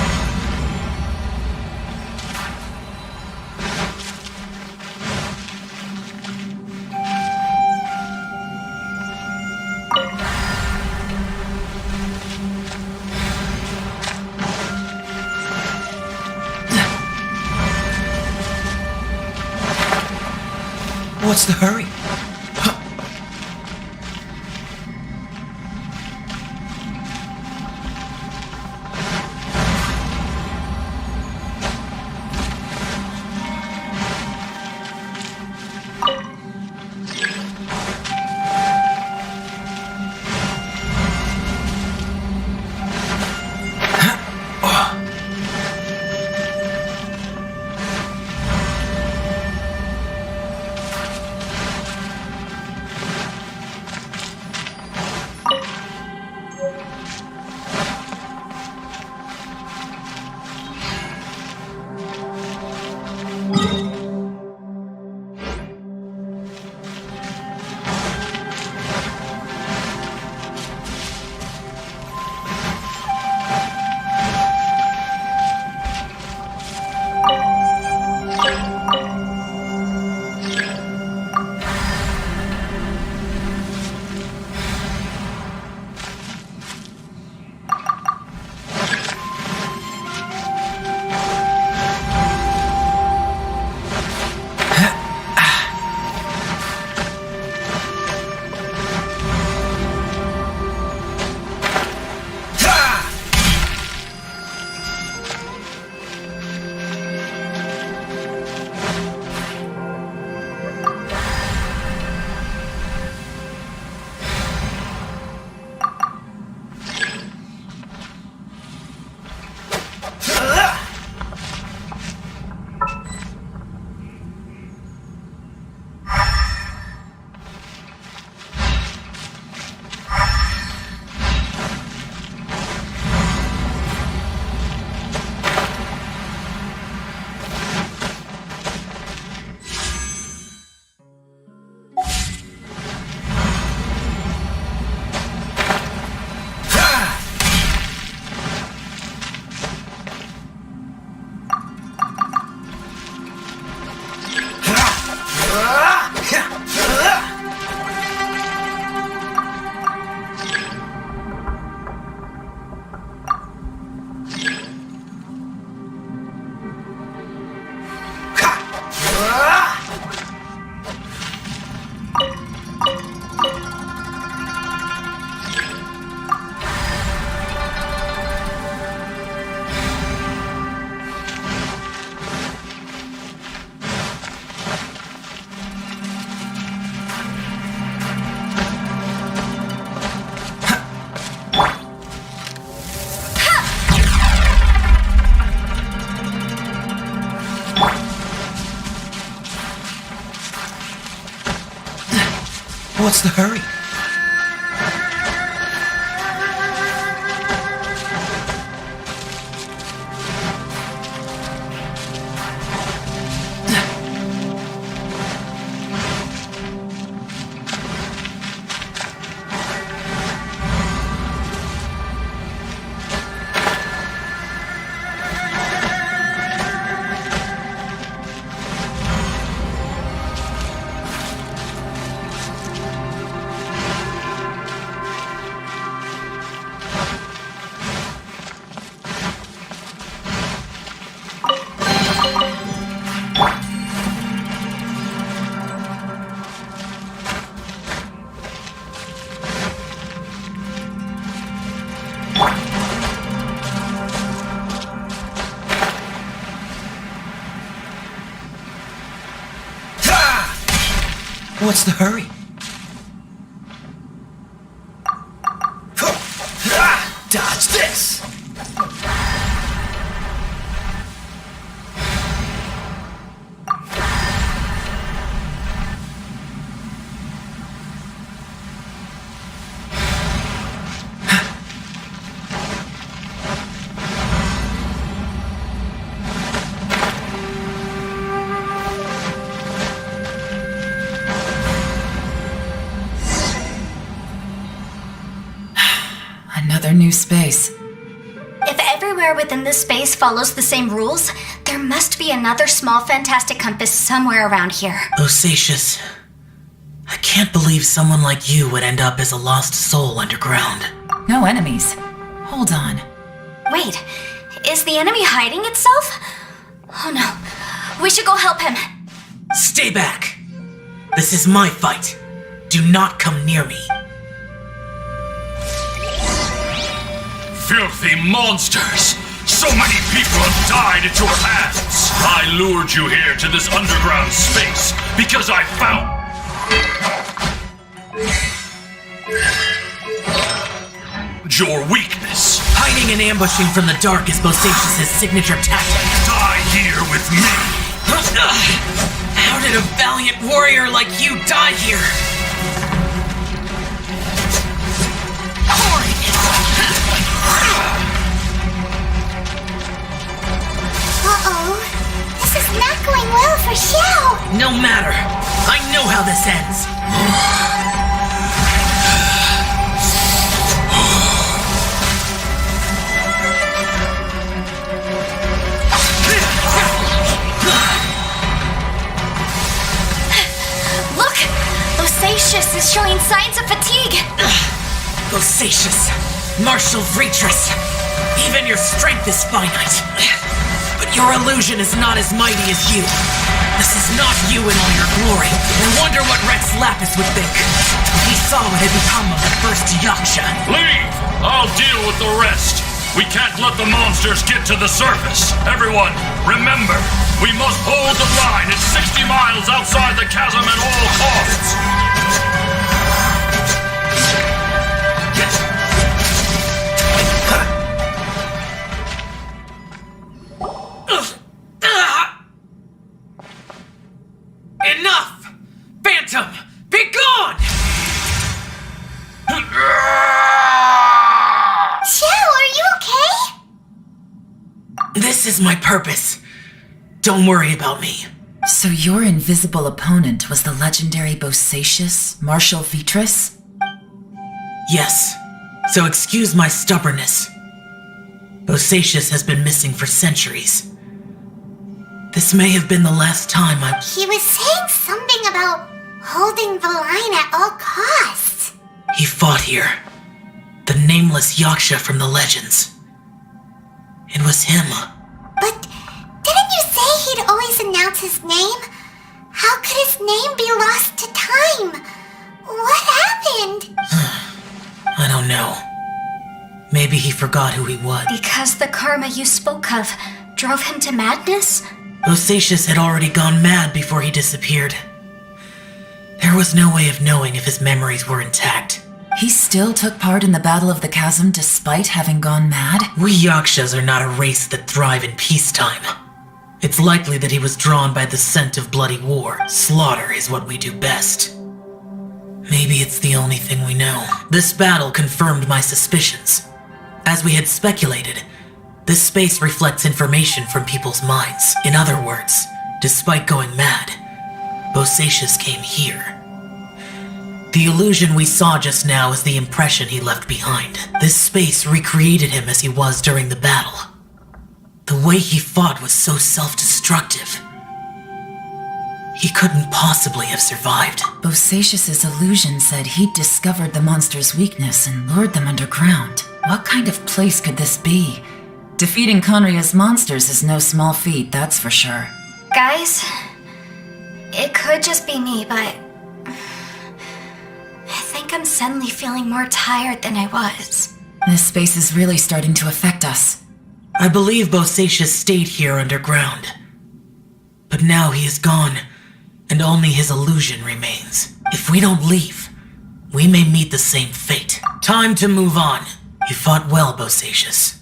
What's the hurry? What's the hurry? What's the hurry? Dodge this! Another new space. If everywhere within this space follows the same rules, there must be another small fantastic compass somewhere around here. Osacious, I can't believe someone like you would end up as a lost soul underground. No enemies. Hold on. Wait, is the enemy hiding itself? Oh no, we should go help him. Stay back! This is my fight. Do not come near me. Filthy monsters! So many people have died at your hands! I lured you here to this underground space because I found your weakness. Hiding and ambushing from the dark is Bosacious' signature tactic. Die here with me! How did a valiant warrior like you die here? Uh-oh. This is not going well for Xiao. No matter. I know how this ends. Look! Bosacious is showing signs of fatigue. Bosacious, martial Vretress. Even your strength is finite. But your illusion is not as mighty as you. This is not you in all your glory. I wonder what Rex Lapis would think. He saw what had become of the first Yaksha. Leave! I'll deal with the rest. We can't let the monsters get to the surface. Everyone, remember, we must hold the line at 60 miles outside the chasm at all costs. Enough! Phantom, be gone! Xiao, are you okay? This is my purpose. Don't worry about me. So your invisible opponent was the legendary Bosacious, Martial Vretress? Yes, so excuse my stubbornness. Bosacious has been missing for centuries. This may have been the last time He was saying something about holding the line at all costs. He fought here. The nameless Yaksha from the legends. It was him. But didn't you say he'd always announce his name? How could his name be lost to time? What happened? I don't know. Maybe he forgot who he was. Because the karma you spoke of drove him to madness? Bosacious had already gone mad before he disappeared. There was no way of knowing if his memories were intact. He still took part in the Battle of the Chasm despite having gone mad? We Yakshas are not a race that thrive in peacetime. It's likely that he was drawn by the scent of bloody war. Slaughter is what we do best. Maybe it's the only thing we know. This battle confirmed my suspicions. As we had speculated, this space reflects information from people's minds. In other words, despite going mad, Bosacius came here. The illusion we saw just now is the impression he left behind. This space recreated him as he was during the battle. The way he fought was so self-destructive. He couldn't possibly have survived. Bosacius's illusion said he'd discovered the monster's weakness and lured them underground. What kind of place could this be? Defeating Conria's monsters is no small feat, that's for sure. Guys, it could just be me, but I think I'm suddenly feeling more tired than I was. This space is really starting to affect us. I believe Bosacius stayed here underground. But now he is gone, and only his illusion remains. If we don't leave, we may meet the same fate. Time to move on. You fought well, Bosacius.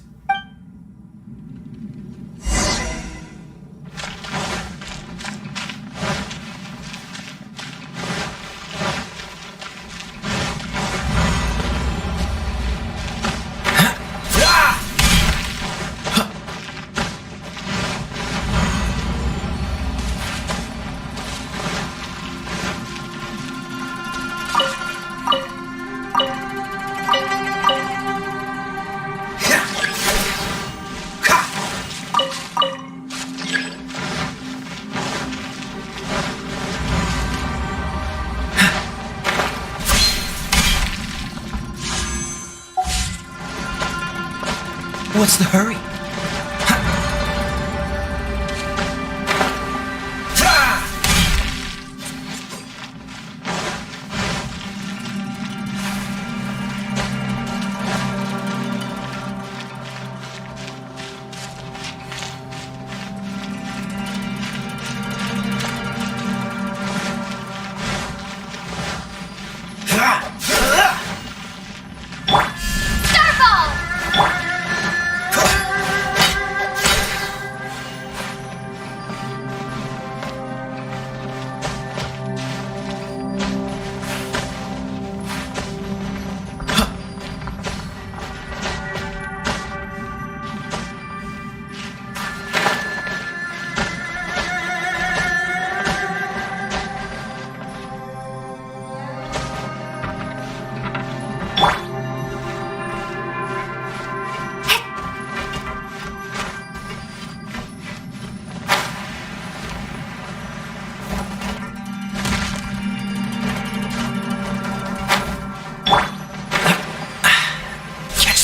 What's the hurry?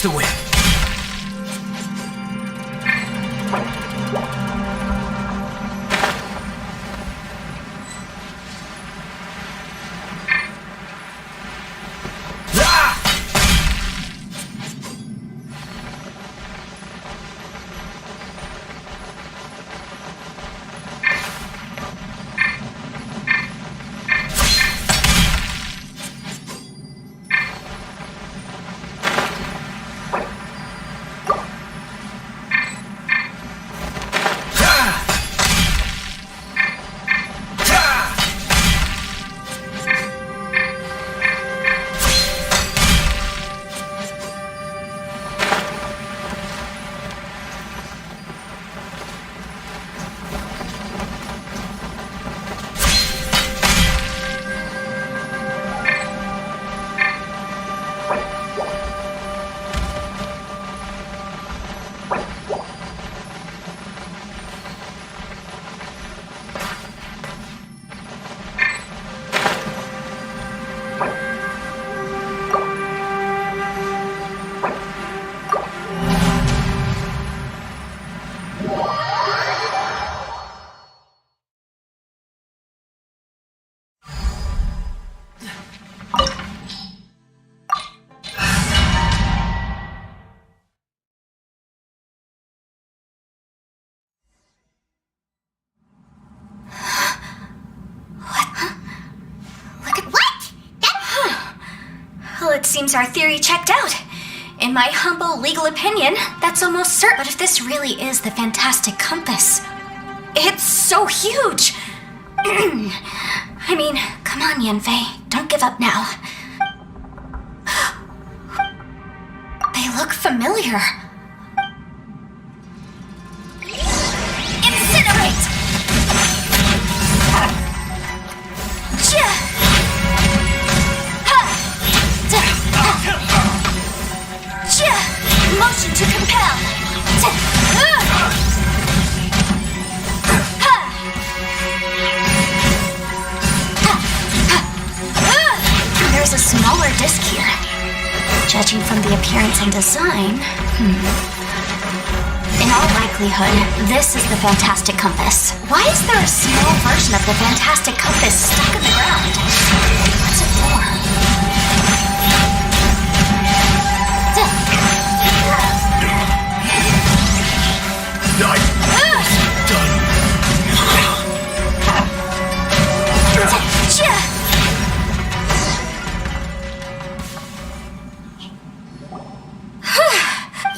The wind. It seems our theory checked out. In my humble legal opinion, that's almost certain. But if this really is the fantastic compass, it's so huge. I mean, come on, Yanfei. Don't give up now. They look familiar. Incinerate! Motion to compel! There's a smaller disc here. Judging from the appearance and design, in all likelihood, this is the Fantastic Compass. Why is there a small version of the Fantastic Compass stuck in the ground? What's it for?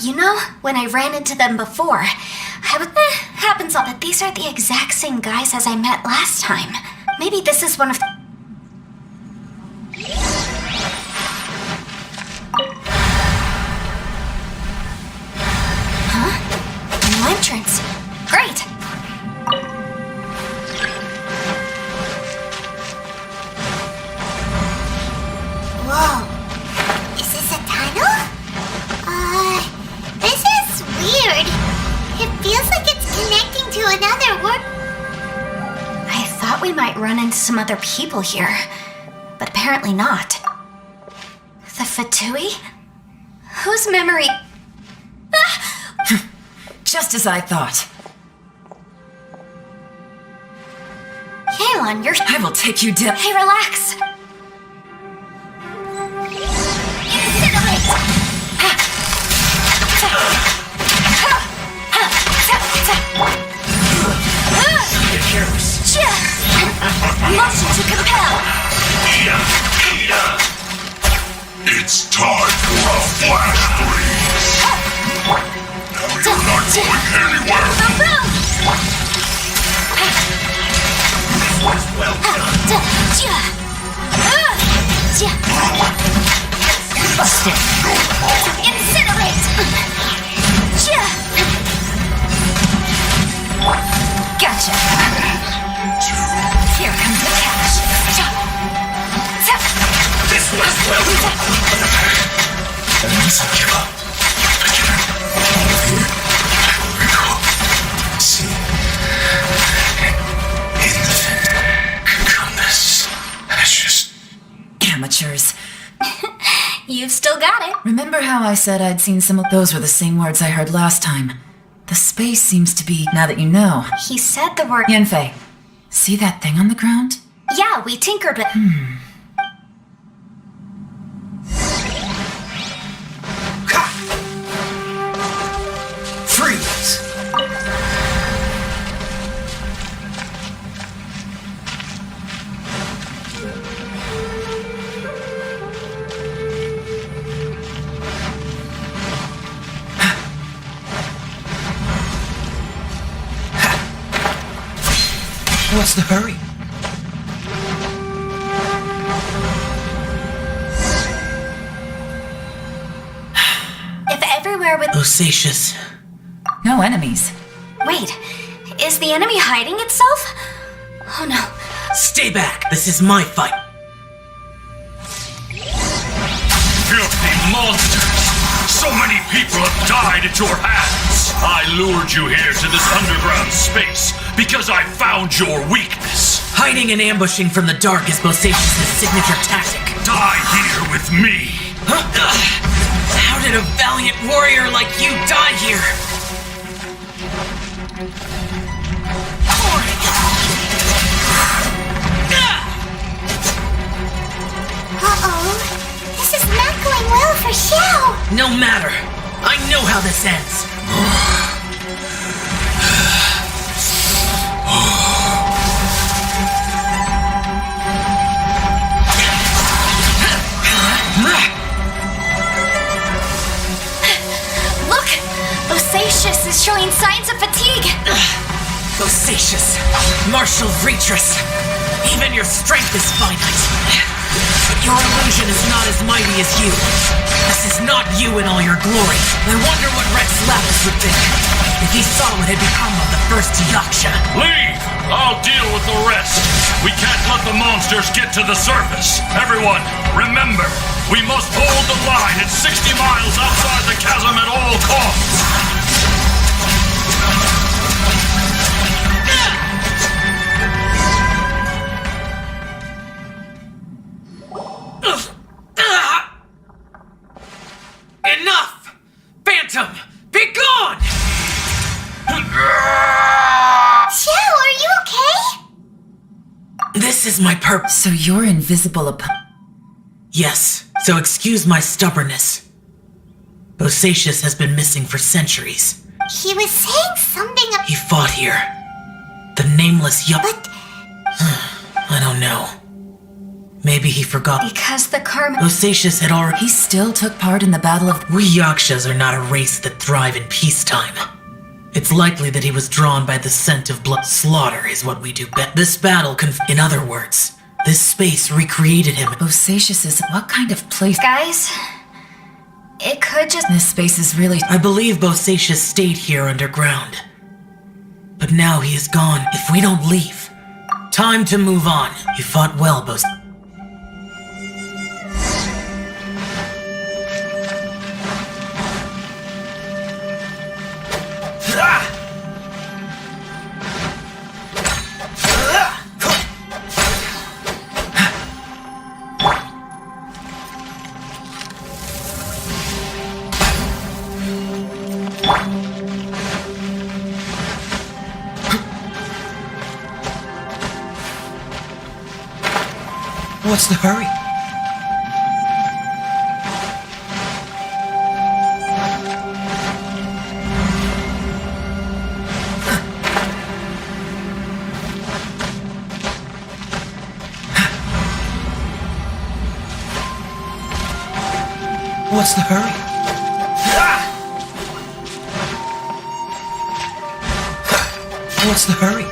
You know, when I ran into them before, I was, happens all that these are the exact same guys as I met last time. Maybe this is one of the... Huh? New entrance. Great! Whoa. Is this a tunnel? This is weird. It feels like it's connecting to another world. I thought we might run into some other people here, but apparently not. The Fatui? Whose memory... Just as I thought. Yelan, you're... I will take you down. Hey, relax! Incinerate! Get careless. Motion to compel! It's time for a flash freeze. Now you're not going anywhere. This was well done. Busted. No problem. Incinerate! Gotcha. Here comes the cash. This was well done. I mustn't give up. I can't. Here, I will go. See. In the compass. That's just... Amateurs. You've still got it. Remember how I said I'd seen some of those were the same words I heard last time? The space seems to be, now that you know. He said the word... Yanfei, see that thing on the ground? Yeah, we tinkered with... Freeze! What's the hurry? If everywhere with... Osacious. No enemies. Wait, is the enemy hiding itself? Oh no. Stay back. This is my fight. Filthy monsters! So many people have died at your hands! I lured you here to this underground space because I found your weakness. Hiding and ambushing from the dark is Bosacious' signature tactic. Die here with me! Huh? How did a valiant warrior like you die here? Uh-oh. This is not going well for Xiao. No matter. I know how this ends. Look! Bosacious is showing signs of fatigue. Bosacious. Martial Retris. Even your strength is finite. But your illusion is not as mighty as you. This is not you in all your glory. I wonder what Rex Lapis would think if he saw what had become of the first Yaksha. Leave! I'll deal with the rest. We can't let the monsters get to the surface. Everyone, remember, we must hold the line at 60 miles outside the chasm at all costs. Enough! Phantom, be gone! Joe, are you okay? This is my purpose. So you're invisible Yes, so excuse my stubbornness. Bosacius has been missing for centuries. He was saying something He fought here. The nameless But I don't know. Maybe he forgot. Because the karma... Bosacius had already... He still took part in the Battle of... We Yakshas are not a race that thrive in peacetime. It's likely that he was drawn by the scent of blood. Slaughter is what we do best. This battle in other words, this space recreated him. Bosacius is... What kind of place... Guys, it could just... This space is really... I believe Bosacius stayed here underground. But now he is gone. If we don't leave, time to move on. You fought well, Bosacius. What's the hurry? What's the hurry? What's the hurry?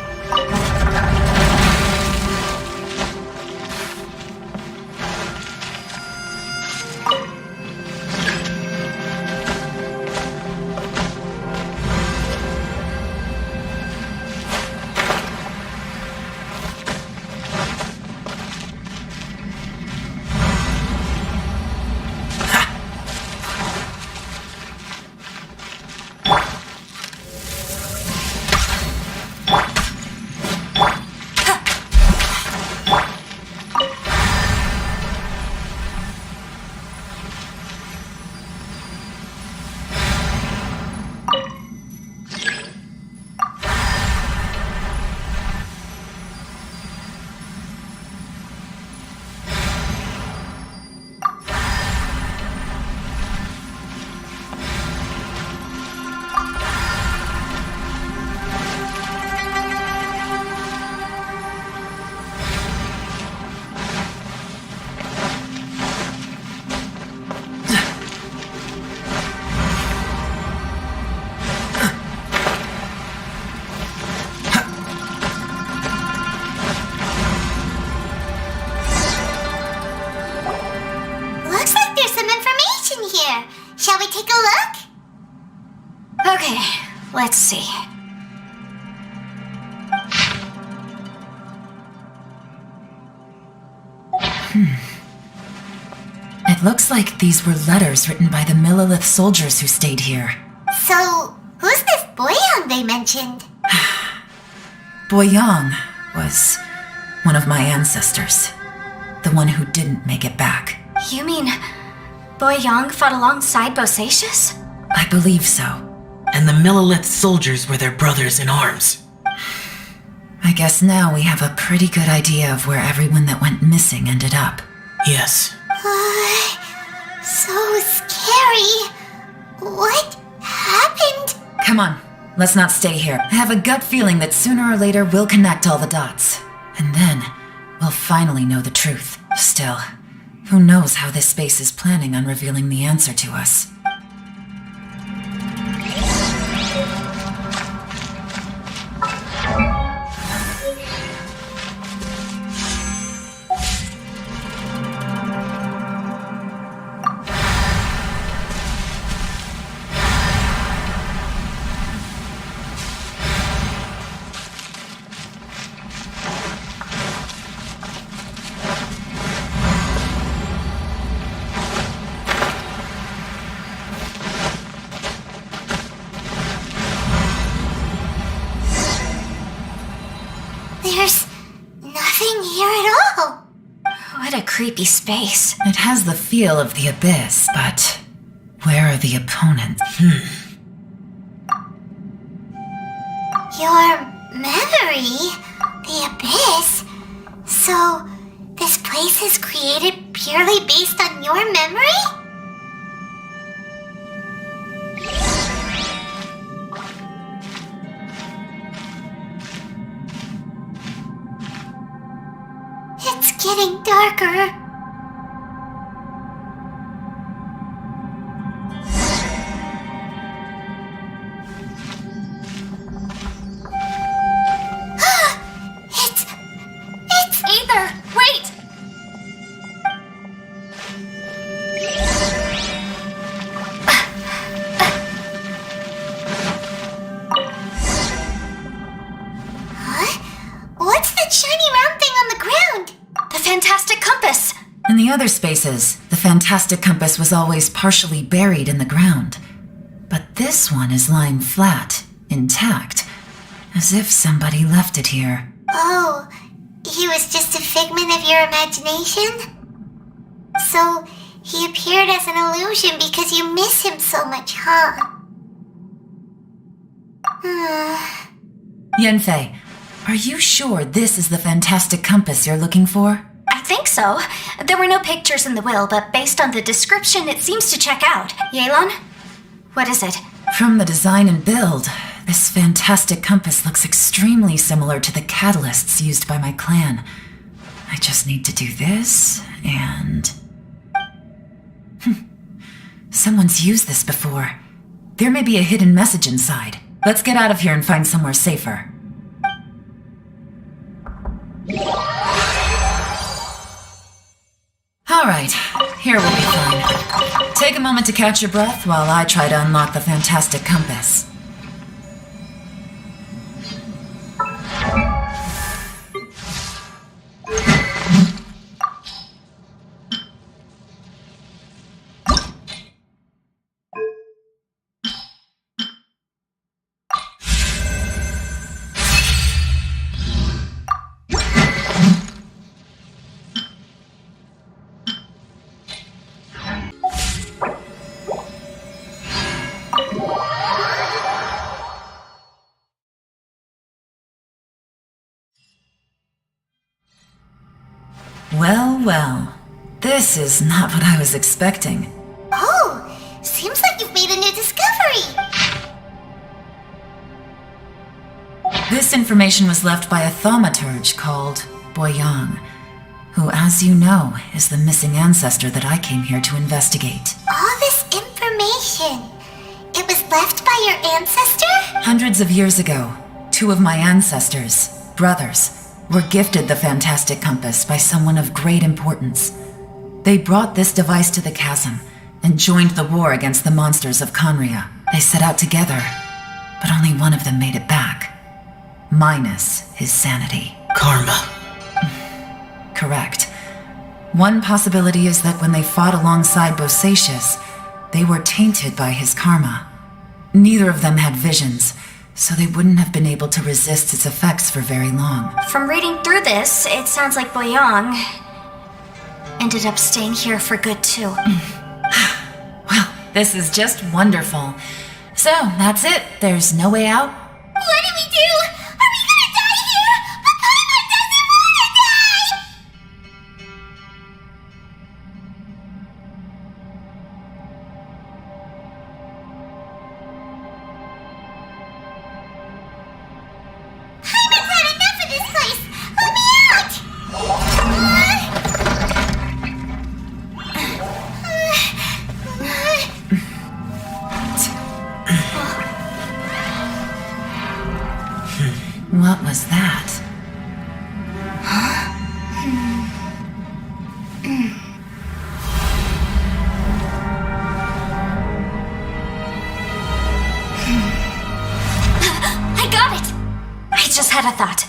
Shall we take a look? Okay, let's see. It looks like these were letters written by the Millilith soldiers who stayed here. So, who's this Boyang they mentioned? Boyang was one of my ancestors. The one who didn't make it back. You mean Boyang fought alongside Bosacius? I believe so. And the Millilith soldiers were their brothers in arms. I guess now we have a pretty good idea of where everyone that went missing ended up. Yes. So scary. What happened? Come on, let's not stay here. I have a gut feeling that sooner or later we'll connect all the dots. And then, we'll finally know the truth. Still, who knows how this space is planning on revealing the answer to us. creepy space. It has the feel of the abyss, but where are the opponents? Your memory? The abyss? So, this place is created purely based on your memory? It's getting darker. Aether, wait! What's that shiny round thing on the ground? The fantastic compass! In the other spaces, the fantastic compass was always partially buried in the ground. But this one is lying flat, intact, as if somebody left it here. Oh, he was just a figment of your imagination? So, he appeared as an illusion because you miss him so much, huh? Yanfei, are you sure this is the fantastic compass you're looking for? I think so. There were no pictures in the will, but based on the description, it seems to check out. Yelan? What is it? From the design and build, this fantastic compass looks extremely similar to the catalysts used by my clan. I just need to do this, and... Someone's used this before. There may be a hidden message inside. Let's get out of here and find somewhere safer. Alright, here we'll be fine. Take a moment to catch your breath while I try to unlock the fantastic compass. Well, this is not what I was expecting. Oh, seems like you've made a new discovery. This information was left by a thaumaturge called Boyang, who, as you know, is the missing ancestor that I came here to investigate. All this information, it was left by your ancestor? Hundreds of years ago, two of my ancestors, brothers, were gifted the fantastic compass by someone of great importance. They brought this device to the chasm and joined the war against the monsters of Conria. They set out together, but only one of them made it back, minus his sanity. Karma. Correct. One possibility is that when they fought alongside Bosacius, they were tainted by his karma. Neither of them had visions, so they wouldn't have been able to resist its effects for very long. From reading through this, it sounds like Boyang ended up staying here for good too. Well, this is just wonderful. So, that's it. There's no way out? What do we do? Are we gonna die here? But Paimon doesn't wanna die! Paimon's had enough of this place! Let me out! What was that? I got it! I just had a thought.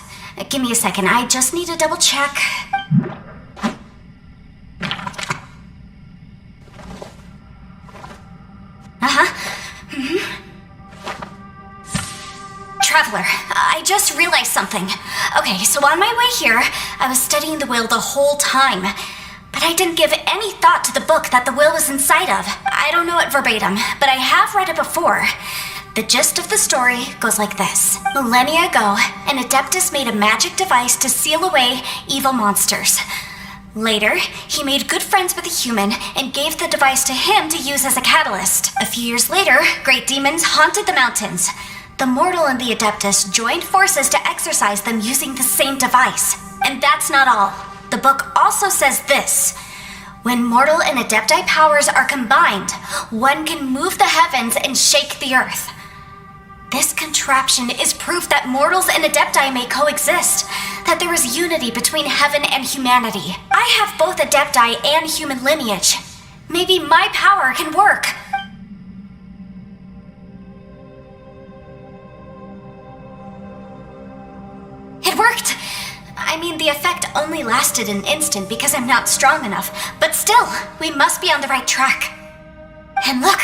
Give me a second. I just need to double check. Traveler, I just realized something. Okay, so on my way here, I was studying the will the whole time. but I didn't give any thought to the book that the will was inside of. I don't know it verbatim, but I have read it before. The gist of the story goes like this. Millennia ago, an Adeptus made a magic device to seal away evil monsters. Later, he made good friends with a human and gave the device to him to use as a catalyst. A few years later, great demons haunted the mountains. The mortal and the Adeptus joined forces to exorcise them using the same device. And that's not all. The book also says this. When mortal and Adepti powers are combined, one can move the heavens and shake the earth. This contraption is proof that mortals and Adepti may coexist, that there is unity between heaven and humanity. I have both Adepti and human lineage. Maybe my power can work. It worked! I mean, the effect only lasted an instant because I'm not strong enough, but still, we must be on the right track. And look!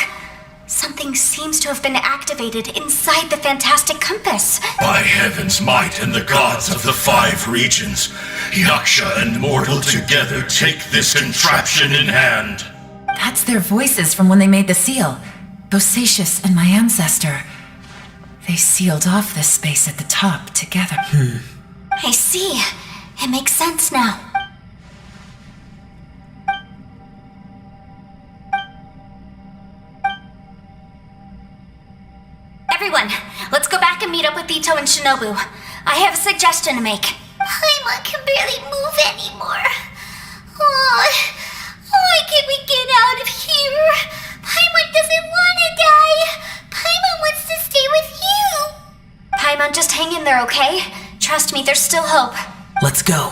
Something seems to have been activated inside the fantastic compass. By heaven's might and the gods of the 5 regions, Yaksha and mortal together take this contraption in hand. That's their voices from when they made the seal. Bosacius and my ancestor. They sealed off this space at the top together. I see. It makes sense now. Everyone, let's go back and meet up with Ito and Shinobu. I have a suggestion to make. Paimon can barely move anymore. Oh, why can't we get out of here? Paimon doesn't want to die. Paimon wants to stay with you. Paimon, just hang in there, okay? Trust me, there's still hope. Let's go.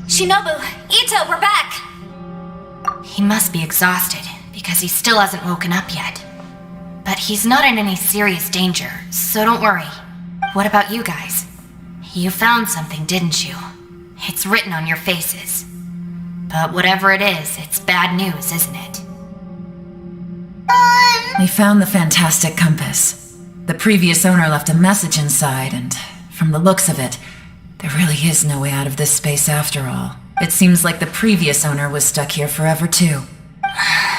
Shinobu, Ito, we're back! He must be exhausted, because he still hasn't woken up yet. But he's not in any serious danger, so don't worry. What about you guys? You found something, didn't you? It's written on your faces. But whatever it is, it's bad news, isn't it? We found the fantastic compass. The previous owner left a message inside, and from the looks of it, there really is no way out of this space after all. It seems like the previous owner was stuck here forever too.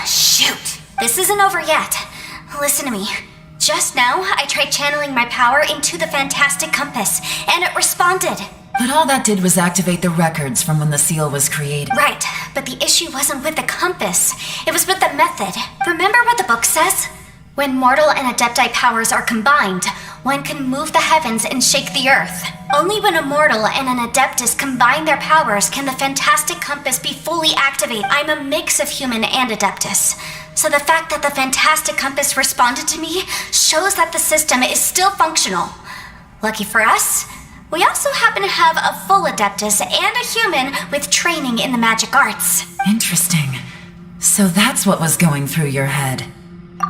Shoot! This isn't over yet. Listen to me. Just now, I tried channeling my power into the fantastic compass, and it responded. But all that did was activate the records from when the seal was created. Right, but the issue wasn't with the compass. It was with the method. Remember what the book says? When mortal and Adepti powers are combined, one can move the heavens and shake the earth. Only when a mortal and an Adeptus combine their powers can the fantastic compass be fully activated. I'm a mix of human and Adeptus. So the fact that the fantastic compass responded to me shows that the system is still functional. Lucky for us, we also happen to have a full Adeptus and a human with training in the magic arts. Interesting. So that's what was going through your head.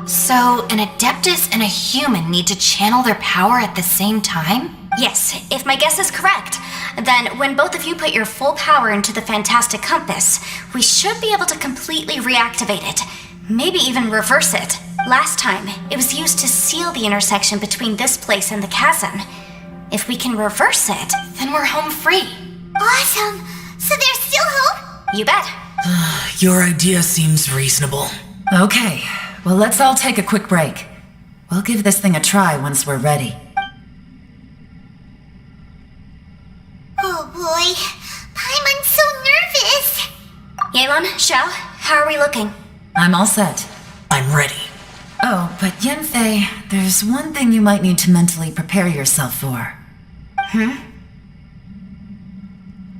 So, an Adeptus and a human need to channel their power at the same time? Yes, if my guess is correct. Then, when both of you put your full power into the fantastic compass, we should be able to completely reactivate it. Maybe even reverse it. Last time, it was used to seal the intersection between this place and the chasm. If we can reverse it, then we're home free. Awesome! So there's still hope? You bet. Your idea seems reasonable. Okay, well, let's all take a quick break. We'll give this thing a try once we're ready. Oh boy, Paimon's so nervous. Yelan, Xiao, how are we looking? I'm all set. I'm ready. Oh, but Yanfei, there's one thing you might need to mentally prepare yourself for.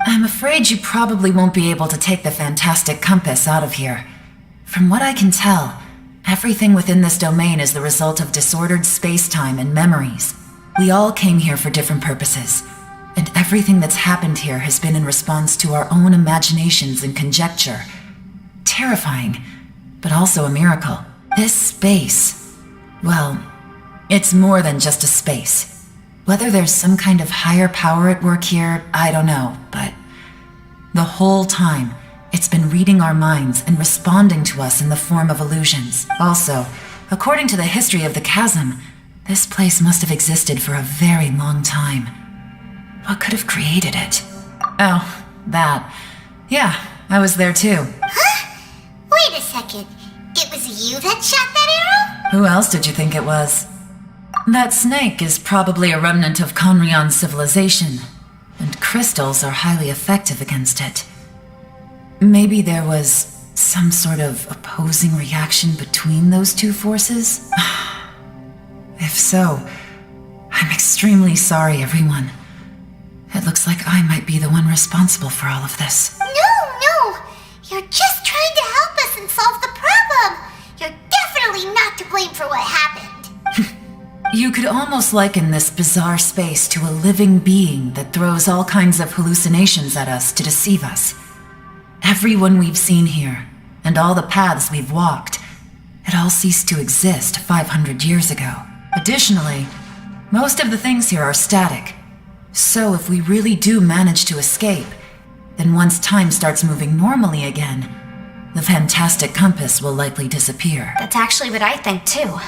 I'm afraid you probably won't be able to take the fantastic compass out of here. From what I can tell, everything within this domain is the result of disordered space-time and memories. We all came here for different purposes, and everything that's happened here has been in response to our own imaginations and conjecture. Terrifying, but also a miracle. This space, well, it's more than just a space. Whether there's some kind of higher power at work here, I don't know, but the whole time, it's been reading our minds and responding to us in the form of illusions. Also, according to the history of the chasm, this place must have existed for a very long time. What could have created it? Oh, that. Yeah, I was there too. Huh? Wait a second. It was you that shot that arrow? Who else did you think it was? That snake is probably a remnant of Conrion's civilization, and crystals are highly effective against it. Maybe there was some sort of opposing reaction between those two forces? If so, I'm extremely sorry, everyone. It looks like I might be the one responsible for all of this. No! You're just trying to help us and solve the problem! You're definitely not to blame for what happened. You could almost liken this bizarre space to a living being that throws all kinds of hallucinations at us to deceive us. Everyone we've seen here, and all the paths we've walked, it all ceased to exist 500 years ago. Additionally, most of the things here are static. So if we really do manage to escape, then once time starts moving normally again, the fantastic compass will likely disappear. That's actually what I think too.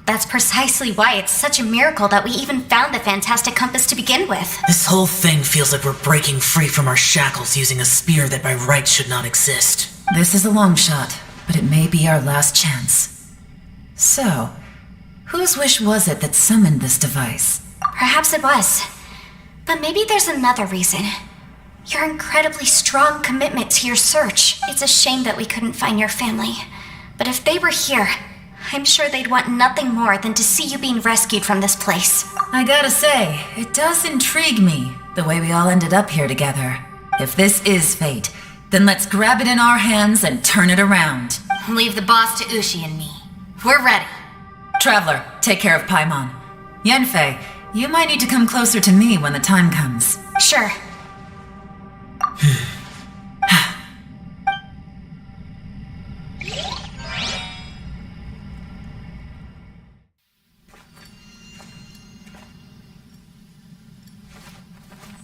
That's precisely why it's such a miracle that we even found the fantastic compass to begin with. This whole thing feels like we're breaking free from our shackles using a spear that by rights should not exist. This is a long shot, but it may be our last chance. So, whose wish was it that summoned this device? Perhaps it was. But maybe there's another reason. Your incredibly strong commitment to your search. It's a shame that we couldn't find your family. But if they were here, I'm sure they'd want nothing more than to see you being rescued from this place. I gotta say, it does intrigue me, the way we all ended up here together. If this is fate, then let's grab it in our hands and turn it around. Leave the boss to Ushi and me. We're ready. Traveler, take care of Paimon. Yanfei, you might need to come closer to me when the time comes. Sure.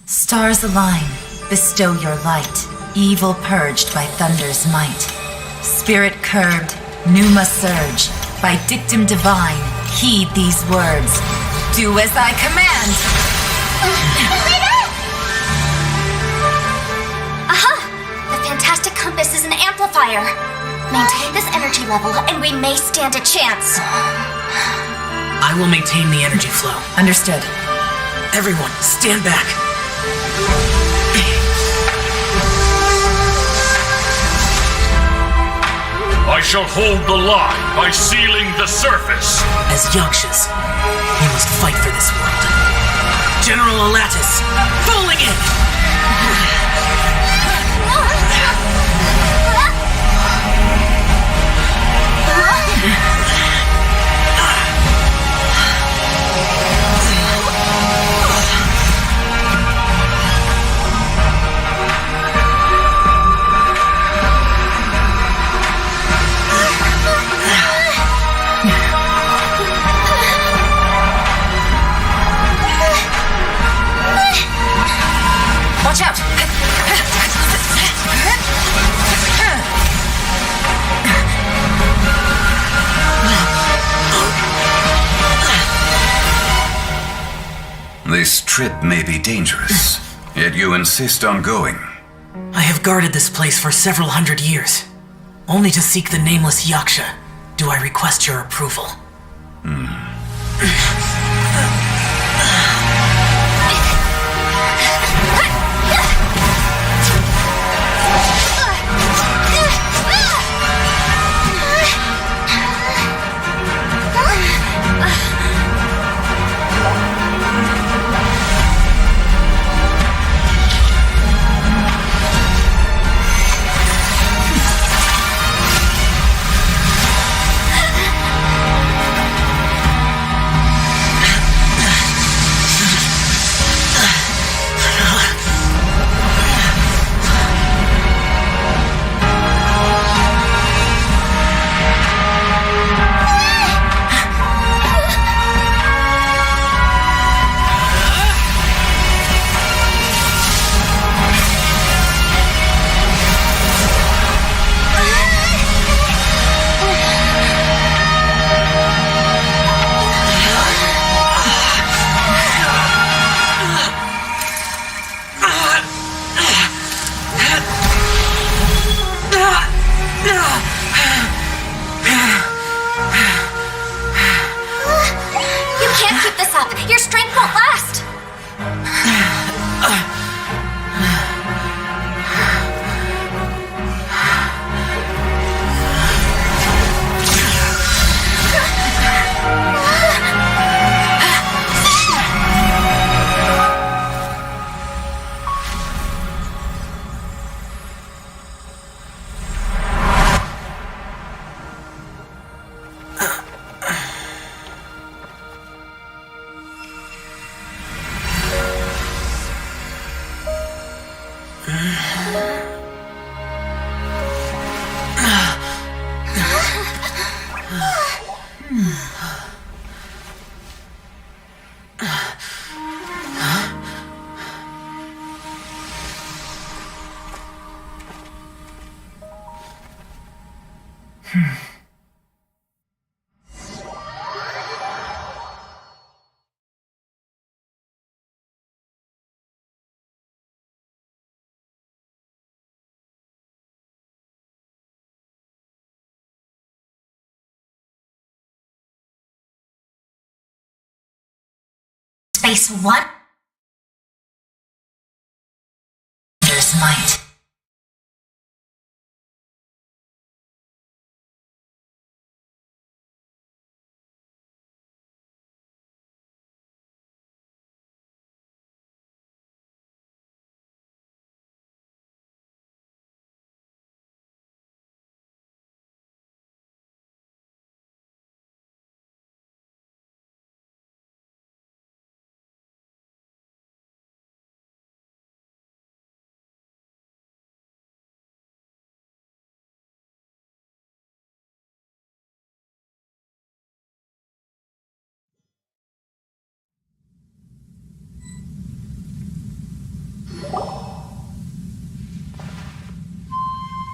Stars align, bestow your light, evil purged by thunder's might. Spirit curbed, pneuma surge, by dictum divine, heed these words. Do as I command! Aha! The fantastic compass is an amplifier. Maintain this energy level and we may stand a chance. I will maintain the energy flow. Understood. Everyone, stand back. I shall hold the line by sealing the surface. As Yakshas, we must fight for this world. General Alatus, falling in! Watch out! This trip may be dangerous, yet you insist on going. I have guarded this place for several hundred years. Only to seek the nameless Yaksha do I request your approval. Space what? There's might.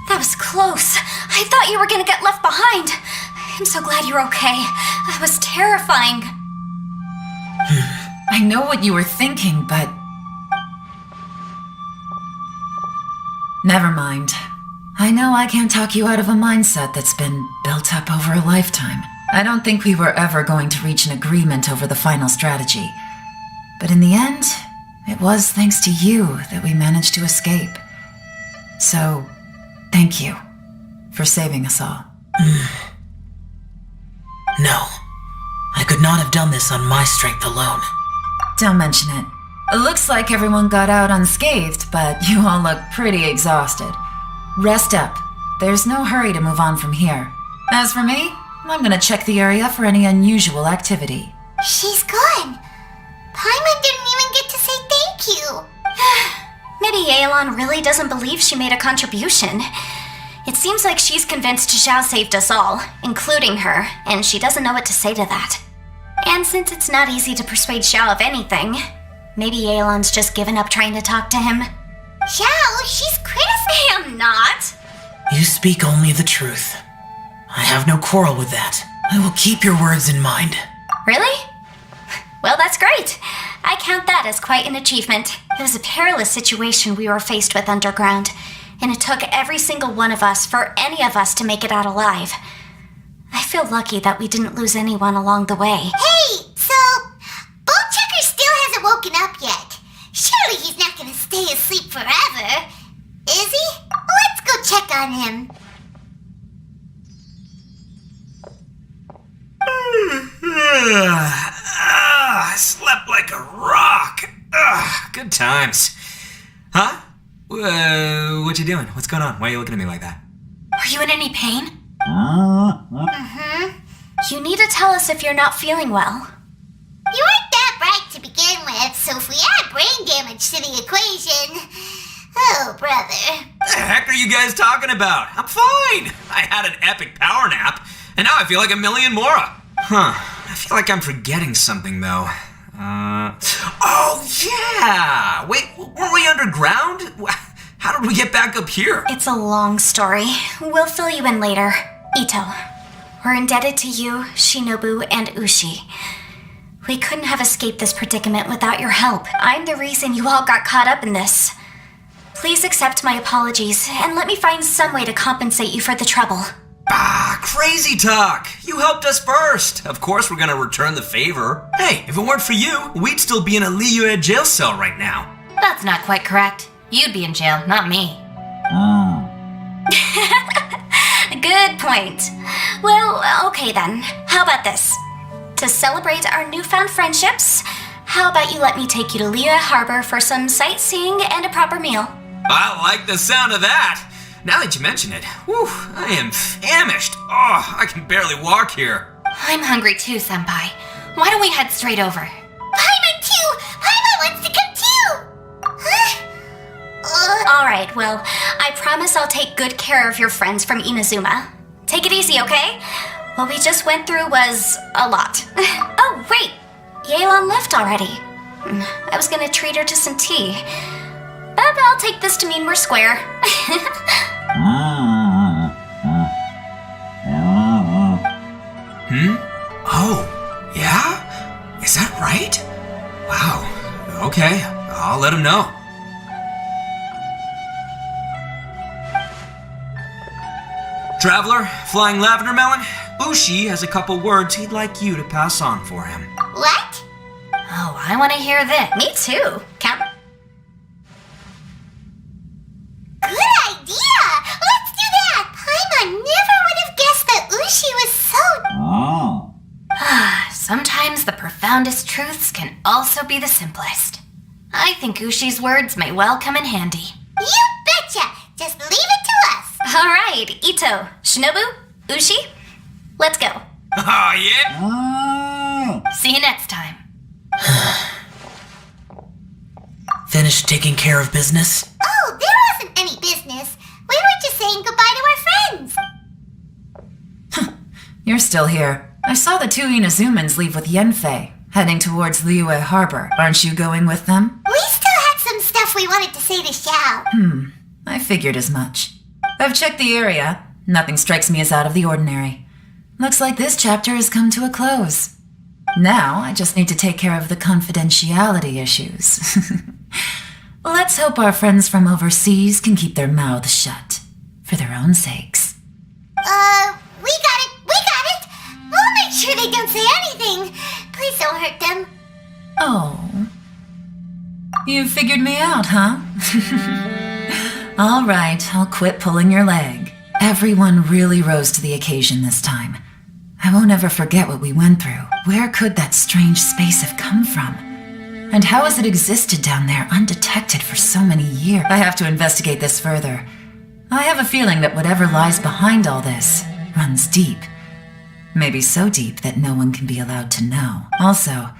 That was close. I thought you were gonna get left behind. I'm so glad you're okay. That was terrifying. I know what you were thinking, but... Never mind. I know I can't talk you out of a mindset that's been built up over a lifetime. I don't think we were ever going to reach an agreement over the final strategy. But in the end, it was thanks to you that we managed to escape. So, thank you for saving us all. No. I could not have done this on my strength alone. Don't mention it. It looks like everyone got out unscathed, but you all look pretty exhausted. Rest up. There's no hurry to move on from here. As for me, I'm gonna check the area for any unusual activity. She's gone. Paimon didn't even get to say thank you. Maybe Yelan really doesn't believe she made a contribution. It seems like she's convinced Zhao saved us all, including her, and she doesn't know what to say to that. And since it's not easy to persuade Zhao of anything, maybe Yelan's just given up trying to talk to him. Zhao, she's criticizing. I'm not. You speak only the truth. I have no quarrel with that. I will keep your words in mind. Really? Well, that's great. I count that as quite an achievement. It was a perilous situation we were faced with underground, and it took every single one of us for any of us to make it out alive. I feel lucky that we didn't lose anyone along the way. Hey, so Bonechecker still hasn't woken up yet. Surely he's not gonna stay asleep forever, is he? Let's go check on him. I slept like a rock. Good times. Huh? What you doing? What's going on? Why are you looking at me like that? Are you in any pain? You need to tell us if you're not feeling well. You weren't that bright to begin with, so if we add brain damage to the equation... Oh, brother. The heck are you guys talking about? I'm fine. I had an epic power nap, and now I feel like a million more. I feel like I'm forgetting something, though. Oh, yeah! Wait, weren't we underground? How did we get back up here? It's a long story. We'll fill you in later. Ito, we're indebted to you, Shinobu, and Ushi. We couldn't have escaped this predicament without your help. I'm the reason you all got caught up in this. Please accept my apologies, and let me find some way to compensate you for the trouble. Crazy talk! You helped us first! Of course we're gonna return the favor. Hey, if it weren't for you, we'd still be in a Liyue jail cell right now. That's not quite correct. You'd be in jail, not me. Good point. Well, okay then. How about this? To celebrate our newfound friendships, how about you let me take you to Liyue Harbor for some sightseeing and a proper meal? I like the sound of that! Now that you mention it, whew, I am famished. Oh, I can barely walk here. I'm hungry too, Senpai. Why don't we head straight over? Paimon too! Paimon wants to come too! Alright, well, I promise I'll take good care of your friends from Inazuma. Take it easy, okay? What we just went through was a lot. Oh, wait! Yelan left already. I was gonna treat her to some tea. But I'll take this to mean we're square. Traveler, Flying Lavender Melon, Ushi has a couple words he'd like you to pass on for him. What? Oh, I want to hear this. Me too. Count. Good idea! Let's do that! Paimon never would have guessed that Ushi was so... Sometimes the profoundest truths can also be the simplest. I think Ushi's words may well come in handy. You betcha! Just leave it to us! All right, Ito, Shinobu, Ushi, let's go. Oh, yeah? See you next time. Finished taking care of business? Oh, there wasn't any business. We were just saying goodbye to our friends. You're still here. I saw the two Inazumans leave with Yenfei, heading towards Liyue Harbor. Aren't you going with them? We still had some stuff we wanted to say to Xiao. I figured as much. I've checked the area. Nothing strikes me as out of the ordinary. Looks like this chapter has come to a close. Now, I just need to take care of the confidentiality issues. Let's hope our friends from overseas can keep their mouths shut. For their own sakes. We got it! We'll make sure they don't say anything. Please don't hurt them. Oh. You figured me out, huh? All right, I'll quit pulling your leg. Everyone really rose to the occasion this time. I won't ever forget what we went through. Where could that strange space have come from? And how has it existed down there undetected for so many years? I have to investigate this further. I have a feeling that whatever lies behind all this runs deep. Maybe so deep that no one can be allowed to know. Also,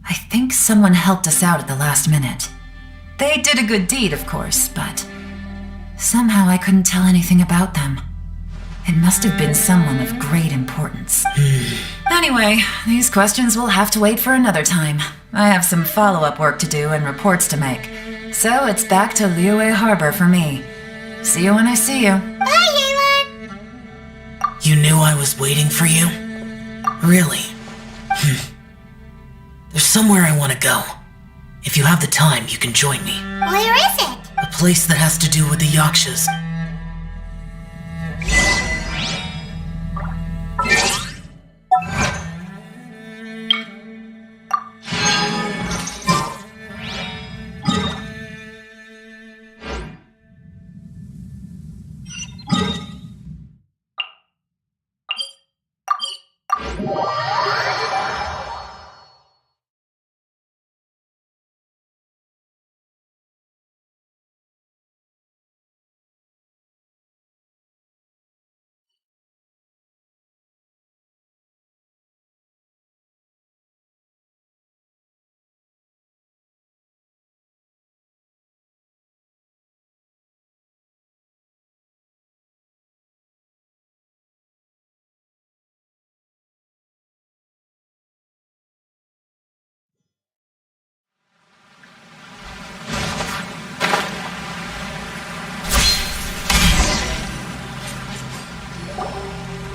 I think someone helped us out at the last minute. They did a good deed, of course, but somehow I couldn't tell anything about them. It must have been someone of great importance. Anyway, these questions will have to wait for another time. I have some follow-up work to do and reports to make. So it's back to Liyue Harbor for me. See you when I see you. Bye, Yelan! You knew I was waiting for you? Really? There's somewhere I want to go. If you have the time, you can join me. Where is it? A place that has to do with the Yakshas.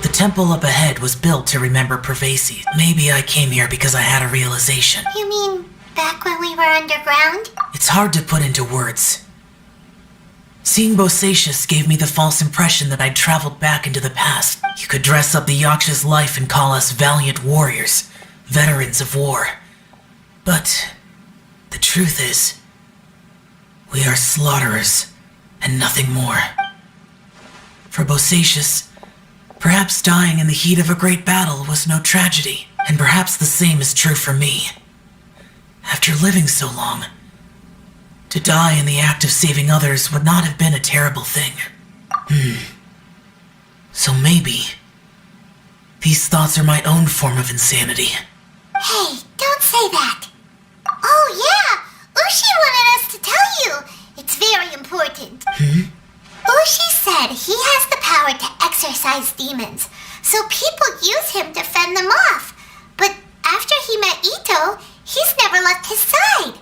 The temple up ahead was built to remember Pervasi. Maybe I came here because I had a realization. You mean back when we were underground? It's hard to put into words. Seeing Bosacius gave me the false impression that I'd traveled back into the past. You could dress up the Yaksha's life and call us valiant warriors, veterans of war. But the truth is, we are slaughterers and nothing more. For Bosacius, perhaps dying in the heat of a great battle was no tragedy, and perhaps the same is true for me. After living so long, to die in the act of saving others would not have been a terrible thing. So maybe these thoughts are my own form of insanity. Hey, don't say that. Oh yeah, Ushi wanted us to tell you. It's very important. Ushi said he has the power to exorcise demons, so people use him to fend them off. But after he met Ito, he's never left his side.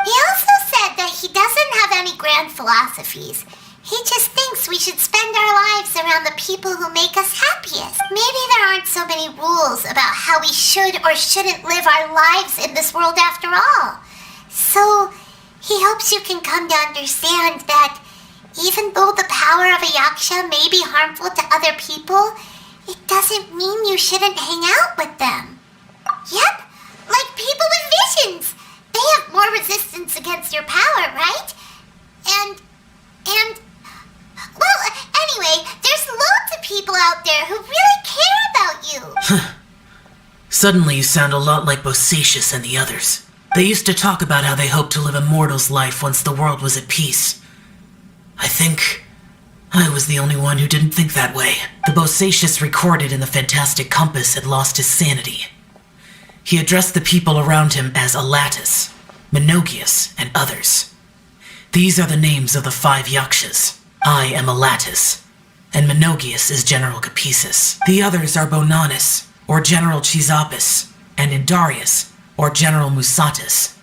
He also said that he doesn't have any grand philosophies. He just thinks we should spend our lives around the people who make us happiest. Maybe there aren't so many rules about how we should or shouldn't live our lives in this world after all. So he hopes you can come to understand that Even though the power of a yaksha may be harmful to other people, it doesn't mean you shouldn't hang out with them. Yep, like people with visions. They have more resistance against your power, right? And, well, anyway, there's loads of people out there who really care about you. Suddenly you sound a lot like Bosacius and the others. They used to talk about how they hoped to live a mortal's life once the world was at peace. I think I was the only one who didn't think that way. The Bosacius recorded in the Fantastic Compass had lost his sanity. He addressed the people around him as Alatus, Menogius, and others. These are the names of the 5 yakshas. I am Alatus, and Menogius is General Capisis. The others are Bonanis, or General Chisapis, and Indarius, or General Musatus.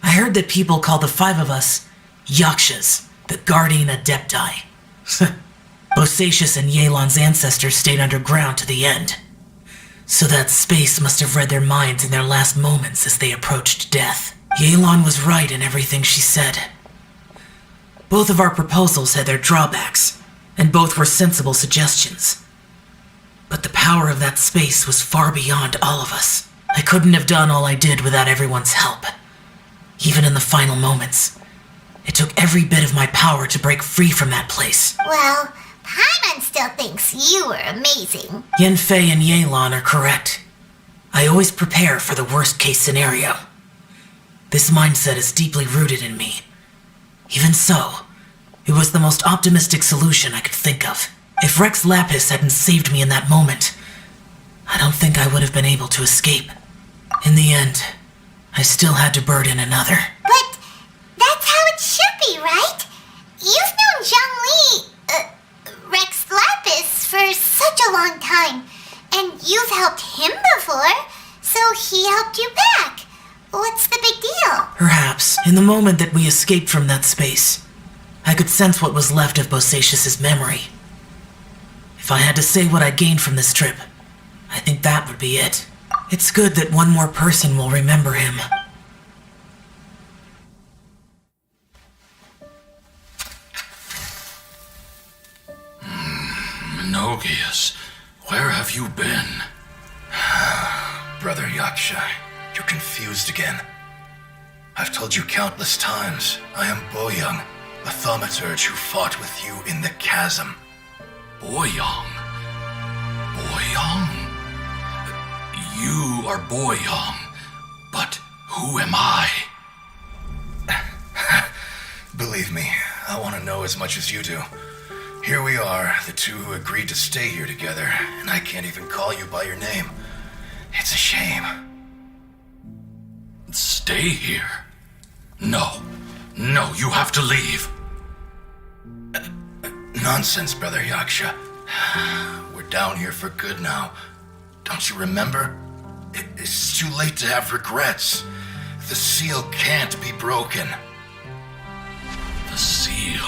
I heard that people call the 5 of us yakshas, the Guardian Adepti. Bosacius and Yelan's ancestors stayed underground to the end. So that space must have read their minds in their last moments as they approached death. Yelan was right in everything she said. Both of our proposals had their drawbacks, and both were sensible suggestions. But the power of that space was far beyond all of us. I couldn't have done all I did without everyone's help. Even in the final moments, it took every bit of my power to break free from that place. Well, Paimon still thinks you were amazing. Yanfei and Yelan are correct. I always prepare for the worst-case scenario. This mindset is deeply rooted in me. Even so, it was the most optimistic solution I could think of. If Rex Lapis hadn't saved me in that moment, I don't think I would have been able to escape. In the end, I still had to burden another. But that's how it should be, right? You've known Zhongli, Rex Lapis, for such a long time, and you've helped him before, so he helped you back. What's the big deal? Perhaps, in the moment that we escaped from that space, I could sense what was left of Bosacius' memory. If I had to say what I gained from this trip, I think that would be it. It's good that one more person will remember him. Menogius, where have you been? Brother Yaksha, you're confused again. I've told you countless times, I am Boyoung, a thaumaturge who fought with you in the chasm. Boyoung? Boyoung? You are Boyoung, but who am I? Believe me, I want to know as much as you do. Here we are, the two who agreed to stay here together, and I can't even call you by your name. It's a shame. Stay here? No, you have to leave. Nonsense, Brother Yaksha. We're down here for good now. Don't you remember? It's too late to have regrets. The seal can't be broken. The seal.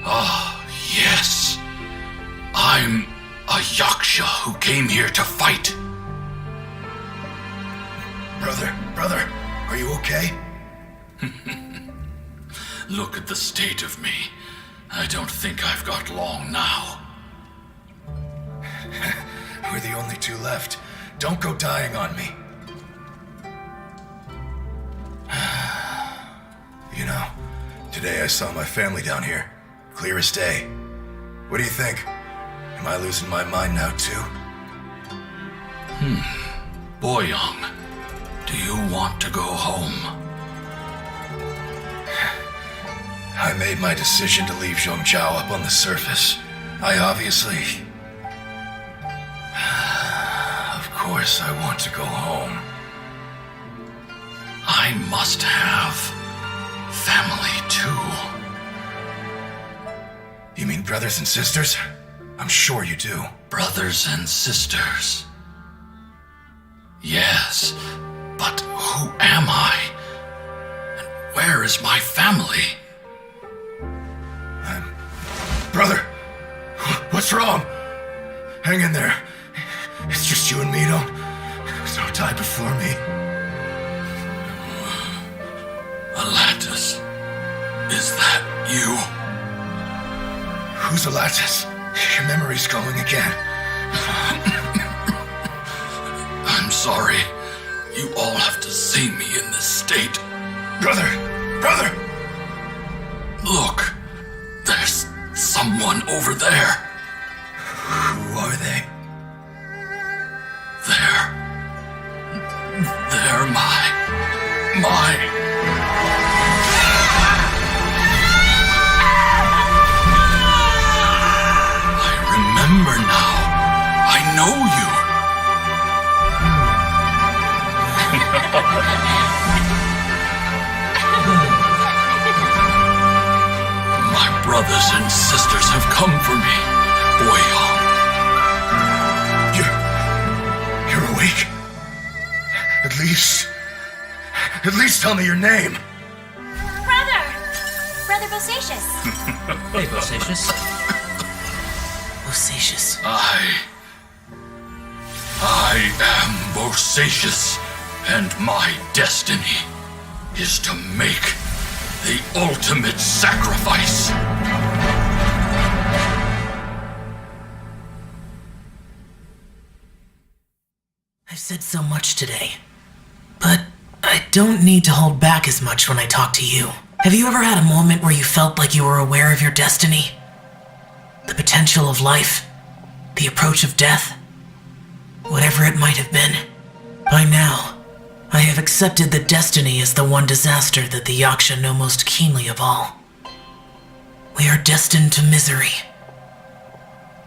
Ah, yes. I'm a Yaksha who came here to fight. Brother, are you okay? Look at the state of me. I don't think I've got long now. We're the only two left. Don't go dying on me. You know, today I saw my family down here. Clear as day. What do you think? Am I losing my mind now too? Boyoung, do you want to go home? I made my decision to leave Zhongzhou up on the surface. I obviously... Of course I want to go home. I must have family too. You mean brothers and sisters? I'm sure you do. Brothers and sisters. Yes, but who am I? And where is my family? Brother, what's wrong? Hang in there. It's just you and me, don't die before me. Alatus, is that You. Who's Alatus? Your memory's going again. I'm sorry. You all have to see me in this state. Brother! Brother! Look. There's someone over there. Who are they? They're my... I remember now. I know you. My brothers and sisters have come for me, Boyong. You're awake? At least tell me your name. Brother Bosacius. Hey, Bosacius. Bosacius. I am Bosacius, and my destiny is to make the ultimate sacrifice. I've said so much today, but I don't need to hold back as much when I talk to you. Have you ever had a moment where you felt like you were aware of your destiny? The potential of life? The approach of death? Whatever it might have been. By now, I have accepted that destiny is the one disaster that the Yaksha know most keenly of all. We are destined to misery.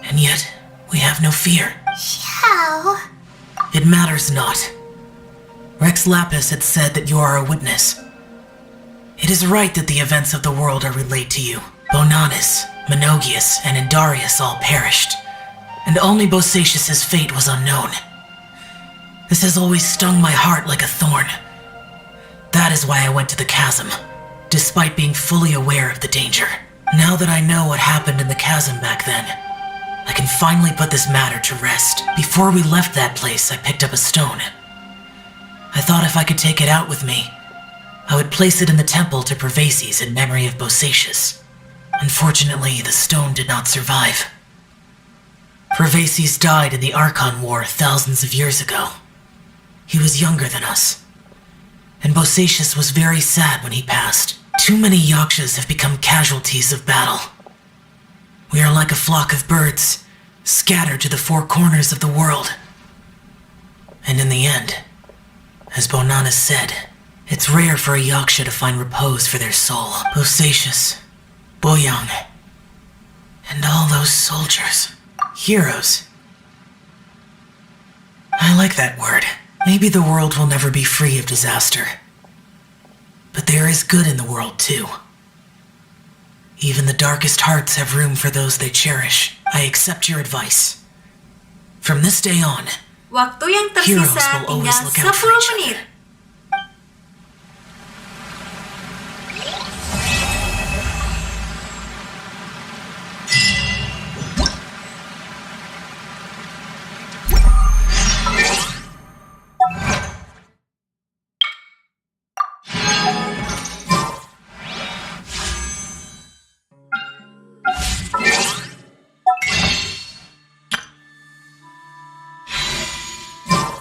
And yet, we have no fear. Xiao. It matters not. Rex Lapis had said that you are a witness. It is right that the events of the world are relayed to you. Bonanis, Menogius, and Indarius all perished, and only Bosacius' fate was unknown. This has always stung my heart like a thorn. That is why I went to the chasm, despite being fully aware of the danger. Now that I know what happened in the chasm back then, I can finally put this matter to rest. Before we left that place, I picked up a stone. I thought if I could take it out with me, I would place it in the temple to Pervases in memory of Bosacius. Unfortunately, the stone did not survive. Pervases died in the Archon War thousands of years ago. He was younger than us. And Bosacius was very sad when he passed. Too many Yakshas have become casualties of battle. We are like a flock of birds, scattered to the four corners of the world. And in the end, as Bonanis said, it's rare for a Yaksha to find repose for their soul. Bosacius, Boyong, and all those soldiers. Heroes. I like that word. Maybe the world will never be free of disaster. But there is good in the world, too. Even the darkest hearts have room for those they cherish. I accept your advice. From this day on, Waktu yang heroes tersisa will always tinggal look out for 10 each menit.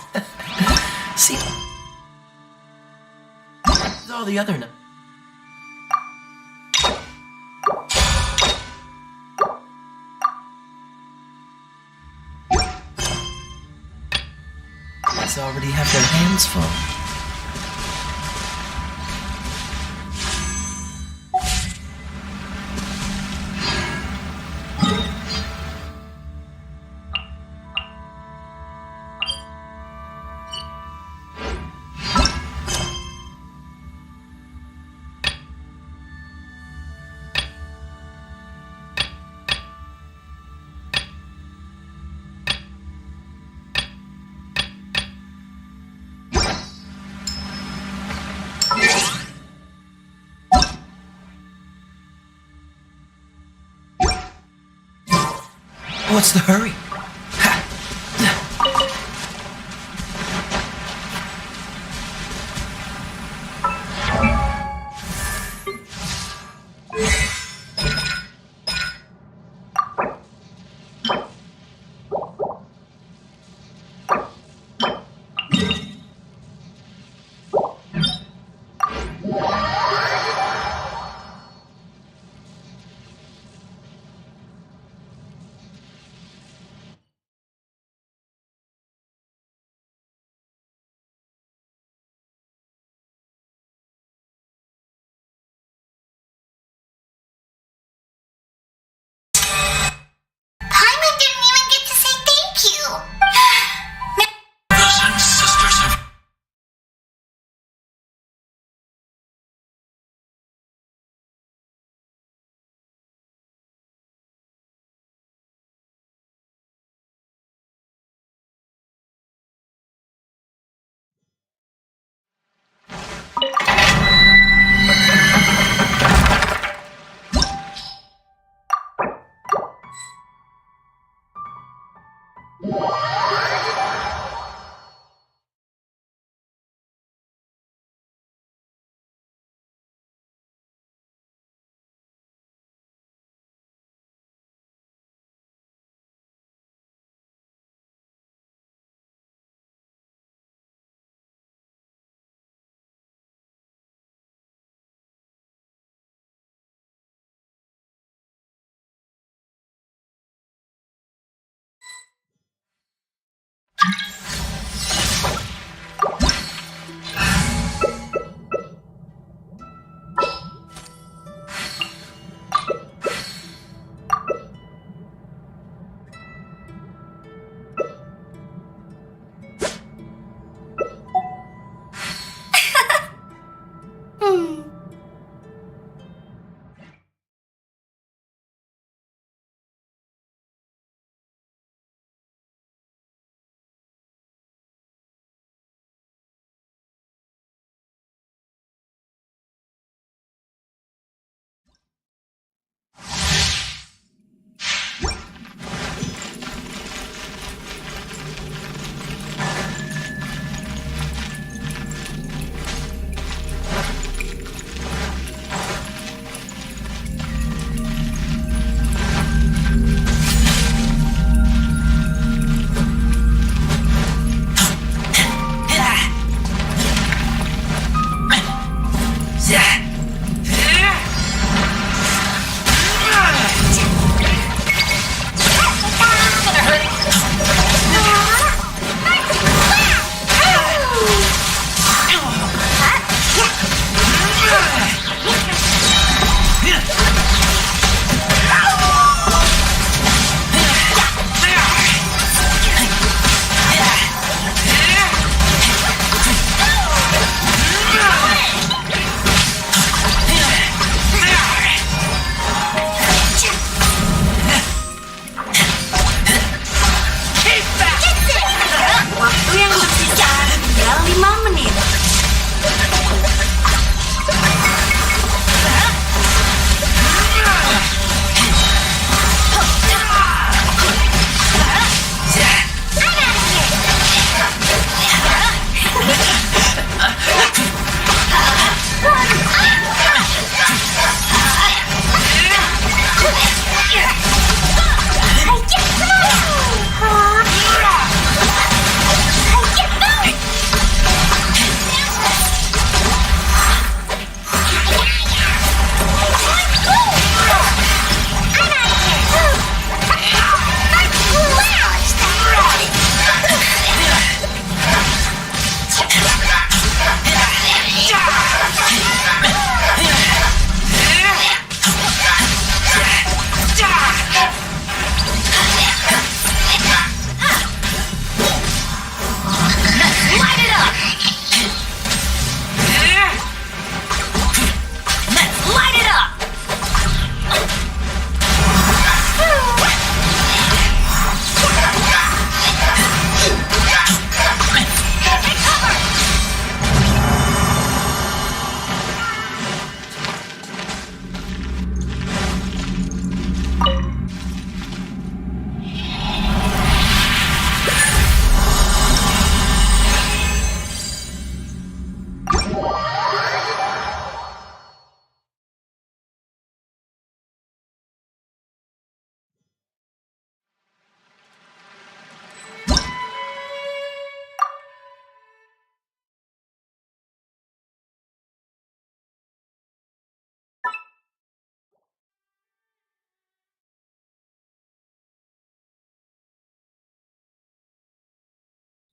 other. See? All the other... Kids already have their hands full. What's the hurry?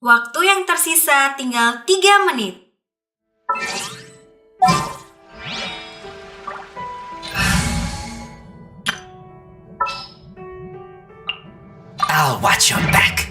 Waktu yang tersisa tinggal 3 menit. I'll watch your back.